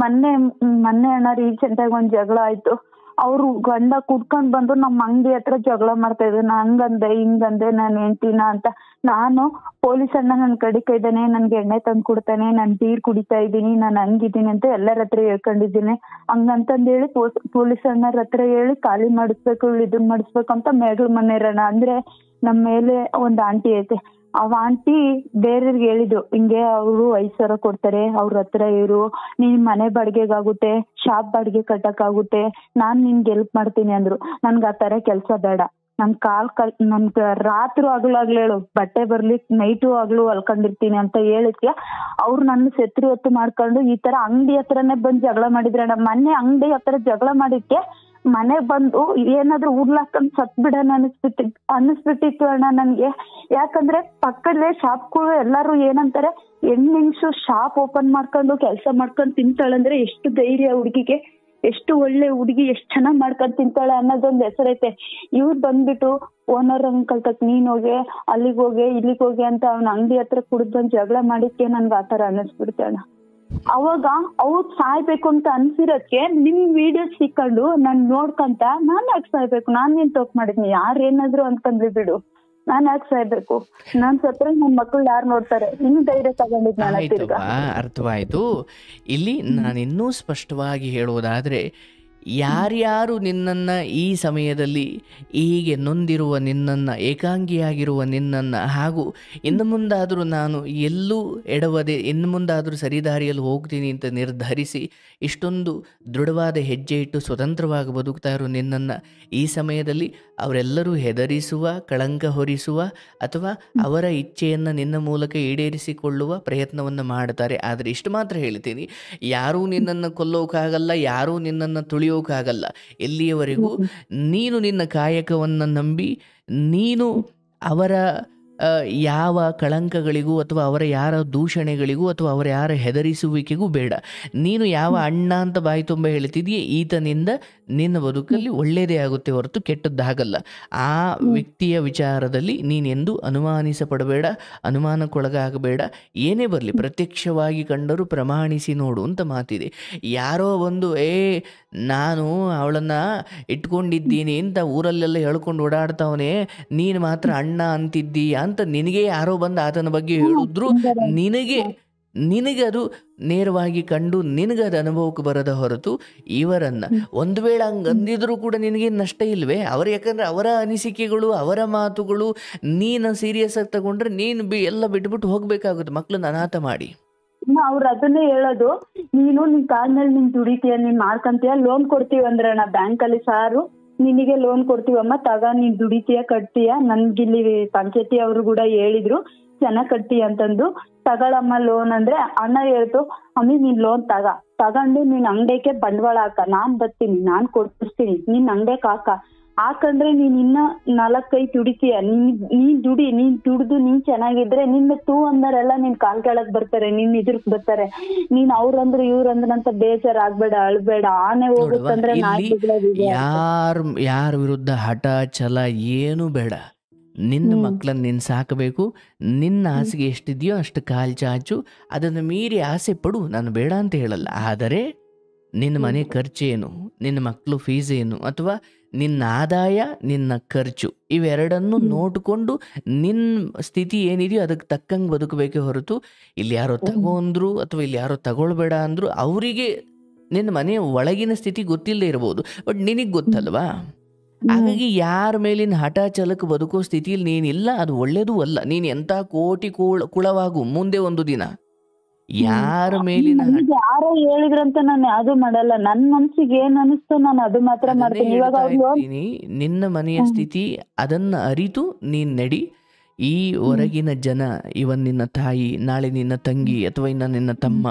ಮೊನ್ನೆ ಅಣ್ಣ ರೀಸೆಂಟಾಗಿ ಒಂದ್ ಜಗಳ ಆಯ್ತು. ಅವ್ರು ಗಂಡ ಕುಡ್ಕೊಂಡ್ ಬಂದು ನಮ್ಮ ಅಂಗಡಿ ಹತ್ರ ಜಗಳ ಮಾಡ್ತಾ ಇದ್ರು. ನಾ ಹಂಗಂದೆ ಹಿಂಗಂದೆ ನಾನು ಹೆಂಡ್ತಿನ ಅಂತ. ನಾನು ಪೊಲೀಸ್ ಅಣ್ಣ ನನ್ ಕಡಿಕ ಇದ್ದಾನೆ, ನನ್ಗೆ ಎಣ್ಣೆ ತಂದು ಕೊಡ್ತಾನೆ, ನಾನ್ ಬೀರ್ ಕುಡಿತಾ ಇದ್ದೀನಿ, ನಾನು ಹಂಗಿದ್ದೀನಿ ಅಂತ ಎಲ್ಲರ ಹತ್ರ ಹೇಳ್ಕೊಂಡಿದ್ದೀನಿ. ಹಂಗಂತಂದ್ ಹೇಳಿ ಪೊಲೀಸ್ ಅಣ್ಣರ ಹತ್ರ ಹೇಳಿ ಖಾಲಿ ಮಾಡಿಸ್ಬೇಕು, ಇದನ್ ಮಾಡಿಸ್ಬೇಕು ಅಂತ ಮೇಗಳ ಮನೆಯರಣ್ಣ. ಅಂದ್ರೆ ನಮ್ಮ ಮೇಲೆ ಒಂದ್ ಆಂಟಿ ಐತೆ. ಅವ ಆಂಟಿ ಬೇರೆಯವ್ರಿಗೆ ಹೇಳಿದ್ರು, ಹಿಂಗೆ ಅವರು 5,000 ಕೊಡ್ತಾರೆ, ಅವ್ರ ಹತ್ರ ಇರು, ನೀನ್ ಮನೆ ಬಾಡಿಗೆಗಾಗುತ್ತೆ, ಶಾಪ್ ಬಾಡಿಗೆ ಕಟ್ಟಕ್ಕಾಗುತ್ತೆ, ನಾನ್ ನಿನ್ಗೆ ಹೆಲ್ಪ್ ಮಾಡ್ತೀನಿ ಅಂದ್ರು. ನನ್ಗೆ ಆ ತರ ಕೆಲ್ಸ ಬೇಡ. ನನ್ಗ ರಾತ್ರಿ ಹೇಳು ಬಟ್ಟೆ ಬರ್ಲಿ, ನೈಟು ಆಗ್ಲು ಹೊಲ್ಕೊಂಡಿರ್ತೀನಿ ಅಂತ ಹೇಳಿದ್ಕೆ ಅವ್ರು ನನ್ನ ಶತ್ರು ಹೊತ್ತು ಮಾಡ್ಕೊಂಡು ಈ ತರ ಅಂಗಡಿ ಹತ್ರನೇ ಬಂದ್ ಜಗಳ ಮಾಡಿದ್ರಣ್ಣ. ಮೊನ್ನೆ ಅಂಗಡಿ ಹತ್ರ ಜಗಳ ಮಾಡಿದ್ಕೆ ಮನೆ ಬಂದು ಏನಾದ್ರು ಉರ್ಲಾಕೊಂಡ್ ಸತ್ ಬಿಡೋಣ ಅನ್ನಿಸ್ಬಿಟ್ಟಿತ್ತು ಅಣ್ಣ ನನ್ಗೆ. ಯಾಕಂದ್ರೆ ಪಕ್ಕದಲ್ಲೇ ಶಾಪ್ಗಳು ಎಲ್ಲಾರು ಏನಂತಾರೆ, ಹೆಣ್ಣಿಂಗ್ಸು ಶಾಪ್ ಓಪನ್ ಮಾಡ್ಕೊಂಡು ಕೆಲಸ ಮಾಡ್ಕೊಂಡು ತಿಂತಾಳಂದ್ರೆ ಎಷ್ಟು ಧೈರ್ಯ ಹುಡುಗಿಗೆ, ಎಷ್ಟು ಒಳ್ಳೆ ಹುಡುಗಿ, ಎಷ್ಟು ಚೆನ್ನಾಗ್ ಮಾಡ್ಕೊಂಡ್ ತಿಂತಾಳೆ ಅನ್ನೋದೊಂದ್ ಹೆಸರೈತೆ. ಇವ್ರು ಬಂದ್ಬಿಟ್ಟು ಓನರ್ ಅಂಕಲ್ ತಕ್ ನೀನ್ ಹೋಗಿ ಅಲ್ಲಿಗೆ ಹೋಗಿ ಇಲ್ಲಿಗೆ ಹೋಗಿ ಅಂತ ಅವ್ನ ಅಂಗಡಿ ಹತ್ರ ಕುಡಿದ್ ಬಂದ್ ಜಗಳ ಮಾಡಿದ್ಕೆ ನನ್ಗೆ ಆತರ ಅನ್ನಿಸ್ಬಿಡ್ತಾಳ. ಅವಾಗ ಅವ್ರು ಸಾಯ್ಬೇಕು ಅಂತ ಅನ್ಸಿರೋದ್ಕೆ ನಿಮ್ ವಿಡಿಯೋ ಸಿಕ್ಕೊಂಡು ನಾನ್ ನೋಡ್ಕಂತ ನಾನ್ ಯಾಕೆ ಸಾಯ್ಬೇಕು? ನಾನ್ ಏನ್ ತಪ್ಪು ಮಾಡಿದ್ನಿ? ಯಾರು ಏನಾದ್ರು ಅನ್ಕೊಂಡ್ಲಿ ಬಿಡು, ನಾನ್ ಯಾಕೆ ಸಾಯ್ಬೇಕು? ನಾನ್ ಸತ್ರ ನನ್ ಮಕ್ಳು ಯಾರು ನೋಡ್ತಾರೆ? ಇನ್ನು ಧೈರ್ಯ ತಗೊಂಡಿದ್ ನಾನು. ಅರ್ಥವಾಯ್ತು. ಇಲ್ಲಿ ನಾನು ಇನ್ನೂ ಸ್ಪಷ್ಟವಾಗಿ ಹೇಳೋದಾದ್ರೆ, ಯಾರ್ಯಾರು ನಿನ್ನನ್ನು ಈ ಸಮಯದಲ್ಲಿ ಹೀಗೆ ನೊಂದಿರುವ ನಿನ್ನನ್ನು, ಏಕಾಂಗಿಯಾಗಿರುವ ನಿನ್ನನ್ನು, ಹಾಗೂ ಇನ್ನು ಮುಂದಾದರೂ ನಾನು ಎಲ್ಲೂ ಎಡವದೆ ಇನ್ನು ಮುಂದಾದರೂ ಸರಿದಾರಿಯಲ್ಲಿ ಹೋಗ್ತೀನಿ ಅಂತ ನಿರ್ಧರಿಸಿ ಇಷ್ಟೊಂದು ದೃಢವಾದ ಹೆಜ್ಜೆ ಇಟ್ಟು ಸ್ವತಂತ್ರವಾಗಿ ಬದುಕ್ತಾ ಇರೋ ನಿನ್ನನ್ನು ಈ ಸಮಯದಲ್ಲಿ ಅವರೆಲ್ಲರೂ ಹೆದರಿಸುವ, ಕಳಂಕ ಹೊರಿಸುವ ಅಥವಾ ಅವರ ಇಚ್ಛೆಯನ್ನು ನಿನ್ನ ಮೂಲಕ ಈಡೇರಿಸಿಕೊಳ್ಳುವ ಪ್ರಯತ್ನವನ್ನು ಮಾಡ್ತಾರೆ. ಆದರೆ ಇಷ್ಟು ಮಾತ್ರ ಹೇಳ್ತೀನಿ, ಯಾರೂ ನಿನ್ನನ್ನು ಕೊಲ್ಲೋಕ್ಕಾಗಲ್ಲ, ಯಾರೂ ನಿನ್ನನ್ನು ತುಳಿಯೋಕ್ಕಾಗಲ್ಲ. ಎಲ್ಲಿಯವರೆಗೂ ನೀನು ನಿನ್ನ ಕಾಯಕವನ್ನು ನಂಬಿ ನೀನು ಅವರ ಯಾವ ಕಳಂಕಗಳಿಗೂ ಅಥವಾ ಅವರ ಯಾರ ದೂಷಣೆಗಳಿಗೂ ಅಥವಾ ಅವರ ಯಾರ ಹೆದರಿಸುವಿಕೆಗೂ ಬೇಡ. ನೀನು ಯಾವ ಅಣ್ಣ ಅಂತ ಬಾಯಿ ತುಂಬ ಹೇಳ್ತಿದೀಯ, ಈತನಿಂದ ನಿನ್ನ ಬದುಕಲ್ಲಿ ಒಳ್ಳೆಯದೇ ಆಗುತ್ತೆ ಹೊರತು ಕೆಟ್ಟದ್ದಾಗಲ್ಲ. ಆ ವ್ಯಕ್ತಿಯ ವಿಚಾರದಲ್ಲಿ ನೀನೆಂದು ಅನುಮಾನಿಸ ಪಡಬೇಡ, ಅನುಮಾನಕ್ಕೊಳಗಾಗಬೇಡ. ಏನೇ ಬರಲಿ ಪ್ರತ್ಯಕ್ಷವಾಗಿ ಕಂಡರೂ ಪ್ರಮಾಣಿಸಿ ನೋಡು ಅಂತ ಮಾತಿದೆ. ಯಾರೋ ಒಂದು ನಾನು ಅವಳನ್ನು ಇಟ್ಕೊಂಡಿದ್ದೀನಿ ಅಂತ ಊರಲ್ಲೆಲ್ಲ ಹೇಳ್ಕೊಂಡು ಓಡಾಡ್ತಾವನೆ, ನೀನು ಮಾತ್ರ ಅಣ್ಣ ಅಂತಿದ್ದೀಯ ಅಂತ ನಿನಗೆ ಯಾರೋ ಬಂದು ಆತನ ಬಗ್ಗೆ ಹೇಳಿದ್ರು, ನಿನಗೆ ಅದು ನೇರವಾಗಿ ಕಂಡು ನಿನಗದು ಅನುಭವಕ್ಕೆ ಬರದ ಹೊರತು ಇವರನ್ನು ಒಂದು ವೇಳೆ ಹಂಗೆ ಅಂದಿದ್ರು ಕೂಡ ನಿನಗೇನು ನಷ್ಟ ಇಲ್ವೇ? ಯಾಕಂದರೆ ಅವರ ಅನಿಸಿಕೆಗಳು, ಅವರ ಮಾತುಗಳು ನೀನು ಸೀರಿಯಸ್ ಆಗಿ ತಗೊಂಡ್ರೆ ನೀನು ಎಲ್ಲ ಬಿಟ್ಬಿಟ್ಟು ಹೋಗಬೇಕಾಗುತ್ತೆ ಮಕ್ಕಳನ್ನ ಅನಾಥ ಮಾಡಿ. ಅವ್ರು ಅದನ್ನೇ ಹೇಳೋದು, ನೀನು ನಿನ್ ಕಾಲ್ ಮೇಲೆ ನೀನ್ ದುಡಿತೀಯ, ನೀನ್ ಮಾಡ್ಕಂತೀಯ, ಲೋನ್ ಕೊಡ್ತೀವಂದ್ರಣ್ಣ ಬ್ಯಾಂಕ್ ಅಲ್ಲಿ ಸಾರು, ನಿನಗೆ ಲೋನ್ ಕೊಡ್ತೀವಮ್ಮ, ನೀನ್ ದುಡಿತೀಯ ಕಟ್ತೀಯ, ನನ್ಗಿಲ್ಲಿ ಪಂಚಾಯತಿ ಅವರು ಕೂಡ ಹೇಳಿದ್ರು ಚೆನ್ನಾಗ್ ಕಟ್ಟಿ ಅಂತಂದು, ತಗೊಳಮ್ಮ ಲೋನ್ ಅಂದ್ರೆ ಅಣ್ಣ ಹೇಳ್ತು, ಅಮ್ಮಿ ನೀನ್ ಲೋನ್ ತಗೊಂಡು ನೀನ್ ಅಂಗಡಿಗೆ ಬಂಡವಾಳ ಹಾಕ, ನಾನ್ ಬರ್ತೀನಿ, ನಾನ್ ಕೊಡ್ತೀನಿ, ನೀನ್ ಅಂಗಡಿಗೆ ಹಾಕಂದ್ರೆ ನೀನ್ ಇನ್ನ 4-5 ದುಡಿತೀಯ, ನೀನ್ ದುಡ್ದು ನೀನ್ ಚೆನ್ನಾಗಿದ್ರೆ ನಿನ್ನ ಅಂದರೆಲ್ಲ ನಿನ್ ಕಾಲ್ ಕೆಳಗ್ ಬರ್ತಾರೆ, ನಿನ್ ಇದ್ರಕ್ ಬರ್ತಾರೆ. ನೀನ್ ಅವ್ರಂದ್ರೆ ಇವ್ರಂದ್ರೆ ಅಂತ ಬೇಜಾರಾಗ್ಬೇಡ, ಅಳ್ಬೇಡ, ಆನೆ ಹೋಗುತ್ತಂದ್ರೆ ಯಾರ ವಿರುದ್ಧ ಹಠ ಛಲ ಏನು ಬೇಡ. ನಿನ್ನ ಮಕ್ಕಳನ್ನ ನೀನು ಸಾಕಬೇಕು. ನಿನ್ನ ಆಸೆಗೆ ಎಷ್ಟಿದೆಯೋ ಅಷ್ಟು ಕಾಲು ಚಾಚು, ಅದನ್ನು ಮೀರಿ ಆಸೆ ಪಡು, ನಾನು ಬೇಡ ಅಂತ ಹೇಳಲ್ಲ. ಆದರೆ ನಿನ್ನ ಮನೆ ಖರ್ಚೇನು, ನಿನ್ನ ಮಕ್ಕಳು ಫೀಸ್ ಏನು, ಅಥವಾ ನಿನ್ನ ಆದಾಯ, ನಿನ್ನ ಖರ್ಚು, ಇವೆರಡನ್ನು ನೋಡಿಕೊಂಡು ನಿನ್ನ ಸ್ಥಿತಿ ಏನಿದೆಯೋ ಅದಕ್ಕೆ ತಕ್ಕಂಗೆ ಬದುಕಬೇಕೇ ಹೊರತು ಇಲ್ಲಿ ಯಾರೋ ತಗೊಂಡ್ರು ಅಥವಾ ಇಲ್ಲಿ ಯಾರೋ ತಗೊಳ್ಬೇಡ ಅಂದರು ಅವರಿಗೆ ನಿನ್ನ ಮನೆಯ ಒಳಗಿನ ಸ್ಥಿತಿ ಗೊತ್ತಿಲ್ಲದೆ ಇರ್ಬೋದು, ಬಟ್ ನಿನಗೆ ಗೊತ್ತಲ್ವಾ? ಹಾಗಾಗಿ ಯಾರ ಮೇಲಿನ ಹಠ ಛಲಕ್ಕೆ ಬದುಕೋ ಸ್ಥಿತಿಯಲ್ಲಿ ನೀನಿಲ್ಲ, ಅದು ಒಳ್ಳೇದೂ ಅಲ್ಲ. ನೀನು ಎಂಥ ಕೋಟಿ ಕುಳವಾಗು ಮುಂದೆ ಒಂದು ದಿನ. ಯಾರ ಮೇಲಿನ ಯಾರೋ ಹೇಳಿದ್ರಂತ ನಾನು ಅದು ಮಾಡಲ್ಲ, ನನ್ ಮನ್ಸಿಗೆ ಏನ್ ಅನಿಸ್ತು ನಾನು ಅದು ಮಾತ್ರ ಮಾಡ್ತೀನಿ. ಇವಾಗ ನಿನ್ನ ಮನೆಯ ಸ್ಥಿತಿ ಅದನ್ನ ಅರಿತು ನೀನ್ ನಡಿ. ಈ ಹೊರಗಿನ ಜನ, ಇವನ್ ನಿನ್ನ ತಾಯಿ, ನಾಳೆ ನಿನ್ನ ತಂಗಿ, ಅಥವಾ ಇನ್ನ ನಿನ್ನ ತಮ್ಮ,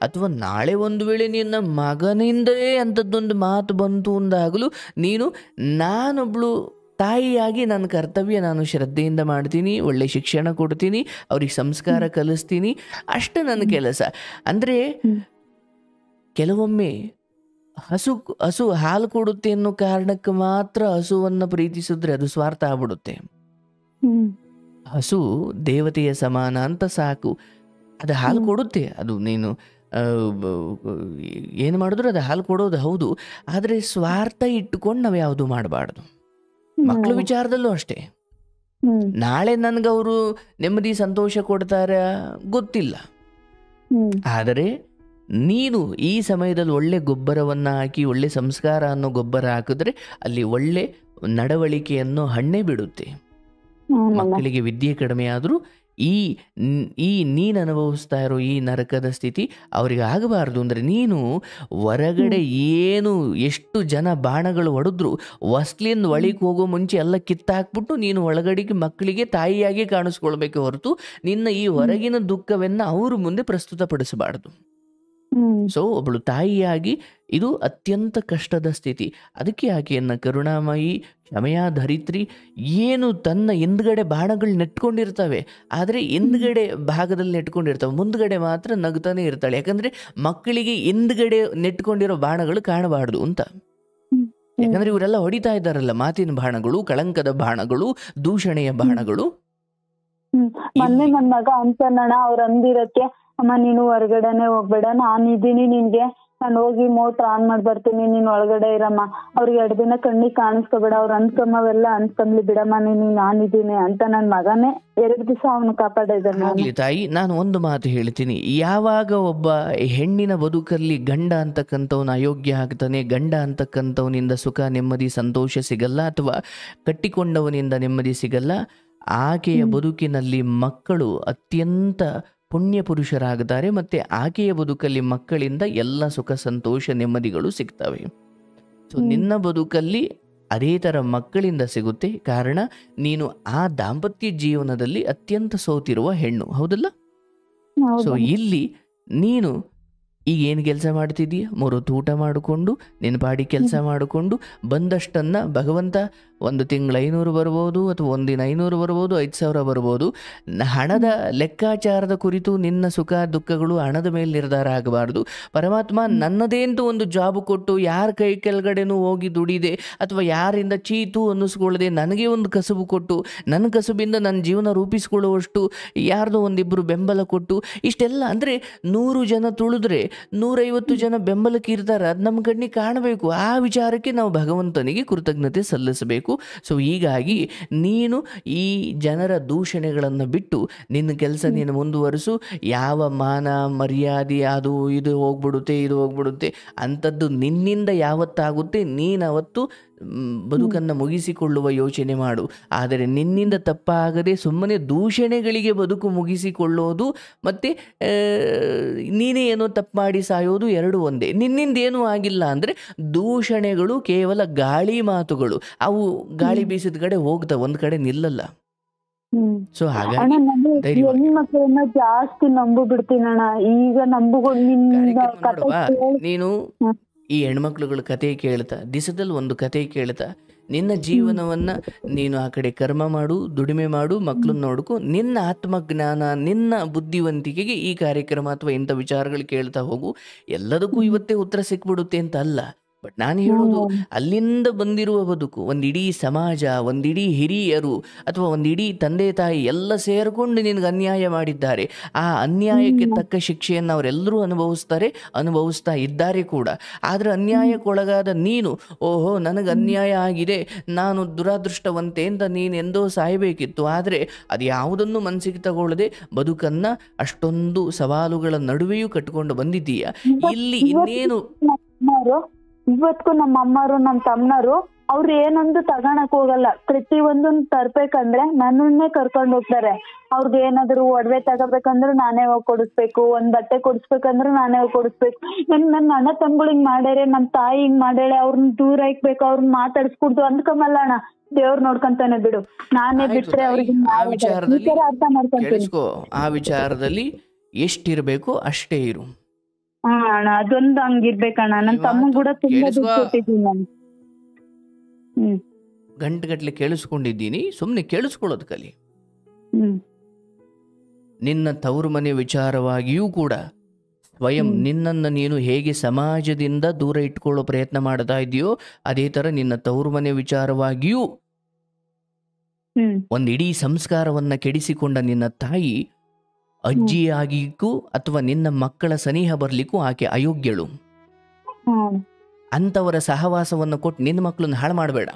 ಅಥವಾ ನಾಳೆ ಒಂದು ವೇಳೆ ನಿನ್ನ ಮಗನಿಂದಲೇ ಅಂಥದ್ದೊಂದು ಮಾತು ಬಂತು ಅಂದಾಗಲೂ ನೀನು ನಾನೊಬ್ಳು ತಾಯಿಯಾಗಿ ನನ್ನ ಕರ್ತವ್ಯ ನಾನು ಶ್ರದ್ಧೆಯಿಂದ ಮಾಡ್ತೀನಿ, ಒಳ್ಳೆ ಶಿಕ್ಷಣ ಕೊಡ್ತೀನಿ, ಅವ್ರಿಗೆ ಸಂಸ್ಕಾರ ಕಲಿಸ್ತೀನಿ, ಅಷ್ಟು ನನ್ನ ಕೆಲಸ. ಅಂದರೆ ಕೆಲವೊಮ್ಮೆ ಹಸು ಹಾಲು ಕೊಡುತ್ತೆ ಅನ್ನೋ ಕಾರಣಕ್ಕೆ ಮಾತ್ರ ಹಸುವನ್ನು ಪ್ರೀತಿಸಿದ್ರೆ ಅದು ಸ್ವಾರ್ಥ ಆಗ್ಬಿಡುತ್ತೆ. ಹಸು ದೇವತೆಯ ಸಮಾನ ಅಂತ ಸಾಕು, ಅದು ಹಾಲು ಕೊಡುತ್ತೆ. ಅದು ನೀನು ಏನು ಮಾಡಿದ್ರು ಅದು ಹಾಲು ಕೊಡೋದು ಹೌದು, ಆದರೆ ಸ್ವಾರ್ಥ ಇಟ್ಟುಕೊಂಡು ನಾವು ಯಾವುದು ಮಾಡಬಾರ್ದು. ಮಕ್ಕಳ ವಿಚಾರದಲ್ಲೂ ಅಷ್ಟೇ. ನಾಳೆ ನನಗವರು ನೆಮ್ಮದಿ ಸಂತೋಷ ಕೊಡ್ತಾರ ಗೊತ್ತಿಲ್ಲ, ಆದರೆ ನೀನು ಈ ಸಮಯದಲ್ಲಿ ಒಳ್ಳೆ ಗೊಬ್ಬರವನ್ನು ಹಾಕಿ ಒಳ್ಳೆ ಸಂಸ್ಕಾರ ಅನ್ನೋ ಗೊಬ್ಬರ ಹಾಕಿದ್ರೆ ಅಲ್ಲಿ ಒಳ್ಳೆ ನಡವಳಿಕೆಯನ್ನು ಹಣ್ಣೆ ಬಿಡುತ್ತೆ. ಮಕ್ಕಳಿಗೆ ವಿದ್ಯೆ ಕಡಿಮೆ ಆದರೂ ಈ ನೀನು ಅನುಭವಿಸ್ತಾ ಇರೋ ಈ ನರಕದ ಸ್ಥಿತಿ ಅವರಿಗೆ ಆಗಬಾರ್ದು. ಅಂದರೆ ನೀನು ಹೊರಗಡೆ ಏನು ಎಷ್ಟು ಜನ ಬಾಣಗಳು ಹೊಡೆದ್ರು ಹೊಸ್ಲಿಂದ ಒಳಗೆ ಹೋಗೋ ಮುಂಚೆ ಎಲ್ಲ ಕಿತ್ತಾಕ್ಬಿಟ್ಟು ನೀನು ಒಳಗಡೆಗೆ ಮಕ್ಕಳಿಗೆ ತಾಯಿಯಾಗಿ ಕಾಣಿಸ್ಕೊಳ್ಬೇಕೆ ಹೊರತು ನಿನ್ನ ಈ ಹೊರಗಿನ ದುಃಖವನ್ನು ಅವರು ಮುಂದೆ ಪ್ರಸ್ತುತಪಡಿಸಬಾರ್ದು. ಸೊ ಒಬ್ಬಳು ತಾಯಿಯಾಗಿ ಇದು ಅತ್ಯಂತ ಕಷ್ಟದ ಸ್ಥಿತಿ. ಅದಕ್ಕೆ ಆಕೆಯನ್ನು ಕರುಣಾಮಯಿ, ಕ್ಷಮೆಯ ಧರಿತ್ರಿ, ಏನು ತನ್ನ ಹಿಂದ್ಗಡೆ ಬಾಣಗಳು ನೆಟ್ಕೊಂಡಿರ್ತವೆ, ಆದರೆ ಹಿಂದ್ಗಡೆ ಭಾಗದಲ್ಲಿ ನೆಟ್ಕೊಂಡಿರ್ತವೆ, ಮುಂದ್ಗಡೆ ಮಾತ್ರ ನಗ್ತಾನೆ ಇರ್ತಾಳೆ. ಯಾಕಂದರೆ ಮಕ್ಕಳಿಗೆ ಹಿಂದ್ಗಡೆ ನೆಟ್ಕೊಂಡಿರೋ ಬಾಣಗಳು ಕಾಣಬಾರ್ದು ಅಂತ. ಯಾಕಂದರೆ ಇವರೆಲ್ಲ ಹೊಡಿತಾ ಇದ್ದಾರಲ್ಲ ಮಾತಿನ ಬಾಣಗಳು, ಕಳಂಕದ ಬಾಣಗಳು, ದೂಷಣೆಯ ಬಾಣಗಳು. ಮೊನ್ನೆ ನನ್ ಮಗ ಅಂತನಣ್ಣ ಅವ್ರ ಅಂದಿರಕ್ಕೆ, ಅಮ್ಮ ನೀನು ಹೊರಗಡೆನೆ ಹೋಗ್ಬೇಡ, ನಾನಿದ್ದೀನಿ ನಿನ್ಗೆ, ನಾನು ಹೋಗಿ ಮೋಟ್ರ್ ಆನ್ ಮಾಡಿ ಬರ್ತೀನಿ, ನೀನ್ ಒಳಗಡೆ ಇರಮ್ಮ, ಅವ್ರಿಗೆ 2 ದಿನ ಕಣ್ಣಿಗೆ ಕಾಣಿಸ್ಕೋಬೇಡ, ಅವ್ರು ಅನ್ಕೊಂಬವೆಲ್ಲ ಅನ್ಕೊಂಬ್ಲಿ ಬಿಡಮ್ಮ, ನಾನಿದ್ದೀನಿ ಅಂತ ನನ್ ಮಗನೇ 2 ದಿವಸ ಅವನು ಕಾಪಾಡಿದ್ದಾನೆ. ತಾಯಿ, ನಾನು ಒಂದು ಮಾತು ಹೇಳ್ತೀನಿ, ಯಾವಾಗ ಒಬ್ಬ ಹೆಣ್ಣಿನ ಬದುಕಲ್ಲಿ ಗಂಡ ಅಂತಕ್ಕಂಥವ್ನ ಅಯೋಗ್ಯ ಆಗ್ತಾನೆ, ಗಂಡ ಅಂತಕ್ಕಂಥವನಿಂದ ಸುಖ ನೆಮ್ಮದಿ ಸಂತೋಷ ಸಿಗಲ್ಲ, ಅಥವಾ ಕಟ್ಟಿಕೊಂಡವನಿಂದ ನೆಮ್ಮದಿ ಸಿಗಲ್ಲ, ಆಕೆಯ ಬದುಕಿನಲ್ಲಿ ಮಕ್ಕಳು ಅತ್ಯಂತ ಪುಣ್ಯ ಪುರುಷರಾಗುತ್ತಾರೆ. ಮತ್ತು ಆಕೆಯ ಬದುಕಲ್ಲಿ ಮಕ್ಕಳಿಂದ ಎಲ್ಲ ಸುಖ ಸಂತೋಷ ನೆಮ್ಮದಿಗಳು ಸಿಗ್ತವೆ. ಸೊ ನಿನ್ನ ಬದುಕಲ್ಲಿ ಅದೇ ಥರ ಮಕ್ಕಳಿಂದ ಸಿಗುತ್ತೆ. ಕಾರಣ ನೀನು ಆ ದಾಂಪತ್ಯ ಜೀವನದಲ್ಲಿ ಅತ್ಯಂತ ಸೋತಿರುವ ಹೆಣ್ಣು, ಹೌದಲ್ಲ? ಸೊ ಇಲ್ಲಿ ನೀನು ಈಗ ಏನು ಕೆಲಸ ಮಾಡ್ತಿದ್ದೀಯ? 3 ಹೊತ್ತು ಊಟ ಮಾಡಿಕೊಂಡು ನಿನ್ನ ಪಾಡಿ ಕೆಲಸ ಮಾಡಿಕೊಂಡು ಬಂದಷ್ಟನ್ನು ಭಗವಂತ ಒಂದು ತಿಂಗಳು 500 ಬರ್ಬೋದು, ಅಥವಾ ಒಂದಿನ 500 ಬರ್ಬೋದು, 5,000 ಬರ್ಬೋದು. ಹಣದ ಲೆಕ್ಕಾಚಾರದ ಕುರಿತು ನಿನ್ನ ಸುಖ ದುಃಖಗಳು ಹಣದ ಮೇಲೆ ನಿರ್ಧಾರ ಆಗಬಾರ್ದು. ಪರಮಾತ್ಮ ನನ್ನದೇ ಅಂತ ಒಂದು ಜಾಬ್ ಕೊಟ್ಟು ಯಾರ ಕೈ ಕೆಳಗಡೆನೂ ಹೋಗಿ ದುಡಿದೆ ಅಥವಾ ಯಾರಿಂದ ಚೀತು ಅನ್ನಿಸ್ಕೊಳ್ಳದೆ ನನಗೆ ಒಂದು ಕಸುಬು ಕೊಟ್ಟು ನನ್ನ ಕಸುಬಿಂದ ನನ್ನ ಜೀವನ ರೂಪಿಸ್ಕೊಳ್ಳುವಷ್ಟು ಯಾರ್ದೋ ಒಂದಿಬ್ಬರು ಬೆಂಬಲ ಕೊಟ್ಟು ಇಷ್ಟೆಲ್ಲ ಅಂದರೆ 100 ಜನ ತುಳಿದ್ರೆ 150 ಜನ ಬೆಂಬಲಕ್ಕೆ ಇರ್ತಾರೆ. ಅದು ನಮ್ಮ ಕಣ್ಣಿಗೆ ಕಾಣಬೇಕು. ಆ ವಿಚಾರಕ್ಕೆ ನಾವು ಭಗವಂತನಿಗೆ ಕೃತಜ್ಞತೆ ಸಲ್ಲಿಸಬೇಕು. ಸೊ ಹೀಗಾಗಿ ನೀನು ಈ ಜನರ ದೂಷಣೆಗಳನ್ನು ಬಿಟ್ಟು ನಿನ್ನ ಕೆಲಸ ನೀನು ಮುಂದುವರಿಸು. ಯಾವ ಮಾನ ಮರ್ಯಾದೆ ಅದು ಇದು ಹೋಗ್ಬಿಡುತ್ತೆ, ಇದು ಹೋಗ್ಬಿಡುತ್ತೆ ಅಂಥದ್ದು ನಿನ್ನಿಂದ ಯಾವತ್ತಾಗುತ್ತೆ ನೀನವತ್ತು ಬದುಕನ್ನು ಮುಗಿಸಿಕೊಳ್ಳುವ ಯೋಚನೆ ಮಾಡು. ಆದರೆ ನಿನ್ನಿಂದ ತಪ್ಪಾಗದೆ ಸುಮ್ಮನೆ ದೂಷಣೆಗಳಿಗೆ ಬದುಕು ಮುಗಿಸಿಕೊಳ್ಳೋದು ಮತ್ತು ನೀನೇ ಏನೋ ತಪ್ಪು ಮಾಡಿ ಸಾಯೋದು ಎರಡು ಒಂದೇ. ನಿನ್ನಿಂದ ಏನೂ ಆಗಿಲ್ಲ ಅಂದರೆ ದೂಷಣೆಗಳು ಕೇವಲ ಗಾಳಿ ಮಾತುಗಳು. ಅವು ಗಾಳಿ ಬೀಸಿದ ಕಡೆ ಹೋಗ್ತಾವೆ, ಒಂದು ಕಡೆ ನಿಲ್ಲಲ್ಲ. ಸೊ ಹಾಗಾಗಿ ಹೆಣ್ಮಕ್ಳನ್ನ ಜಾಸ್ತಿ ನಂಬು ಬಿಡ್ತೀನಣ್ಣ. ಈಗ ನೋಡುವ, ನೀನು ಈ ಹೆಣ್ಮಕ್ಳುಗಳ ಕತೆ ಕೇಳ್ತಾ ದಿಸದಲ್ಲಿ ಒಂದು ಕತೆ ಕೇಳ್ತಾ ನಿನ್ನ ಜೀವನವನ್ನು ನೀನು ಆ ಕಡೆ ಕರ್ಮ ಮಾಡು, ದುಡಿಮೆ ಮಾಡು, ಮಕ್ಕಳನ್ನ ನೋಡ್ಕೊ. ನಿನ್ನ ಆತ್ಮಜ್ಞಾನ, ನಿನ್ನ ಬುದ್ಧಿವಂತಿಕೆಗೆ ಈ ಕಾರ್ಯಕ್ರಮ ಅಥವಾ ಇಂಥ ವಿಚಾರಗಳು ಕೇಳ್ತಾ ಹೋಗು. ಎಲ್ಲದಕ್ಕೂ ಇವತ್ತೇ ಉತ್ತರ ಸಿಕ್ಬಿಡುತ್ತೆ ಅಂತ ಅಲ್ಲ. ಬಟ್ ನಾನು ಹೇಳೋದು ಅಲ್ಲಿಂದ ಬಂದಿರುವ ಬದುಕು, ಒಂದಿಡೀ ಸಮಾಜ, ಒಂದಿಡೀ ಹಿರಿಯರು ಅಥವಾ ಒಂದಿಡೀ ತಂದೆ ತಾಯಿ ಎಲ್ಲ ಸೇರಿಕೊಂಡು ನಿನಗೆ ಅನ್ಯಾಯ ಮಾಡಿದ್ದಾರೆ. ಆ ಅನ್ಯಾಯಕ್ಕೆ ತಕ್ಕ ಶಿಕ್ಷೆಯನ್ನು ಅವರೆಲ್ಲರೂ ಅನುಭವಿಸ್ತಾ ಇದ್ದಾರೆ ಕೂಡ. ಆದರೆ ಅನ್ಯಾಯಕ್ಕೊಳಗಾದ ನೀನು, ಓಹೋ ನನಗೆ ಅನ್ಯಾಯ ಆಗಿದೆ, ನಾನು ದುರಾದೃಷ್ಟವಂತೆ ಅಂತ ನೀನು ಎಂದೋ ಸಾಯಬೇಕಿತ್ತು. ಆದರೆ ಅದು ಯಾವುದನ್ನು ಮನಸ್ಸಿಗೆ ತಗೊಳ್ಳದೆ ಬದುಕನ್ನು ಅಷ್ಟೊಂದು ಸವಾಲುಗಳ ನಡುವೆಯೂ ಕಟ್ಟಿಕೊಂಡು ಬಂದಿದ್ದೀಯ. ಇಲ್ಲಿ ಇನ್ನೇನು ಇವತ್ತು ನಮ್ಮ ಅಮ್ಮರು ನಮ್ಮ ತಮ್ಮನರು ಅವ್ರು ಏನೊಂದು ತಗೊಳಕ್ ಹೋಗಲ್ಲ. ಪ್ರತಿ ಒಂದೊಂದು ತರ್ಬೇಕಂದ್ರೆ ನನ್ನನ್ನೇ ಕರ್ಕೊಂಡು ಹೋಗ್ತಾರೆ. ಅವ್ರಿಗೆ ಏನಾದ್ರು ಒಡವೆ ತಗೋಬೇಕಂದ್ರೆ ನಾನೇ ಹೋಗಿ ಕೊಡಿಸ್ಬೇಕು, ಒಂದ್ ಬಟ್ಟೆ ಕೊಡಿಸ್ಬೇಕಂದ್ರೆ ನಾನೇ ಹೋಗಿ ಕೊಡಿಸ್ಬೇಕು. ನನ್ನ ಅಣ್ಣ ತಮ್ಗಳು ಹಿಂಗ್ ಮಾಡ್ಯಾರೆ, ನಮ್ ತಾಯಿ ಹಿಂಗ್ ಮಾಡ್ಯಾಳೆ, ಅವ್ರನ್ನ ದೂರ ಇಕ್ಬೇಕು, ಅವ್ರನ್ನ ಮಾತಾಡಿಸ್ಕೊಡ್ದು ಅಂದ್ಕೊಂಬಲ್ಲ ಅಣ್ಣ. ದೇವ್ರು ನೋಡ್ಕೊಂತಾನೆ ಬಿಡು, ನಾನೇ ಬಿಟ್ರೆ ಅವ್ರಿಗೆ ಅರ್ಥ ಮಾಡ್ಕೊಂತೀನಿ. ಆ ವಿಚಾರದಲ್ಲಿ ಎಷ್ಟಿರ್ಬೇಕು ಅಷ್ಟೇ ಇರು. ಹಾ ಅಣ್ಣ, ಅದೊಂದು ಹಂಗಿರ್ಬೇಕಣ್ಣ. ನನ್ ತಮ್ಮ ಕೂಡ ತುಂಬಾ ದುಡ್ಡು ಕೊಟ್ಟಿದ್ದೀನಿ ನಾನು. ಗಂಟೆಗಟ್ಟಲೆ ಕೇಳಿಸ್ಕೊಂಡಿದ್ದೀನಿ, ಸುಮ್ಮನೆ ಕೇಳಿಸ್ಕೊಳ್ಳೋದು ಕಲಿ. ನಿನ್ನ ತವರು ಮನೆ ವಿಚಾರವಾಗಿಯೂ ಕೂಡ ಸ್ವಯಂ ನಿನ್ನನ್ನು ನೀನು ಹೇಗೆ ಸಮಾಜದಿಂದ ದೂರ ಇಟ್ಕೊಳ್ಳೋ ಪ್ರಯತ್ನ ಮಾಡ್ತಾ ಇದೆಯೋ ಅದೇ ಥರ ನಿನ್ನ ತವರು ಮನೆ ವಿಚಾರವಾಗಿಯೂ ಒಂದಿಡೀ ಸಂಸ್ಕಾರವನ್ನು ಕೆಡಿಸಿಕೊಂಡ ನಿನ್ನ ತಾಯಿ ಅಜ್ಜಿಯಾಗಿಗೂ ಅಥವಾ ನಿನ್ನ ಮಕ್ಕಳ ಸನಿಹ ಬರಲಿಕ್ಕೂ ಆಕೆ ಅಯೋಗ್ಯಳು. ಅಂಥವರ ಸಹವಾಸವನ್ನು ಕೊಟ್ಟು ನಿನ್ನ ಮಕ್ಕಳನ್ನ ಹಾಳು ಮಾಡಬೇಡ.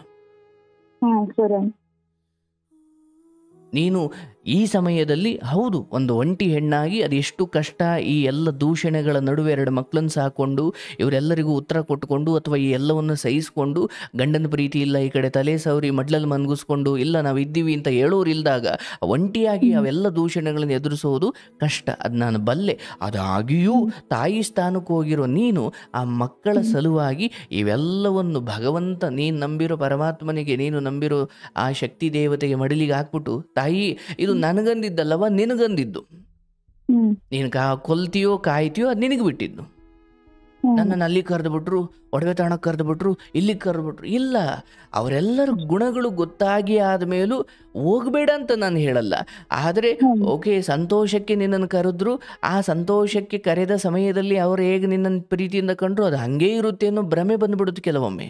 ನೀನು ಈ ಸಮಯದಲ್ಲಿ ಹೌದು ಒಂದು ಒಂಟಿ ಹೆಣ್ಣಾಗಿ ಅದೆಷ್ಟು ಕಷ್ಟ, ಈ ಎಲ್ಲ ದೂಷಣೆಗಳ ನಡುವೆ 2 ಮಕ್ಕಳನ್ನು ಸಾಕೊಂಡು ಇವರೆಲ್ಲರಿಗೂ ಉತ್ತರ ಕೊಟ್ಟುಕೊಂಡು ಅಥವಾ ಈ ಎಲ್ಲವನ್ನು ಸಹಿಸಿಕೊಂಡು ಗಂಡನ ಪ್ರೀತಿ ಇಲ್ಲ, ಈ ಕಡೆ ತಲೆ ಸವರಿ ಮಡ್ಲಲ್ಲಿ ಮನ್ಗಿಸ್ಕೊಂಡು ಇಲ್ಲ ನಾವು ಇದ್ದೀವಿ ಅಂತ ಹೇಳೋರು ಇಲ್ದಾಗ ಒಂಟಿಯಾಗಿ ಅವೆಲ್ಲ ದೂಷಣೆಗಳನ್ನು ಎದುರಿಸೋದು ಕಷ್ಟ. ಅದು ನಾನು ಬಲ್ಲೆ. ಅದಾಗಿಯೂ ತಾಯಿ ಸ್ಥಾನಕ್ಕೆ ಹೋಗಿರೋ ನೀನು ಆ ಮಕ್ಕಳ ಸಲುವಾಗಿ ಇವೆಲ್ಲವನ್ನು ಭಗವಂತ ನೀನು ನಂಬಿರೋ ಪರಮಾತ್ಮನಿಗೆ, ನೀನು ನಂಬಿರೋ ಆ ಶಕ್ತಿ ದೇವತೆಗೆ ಮಡಿಲಿಗೆ ಹಾಕ್ಬಿಟ್ಟು, ತಾಯಿ ಇದು ನನಗಂದಿದ್ದಲ್ಲವ ನಿನಗಂದಿದ್ದು, ನೀನು ಕೊಲ್ತೀಯೋ ಕಾಯ್ತೀಯೋ ಅದು ನಿನಗೆ ಬಿಟ್ಟಿದ್ದು. ನನ್ನನ್ನು ಅಲ್ಲಿ ಕರೆದುಬಿಟ್ರು, ಒಡವೆ ತಾಣಕ್ಕೆ ಕರೆದುಬಿಟ್ರು, ಇಲ್ಲಿಗೆ ಕರೆದುಬಿಟ್ರು, ಇಲ್ಲ. ಅವರೆಲ್ಲರ ಗುಣಗಳು ಗೊತ್ತಾಗಿ ಆದಮೇಲೂ ಹೋಗಬೇಡ ಅಂತ ನಾನು ಹೇಳಲ್ಲ. ಆದರೆ ಓಕೆ, ಸಂತೋಷಕ್ಕೆ ನಿನ್ನನ್ನು ಕರೆದ್ರು, ಆ ಸಂತೋಷಕ್ಕೆ ಕರೆದ ಸಮಯದಲ್ಲಿ ಅವರು ಹೇಗೆ ನಿನ್ನನ್ನು ಪ್ರೀತಿಯಿಂದ ಕಂಡ್ರು ಅದು ಹಂಗೇ ಇರುತ್ತೆ ಅನ್ನೋ ಭ್ರಮೆ ಬಂದ್ಬಿಡುತ್ತೆ ಕೆಲವೊಮ್ಮೆ.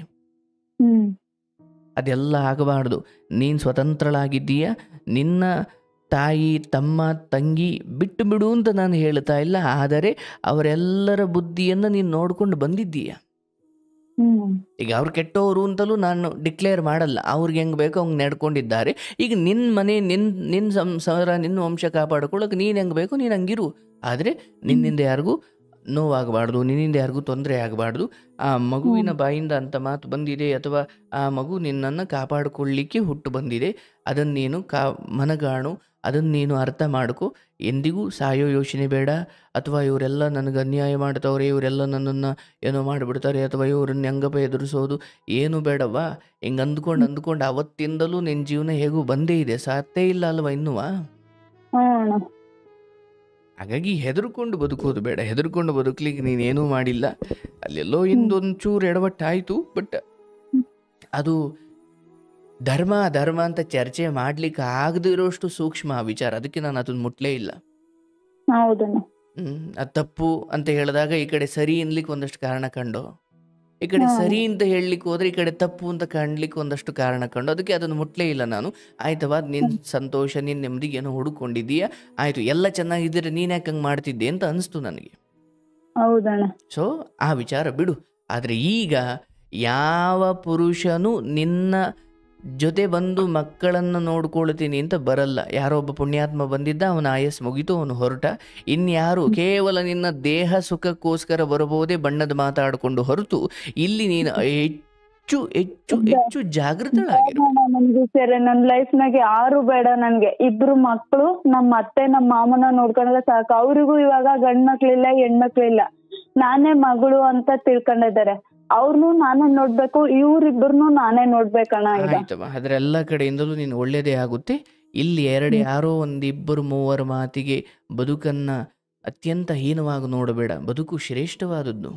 ಅದೆಲ್ಲ ಆಗಬಾರ್ದು. ನೀನು ಸ್ವತಂತ್ರಳಾಗಿದ್ದೀಯ. ನಿನ್ನ ತಾಯಿ ತಮ್ಮ ತಂಗಿ ಬಿಟ್ಟು ಬಿಡು ಅಂತ ನಾನು ಹೇಳ್ತಾ ಇಲ್ಲ, ಆದರೆ ಅವರೆಲ್ಲರ ಬುದ್ಧಿಯನ್ನು ನೀನು ನೋಡ್ಕೊಂಡು ಬಂದಿದ್ದೀಯ. ಈಗ ಅವ್ರು ಕೆಟ್ಟವರು ಅಂತಲೂ ನಾನು ಡಿಕ್ಲೇರ್ ಮಾಡಲ್ಲ. ಅವ್ರಿಗೆ ಹೆಂಗೆ ಬೇಕೋ ಹಂಗೆ ನಡ್ಕೊಂಡಿದ್ದಾರೆ. ಈಗ ನಿನ್ನ ಮನೆ, ನಿನ್ನ ಸಂಸಾರ, ನಿನ್ನ ವಂಶ ಕಾಪಾಡ್ಕೊಳ್ಳೋಕೆ ನೀನು ಹೆಂಗೆ ಬೇಕೋ ನೀನು ಹಂಗಿರು. ಆದರೆ ನಿನ್ನಿಂದ ಯಾರಿಗೂ ನೋವಾಗಬಾರ್ದು, ನಿನ್ನಿಂದ ಯಾರಿಗೂ ತೊಂದರೆ ಆಗಬಾರ್ದು. ಆ ಮಗುವಿನ ಬಾಯಿಂದ ಅಂಥ ಮಾತು ಬಂದಿದೆ ಅಥವಾ ಆ ಮಗು ನಿನ್ನನ್ನು ಕಾಪಾಡಿಕೊಳ್ಳಿಕ್ಕೆ ಹುಟ್ಟು ಬಂದಿದೆ, ಅದನ್ನು ನೀನು ಮನಗಾಣು, ಅದನ್ನು ನೀನು ಅರ್ಥ ಮಾಡ್ಕೊ. ಎಂದಿಗೂ ಸಾಯೋ ಯೋಚನೆ ಬೇಡ, ಅಥವಾ ಇವರೆಲ್ಲ ನನಗೆ ಅನ್ಯಾಯ ಮಾಡ್ತವ್ರೆ, ಇವರೆಲ್ಲ ನನ್ನನ್ನು ಏನೋ ಮಾಡಿಬಿಡ್ತಾರೆ, ಅಥವಾ ಇವ್ರನ್ನ ಹೆಂಗಪ್ಪ ಎದುರಿಸೋದು ಏನು ಬೇಡವಾ. ಹಿಂಗೆ ಅಂದ್ಕೊಂಡು ಅವತ್ತಿಂದಲೂ ನಿನ್ನ ಜೀವನ ಹೇಗೂ ಬಂದೇ ಇದೆ, ಸಾತ್ತೇ ಇಲ್ಲ ಅಲ್ವಾ ಇನ್ನೂ. ಹಾಗಾಗಿ ಹೆದರ್ಕೊಂಡು ಬದುಕೋದು ಬೇಡ. ಹೆದರ್ಕೊಂಡು ಬದುಕಲಿಕ್ಕೆ ನೀನೇನೂ ಮಾಡಿಲ್ಲ. ಅಲ್ಲೆಲ್ಲೋ ಹಿಂದೊಂಚೂರು ಎಡವಟ್ಟಾಯಿತು, ಬಟ್ ಅದು ಧರ್ಮ ಧರ್ಮ ಅಂತ ಚರ್ಚೆ ಮಾಡ್ಲಿಕ್ಕೆ ಆಗದಿರೋಷ್ಟು ಸೂಕ್ಷ್ಮ ಆ ವಿಚಾರ. ಅದಕ್ಕೆ ನಾನು ಅದನ್ನ ಮುಟ್ಲೇ ಇಲ್ಲ. ಹೌದಣ್ಣ. ಅದು ತಪ್ಪು ಅಂತ ಹೇಳಿದಾಗ ಈ ಕಡೆ ಸರಿ ಅನ್ಲಿಕ್ಕೆ ಒಂದಷ್ಟು ಕಾರಣ ಕಂಡು, ಈ ಕಡೆ ಸರಿ ಅಂತ ಹೇಳಲಿಕ್ಕೆ ಹೋದ್ರೆ ಈ ಕಡೆ ತಪ್ಪು ಅಂತ ಕಾಣ್ಲಿಕ್ಕೆ ಒಂದಷ್ಟು ಕಾರಣ ಕಂಡು, ಅದಕ್ಕೆ ಅದನ್ನು ಮುಟ್ಲೇ ಇಲ್ಲ ನಾನು. ಆಯ್ತವಾ, ನಿನ್ನ ಸಂತೋಷ, ನಿನ್ನ ನೆಮ್ಮದಿಗೆ ಏನೋ ಹುಡುಕೊಂಡಿದ್ದೀಯ, ಆಯ್ತು, ಎಲ್ಲ ಚೆನ್ನಾಗಿದ್ದರೆ ನೀನು ಯಾಕೆ ಹಂಗೆ ಮಾಡ್ತಿದ್ದೆ ಅಂತ ಅನಿಸ್ತು ನನಗೆ. ಹೌದಣ್ಣ. ಸೊ ಆ ವಿಚಾರ ಬಿಡು. ಆದರೆ ಈಗ ಯಾವ ಪುರುಷನು ನಿನ್ನ ಜೊತೆ ಬಂದು ಮಕ್ಕಳನ್ನು ನೋಡ್ಕೊಳ್ತೀನಿ ಅಂತ ಬರಲ್ಲ. ಯಾರೋ ಒಬ್ಬ ಪುಣ್ಯಾತ್ಮ ಬಂದಿದ್ದ, ಅವನ ಆಯಸ್ ಮುಗಿತು, ಅವನು ಹೊರಟ. ಇನ್ಯಾರು ಕೇವಲ ನಿನ್ನ ದೇಹ ಸುಖಕ್ಕೋಸ್ಕರ ಬರಬಹುದೇ ಬಣ್ಣದ ಮಾತಾಡಿಕೊಂಡು ಹೊರತು ಇಲ್ಲಿ ನೀನು ಹೆಚ್ಚು ಹೆಚ್ಚು ಹೆಚ್ಚು ಜಾಗೃತಳಾಗಿರು. ನನ್ಗೆ ಸರಿ, ನನ್ ಲೈಫ್ನಾಗ ಯಾರು ಬೇಡ, ನನ್ಗೆ 2 ಮಕ್ಳು, ನಮ್ಮ ಅತ್ತೆ ನಮ್ಮ ಮಾಮನ ನೋಡ್ಕೊಂಡ್ರೆ ಸಾಕು. ಅವ್ರಿಗೂ ಇವಾಗ ಗಂಡ್ ಮಕ್ಳಿಲ್ಲ ಹೆಣ್ಮಕ್ಳಿಲ್ಲ, ನಾನೇ ಮಗಳು ಅಂತ ತಿಳ್ಕೊಂಡಿದ್ದಾರೆ. ಅವ್ರನ್ನು ನಾನೇ ನೋಡ್ಬೇಕು, ಇವ್ರಿಬ್ಬರನ್ನು ನಾನೇ ನೋಡ್ಬೇಕಣ್ಣ. ಆಯ್ತಮ್ಮ, ಅದ್ರ ಎಲ್ಲ ಕಡೆಯಿಂದಲೂ ನೀನು ಒಳ್ಳೇದೇ ಆಗುತ್ತೆ. ಇಲ್ಲಿ ಯಾರೋ 1-2-3 ಮಾತಿಗೆ ಬದುಕನ್ನ ಅತ್ಯಂತ ಹೀನವಾಗಿ ನೋಡಬೇಡ. ಬದುಕು ಶ್ರೇಷ್ಠವಾದದ್ದು.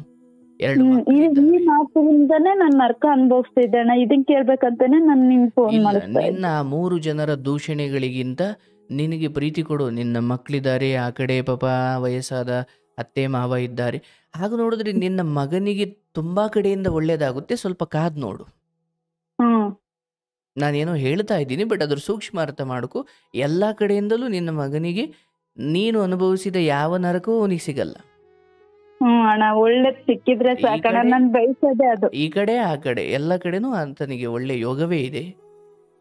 2 ಈ ಮಾತಿನಿಂದಾನೇ ನಾನು ನರ್ಕ ಅನುಭವಿಸ್ತಿದ್ದೆ ಅಣ್ಣ. ಇದನ್ ಕೇಳ್ಬೇಕಂತಾನೆ ನಾನು ನಿಮ್ಗೆ ಫೋನ್ ಮಾಡಿದ್ದೆ. ನಿನ್ನ 3 ಜನರ ದೂಷಣೆಗಳಿಗಿಂತ ನಿನಗೆ ಪ್ರೀತಿ ಕೊಡು. ನಿನ್ನ ಮಕ್ಕಳಿದ್ದಾರೆ, ಆ ಕಡೆ ಪಾಪ ವಯಸ್ಸಾದ ಅತ್ತೆ ಮಾವ ಇದ್ದಾರೆ. ಹಾಗೆ ನೋಡಿದ್ರೆ ನಿನ್ನ ಮಗನಿಗೆ ತುಂಬಾ ಕಡೆಯಿಂದ ಒಳ್ಳೇದಾಗುತ್ತೆ. ಸ್ವಲ್ಪ ಕಾದ್ ನೋಡು. ನಾನೇನೋ ಹೇಳ್ತಾ ಇದ್ದೀನಿ, ಬಟ್ ಅದ್ರ ಸೂಕ್ಷ್ಮ ಅರ್ಥ ಮಾಡ್ಕೊ. ಎಲ್ಲ ಕಡೆಯಿಂದಲೂ ನಿನ್ನ ಮಗನಿಗೆ ನೀನು ಅನುಭವಿಸಿದ ಯಾವ ನರಕವೂ ಅವನಿಗೆ ಸಿಗಲ್ಲ. ಅಣ್ಣ, ಒಳ್ಳೇದ್ ಸಿಕ್ಕಿದ್ರೆ ಸಾಕಣ್ಣ, ನಾನು ಬಯಸೋದೇ ಅದು. ಈ ಕಡೆ ಆ ಕಡೆ ಎಲ್ಲ ಕಡೆನೂ ಆತನಿಗೆ ಒಳ್ಳೆ ಯೋಗವೇ ಇದೆ.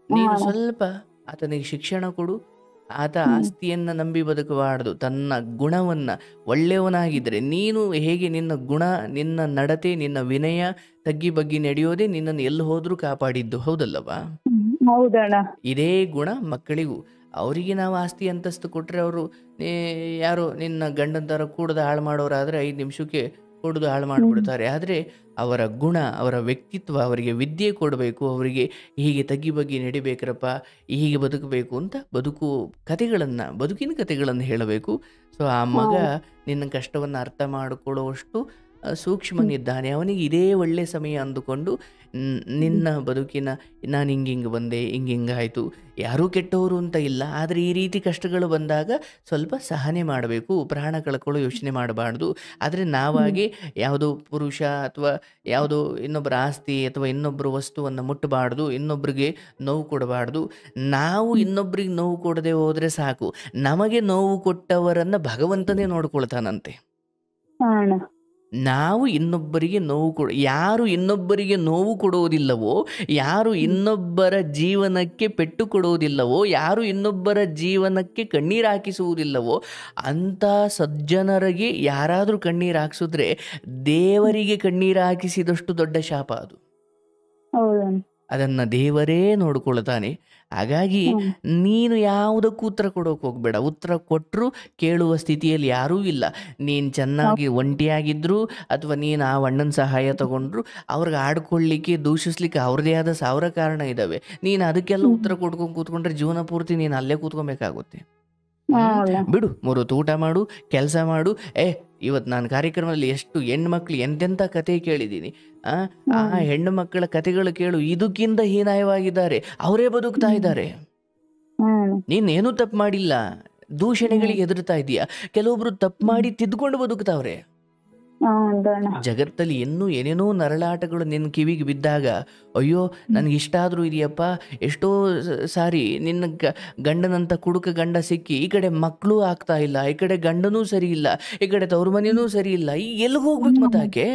ನೀನು ಸ್ವಲ್ಪ ಆತನಿಗೆ ಶಿಕ್ಷಣ ಕೊಡು. ಆತ ಆಸ್ತಿಯನ್ನ ನಂಬಿ ಬದುಕಬಾರದು, ತನ್ನ ಗುಣವನ್ನ. ಒಳ್ಳೆಯವನಾಗಿದ್ರೆ ನೀನು ಹೇಗೆ ನಿನ್ನ ಗುಣ, ನಿನ್ನ ನಡತೆ, ನಿನ್ನ ವಿನಯ ತಗ್ಗಿ ಬಗ್ಗಿ ನಡೆಯೋದೇ ನಿನ್ನನ್ನು ಎಲ್ಲಿ ಹೋದ್ರೂ ಕಾಪಾಡಿದ್ದು, ಹೌದಲ್ಲವಾ? ಹೌದಣ್ಣ. ಇದೇ ಗುಣ ಮಕ್ಕಳಿಗೂ. ಅವರಿಗೆ ನಾವು ಆಸ್ತಿ ಅಂತಸ್ತು ಕೊಟ್ರೆ ಅವರು ಯಾರೋ ನಿನ್ನ ಗಂಡನ ಥರ ಕೂಡದ ಹಾಳು ಮಾಡೋರಾದ್ರೆ 5 ನಿಮಿಷಕ್ಕೆ ಕುಡಿದು ಹಾಳು ಮಾಡಿಬಿಡ್ತಾರೆ. ಆದರೆ ಅವರ ಗುಣ, ಅವರ ವ್ಯಕ್ತಿತ್ವ, ಅವರಿಗೆ ವಿದ್ಯೆ ಕೊಡಬೇಕು. ಅವರಿಗೆ ಹೀಗೆ ತಗ್ಗಿ ಬಗ್ಗಿ ನಡಿಬೇಕ್ರಪ್ಪ, ಹೀಗೆ ಬದುಕಬೇಕು ಅಂತ ಬದುಕಿನ ಕಥೆಗಳನ್ನು ಹೇಳಬೇಕು. ಸೊ ಆ ಮಗ ನಿನ್ನ ಕಷ್ಟವನ್ನು ಅರ್ಥ ಮಾಡಿಕೊಳ್ಳುವಷ್ಟು ಸೂಕ್ಷ್ಮನಿದ್ದಾನೆ. ಅವನಿಗೆ ಇದೇ ಒಳ್ಳೆ ಸಮಯ ಅಂದುಕೊಂಡು ನಿನ್ನ ಬದುಕಿನ ನಾನು ಹಿಂಗೆ ಬಂದೆ, ಹಿಂಗಾಯಿತು, ಯಾರೂ ಕೆಟ್ಟವರು ಅಂತ ಇಲ್ಲ. ಆದರೆ ಈ ರೀತಿ ಕಷ್ಟಗಳು ಬಂದಾಗ ಸ್ವಲ್ಪ ಸಹನೆ ಮಾಡಬೇಕು. ಪ್ರಾಣ ಕಳ್ಕೊಳ್ಳೋ ಯೋಚನೆ ಮಾಡಬಾರ್ದು. ಆದರೆ ನಾವಾಗಿ ಯಾವುದೋ ಪುರುಷ ಅಥವಾ ಯಾವುದೋ ಇನ್ನೊಬ್ಬರ ಆಸ್ತಿ ಅಥವಾ ಇನ್ನೊಬ್ಬರ ವಸ್ತುವನ್ನು ಮುಟ್ಟಬಾರ್ದು, ಇನ್ನೊಬ್ಬರಿಗೆ ನೋವು ಕೊಡಬಾರ್ದು. ನಾವು ಇನ್ನೊಬ್ಬರಿಗೆ ನೋವು ಕೊಡದೆ ಹೋದರೆ ಸಾಕು. ನಮಗೆ ನೋವು ಕೊಟ್ಟವರನ್ನು ಭಗವಂತನೇ ನೋಡ್ಕೊಳ್ತಾನಂತೆ. ನಾವು ಇನ್ನೊಬ್ಬರಿಗೆ ಯಾರು ಇನ್ನೊಬ್ಬರಿಗೆ ನೋವು ಕೊಡುವುದಿಲ್ಲವೋ, ಯಾರು ಇನ್ನೊಬ್ಬರ ಜೀವನಕ್ಕೆ ಪೆಟ್ಟು ಕೊಡುವುದಿಲ್ಲವೋ, ಯಾರು ಇನ್ನೊಬ್ಬರ ಜೀವನಕ್ಕೆ ಕಣ್ಣೀರು ಹಾಕಿಸುವುದಿಲ್ಲವೋ ಅಂಥ ಸಜ್ಜನರಿಗೆ ಯಾರಾದರೂ ಕಣ್ಣೀರು ಹಾಕಿಸಿದ್ರೆ ದೇವರಿಗೆ ಕಣ್ಣೀರು ಹಾಕಿಸಿದಷ್ಟು ದೊಡ್ಡ ಶಾಪ ಅದು. ಅದನ್ನು ದೇವರೇ ನೋಡ್ಕೊಳ್ತಾನೆ. ಹಾಗಾಗಿ ನೀನು ಯಾವುದಕ್ಕೂ ಉತ್ತರ ಕೊಡೋಕೆ ಹೋಗ್ಬೇಡ. ಉತ್ತರ ಕೊಟ್ಟರು ಕೇಳುವ ಸ್ಥಿತಿಯಲ್ಲಿ ಯಾರೂ ಇಲ್ಲ. ನೀನು ಚೆನ್ನಾಗಿ ಒಂಟಿಯಾಗಿದ್ರು ಅಥವಾ ನೀನು ಆ ಅಣ್ಣನ ಸಹಾಯ ತಗೊಂಡ್ರು ಅವ್ರಿಗೆ ಆಡ್ಕೊಳ್ಳಿಕ್ಕೆ, ದೂಷಿಸ್ಲಿಕ್ಕೆ ಅವ್ರದೇ ಆದ 1000 ಕಾರಣ ಇದ್ದಾವೆ. ನೀನು ಅದಕ್ಕೆಲ್ಲ ಉತ್ತರ ಕೊಟ್ಕೊಂಡು ಕೂತ್ಕೊಂಡ್ರೆ ಜೀವನ ಪೂರ್ತಿ ನೀನು ಅಲ್ಲೇ ಕೂತ್ಕೊಬೇಕಾಗುತ್ತೆ. ಬಿಡು, 3 ಹೊತ್ತು ಊಟ ಮಾಡು, ಕೆಲಸ ಮಾಡು. ಇವತ್ತು ನಾನು ಕಾರ್ಯಕ್ರಮದಲ್ಲಿ ಎಷ್ಟು ಹೆಣ್ಮಕ್ಳು ಎಂತೆಂಥ ಕತೆ ಕೇಳಿದ್ದೀನಿ. ಆ ಹೆಣ್ಣು ಮಕ್ಕಳ ಕತೆಗಳು ಕೇಳು, ಇದಕ್ಕಿಂತ ಹೀನಾಯವಾಗಿದ್ದಾರೆ. ಅವರೇ ಬದುಕ್ತಾ ಇದ್ದಾರೆ. ನೀನೇನು ತಪ್ಪು ಮಾಡಿಲ್ಲ, ದೂಷಣೆಗಳಿಗೆ ಹೆದರ್ತಾ ಇದೀಯಾ. ಕೆಲವೊಬ್ರು ತಪ್ಪು ಮಾಡಿ ತಿದ್ದುಕೊಂಡು ಬದುಕ್ತಾವ್ರೆ. ಜಗತ್ತಲ್ಲಿ ಏನೇನೋ ನರಳಾಟಗಳು ನಿನ್ನ ಕಿವಿಗೆ ಬಿದ್ದಾಗ ಅಯ್ಯೋ ನನಗಿಷ್ಟ ಆದರೂ ಇದೆಯಪ್ಪ, ಎಷ್ಟೋ ಸಾರಿ ನಿನ್ನ ಗಂಡನಂತ ಕುಡುಕ ಗಂಡ ಸಿಕ್ಕಿ ಈ ಕಡೆ ಮಕ್ಕಳು ಆಗ್ತಾ ಇಲ್ಲ, ಈ ಕಡೆ ಗಂಡನೂ ಸರಿ ಇಲ್ಲ, ಈ ಕಡೆ ತವ್ರ ಮನೆಯೂ ಸರಿ ಇಲ್ಲ. ಈಗ ಎಲ್ಲಿಗೆ ಹೋಗ್ಬೇಕು ಮತ್ತಾಕೆ?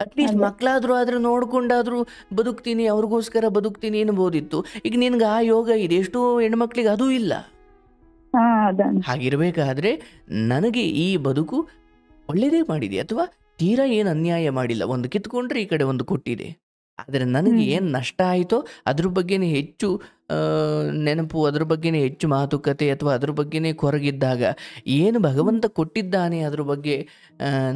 ಅಟ್ಲೀಸ್ಟ್ ಮಕ್ಕಳಾದ್ರೂ ಆದ್ರೆ ನೋಡ್ಕೊಂಡಾದ್ರೂ ಬದುಕ್ತೀನಿ, ಅವ್ರಿಗೋಸ್ಕರ ಬದುಕ್ತೀನಿ ಎನ್ಬೋದಿತ್ತು. ಈಗ ನಿನ್ಗೆ ಆ ಯೋಗ ಇದೆ, ಎಷ್ಟೋ ಹೆಣ್ಮಕ್ಳಿಗೆ ಅದೂ ಇಲ್ಲ. ಹಾಗಿರ್ಬೇಕಾದ್ರೆ ನನಗೆ ಈ ಬದುಕು ಒಳ್ಳೆಯದೇ ಮಾಡಿದೆ ಅಥವಾ ತೀರಾ ಏನು ಅನ್ಯಾಯ ಮಾಡಿಲ್ಲ. ಒಂದು ಕಿತ್ಕೊಂಡ್ರೆ ಈ ಕಡೆ ಒಂದು ಕೊಟ್ಟಿದೆ. ಆದರೆ ನನಗೆ ಏನು ನಷ್ಟ ಆಯಿತೋ ಅದ್ರ ಬಗ್ಗೆನೇ ಹೆಚ್ಚು ನೆನಪು, ಅದ್ರ ಬಗ್ಗೆನೇ ಹೆಚ್ಚು ಮಾತುಕತೆ ಅಥವಾ ಅದ್ರ ಬಗ್ಗೆನೇ ಕೊರಗಿದ್ದಾಗ ಏನು ಭಗವಂತ ಕೊಟ್ಟಿದ್ದಾನೆ ಅದ್ರ ಬಗ್ಗೆ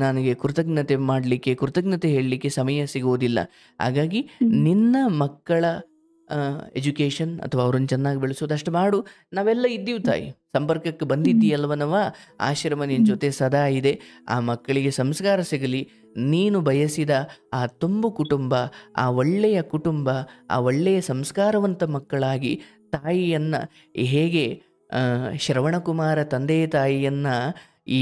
ನನಗೆ ಕೃತಜ್ಞತೆ ಹೇಳಲಿಕ್ಕೆ ಸಮಯ ಸಿಗುವುದಿಲ್ಲ. ಹಾಗಾಗಿ ನಿನ್ನ ಮಕ್ಕಳ ಎಜುಕೇಷನ್ ಅಥವಾ ಅವ್ರನ್ನ ಚೆನ್ನಾಗಿ ಬೆಳೆಸೋದು ಅಷ್ಟು ಮಾಡು. ನಾವೆಲ್ಲ ಇದ್ದೀವಿ ತಾಯಿ, ಸಂಪರ್ಕಕ್ಕೆ ಬಂದಿದ್ದೀಯಲ್ವನವ. ಆಶ್ರಮ ನಿನ್ನ ಜೊತೆ ಸದಾ ಇದೆ. ಆ ಮಕ್ಕಳಿಗೆ ಸಂಸ್ಕಾರ ಸಿಗಲಿ. ನೀನು ಬಯಸಿದ ಆ ತುಂಬು ಕುಟುಂಬ, ಆ ಒಳ್ಳೆಯ ಕುಟುಂಬ, ಆ ಒಳ್ಳೆಯ ಸಂಸ್ಕಾರವಂತ ಮಕ್ಕಳಾಗಿ ತಾಯಿಯನ್ನು ಹೇಗೆ ಶ್ರವಣಕುಮಾರ ತಂದೆ ತಾಯಿಯನ್ನು ಈ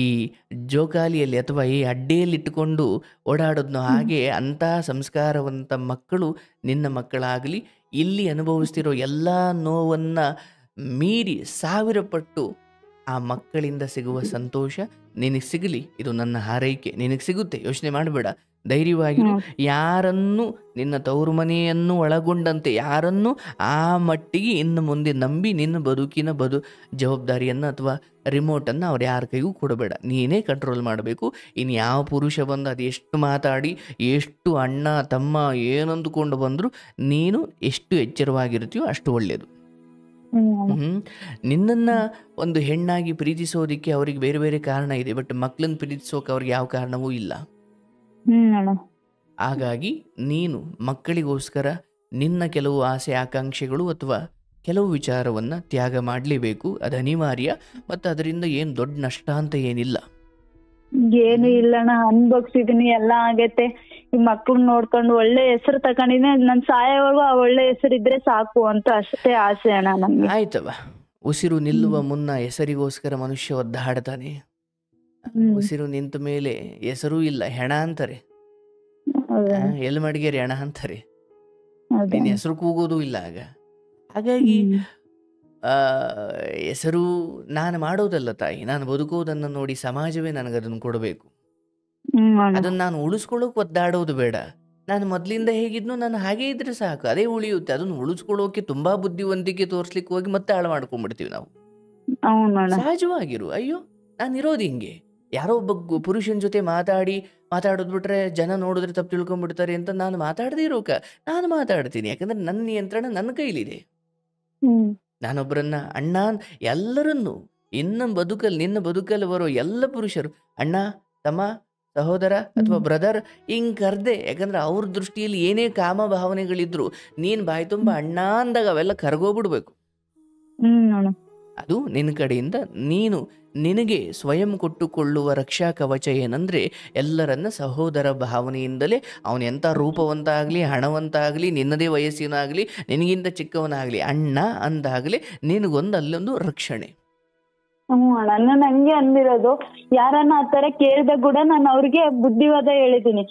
ಜೋಕಾಲಿಯಲ್ಲಿ ಅಥವಾ ಈ ಅಡ್ಡೆಯಲ್ಲಿಟ್ಟುಕೊಂಡು ಓಡಾಡೋದ್ನೋ ಹಾಗೆ ಅಂತಹ ಸಂಸ್ಕಾರವಂತ ಮಕ್ಕಳು ನಿನ್ನ ಮಕ್ಕಳಾಗಲಿ. ಇಲ್ಲಿ ಅನುಭವಿಸ್ತಿರೋ ಎಲ್ಲ ನೋವನ್ನು ಮೀರಿ 1000 ಪಟ್ಟು ಆ ಮಕ್ಕಳಿಂದ ಸಿಗುವ ಸಂತೋಷ ನಿನಗೆ ಸಿಗಲಿ. ಇದು ನನ್ನ ಹಾರೈಕೆ. ನಿನಗೆ ಸಿಗುತ್ತೆ, ಯೋಚನೆ ಮಾಡಬೇಡ, ಧೈರ್ಯವಾಗಿರು. ಯಾರನ್ನು ನಿನ್ನ ತವರು ಮನೆಯನ್ನು ಒಳಗೊಂಡಂತೆ ಯಾರನ್ನು ಆ ಮಟ್ಟಿಗೆ ಇನ್ನು ಮುಂದೆ ನಂಬಿ ನಿನ್ನ ಬದುಕಿನ ಜವಾಬ್ದಾರಿಯನ್ನು ಅಥವಾ ರಿಮೋಟನ್ನು ಅವ್ರು ಯಾರ ಕೈಗೂ ಕೊಡಬೇಡ. ನೀನೇ ಕಂಟ್ರೋಲ್ ಮಾಡಬೇಕು. ಇನ್ನು ಯಾವ ಪುರುಷ ಬಂದು ಅದು ಎಷ್ಟು ಮಾತಾಡಿ, ಎಷ್ಟು ಅಣ್ಣ ತಮ್ಮ ಏನಂದುಕೊಂಡು ಬಂದರೂ ನೀನು ಎಷ್ಟು ಎಚ್ಚರವಾಗಿರ್ತೀಯೋ ಅಷ್ಟು ಒಳ್ಳೆಯದು. ನಿನ್ನನ್ನು ಒಂದು ಹೆಣ್ಣಾಗಿ ಪ್ರೀತಿಸೋದಕ್ಕೆ ಅವ್ರಿಗೆ ಬೇರೆ ಬೇರೆ ಕಾರಣ ಇದೆ, ಬಟ್ ಮಕ್ಕಳನ್ನು ಪ್ರೀತಿಸೋಕೆ ಅವ್ರಿಗೆ ಯಾವ ಕಾರಣವೂ ಇಲ್ಲ. ಹಾಗಾಗಿ ನೀನು ಮಕ್ಕಳಿಗೋಸ್ಕರ ನಿನ್ನ ಕೆಲವು ಆಸೆ ಆಕಾಂಕ್ಷೆಗಳು ಅಥವಾ ಕೆಲವು ವಿಚಾರವನ್ನು ತ್ಯಾಗ ಮಾಡಲೇಬೇಕು. ಅದು ಅನಿವಾರ್ಯ. ಮತ್ತು ಅದರಿಂದ ಏನು ದೊಡ್ಡ ನಷ್ಟ ಅಂತ ಏನಿಲ್ಲ. ಏನು ಇಲ್ಲಣ್ಣ, ಅನ್ಭೋಗ್ಸಿದೀನಿ, ಎಲ್ಲ ಆಗೈತೆ. ಈ ಮಕ್ಳು ನೋಡ್ಕೊಂಡು ಒಳ್ಳೆ ಹೆಸರು ತಕೊಂಡಿನಿ. ನನ್ ಸಾಯೋವರೆಗೂ ಆ ಒಳ್ಳೆ ಹೆಸರು ಇದ್ರೆ ಸಾಕು ಅಂತ ಅಷ್ಟೇ ಆಸೆ ಅಣ್ಣ ನಮ್ಗೆ. ಆಯ್ತವ, ಉಸಿರು ನಿಲ್ಲುವ ಮುನ್ನ ಹೆಸರಿಗೋಸ್ಕರ ಮನುಷ್ಯ ಒದ್ದಾಡ್ತಾನೆ. ಉಸಿರು ನಿಂತ ಮೇಲೆ ಹೆಸರೂ ಇಲ್ಲ, ಹೆಣ ಅಂತಾರೆ. ಎಲ್ಲಿ ಮಡಿಗೇರಿ ಹೆಣ ಅಂತಾರೆ. ನಿನ್ನ ಹೆಸರು ಕೂಗೋದು ಇಲ್ಲ ಆಗ. ಹಾಗಾಗಿ ಹೆಸರು ನಾನು ಮಾಡೋದಲ್ಲ ತಾಯಿ, ನಾನು ಬದುಕೋದನ್ನು ನೋಡಿ ಸಮಾಜವೇ ನನಗದನ್ನು ಕೊಡಬೇಕು. ಅದನ್ನು ನಾನು ಉಳಿಸ್ಕೊಳ್ಳೋಕೆ ಒದ್ದಾಡೋದು ಬೇಡ. ನಾನು ಮೊದಲಿಂದ ಹೇಗಿದ್ನೋ ನಾನು ಹಾಗೇ ಇದ್ರೆ ಸಾಕು, ಅದೇ ಉಳಿಯುತ್ತೆ. ಅದನ್ನು ಉಳಿಸ್ಕೊಳ್ಳೋಕೆ ತುಂಬಾ ಬುದ್ಧಿವಂತಿಕೆ ತೋರಿಸ್ಲಿಕ್ಕೆ ಹೋಗಿ ಮತ್ತೆ ಹಾಳು ಮಾಡ್ಕೊಂಡ್ಬಿಡ್ತೀವಿ ನಾವು. ಸಹಜವಾಗಿರು. ಅಯ್ಯೋ ನಾನು ಇರೋದು ಹಿಂಗೆ, ಯಾರೋ ಒಬ್ಬ ಪುರುಷನ ಜೊತೆ ಮಾತಾಡೋದು ಬಿಟ್ರೆ ಜನ ನೋಡಿದ್ರೆ ತಪ್ಪು ತಿಳ್ಕೊಂಡ್ಬಿಡ್ತಾರೆ ಅಂತ ನಾನು ಮಾತಾಡದೇ ಇರೋಕ ನಾನು ಮಾತಾಡ್ತೀನಿ. ಯಾಕಂದ್ರೆ ನನ್ನ ನಿಯಂತ್ರಣ ನನ್ನ ಕೈಲಿದೆ. ನಾನೊಬ್ಬರನ್ನ ಅಣ್ಣ, ಎಲ್ಲರನ್ನು ನಿನ್ನ ಬದುಕಲ್ಲಿ ಬರೋ ಎಲ್ಲ ಪುರುಷರು ಅಣ್ಣ, ತಮ್ಮ, ಸಹೋದರ ಅಥವಾ ಬ್ರದರ್ ಹಿಂಗ್ ಕರ್ದೆ. ಯಾಕಂದ್ರೆ ಅವ್ರ ದೃಷ್ಟಿಯಲ್ಲಿ ಏನೇ ಕಾಮ ಭಾವನೆಗಳಿದ್ರು ನೀನ್ ಬಾಯಿ ತುಂಬ ಅಣ್ಣ ಅಂದಾಗ ಅವೆಲ್ಲ ಕರ್ಗೋಗ್ಬಿಡ್ಬೇಕು. ಅದು ನಿನ್ನ ಕಡೆಯಿಂದ ನೀನು ನಿನಗೆ ಸ್ವಯಂ ಕೊಟ್ಟುಕೊಳ್ಳುವ ರಕ್ಷಾ ಕವಚ ಏನಂದ್ರೆ ಎಲ್ಲರನ್ನ ಸಹೋದರ ಭಾವನೆಯಿಂದಲೇ, ಅವನು ಎಂಥ ರೂಪವಂತ ಆಗಲಿ, ಹಣವಂತ ಆಗಲಿ, ನಿನ್ನದೇ ವಯಸ್ಸಿನಾಗಲಿ, ನಿನಗಿಂತ ಚಿಕ್ಕವನಾಗಲಿ, ಅಣ್ಣ ಅಂದಾಗಲೇ ನಿನಗೊಂದು ಅಲ್ಲೊಂದು ರಕ್ಷಣೆ. ಅಣ್ಣ ನಾನು ಹಂಗೆ ಅಂದಿರೋದು. ಯಾರನ್ನ ಆತರ ಕೇಳ್ದಾಗ ಕೂಡ ನಾನು ಅವ್ರಿಗೆ ಬುದ್ಧಿವಾದ ಹೇಳಿದೀನಿ.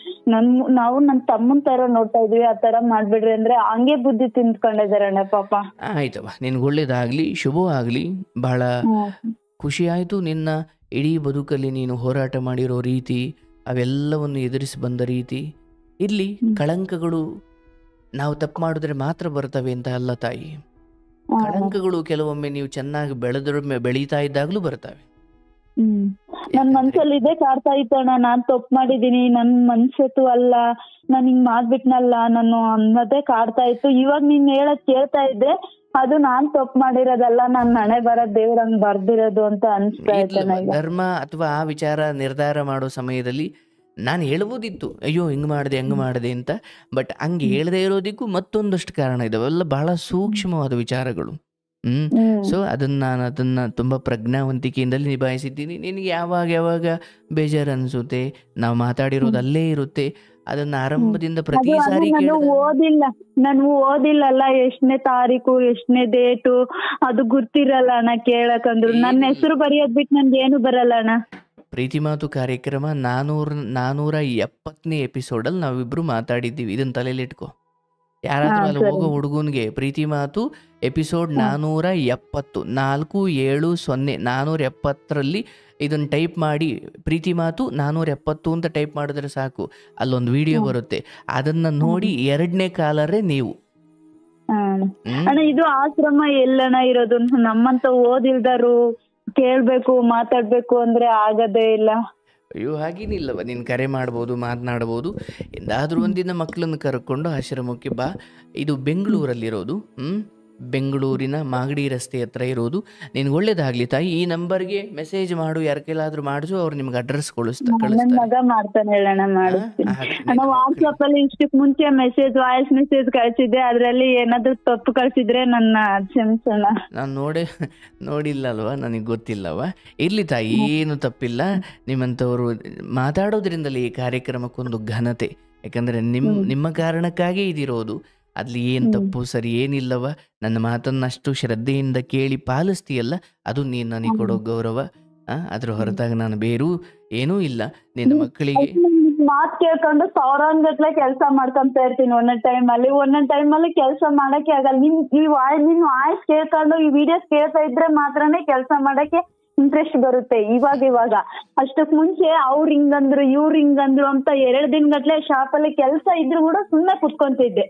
ನಾವು ನನ್ನ ತಮ್ಮನ್ ತರ ನೋಡ್ತಾ ಇದೀವಿ, ಆ ತರ ಮಾಡ್ಬಿಡ್ರಿ ಅಂದ್ರೆ ಹಂಗೆ ಬುದ್ಧಿ ತಿಂದ್ಕೊಂಡಿದಾರಣ್ಣ ಪಾಪ. ಆಯ್ತವ, ನಿನ್ಗೆ ಒಳ್ಳೇದಾಗ್ಲಿ, ಶುಭವಾಗ್ಲಿ. ಬಹಳ ಖುಷಿ ಆಯ್ತು. ನಿನ್ನ ಇಡೀ ಬದುಕಲ್ಲಿ ನೀನು ಹೋರಾಟ ಮಾಡಿರೋ ರೀತಿ, ಅವೆಲ್ಲವನ್ನು ಎದುರಿಸಿ ಬಂದ ರೀತಿ. ಇಲ್ಲಿ ಕಳಂಕಗಳು ನಾವು ತಪ್ಪು ಮಾಡಿದ್ರೆ ಮಾತ್ರ ಬರ್ತವೆ ಅಂತ ಅಲ್ಲ ತಾಯಿ. ಕಳಂಕಗಳು ಕೆಲವೊಮ್ಮೆ ನೀವು ಚೆನ್ನಾಗಿ ಬೆಳೀತಾ ಇದ್ದಾಗ್ಲೂ ಬರ್ತವೆ. ನನ್ ಮನ್ಸಲ್ಲಿ ಇದೇ ಕಾಡ್ತಾ ಇತ್ತಣ್ಣ, ನಾನ್ ತಪ್ಪು ಮಾಡಿದೀನಿ, ನನ್ ಮನ್ಸತ್ತು ಅಲ್ಲ, ನಾನ್ ಹಿಂಗ್ ಮಾಡ್ಬಿಟ್ನಲ್ಲ ನಾನು ಅನ್ನೋದೇ ಕಾಡ್ತಾ ಇತ್ತು. ಇವಾಗ ನೀನ್ ಹೇಳದ್ ಕೇಳ್ತಾ ಇದ್ದೆ, ಅದು ನಾನ್ ತಪ್ಪು ಮಾಡಿರೋದಲ್ಲ, ನನ್ ಹಣೆ ಬರ ದೇವ್ರ ಹಂಗ್ ಬರ್ದಿರೋದು ಅಂತ ಅನ್ಸ್ತಾ ಇತ್ತು. ಧರ್ಮ ಅಥವಾ ಆ ವಿಚಾರ ನಿರ್ಧಾರ ಮಾಡೋ ಸಮಯದಲ್ಲಿ ನಾನು ಹೇಳ್ಬೋದಿತ್ತು, ಅಯ್ಯೋ ಹಿಂಗೆ ಮಾಡಿದೆ ಹಂಗೆ ಮಾಡಿದೆ ಅಂತ. ಬಟ್ ಹಂಗೆ ಹೇಳದೇ ಇರೋದಕ್ಕೂ ಮತ್ತೊಂದಷ್ಟು ಕಾರಣ ಇದಾವೆ. ಅವೆಲ್ಲ ಬಹಳ ಸೂಕ್ಷ್ಮವಾದ ವಿಚಾರಗಳು. ಸೊ ಅದನ್ನು ತುಂಬ ಪ್ರಜ್ಞಾವಂತಿಕೆಯಿಂದಲೇ ನಿಭಾಯಿಸಿದ್ದೀನಿ. ನಿನಗೆ ಯಾವಾಗ ಬೇಜಾರು ಅನಿಸುತ್ತೆ, ನಾವು ಮಾತಾಡಿರೋದು ಅಲ್ಲೇ ಇರುತ್ತೆ. ಅದನ್ನ ಆರಂಭದಿಂದ ಪ್ರತಿ ಸಾರಿ ನಾನು ಓದಿಲ್ಲಲ್ಲ, ಎಷ್ಟನೇ ತಾರೀಕು ಎಷ್ಟನೇ ಡೇಟು ಅದು ಗುರ್ತಿರಲ್ಲ ಅಣ್ಣ. ಕೇಳಕಂದ್ರು ನನ್ನ ಹೆಸರು ಬರೆಯೋದ್ ಬಿಟ್ಟು ನನ್ಗೆ ಏನು ಬರಲ್ಲ ಅಣ್ಣ. ಪ್ರೀತಿ ಮಾತು ಕಾರ್ಯಕ್ರಮ 470ನೇ ಎಪಿಸೋಡಲ್ಲಿ ನಾವಿಬ್ರು ಮಾತಾಡಿದ್ದೀವಿ. ಇದನ್ನ ತಲೆಯಲ್ಲಿ ಇಟ್ಕೋ. ಯಾರಾದ್ರೂ ಅಲ್ಲಿ ಹೋಗೋ ಹುಡುಗನ್ಗೆ ಪ್ರೀತಿ ಮಾತು ಎಪಿಸೋಡ್ 470 470 470ರಲ್ಲಿ ಇದನ್ನ ಟೈಪ್ ಮಾಡಿ ಪ್ರೀತಿ ಮಾತು 470 ಅಂತ ಟೈಪ್ ಮಾಡಿದ್ರೆ ಸಾಕು, ಅಲ್ಲೊಂದು ವಿಡಿಯೋ ಬರುತ್ತೆ. ಅದನ್ನ ನೋಡಿ 2ನೇ ಕಾಲರೇ ನೀವು. ಅಣ್ಣ ಇದು ಆಶ್ರಮ ಎಲ್ಲಣ್ಣ ಇರೋದು? ನಮ್ಮಂತ ಓದಿಲ್ದಾರು ಕೇಳ್ಬೇಕು ಮಾತಾಡ್ಬೇಕು ಅಂದ್ರೆ ಆಗದೇ ಇಲ್ಲ. ಅಯ್ಯೋ ಹಾಗೇನಿಲ್ಲವ, ನೀನು ಕರೆ ಮಾಡ್ಬೋದು, ಮಾತನಾಡ್ಬೋದು. ಎಂದಾದ್ರೂ ಒಂದಿನ ಮಕ್ಕಳನ್ನು ಕರ್ಕೊಂಡು ಆಶ್ರಮಕ್ಕೆ ಬಾ. ಇದು ಬೆಂಗಳೂರಲ್ಲಿರೋದು. ಬೆಂಗಳೂರಿನ ಮಾಗಡಿ ರಸ್ತೆ ಹತ್ರ ಇರೋದು. ನಿನ್ಗೆ ಒಳ್ಳೇದಾಗಲಿ ತಾಯಿ. ಈ ನಂಬರ್ಗೆ ಮೆಸೇಜ್ ಮಾಡು, ಯಾರ ಕೈಲಾದರೂ ಮಾಡಿಸು, ಅವ್ರು ನಿಮ್ಗೆ ಅಡ್ರೆಸ್ ನನ್ ಕಳಿಸ್ತಾರೆ. ಮಗ ಮಾಡ್ತಾನೆ ಹೇಳಣ್ಣ, ಮಾಡಿಸ್ತೀನಿ ಆಗಲಿ. ಅಣ್ಣ. ವಾಟ್ಸಪ್ ಅಲ್ಲಿ ಇಷ್ಟಕ್ ಮುಂಚೆ ವಾಯ್ಸ್ ಮೆಸೇಜ್ ಕಳ್ಸಿದ್ದೆ, ಅದ್ರಲ್ಲಿ ಏನಾದ್ರು ತಪ್ಪು ಕಳ್ಸಿದ್ರೆ ನನ್ನ ಕ್ಷಮಿಸೋಣ. ನಾನು ನೋಡಿಲ್ಲಲ್ವ, ನನಗೆ ಗೊತ್ತಿಲ್ಲವ. ಇರಲಿ ತಾಯಿ, ಏನು ತಪ್ಪಿಲ್ಲ. ನಿಮ್ಮಂಥವ್ರು ಮಾತಾಡೋದ್ರಿಂದಲೇ ಈ ಕಾರ್ಯಕ್ರಮಕ್ಕೊಂದು ಘನತೆ. ಯಾಕಂದರೆ ನಿಮ್ಮ ಕಾರಣಕ್ಕಾಗಿ ಇದಿರೋದು. ಅಲ್ಲಿ ಏನು ತಪ್ಪು ಸರಿ ಏನಿಲ್ಲವ. ನನ್ನ ಮಾತನ್ನಷ್ಟು ಶ್ರದ್ಧೆಯಿಂದ ಕೇಳಿ ಪಾಲಿಸ್ತೀಯಲ್ಲ, ಅದು ನೀನು ನನಗೆ ಕೊಡೋ ಗೌರವ. ಅದ್ರ ಹೊರತಾಗಿ ನಾನು ಬೇರೂ ಏನೂ ಇಲ್ಲ. ನಿನ್ನ ಮಕ್ಕಳಿಗೆ ಮಾತ್ ಕೇಳ್ಕೊಂಡು ಸಾವಿರಾನ್ಗಟ್ಲೆ ಕೆಲಸ ಮಾಡ್ಕೊಂತ ಇರ್ತೀನಿ. ಒಂದೊಂದ್ ಟೈಮಲ್ಲಿ ಕೆಲಸ ಮಾಡಕ್ಕೆ ಆಗಲ್ಲ. ನಿನ್ ವಾಯ್ಸ್ ಕೇಳ್ಕೊಂಡು ಈ ವಿಡಿಯೋಸ್ ಕೇಳ್ತಾ ಇದ್ರೆ ಮಾತ್ರನೇ ಕೆಲಸ ಮಾಡಕ್ಕೆ ಇಂಟ್ರೆಸ್ಟ್ ಬರುತ್ತೆ. ಇವಾಗ ಅಷ್ಟಕ್ ಮುಂಚೆ ಅವ್ರು ಹಿಂಗಂದ್ರು ಇವ್ರು ಹಿಂಗಂದ್ರು ಅಂತ 2 ದಿನಗಟ್ಲೆ ಶಾಪಲ್ಲಿ ಕೆಲಸ ಇದ್ರು ಕೂಡ ಸುಮ್ನೆ ಕುತ್ಕೊಂತಿದ್ದೆ.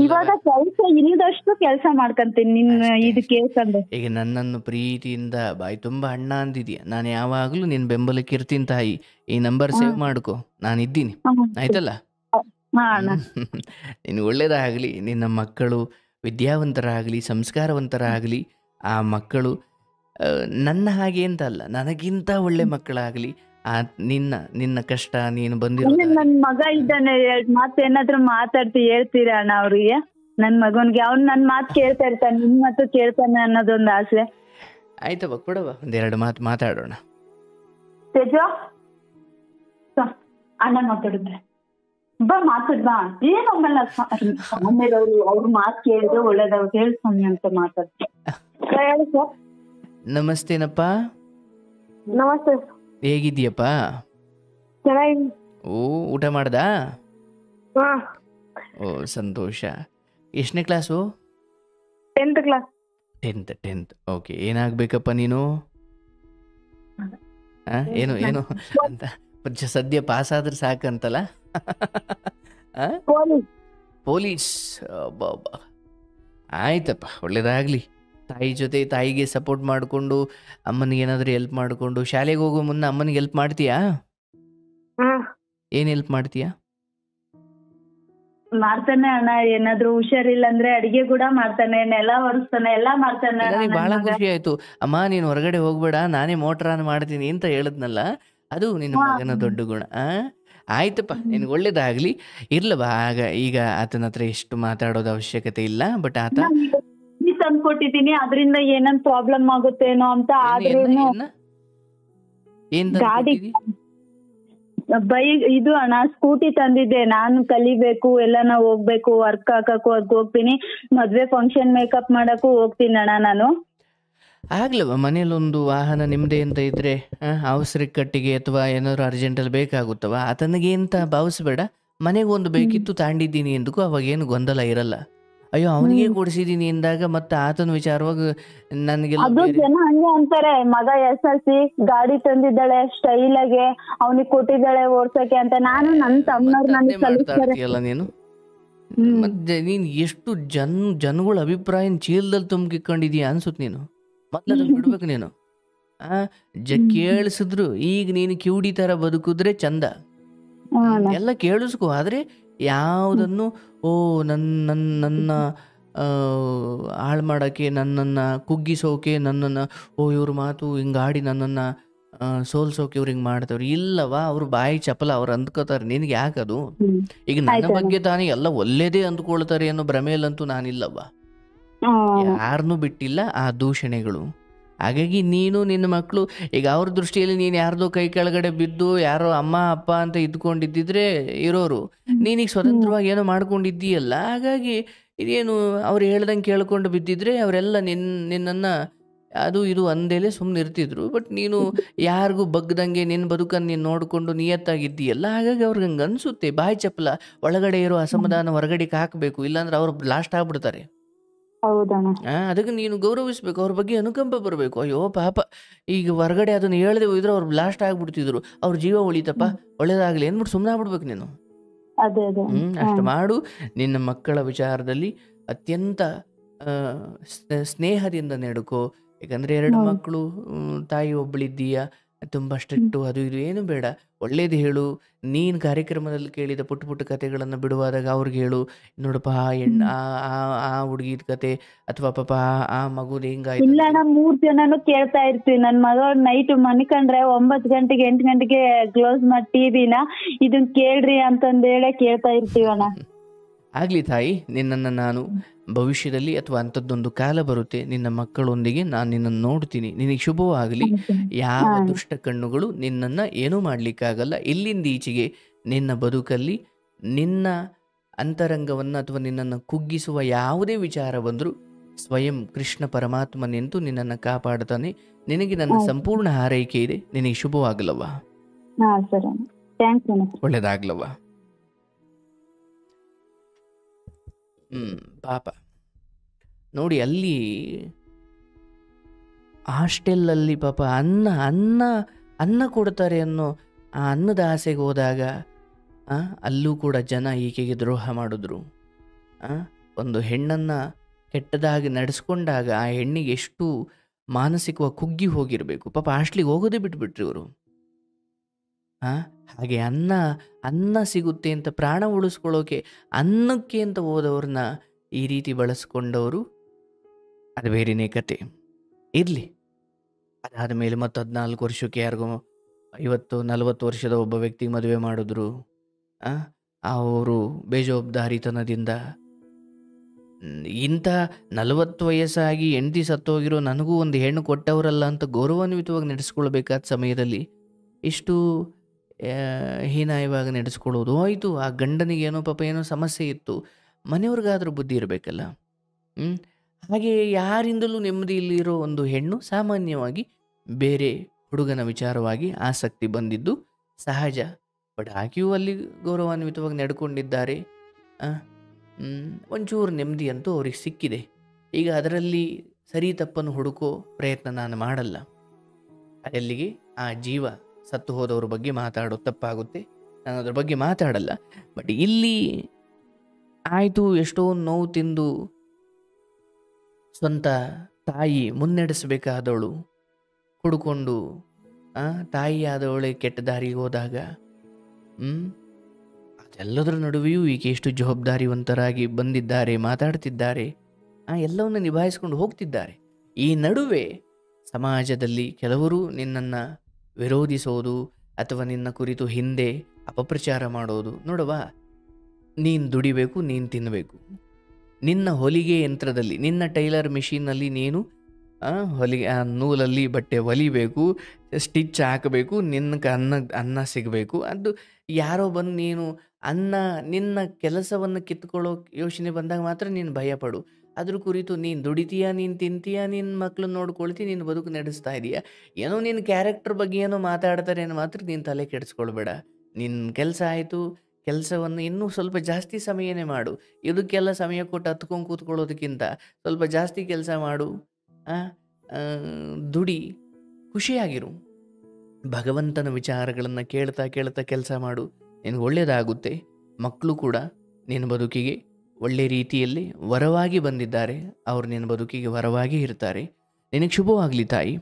ಇವಾಗ ಕೆಲಸ ಇಲ್ಲದಷ್ಟು ಕೆಲಸ ಮಾಡ್ಕೊಂತೀನಿ ನಿನ್ನ ಇದು ಕೇಳ್ಕೊಂಡು. ಈಗ ನನ್ನನ್ನು ಪ್ರೀತಿಯಿಂದ ಬಾಯಿ ತುಂಬ ಅಣ್ಣ ಅಂದಿದ್ಯಾ. ನಾನು ಯಾವಾಗಲೂ ನಿನ್ನ ಬೆಂಬಲಕ್ಕೆ ಇರ್ತೀನಿ ತಾಯಿ. ಈ ನಂಬರ್ ಸೇವ್ ಮಾಡ್ಕೊ, ನಾನಿದ್ದೀನಿ, ಆಯ್ತಲ್ಲ? ನಿನ್ಗೆ ಒಳ್ಳೇದಾಗಲಿ. ನಿನ್ನ ಮಕ್ಕಳು ವಿದ್ಯಾವಂತರಾಗಲಿ, ಸಂಸ್ಕಾರವಂತರಾಗಲಿ. ಆ ಮಕ್ಕಳು ನನ್ನ ಹಾಗೆ ಅಂತ ಅಲ್ಲ, ನನಗಿಂತ ಒಳ್ಳೆ ಮಕ್ಕಳಾಗಲಿ. ನಿನ್ನ ಕಷ್ಟ ನೀನು ಬಂದಿರೋ. ನನ್ ಮಗ ಇದ್ದಾನೆ, ಮಾತೇನಾದ್ರೂ ಹೇಳ್ತೀರಾ ಅಣ್ಣ ಅವ್ರಿಗೆ? ನನ್ ಮಗನ್ಗೆ ಅವ್ನ್ ನನ್ ಮಾತು ಕೇಳ್ತಾ ಇರ್ತಾನೆ, ನಿನ್ ಮಾತು ಕೇಳ್ತಾನೆ ಅನ್ನೋದೊಂದು ಆಸೆ. ಆಯ್ತವ, ಕೊಡವ, 2 ಮಾತು ಮಾತಾಡೋಣ. ತೇಜೋ, ಅಣ್ಣ ಮಾತಾಡಿದ್ರೆ ಬಾ, ಮಾತಾಡ್ಬಾ. ಏನು ಆಮೇಲೆ ಆಮೇಲೆ ಅವ್ರು ಮಾತು ಕೇಳಿದ್ರೆ ಒಳ್ಳೇದವ್ರು ಹೇಳ್ಸೊಮ್ಮೆ ಅಂತ ಮಾತಾಡ್ತಾರೆ. ಹೇಳಿ ಸರ್. ನಮಸ್ತೇನಪ್ಪ. ನಮಸ್ತೆ. ಹೇಗಿದ್ಯಪ್ಪ? ಚೆನ್ನಾಗಿ. ಓ, ಊಟ ಮಾಡ್ದಾ? ಓ, ಸಂತೋಷ. ಎಷ್ಟನೇ class? 10th class. 10th. Okay. ಏನಾಗಬೇಕಪ್ಪ ನೀನು? ಏನು ಅಂತ ಸದ್ಯ ಪಾಸ್ ಆದ್ರೆ ಸಾಕಂತಲ್ಲ? ಪೊಲೀಸ್. ಆಯ್ತಪ್ಪ, ಒಳ್ಳೇದಾಗಲಿ. ತಾಯಿ ಜೊತೆ ತಾಯಿಗೆ ಸಪೋರ್ಟ್ ಮಾಡಿಕೊಂಡು, ಅಮ್ಮನಿಗೆ ಏನಾದರೂ ಹೆಲ್ಪ್ ಮಾಡಿಕೊಂಡು, ಶಾಲೆಗೆ ಹೋಗೋ ಮುನ್ನ ಅಮ್ಮನಿಗೆ ಹೆಲ್ಪ್ ಮಾಡ್ತೀಯಾ? ಏನು ಹೆಲ್ಪ್ ಮಾಡ್ತೀಯಾ? ಮಾಡ್ತಾನೆ ಅಣ್ಣ. ಏನಾದ್ರು ಹುಷಾರಿಲ್ಲ ಅಂದ್ರೆ ಅಡಿಗೆ ಕೂಡ ಮಾಡ್ತಾನೆ, ನೆಲ ಒರೆಸ್ತಾನೆ, ಎಲ್ಲಾ ಮಾಡ್ತಾನೆ. ನನಗೆ ಬಹಳ ಖುಷಿ ಆಯ್ತು. ಅಮ್ಮ, ನೀನು ಹೊರಗಡೆ ಹೋಗ್ಬೇಡ, ನಾನೇ ಮೋಟರ್ ಆನ್ ಮಾಡ್ತೀನಿ ಅಂತ ಹೇಳಿದ್ನಲ್ಲ, ಅದು ನಿನ್ನ ಮಗನ ದೊಡ್ಡ ಗುಣ. ಆಯ್ತಪ್ಪ, ನಿನ್ಗೆ ಒಳ್ಳೇದಾಗ್ಲಿ. ಇರ್ಲವಾ, ಈಗ ಆತನ ಹತ್ರ ಎಷ್ಟು ಮಾತಾಡೋದು ಅವಶ್ಯಕತೆ ಇಲ್ಲ. ಬಟ್ ಆತ ತಂದ್ಕೊಟ್ಟಿದ್ದೀನಿ, ಅದರಿಂದ ಏನನ್ ಪ್ರಾಬ್ಲಮ್ ಆಗುತ್ತೇನೋ ಅಂತ. ಗಾಡಿ ಇದು ಅಣ್ಣ, ಸ್ಕೂಟಿ ತಂದಿದ್ದೆ. ನಾನು ಕಲಿಬೇಕು, ಎಲ್ಲಾನ ಹೋಗ್ಬೇಕು, ವರ್ಕ್ ಹಾಕಕ್ಕೂ ಅದಕ್ಕೆ ಹೋಗ್ತೀನಿ, ಮದ್ವೆ ಫಂಕ್ಷನ್ ಮೇಕಪ್ ಮಾಡಕ್ಕೂ ಹೋಗ್ತೀನಿ ಅಣ್ಣ ನಾನು. ಆಗ್ಲವ, ಮನೇಲೊಂದು ವಾಹನ ನಿಮ್ದೇ ಅಂತ ಇದ್ರೆ ಅವಸರಕ್ಕೆ ಕಟ್ಟಿಗೆ ಅಥವಾ ಏನಾದ್ರು ಅರ್ಜೆಂಟಲ್ಲಿ ಬೇಕಾಗುತ್ತವ. ಆತನಿಗೆ ಅಂತ ಭಾವಿಸ್ಬೇಡ. ಮನೆಗೊಂದು ಬೇಕಿತ್ತು ತಾಂಡಿದ್ದೀನಿ ಎಂದಕ್ಕೂ ಅವಾಗೇನು ಗೊಂದಲ ಇರಲ್ಲ. ಅಯ್ಯೋ, ಅವನಿಗೆ ಕೊಡಿಸಿದೀನಿ ಎಂದಾಗ ಮತ್ತೆ ಆತನ ವಿಚಾರವಾಗಿ ನನಗೆಲ್ಲ ಅದು ಜನ ಹಂಗೆ ಅಂತಾರೆ. ಮಗ SLC ಗಾಡಿ ತಂದಿದ್ದಾಳೆ ಸ್ಟೈಲ್ ಆಗಿ, ಅವನಿಗೆ ಕೊಟ್ಟಿದ್ದಾಳೆ ಓಡ್ಸಕ್ಕೆ ಅಂತ. ನಾನು ನನ್ನ ತಮ್ಮನವ್ರು ನನಗೆ ಕಲಿಸ್ತಾರೆ. ನೀನು ಮತ್ತೆ ನೀನು ಎಷ್ಟು ಜನಗಳ ಅಭಿಪ್ರಾಯ ಚೀಲದಲ್ಲಿ ತುಂಬಿಕೊಂಡಿದೀಯ ಅನ್ಸುತ್ತೆ. ನೀನು ಮೊದಲು ಬಿಡ್ಬೇಕು. ನೀನು ಕೇಳಿಸಿದ್ರು ಈಗ ನೀನು ಕಿವುಡಿ ತರ ಬದುಕಿದ್ರೆ ಚಂದ. ಎಲ್ಲ ಕೇಳಿಸ್ಕೊ. ಆದ್ರೆ ಯಾವುದನ್ನು ನನ್ನ ಹಾಳು ಮಾಡೋಕ್ಕೆ, ನನ್ನನ್ನು ಕುಗ್ಗಿಸೋಕೆ, ನನ್ನನ್ನು ಇವ್ರ ಮಾತು ಹಿಂಗಾಡಿ ನನ್ನನ್ನು ಸೋಲ್ಸೋಕೆ ಇವ್ರು ಹಿಂಗೆ ಮಾಡ್ತವ್ರು. ಇಲ್ಲವಾ, ಅವ್ರು ಬಾಯಿ ಚಪಲ, ಅವ್ರು ಅಂದ್ಕೋತಾರೆ. ನಿನಗೆ ಯಾಕದು? ಈಗ ನನ್ನ ಬಗ್ಗೆ ತಾನೇ ಎಲ್ಲ ಒಳ್ಳೇದೇ ಅಂದ್ಕೊಳ್ತಾರೆ ಅನ್ನೋ ಭ್ರಮೆಯಲ್ಲಂತೂ ನಾನಿಲ್ಲವ. ಯಾರನ್ನೂ ಬಿಟ್ಟಿಲ್ಲ ಆ ದೂಷಣೆಗಳು. ಹಾಗಾಗಿ ನೀನು ನಿನ್ನ ಮಕ್ಕಳು ಈಗ ಅವ್ರ ದೃಷ್ಟಿಯಲ್ಲಿ ನೀನು ಯಾರ್ದೋ ಕೈ ಕೆಳಗಡೆ ಬಿದ್ದು ಯಾರೋ ಅಮ್ಮ ಅಪ್ಪ ಅಂತ ಇದ್ಕೊಂಡಿದ್ದಿದ್ರೆ ಇರೋರು, ನೀನೀಗ ಸ್ವತಂತ್ರವಾಗಿ ಏನೋ ಮಾಡ್ಕೊಂಡಿದ್ದೀಯಲ್ಲ. ಹಾಗಾಗಿ ಇದೇನು ಅವ್ರು ಹೇಳ್ದಂಗೆ ಕೇಳ್ಕೊಂಡು ಬಿದ್ದಿದ್ರೆ ಅವರೆಲ್ಲ ನಿನ್ನನ್ನು ಅದು ಇದು ಅಂದೇಲೆ ಸುಮ್ಮನೆ ಇರ್ತಿದ್ರು. ಬಟ್ ನೀನು ಯಾರಿಗೂ ಬಗ್ದಂಗೆ ನಿನ್ನ ಬದುಕನ್ನು ನೀನು ನೋಡಿಕೊಂಡು ನಿಯತ್ತಾಗಿದ್ದೀಯಲ್ಲ. ಹಾಗಾಗಿ ಅವ್ರಿಗೆ ಹಂಗೆ ಅನಿಸುತ್ತೆ. ಬಾಯಿ ಚಪ್ಪಲ, ಒಳಗಡೆ ಇರೋ ಅಸಮಾಧಾನ ಹೊರಗಡೆಗೆ ಹಾಕಬೇಕು, ಇಲ್ಲಾಂದ್ರೆ ಅವ್ರು ಬ್ಲಾಸ್ಟ್ ಆಗ್ಬಿಡ್ತಾರೆ. ಅದಕ್ಕೆ ನೀನು ಗೌರವಿಸ್ಬೇಕು, ಅವ್ರ ಬಗ್ಗೆ ಅನುಕಂಪ ಬರಬೇಕು. ಅಯ್ಯೋ ಪಾಪ, ಈಗ ಹೊರಗಡೆ ಅದನ್ನು ಹೇಳ್ದೆ ಹೋಯ್ದ್ರೆ ಅವ್ರು ಬ್ಲಾಸ್ಟ್ ಆಗ್ಬಿಡ್ತಿದ್ರು, ಅವ್ರ ಜೀವ ಉಳಿತಪ್ಪ, ಒಳ್ಳೇದಾಗ್ಲಿ ಅಂದ್ಬಿಟ್ಟು ಸುಮ್ಮನೆ ಆಗ್ಬಿಡ್ಬೇಕು ನೀನು. ಅಷ್ಟು ಮಾಡು. ನಿನ್ನ ಮಕ್ಕಳ ವಿಚಾರದಲ್ಲಿ ಅತ್ಯಂತ ಸ್ನೇಹದಿಂದ ನಡ್ಕೋ. ಯಾಕಂದ್ರೆ 2 ಮಕ್ಕಳು, ತಾಯಿ ಒಬ್ಬಳಿದ್ದೀಯ, ತುಂಬ ಸ್ಟ್ರಿಕ್ಟು ಅದು ಇದು ಏನು ಬೇಡ. ಒಳ್ಳೇದು ಹೇಳು. ನೀನು ಕಾರ್ಯಕ್ರಮದಲ್ಲಿ ಕೇಳಿದ ಪುಟ್ಟ ಪುಟ್ಟ ಕಥೆಗಳನ್ನು ಬಿಡುವಾದಾಗ ಅವ್ರಿಗೆ ಹೇಳು. ನೋಡಪ್ಪ ಆ ಹೆಣ್ಣು ಆ ಆ ಆ ಹುಡುಗಿದ ಕತೆ ಅಥವಾ ಪಾಪ ಆ ಮಗುದು ಹೆಂಗಾಯ್ತು ಇಲ್ಲ ಅಂತ. ಅಣ್ಣ, 3 ಜನನು ಕೇಳ್ತಾ ಇರ್ತೀವಿ. ನನ್ ಮಗಳು ನೈಟ್ ಮನಿಕಂಡ್ರೆ 9 ಗಂಟೆಗೆ 8 ಗಂಟೆಗೆ ಕ್ಲೋಸ್ ಮಾಡಿ ಟಿವಿನ, ಇದನ್ ಕೇಳ್ರಿ ಅಂತಂದೇಳೆ ಕೇಳ್ತಾ ಇರ್ತೀವಣ್ಣ. ಆಗಲಿ ತಾಯಿ, ನಿನ್ನನ್ನು ನಾನು ಭವಿಷ್ಯದಲ್ಲಿ ಅಥವಾ ಅಂಥದ್ದೊಂದು ಕಾಲ ಬರುತ್ತೆ ನಿನ್ನ ಮಕ್ಕಳೊಂದಿಗೆ ನಾನು ನಿನ್ನನ್ನು ನೋಡ್ತೀನಿ. ನಿನಗೆ ಶುಭವಾಗಲಿ. ಯಾವ ದುಷ್ಟ ಕಣ್ಣುಗಳು ನಿನ್ನನ್ನು ಏನೂ ಮಾಡಲಿಕ್ಕಾಗಲ್ಲ. ಇಲ್ಲಿಂದ ಈಚೆಗೆ ನಿನ್ನ ಬದುಕಲ್ಲಿ ನಿನ್ನ ಅಂತರಂಗವನ್ನು ಅಥವಾ ನಿನ್ನನ್ನು ಕುಗ್ಗಿಸುವ ಯಾವುದೇ ವಿಚಾರ ಬಂದರೂ ಸ್ವಯಂ ಕೃಷ್ಣ ಪರಮಾತ್ಮ ನಿಂತು ನಿನ್ನನ್ನು ಕಾಪಾಡ್ತಾನೆ. ನಿನಗೆ ನನ್ನ ಸಂಪೂರ್ಣ ಹಾರೈಕೆ ಇದೆ. ನಿನಗೆ ಶುಭವಾಗಲವ್ವ. ಹಾ ಸರಿ ಅಣ್ಣ, ಥ್ಯಾಂಕ್ಸ್ ಅಣ್ಣ. ಒಳ್ಳೆಯದಾಗ್ಲವ್ವ. ಪಾಪ ನೋಡಿ, ಅಲ್ಲಿ ಹಾಸ್ಟೆಲಲ್ಲಿ ಪಾಪ ಅನ್ನ ಅನ್ನ ಅನ್ನ ಕೊಡ್ತಾರೆ ಅನ್ನೋ ಆ ಅನ್ನದ ಆಸೆಗೆ ಹೋದಾಗ ಅಲ್ಲೂ ಕೂಡ ಜನ ಈಕೆಗೆ ದ್ರೋಹ ಮಾಡಿದ್ರು. ಒಂದು ಹೆಣ್ಣನ್ನು ಕೆಟ್ಟದಾಗಿ ನಡೆಸ್ಕೊಂಡಾಗ ಆ ಹೆಣ್ಣಿಗೆ ಎಷ್ಟು ಮಾನಸಿಕವಾಗಿ ಕುಗ್ಗಿ ಹೋಗಿರಬೇಕು. ಪಾಪ ಹಾಸ್ಟ್ಲಿಗೆ ಹೋಗೋದೇ ಬಿಟ್ಬಿಟ್ರಿ ಇವರು. ಹಾಗೆ ಅನ್ನ ಅನ್ನ ಸಿಗುತ್ತೆ ಅಂತ ಪ್ರಾಣ ಉಳಿಸ್ಕೊಳ್ಳೋಕೆ ಅನ್ನಕ್ಕೆ ಅಂತ ಹೋದವ್ರನ್ನ ಈ ರೀತಿ ಬಳಸ್ಕೊಂಡವರು, ಅದು ಬೇರೆಯೇ ಕತೆ. ಇರಲಿ. ಅದಾದ ಮೇಲೆ ಮತ್ತು 14 ವರ್ಷಕ್ಕೆ ಯಾರಿಗೋ 50-40 ವರ್ಷದ ಒಬ್ಬ ವ್ಯಕ್ತಿಗೆ ಮದುವೆ ಮಾಡಿದ್ರು. ಅವರು ಬೇಜವಾಬ್ದಾರಿತನದಿಂದ ಇಂಥ 40 ವಯಸ್ಸಾಗಿ ಹೆಂಡತಿ ಸತ್ತೋಗಿರೋ ನನಗೂ ಒಂದು ಹೆಣ್ಣು ಕೊಟ್ಟವರಲ್ಲ ಅಂತ ಗೌರವಾನ್ವಿತವಾಗಿ ನಡೆಸ್ಕೊಳ್ಬೇಕಾದ ಸಮಯದಲ್ಲಿ ಇಷ್ಟು ಹೀನಾಯವಾಗಿ ನಡೆಸ್ಕೊಳ್ಳೋದು ಆಯಿತು. ಆ ಗಂಡನಿಗೆ ಏನೋ ಪಾಪ ಏನೋ ಸಮಸ್ಯೆ ಇತ್ತು, ಮನೆಯವ್ರಿಗಾದ್ರೂ ಬುದ್ಧಿ ಇರಬೇಕಲ್ಲ. ಹಾಗೆ ಯಾರಿಂದಲೂ ನೆಮ್ಮದಿ ಇಲ್ಲಿರೋ ಒಂದು ಹೆಣ್ಣು ಸಾಮಾನ್ಯವಾಗಿ ಬೇರೆ ಹುಡುಗನ ವಿಚಾರವಾಗಿ ಆಸಕ್ತಿ ಬಂದಿದ್ದು ಸಹಜ. ಬಟ್ ಆಕೆಯೂ ಅಲ್ಲಿ ಗೌರವಾನ್ವಿತವಾಗಿ ನಡ್ಕೊಂಡಿದ್ದಾರೆ. ಒಂಚೂರು ನೆಮ್ಮದಿ ಅಂತೂ ಅವ್ರಿಗೆ ಸಿಕ್ಕಿದೆ. ಈಗ ಅದರಲ್ಲಿ ಸರಿ ತಪ್ಪನ್ನು ಹುಡುಕೋ ಪ್ರಯತ್ನ ನಾನು ಮಾಡಲ್ಲ. ಅಲ್ಲಿಗೆ ಆ ಜೀವ ಸತ್ತು ಹೋದವ್ರ ಬಗ್ಗೆ ಮಾತಾಡೋ ತಪ್ಪಾಗುತ್ತೆ. ನಾನು ಅದ್ರ ಬಗ್ಗೆ ಮಾತಾಡಲ್ಲ. ಬಟ್ ಇಲ್ಲಿ ಆಯಿತು, ಎಷ್ಟೋ ನೋವು ತಿಂದು ಸ್ವಂತ ತಾಯಿ ಮುನ್ನಡೆಸಬೇಕಾದವಳು ಕುಡ್ಕೊಂಡು ತಾಯಿ ಆದವಳೆ ಕೆಟ್ಟ ದಾರಿಗೆ ಹೋದಾಗ ಅದೆಲ್ಲದರ ನಡುವೆಯೂ ಈಗ ಎಷ್ಟು ಜವಾಬ್ದಾರಿವಂತರಾಗಿ ಬಂದಿದ್ದಾರೆ, ಮಾತಾಡ್ತಿದ್ದಾರೆ, ಎಲ್ಲವನ್ನು ನಿಭಾಯಿಸ್ಕೊಂಡು ಹೋಗ್ತಿದ್ದಾರೆ. ಈ ನಡುವೆ ಸಮಾಜದಲ್ಲಿ ಕೆಲವರು ನಿನ್ನನ್ನು ವಿರೋಧಿಸೋದು ಅಥವಾ ನಿನ್ನ ಕುರಿತು ಹಿಂದೆ ಅಪಪ್ರಚಾರ ಮಾಡೋದು. ನೋಡವ, ನೀನು ದುಡಿಬೇಕು, ನೀನು ತಿನ್ನಬೇಕು. ನಿನ್ನ ಹೊಲಿಗೆ ಯಂತ್ರದಲ್ಲಿ, ನಿನ್ನ ಟೈಲರ್ ಮಿಷಿನ್ನಲ್ಲಿ ನೀನು ಹೊಲಿಗೆ ನೂಲಲ್ಲಿ ಬಟ್ಟೆ ಹೊಲಿಬೇಕು, ಸ್ಟಿಚ್ ಹಾಕಬೇಕು, ನಿನ್ನಕ್ಕೆ ಅನ್ನ ಸಿಗಬೇಕು. ಅದು ಯಾರೋ ಬಂದು ನೀನು ನಿನ್ನ ಕೆಲಸವನ್ನು ಕಿತ್ಕೊಳ್ಳೋ ಯೋಚನೆ ಬಂದಾಗ ಮಾತ್ರ ನೀನು ಭಯಪಡು. ಅದ್ರ ಕುರಿತು ನೀನು ದುಡಿತೀಯ, ನೀನು ತಿಂತೀಯ, ನಿನ್ನ ಮಕ್ಕಳು ನೋಡ್ಕೊಳ್ತೀಯ, ನಿನ್ನ ಬದುಕು ನಡೆಸ್ತಾ ಇದೀಯ. ಏನೋ ನಿನ್ನ ಕ್ಯಾರೆಕ್ಟರ್ ಬಗ್ಗೆ ಏನೋ ಮಾತಾಡ್ತಾರೆ ಅನ್ನೋ ಮಾತ್ರ ನೀನು ತಲೆ ಕೆಡಿಸ್ಕೊಳ್ಬೇಡ. ನಿನ್ನ ಕೆಲಸ ಆಯಿತು, ಕೆಲಸವನ್ನು ಇನ್ನೂ ಸ್ವಲ್ಪ ಜಾಸ್ತಿ ಸಮಯನೇ ಮಾಡು. ಇದಕ್ಕೆಲ್ಲ ಸಮಯ ಕೊಟ್ಟು ಹತ್ಕೊಂಡು ಕೂತ್ಕೊಳ್ಳೋದಕ್ಕಿಂತ ಸ್ವಲ್ಪ ಜಾಸ್ತಿ ಕೆಲಸ ಮಾಡು, ದುಡಿ, ಖುಷಿಯಾಗಿರು. ಭಗವಂತನ ವಿಚಾರಗಳನ್ನು ಕೇಳ್ತಾ ಕೇಳ್ತಾ ಕೆಲಸ ಮಾಡು, ನಿನಗೆ ಒಳ್ಳೆಯದಾಗುತ್ತೆ. ಮಕ್ಕಳು ಕೂಡ ನಿನ್ನ ಬದುಕಿಗೆ ಒಳ್ಳೆ ರೀತಿಯಲ್ಲಿ ವರವಾಗಿ ಬಂದಿದ್ದಾರೆ. ಅವರು ನಿನ್ನ ಬದುಕಿಗೆ ವರವಾಗಿ ಇರ್ತಾರೆ. ನಿನಗೆ ಶುಭವಾಗಲಿ ತಾಯಿ.